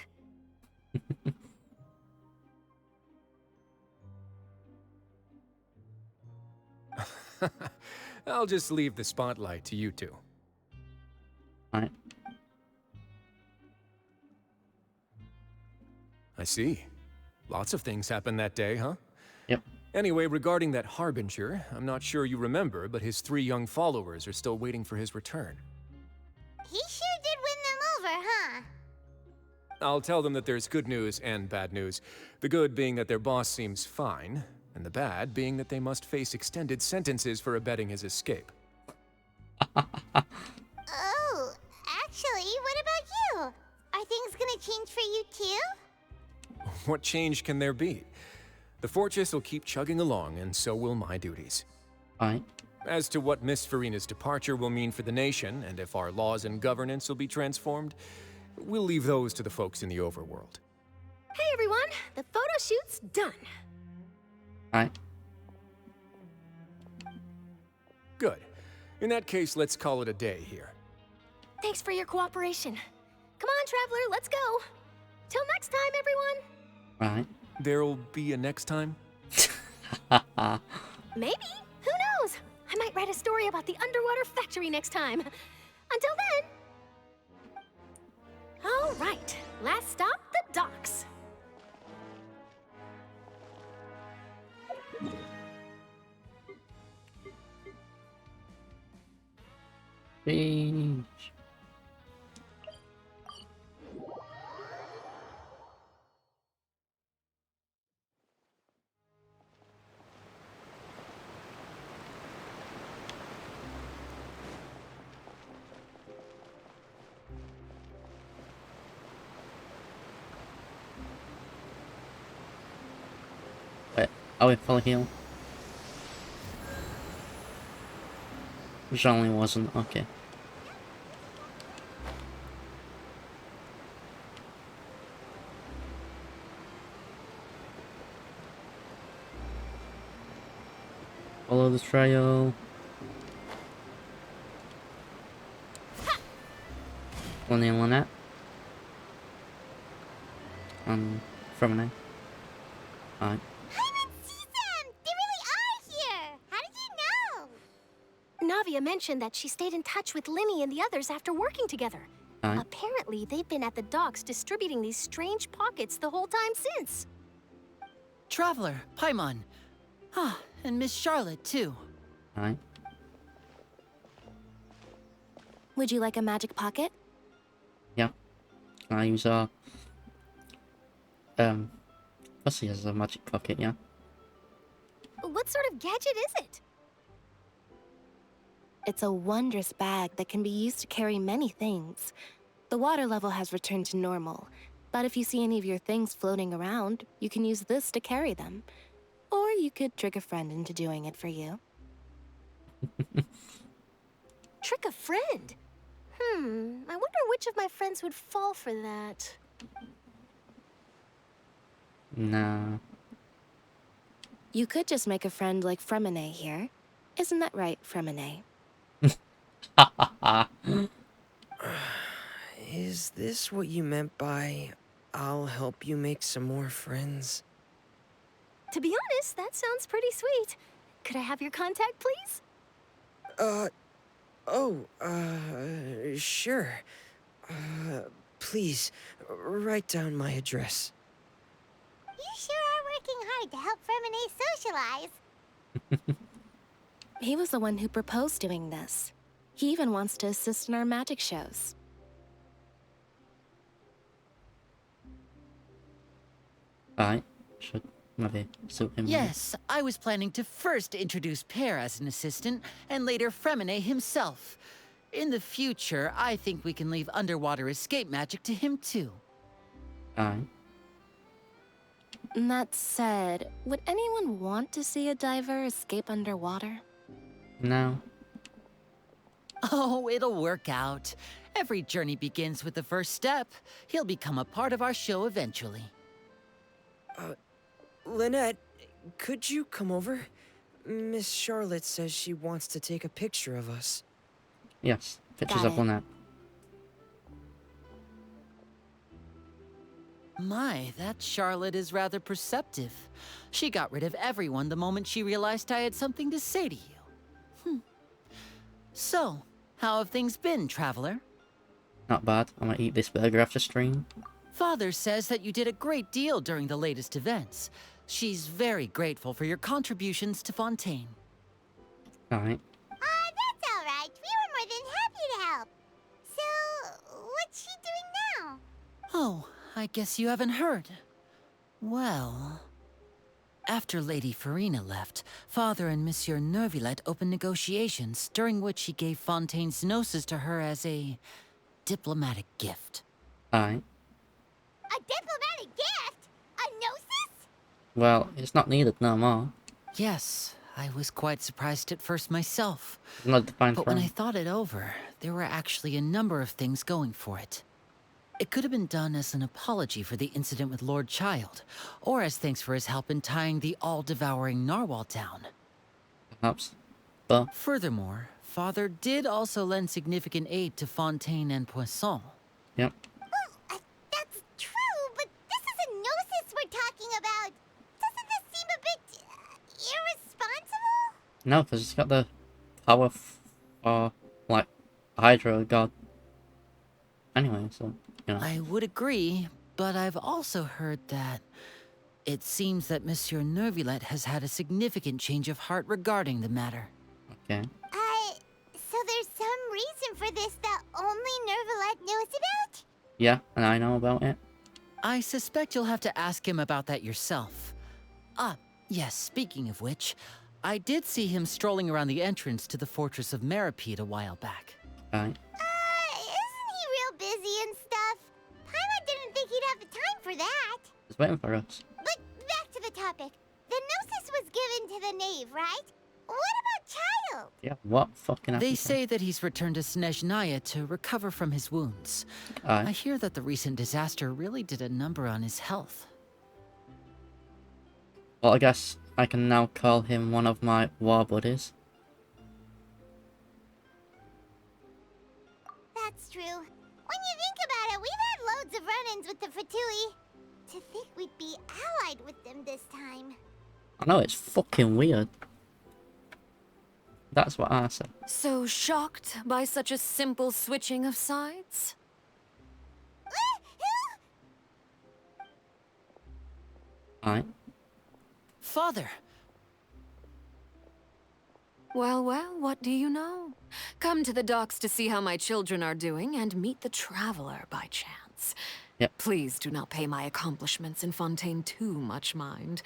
I'll just leave the spotlight to you two. Right. I see. Lots of things happened that day, huh? Yep. Anyway, regarding that Harbinger, I'm not sure you remember, but his 3 young followers are still waiting for his return. He sure did win them over, huh? I'll tell them that there's good news and bad news. The good being that their boss seems fine, and the bad being that they must face extended sentences for abetting his escape. Oh, actually, what about you? Are things gonna change for you too? What change can there be? The fortress will keep chugging along, and so will my duties. Right. As to what Miss Farina's departure will mean for the nation, and if our laws and governance will be transformed, we'll leave those to the folks in the overworld. Hey, everyone. The photo shoot's done. Right. Good. In that case, let's call it a day here. Thanks for your cooperation. Come on, Traveler, let's go. Till next time, everyone. Right. There'll be a next time? Maybe. Who knows? I might write a story about the underwater factory next time. Until then. All right. Last stop, the docks. Beach. Wait, are we full heal? Which only wasn't, okay. Follow the trail. Lenny and Lynette. From an A. Alright. They really are here! How did you know? Navia mentioned that she stayed in touch with Linny and the others after working together. Alright. Apparently, they've been at the docks distributing these strange pockets the whole time since. Traveler, Paimon. Ah, and Miss Charlotte, too. Alright. Would you like a magic pocket? Yeah. Can I use Pussy as a magic pocket, yeah? What sort of gadget is it? It's a wondrous bag that can be used to carry many things. The water level has returned to normal, but if you see any of your things floating around, you can use this to carry them. Or you could trick a friend into doing it for you. Trick a friend? I wonder which of my friends would fall for that. Nah. You could just make a friend like Fremine here. Isn't that right, Fremine? Is this what you meant by I'll help you make some more friends. To be honest, that sounds pretty sweet. Could I have your contact, please? Sure. Please, write down my address. You sure are working hard to help Fremine socialize. He was the one who proposed doing this. He even wants to assist in our magic shows. Alright, should maybe suit him. Yes, I was planning to first introduce Pear as an assistant, and later Fremine himself. In the future, I think we can leave underwater escape magic to him too. Alright. That said, would anyone want to see a diver escape underwater? No. Oh, it'll work out. Every journey begins with the first step. He'll become a part of our show eventually. Lynette, could you come over? Miss Charlotte says she wants to take a picture of us. Yes, pictures Got of it. Lynette. My, that Charlotte is rather perceptive. She got rid of everyone the moment she realized I had something to say to you. So, how have things been, Traveler? Not bad. I'm gonna eat this burger after stream. Father says that you did a great deal during the latest events. She's very grateful for your contributions to Fontaine. Alright. That's all right. We were more than happy to help. So, what's she doing now? Oh, I guess you haven't heard. Well, after Lady Farina left, Father and Monsieur Neuvillette opened negotiations, during which he gave Fontaine's gnosis to her as a diplomatic gift. Alright. A diplomatic gift? A gnosis? Well, it's not needed no more. Yes, I was quite surprised at first myself. Not defined But when throne. I thought it over, there were actually a number of things going for it. It could have been done as an apology for the incident with Lord Child, or as thanks for his help in tying the all-devouring narwhal down. Perhaps. But Furthermore, Father did also lend significant aid to Fontaine and Poisson. yep. That's true, but this is a gnosis we're talking about. Doesn't this seem a bit irresponsible? No, because it's got the power for like Hydro God. Anyway, so you know. I would agree, but I've also heard that it seems that Monsieur Neuvillette has had a significant change of heart regarding the matter. Okay. So there's some reason for this that only Neuvillette knows about? Yeah, and I know about it. I suspect you'll have to ask him about that yourself. Ah, yes, speaking of which, I did see him strolling around the entrance to the Fortress of Maripede a while back. Alright. Isn't he real busy and stuff? Paimon didn't think he'd have the time for that. It's waiting for us. But back to the topic. The gnosis was given to the knave, right? What about Child? Yeah, what fucking happened? They say that he's returned to Snezhnaya to recover from his wounds. Aye. I hear that the recent disaster really did a number on his health. Well, I guess I can now call him one of my war buddies. That's true. When you think about it, we've had loads of run-ins with the Fatui. To think we'd be allied with them this time. I know, it's fucking weird. That's what I said. So shocked by such a simple switching of sides? Alright. Father! Well, what do you know? Come to the docks to see how my children are doing and meet the Traveler by chance. Yep. Please do not pay my accomplishments in Fontaine too much mind.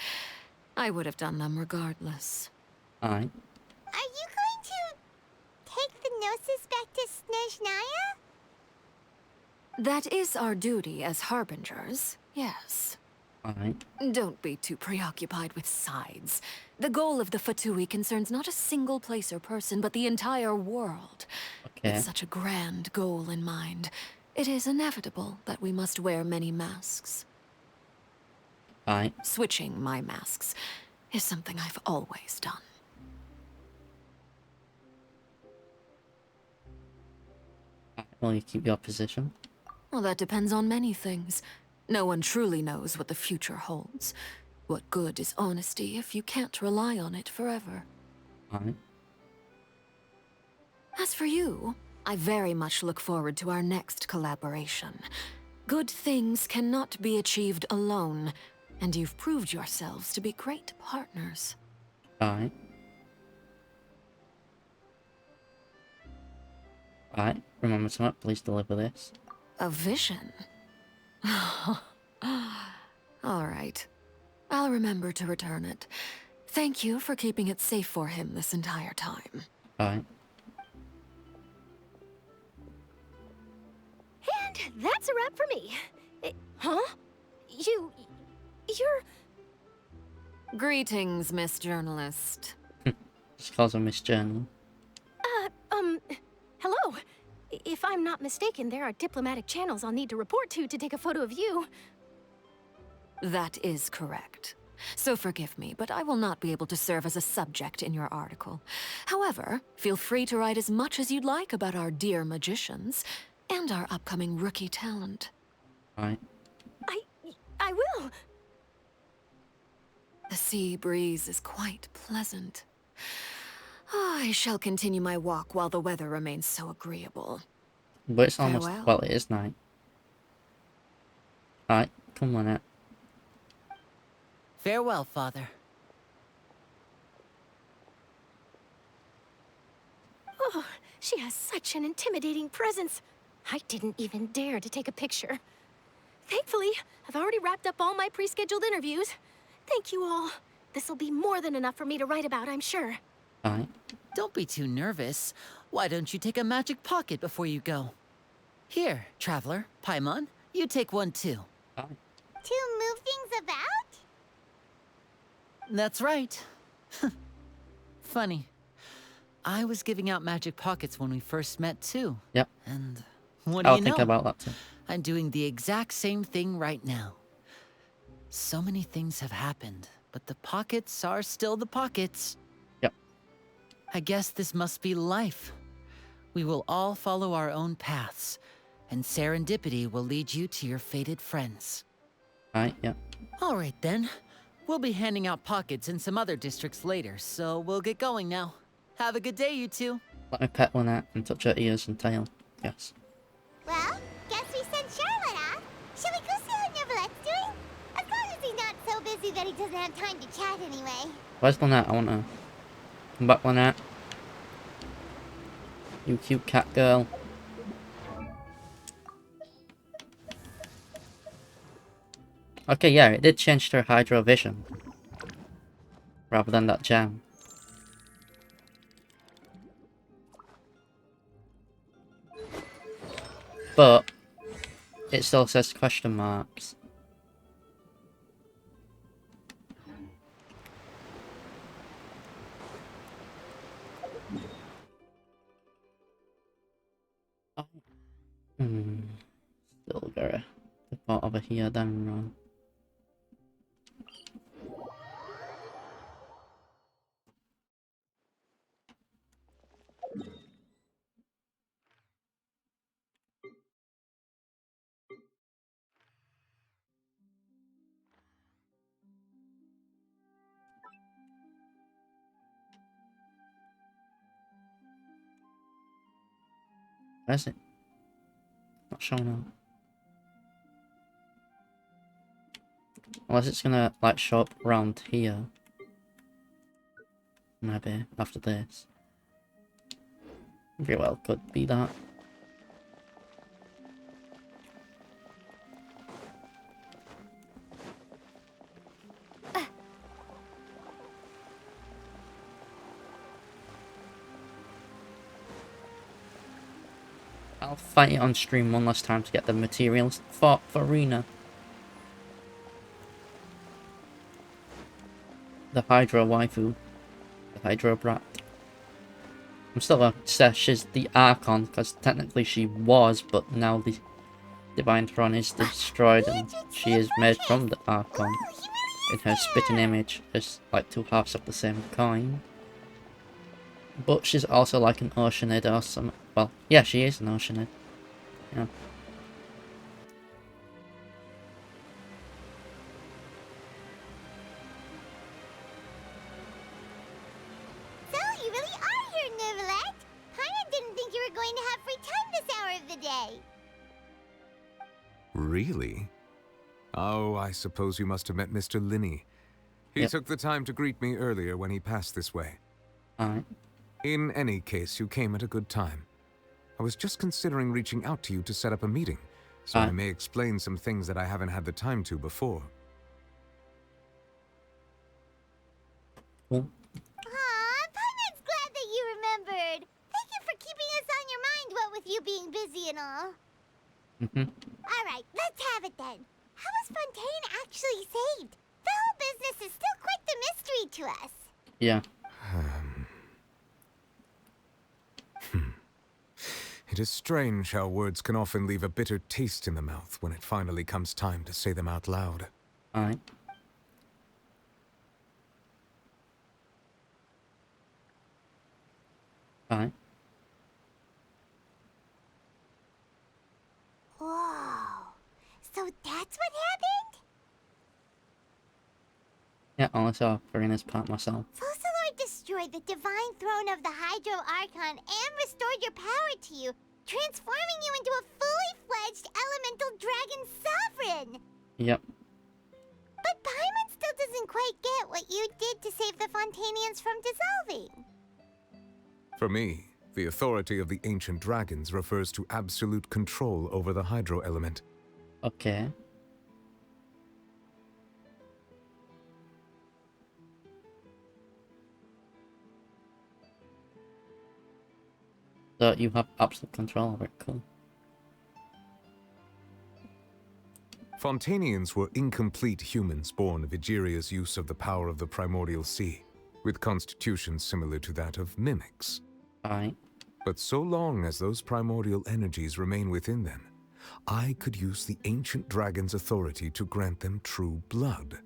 I would have done them regardless. Alright. Are you going to take the gnosis back to Snezhnaya? That is our duty as harbingers, yes. Alright. Don't be too preoccupied with sides. The goal of the Fatui concerns not a single place or person, but the entire world. Okay. With such a grand goal in mind, it is inevitable that we must wear many masks. Alright. Switching my masks is something I've always done. Will you keep your position? Well, that depends on many things. No one truly knows what the future holds. What good is honesty if you can't rely on it forever? Alright. As for you, I very much look forward to our next collaboration. Good things cannot be achieved alone, and you've proved yourselves to be great partners. Alright. Alright, remember to please deliver this. A vision? All right. I'll remember to return it. Thank you for keeping it safe for him this entire time. Alright. And that's a wrap for me. Huh? You're... Greetings, Miss Journalist. She calls her Miss Journal. Hello. If I'm not mistaken, there are diplomatic channels I'll need to report to take a photo of you. That is correct. So forgive me, but I will not be able to serve as a subject in your article. However, feel free to write as much as you'd like about our dear magicians and our upcoming rookie talent. Right. I will. The sea breeze is quite pleasant. I shall continue my walk while the weather remains so agreeable. But it's almost, Farewell. well, it is night. Alright, come on out. Farewell, Father. Oh, she has such an intimidating presence. I didn't even dare to take a picture. Thankfully, I've already wrapped up all my pre-scheduled interviews. Thank you all. This'll be more than enough for me to write about, I'm sure. Alright. Don't be too nervous. Why don't you take a magic pocket before you go? Here, Traveler, Paimon, you take one too. To move things about? That's right. Funny. I was giving out magic pockets when we first met too. Yep. And what do I'll you think know? about that too. I'm doing the exact same thing right now. So many things have happened, but the pockets are still the pockets. Yep. I guess this must be life. We will all follow our own paths, and serendipity will lead you to your fated friends. Alright, yep. All right then. We'll be handing out pockets in some other districts later, so we'll get going now. Have a good day, you two. Let me pet one out and touch her ears and tail. Yes. Well, guess we sent Charlotte off. Shall we go see how Neverlette's doing? As long as he's not so busy that he doesn't have time to chat anyway. Where's Lynette? I want her. Come back, Lynette. You cute cat girl. Okay, yeah, it did change to Hydro Vision. Rather than that gem. But it still says question marks. Still gotta depart over here then run. Where's it? Not showing up. Unless it's gonna like show up around here. Maybe after this. Very well could be that. I'll fight it on stream one last time to get the materials for Arena. The Hydro waifu. The Hydro brat. I'm still gonna say she's the Archon, because technically she was, but now the Divine Throne is destroyed and she is made from the Archon. In her spitting image as like two halves of the same coin. But she's also like an Oceanid or some. Well, yeah, she is an Oceanid. Yeah. today. Really? Oh, I suppose you must have met Mr. Linney. He took the time to greet me earlier when he passed this way. Alright. In any case, you came at a good time. I was just considering reaching out to you to set up a meeting, so I may explain some things that I haven't had the time to before. Cool. Aw, Paimon's glad that you remembered. Thank you for keeping us on your mind, what with you being busy and all. Alright, let's have it then. How was Fontaine actually saved? The whole business is still quite the mystery to us. Yeah. It is strange how words can often leave a bitter taste in the mouth when it finally comes time to say them out loud. Alright. Alright. Whoa. So that's what happened? Yeah, I saw Farina's part myself. Focalor destroyed the divine throne of the Hydro Archon and restored your power to you, transforming you into a fully fledged elemental dragon sovereign. Yep. But Paimon still doesn't quite get what you did to save the Fontanians from dissolving. For me, the authority of the ancient dragons refers to absolute control over the hydro element. Okay. So you have absolute control over it, cool. Fontanians were incomplete humans born of Egeria's use of the power of the primordial sea, with constitutions similar to that of mimics. Aye. But so long as those primordial energies remain within them, I could use the ancient dragon's authority to grant them true blood,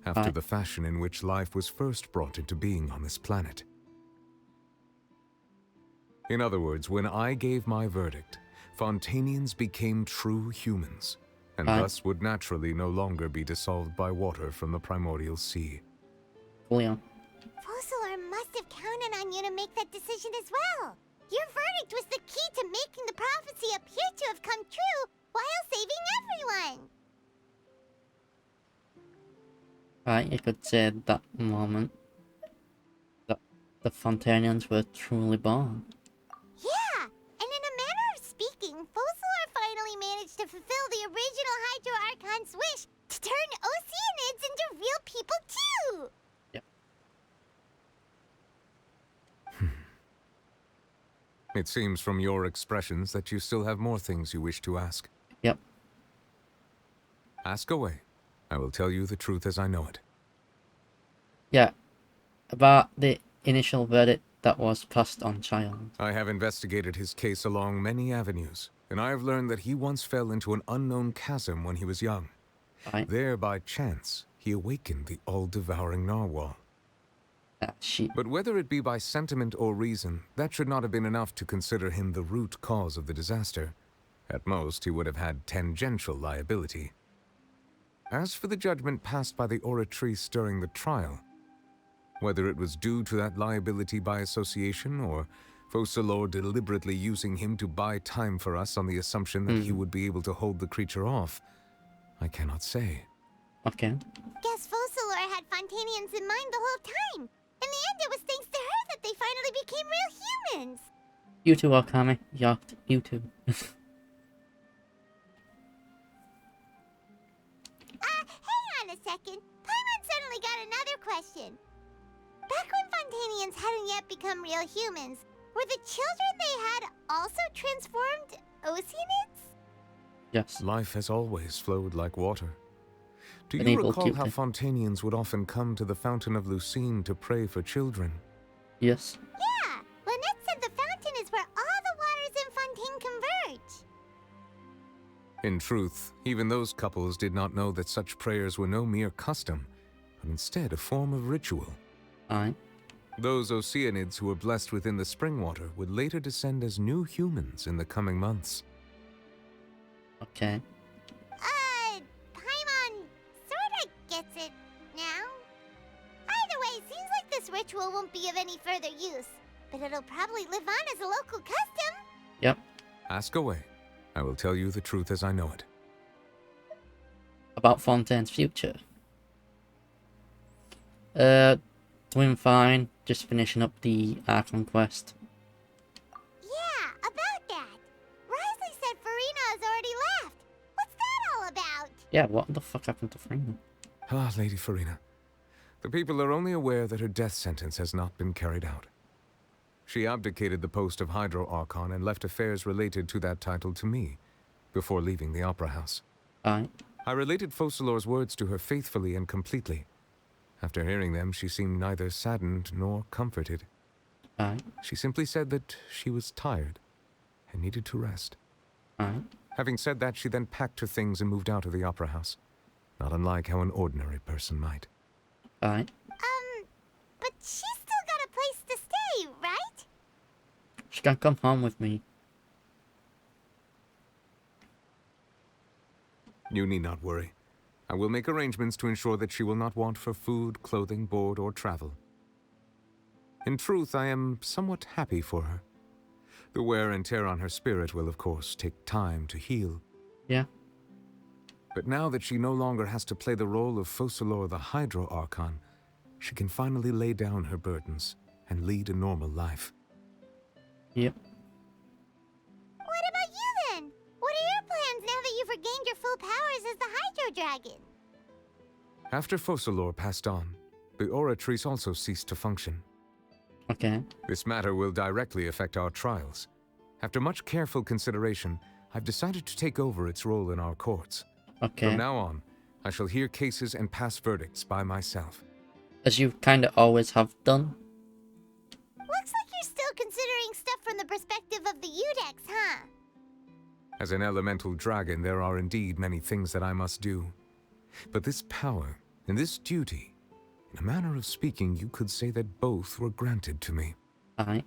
after the fashion in which life was first brought into being on this planet. In other words, when I gave my verdict, Fontanians became true humans, and thus would naturally no longer be dissolved by water from the primordial sea. Leon. Focalor must have counted on you to make that decision as well. Your verdict was the key to making the prophecy appear to have come true while saving everyone. Right, you could say at that moment that the Fontanians were truly born. Yeah, and in a manner of speaking, Focalor finally managed to fulfill the original Hydro Archon's wish to turn Oceanids into real people too! It seems from your expressions that you still have more things you wish to ask. Yep. Ask away. I will tell you the truth as I know it. Yeah. About the initial verdict that was passed on Child. I have investigated his case along many avenues, and I have learned that he once fell into an unknown chasm when he was young. There, by chance, he awakened the all-devouring narwhal. But whether it be by sentiment or reason, that should not have been enough to consider him the root cause of the disaster. At most, he would have had tangential liability. As for the judgment passed by the oratrice during the trial, whether it was due to that liability by association, or Focalor deliberately using him to buy time for us on the assumption that he would be able to hold the creature off, I cannot say. Okay. Guess Focalor had Fontanians in mind the whole time. In the end, it was thanks to her that they finally became real humans. You too, Okami. Yacht. You too. Hang on a second. Paimon suddenly got another question. Back when Fontanians hadn't yet become real humans, were the children they had also transformed Oceanids? Yes. Life has always flowed like water. Do you Enable recall how Cupid. Fontanians would often come to the Fountain of Lucine to pray for children? Yes. Yeah, Lynette said the fountain is where all the waters in Fontaine converge. In truth, even those couples did not know that such prayers were no mere custom, but instead a form of ritual. Aye. Those Oceanids who were blessed within the spring water would later descend as new humans in the coming months. Okay. Paimon sorta gets it now. Either way, seems like this ritual won't be of any further use, but it'll probably live on as a local custom. Yep. Ask away. I will tell you the truth as I know it. About Fontaine's future. Doing fine. Just finishing up the Archon quest. Yeah, about that. Risley said Farina has already left. What's that all about? Yeah, what the fuck happened to Farina? Ah, Lady Farina. The people are only aware that her death sentence has not been carried out. She abdicated the post of Hydro Archon and left affairs related to that title to me, before leaving the Opera House. Aye. I related Focalor's words to her faithfully and completely. After hearing them, she seemed neither saddened nor comforted. Aye. She simply said that she was tired and needed to rest. Aye. Having said that, she then packed her things and moved out of the Opera House, not unlike how an ordinary person might. Aye. But she's still got a place to stay, right? She can come home with me. You need not worry. I will make arrangements to ensure that she will not want for food, clothing, board, or travel. In truth, I am somewhat happy for her. The wear and tear on her spirit will, of course, take time to heal. Yeah. But now that she no longer has to play the role of Focalor the Hydro Archon, she can finally lay down her burdens and lead a normal life. Yep. What about you then? What are your plans now that you've regained your full powers as the Hydro Dragon? After Focalor passed on, the Oratrice also ceased to function. Okay. This matter will directly affect our trials. After much careful consideration, I've decided to take over its role in our courts. Okay. From now on, I shall hear cases and pass verdicts by myself. As you kind of always have done. Looks like you're still considering stuff from the perspective of the Udex, huh? As an elemental dragon, there are indeed many things that I must do. But this power and this duty, in a manner of speaking, you could say that both were granted to me. Aye.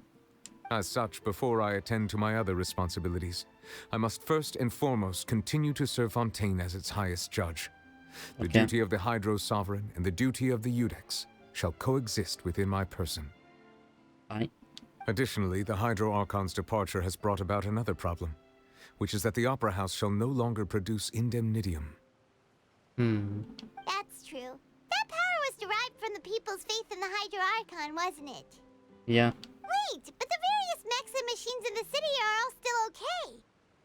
As such, before I attend to my other responsibilities, I must first and foremost continue to serve Fontaine as its highest judge. The duty of the Hydro Sovereign and the duty of the Udex shall coexist within my person. Aye. Additionally, the Hydro Archon's departure has brought about another problem, which is that the Opera House shall no longer produce indemnitium. That's true. That power was derived from the people's faith in the Hydro Archon, wasn't it? Yeah. Wait, but the various mechs and machines in the city are all still okay.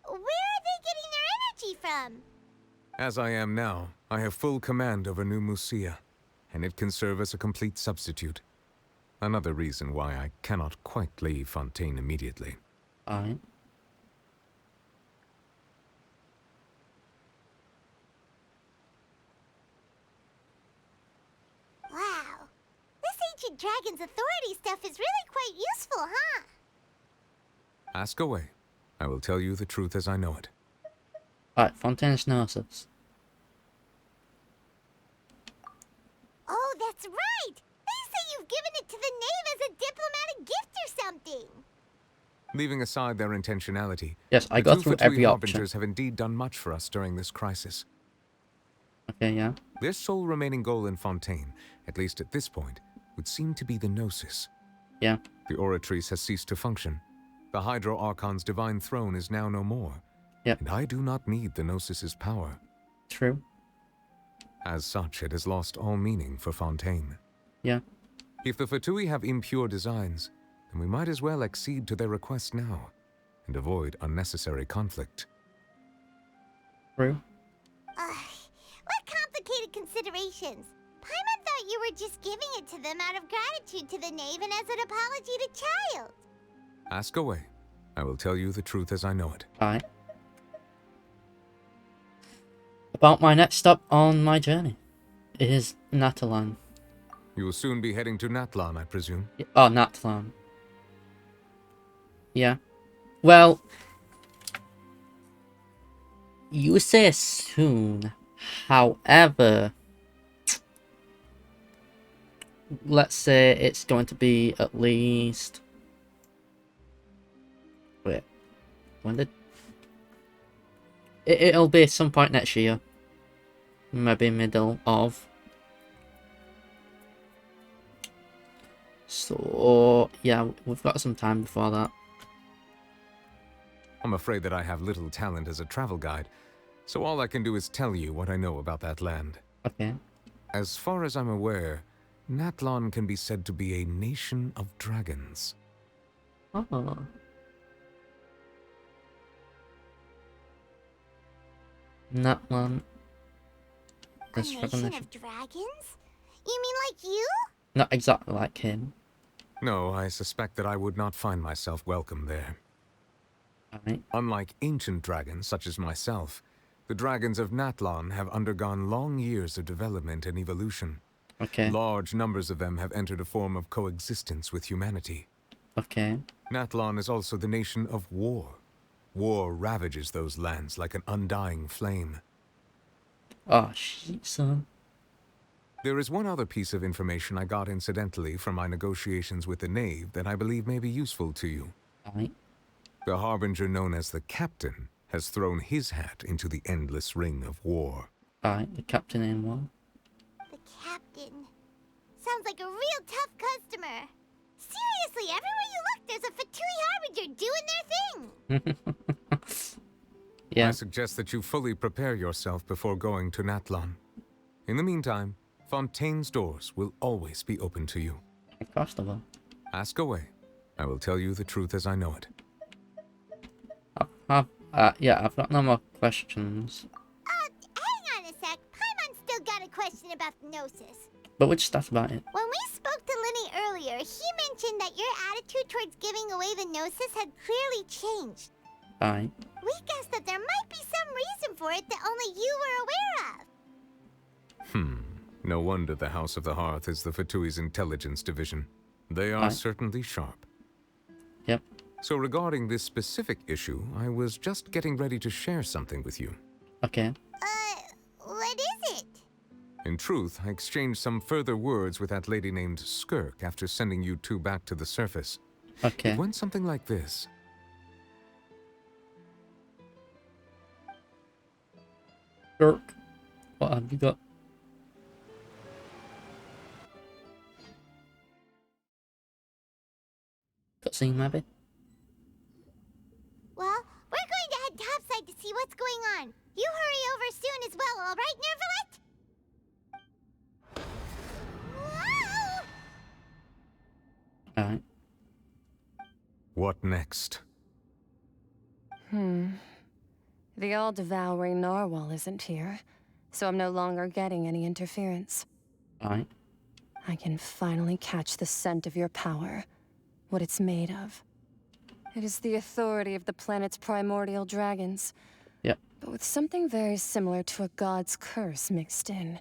Where are they getting their energy from? As I am now, I have full command over New Musia, and it can serve as a complete substitute. Another reason why I cannot quite leave Fontaine immediately. Aye. Wow. This ancient dragon's authority stuff is really quite useful, huh? Ask away. I will tell you the truth as I know it. Alright, Fontaine's Gnosis. Oh, that's right! They say you've given it to the knave as a diplomatic gift or something! Leaving aside their intentionality, Yes, I the got two through Fatui every Harbingers option. have indeed done much for us during this crisis. Okay, yeah. Their sole remaining goal in Fontaine, at least at this point, would seem to be the Gnosis. Yeah. The Oratrice has ceased to function. The Hydro Archon's divine throne is now no more. Yep. And I do not need the Gnosis's power. True. As such, it has lost all meaning for Fontaine. Yeah. If the Fatui have impure designs, then we might as well accede to their request now, and avoid unnecessary conflict. True. What complicated considerations? Paimon thought you were just giving it to them out of gratitude to the knave and as an apology to Child. Ask away. I will tell you the truth as I know it. Aye. About my next stop on my journey is Natalan. You will soon be heading to Natlan, I presume? Oh, Natlan. Yeah. Well, you say soon. However, let's say it's going to be at least... Wait. When did... It'll be some point next year. Maybe middle of. So, yeah, we've got some time before that. I'm afraid that I have little talent as a travel guide, so all I can do is tell you what I know about that land. Okay. As far as I'm aware, Natlan can be said to be a nation of dragons. Oh. Natlan. A nation of dragons? You mean like you? Not exactly like him. No, I suspect that I would not find myself welcome there. Right. Unlike ancient dragons such as myself, the dragons of Natlan have undergone long years of development and evolution. Okay. Large numbers of them have entered a form of coexistence with humanity. Okay. Natlan is also the nation of war. War ravages those lands like an undying flame. Oh, shit, son. There is one other piece of information I got incidentally from my negotiations with the Knave that I believe may be useful to you. Right. The Harbinger known as the Captain has thrown his hat into the endless ring of war. Right, the captain in one. The captain. Sounds like a real tough customer. Seriously, everywhere you look, there's a Fatui Harbinger doing their thing. Yeah. I suggest that you fully prepare yourself before going to Natlan. In the meantime, Fontaine's doors will always be open to you. Of course they will. Ask away. I will tell you the truth as I know it. Yeah, I've got no more questions. Hang on a sec. Paimon still got a question about the Gnosis. But we'll just ask about it. When we spoke to Linny earlier, he mentioned that your attitude towards giving away the Gnosis had clearly changed. Right. We guessed that there might be some reason for it that only you were aware of. No wonder the House of the Hearth is the Fatui's intelligence division. They are certainly sharp. Yep. So regarding this specific issue, I was just getting ready to share something with you. Okay. What is it? In truth, I exchanged some further words with that lady named Skirk after sending you two back to the surface. Okay. It went something like this. Skirk, what have you got? Cutscene, maybe? Well, we're going to head topside to see what's going on. You hurry over soon as well, all right, Nervalet? Whoa! Alright. What next? The all-devouring narwhal isn't here, so I'm no longer getting any interference. Alright. I can finally catch the scent of your power, what it's made of. It is the authority of the planet's primordial dragons. Yep. But with something very similar to a god's curse mixed in.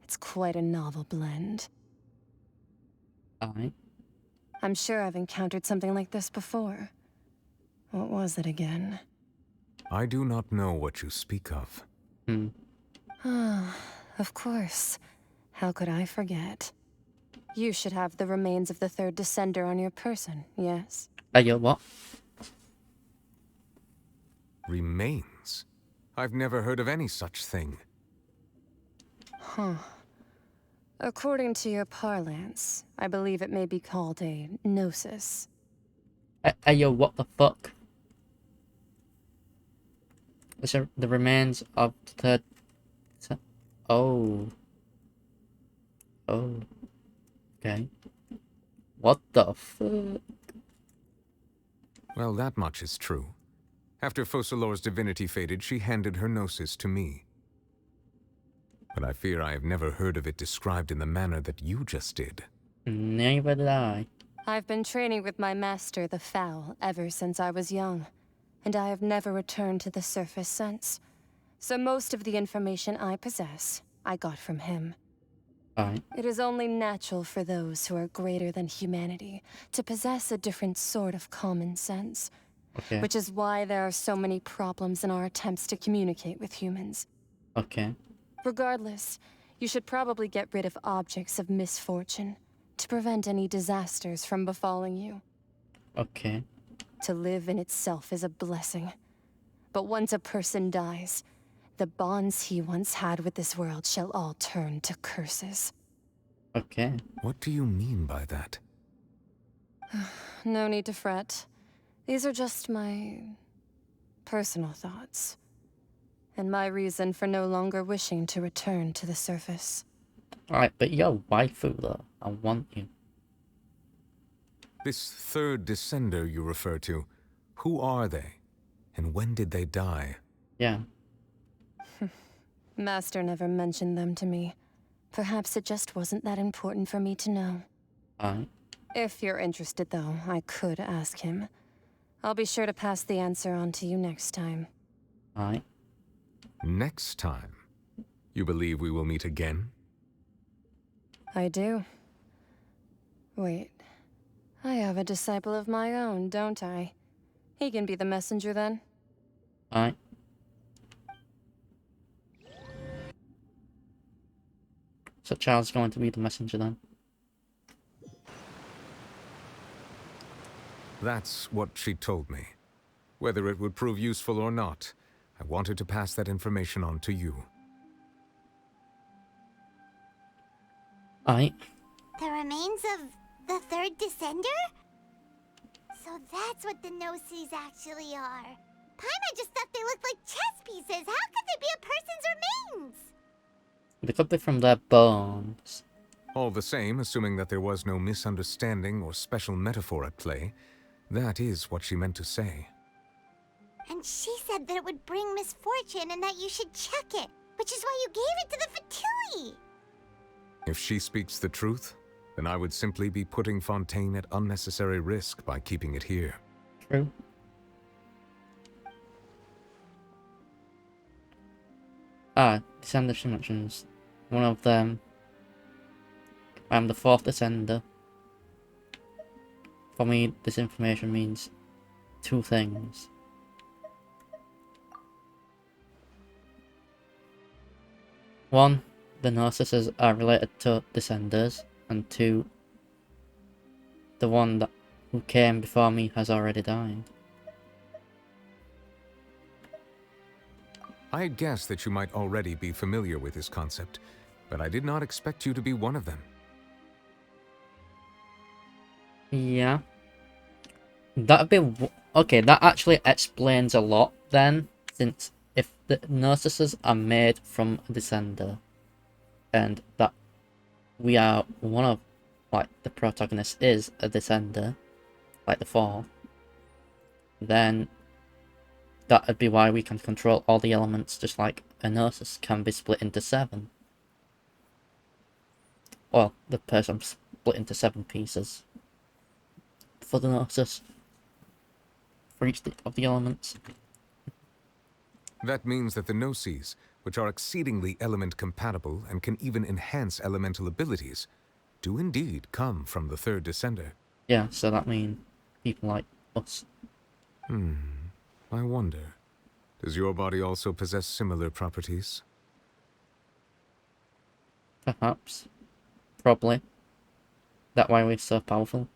It's quite a novel blend. Alright. I'm sure I've encountered something like this before. What was it again? I do not know what you speak of. Ah, of course. How could I forget? You should have the remains of the third descender on your person, yes? Yo, what? Remains? I've never heard of any such thing. Huh. According to your parlance, I believe it may be called a gnosis. Yo, what the fuck? Is there the remains of the third... Oh. Oh. Okay. What the fuck? Well, that much is true. After Focalor's divinity faded, she handed her gnosis to me. But I fear I have never heard of it described in the manner that you just did. Neither did I. I've been training with my master, the Foul, ever since I was young, and I have never returned to the surface since. So most of the information I possess, I got from him. Alright. It is only natural for those who are greater than humanity to possess a different sort of common sense. Okay. Which is why there are so many problems in our attempts to communicate with humans. Okay. Regardless, you should probably get rid of objects of misfortune to prevent any disasters from befalling you. Okay. To live in itself is a blessing. But once a person dies, the bonds he once had with this world shall all turn to curses. Okay. What do you mean by that? No need to fret. These are just my personal thoughts, and my reason for no longer wishing to return to the surface. Alright, but yo, waifu though. I want you. This third descender you refer to, who are they? And when did they die? Yeah. Master never mentioned them to me. Perhaps it just wasn't that important for me to know. Alright. If you're interested, though, I could ask him. I'll be sure to pass the answer on to you next time. Alright. Next time? You believe we will meet again? I do. Wait. I have a disciple of my own, don't I? He can be the messenger then. Alright. So Charles is going to be the messenger then. That's what she told me. Whether it would prove useful or not, I wanted to pass that information on to you. Alright. The remains of the third descender? So that's what the Gnosis actually are. Paimon just thought they looked like chess pieces. How could they be a person's remains? They could be from their bones. All the same, assuming that there was no misunderstanding or special metaphor at play, that is what she meant to say. And she said that it would bring misfortune and that you should check it, which is why you gave it to the Fatui. If she speaks the truth, then I would simply be putting Fontaine at unnecessary risk by keeping it here. True. Descender mentions. One of them. I'm the fourth descender. For me, this information means two things. One, the Gnosis are related to descenders, and two, the one who came before me has already died. I had guessed that you might already be familiar with this concept, but I did not expect you to be one of them. Yeah. That'd be... Okay, that actually explains a lot then, since if the Gnosis are made from a descender, and that we are one of, like, the protagonist is a descender, like the fourth, then that would be why we can control all the elements just like a Gnosis can be split into 7. Well, the person split into 7 pieces for the Gnosis, for each of the elements. That means that the Gnosis, which are exceedingly element-compatible and can even enhance elemental abilities, do indeed come from the third descender. Yeah, so that means people like us. I wonder, does your body also possess similar properties? Perhaps. Probably. That's why we're so powerful.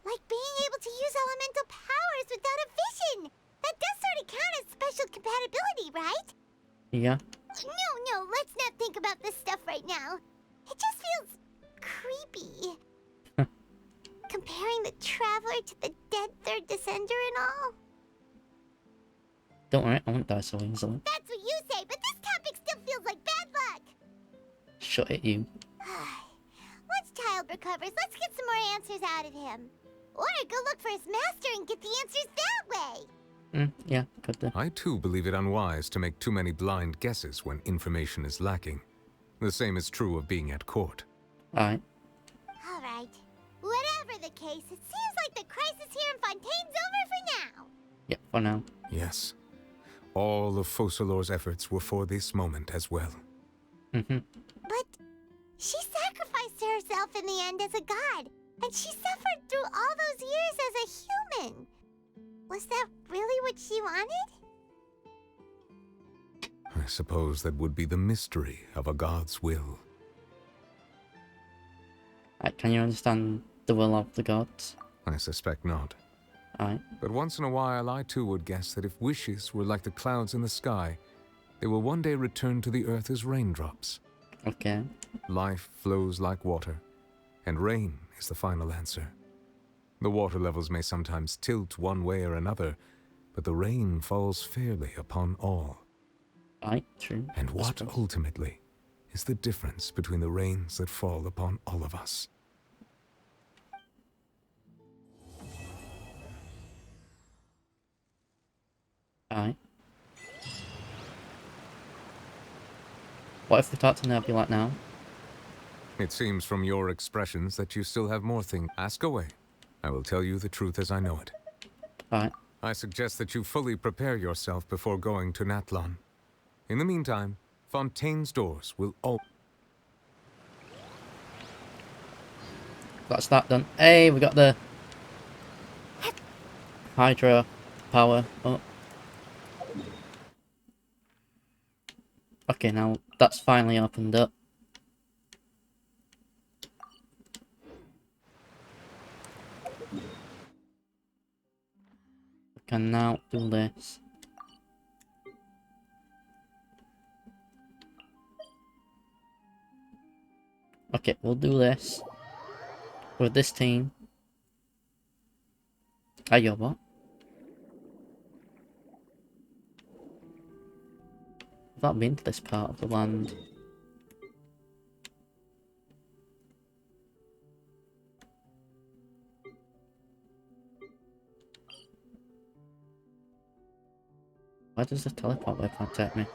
Like being able to use elemental powers without a vision. That does sort of count as special compatibility, right? Yeah. No, let's not think about this stuff right now. It just feels creepy. Comparing the Traveler to the dead third descender and all. Don't worry, I won't die so easily. That's what you say, but this topic still feels like bad luck. Shut it, you. Once Child recovers, let's get some more answers out of him. Or go look for his master and get the answers that way. Yeah, could do. I too believe it unwise to make too many blind guesses when information is lacking. The same is true of being at court. Alright. Alright. Whatever the case, it seems like the crisis here in Fontaine's over for now. Yeah, for now. Yes. All of Focalor's efforts were for this moment as well. But she sacrificed herself in the end as a god, and she suffered through all those years as a human. Was that really what she wanted? I suppose that would be the mystery of a god's will. Can you understand the will of the gods? I suspect not. Alright. But once in a while, I too would guess that if wishes were like the clouds in the sky, they will one day return to the earth as raindrops. Okay. Life flows like water, and rain is the final answer. The water levels may sometimes tilt one way or another, but the rain falls fairly upon all. Right, true. And what ultimately is the difference between the rains that fall upon all of us? Alright. What if we talk to Nebula now? It seems from your expressions that you still have more things. Ask away. I will tell you the truth as I know it. Alright. I suggest that you fully prepare yourself before going to Natlan. In the meantime, Fontaine's doors will all... That's that done. Hey, we got the Hydra power up. Okay, now that's finally opened up. We can now do this. Okay, we'll do this with this team. Yo, what? I've not been to this part of the land. Why does the teleport waypoint take me?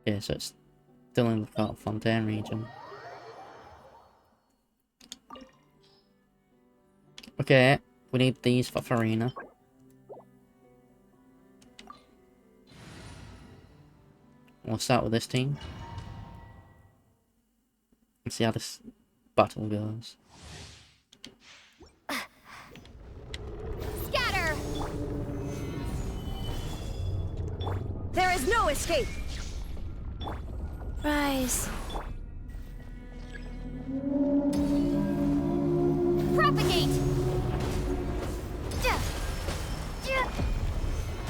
Okay, so it's still in the Fontaine region. Okay, we need these for Farina. We'll start with this team. And see how this battle goes. Scatter! There is no escape! Rise. Propagate!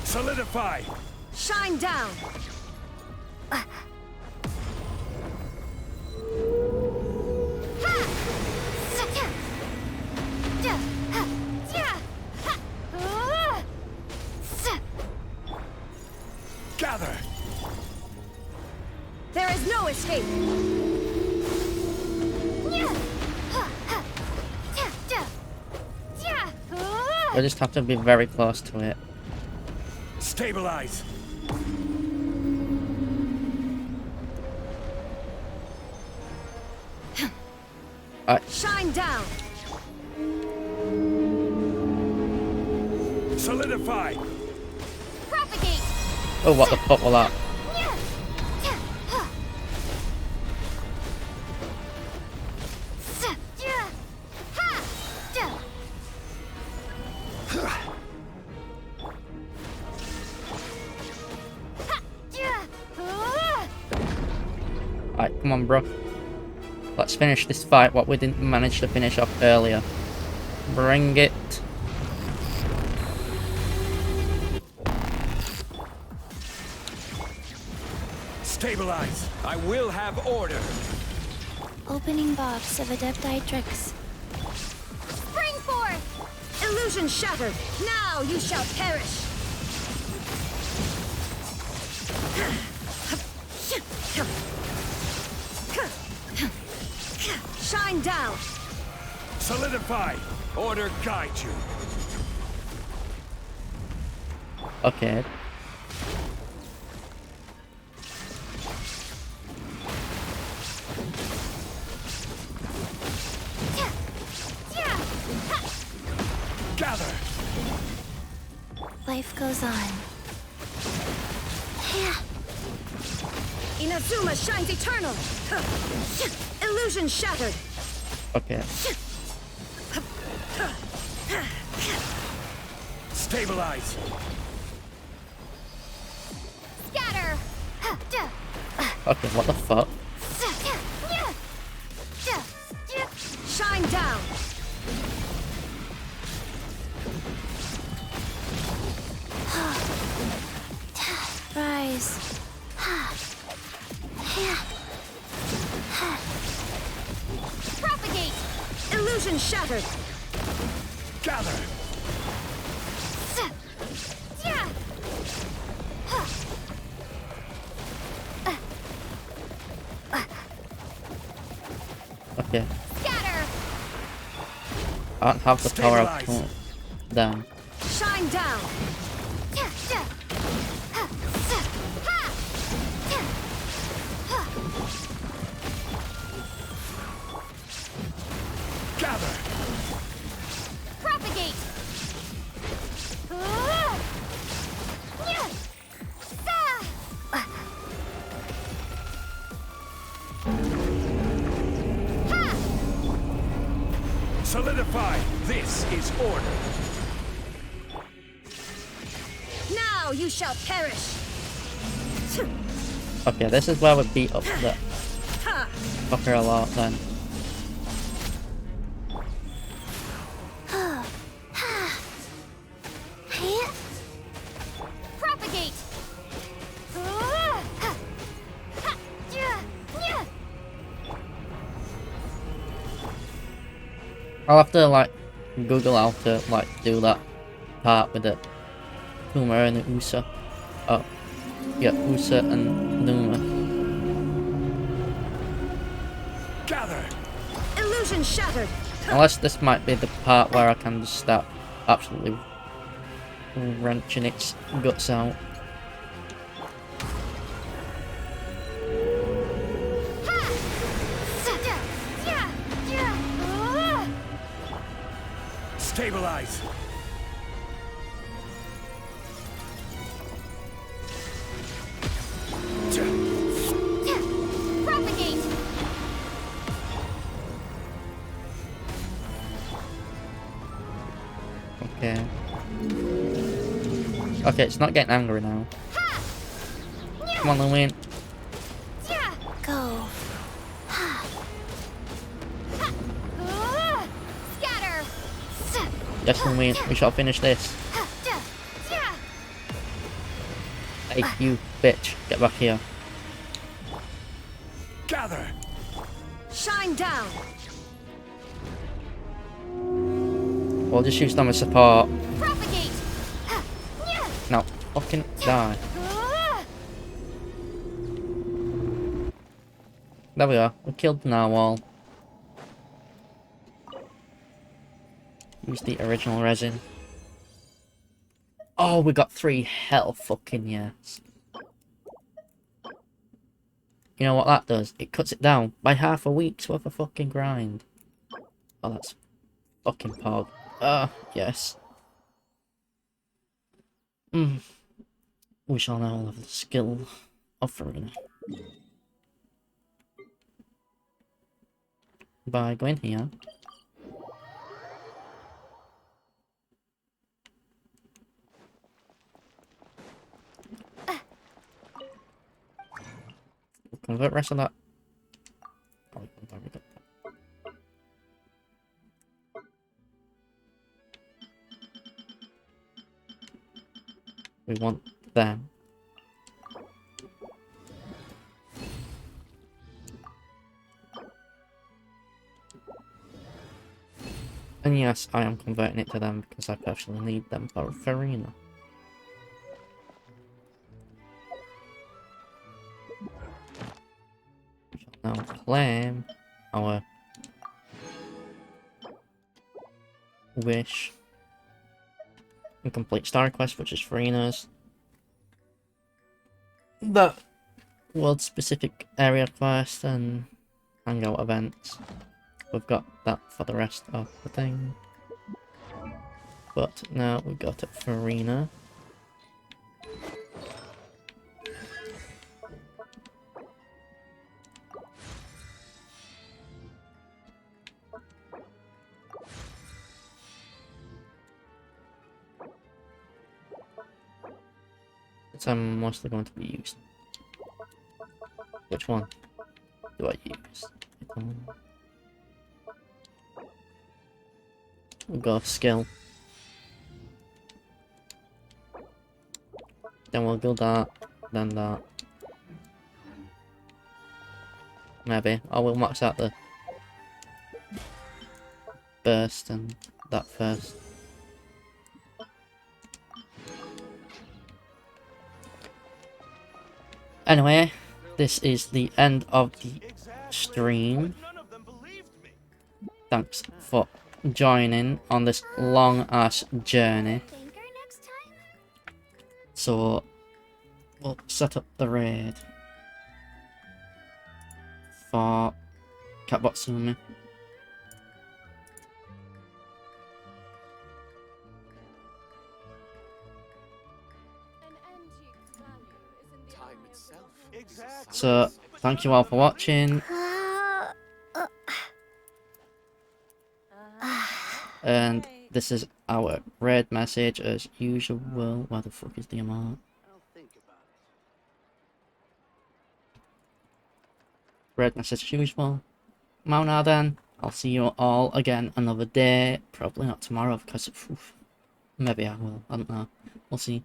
Solidify! Shine down! Gather! There is no escape! We just have to be very close to it. Stabilize! Shine down! Solidify! Propagate! Oh, what the fuck was that? Alright, come on, bro. Let's finish this fight, what we didn't manage to finish off earlier. Bring it. Stabilize! I will have order! Opening box of Adepti tricks. Spring forth! Illusion shattered! Now you shall perish! Shine down! Solidify! Order guide you! Okay. Gather! Life goes on. Inazuma shines eternal! Illusion shattered! Okay. Stabilize! Scatter! Okay, what the fuck? Shine down! please. Propagate! Illusion shattered! Gather! Yeah! Okay. Scatter! I don't have the power of calm down. Shine down! Gather! Propagate! Solidify! This is order! Now you shall perish! Okay, this is where we beat up the fucker a lot then. Propagate! I'll have to like Google how to like do that part with the Kuma and the Usa. Oh, yeah, Usa and Numa. Gather! Illusion shattered! Unless this might be the part where I can just start absolutely wrenching its guts out. Stabilize! Propagate! Okay. Okay, it's not getting angry now. Come on, Lumion. Go. Scatter! Yes, Lumion, we shall finish this. Hey, you bitch, get back here. Gather! Shine down! We'll just use them as support. Propagate! Now, fucking die. There we are. We killed the narwhal. Use the original resin. Oh, we got 3 hell fucking yes. You know what that does? It cuts it down by half a week's worth of fucking grind. Oh, that's fucking pog. Ah, yes. We shall now have the skill of Farina. By going here. Convert rest of that. Oh, there we go. We want them. And yes, I am converting it to them because I personally need them for Farina. Now claim our wish and complete star quest, which is Farina's. The world specific area quest and hangout events. We've got that for the rest of the thing. But now we've got it Farina. I'm mostly going to be used. Which one do I use? We'll go skill. Then we'll go that. than that. Maybe. I will max out the burst and that first. Anyway, this is the end of the stream. Thanks for joining on this long ass journey. So we'll set up the raid for Katbotsumi. So thank you all for watching. And this is our red message as usual. Where the fuck is the amount? Red message as usual. Mauna then. I'll see you all again another day. Probably not tomorrow because maybe I will. I don't know. We'll see.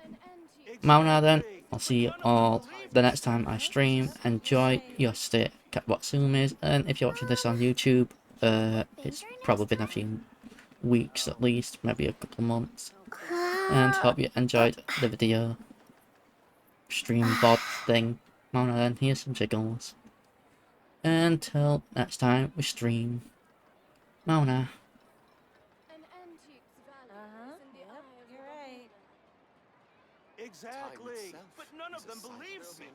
Mauna then. I'll see you all the next time I stream. Enjoy your stay at Katwatsumi's. And if you're watching this on YouTube, it's probably been a few weeks at least, maybe a couple of months. And hope you enjoyed the video stream bod thing. Mauna then, here's some jiggles. Until next time we stream. Mauna. You're right. Exactly. But none of them believes me.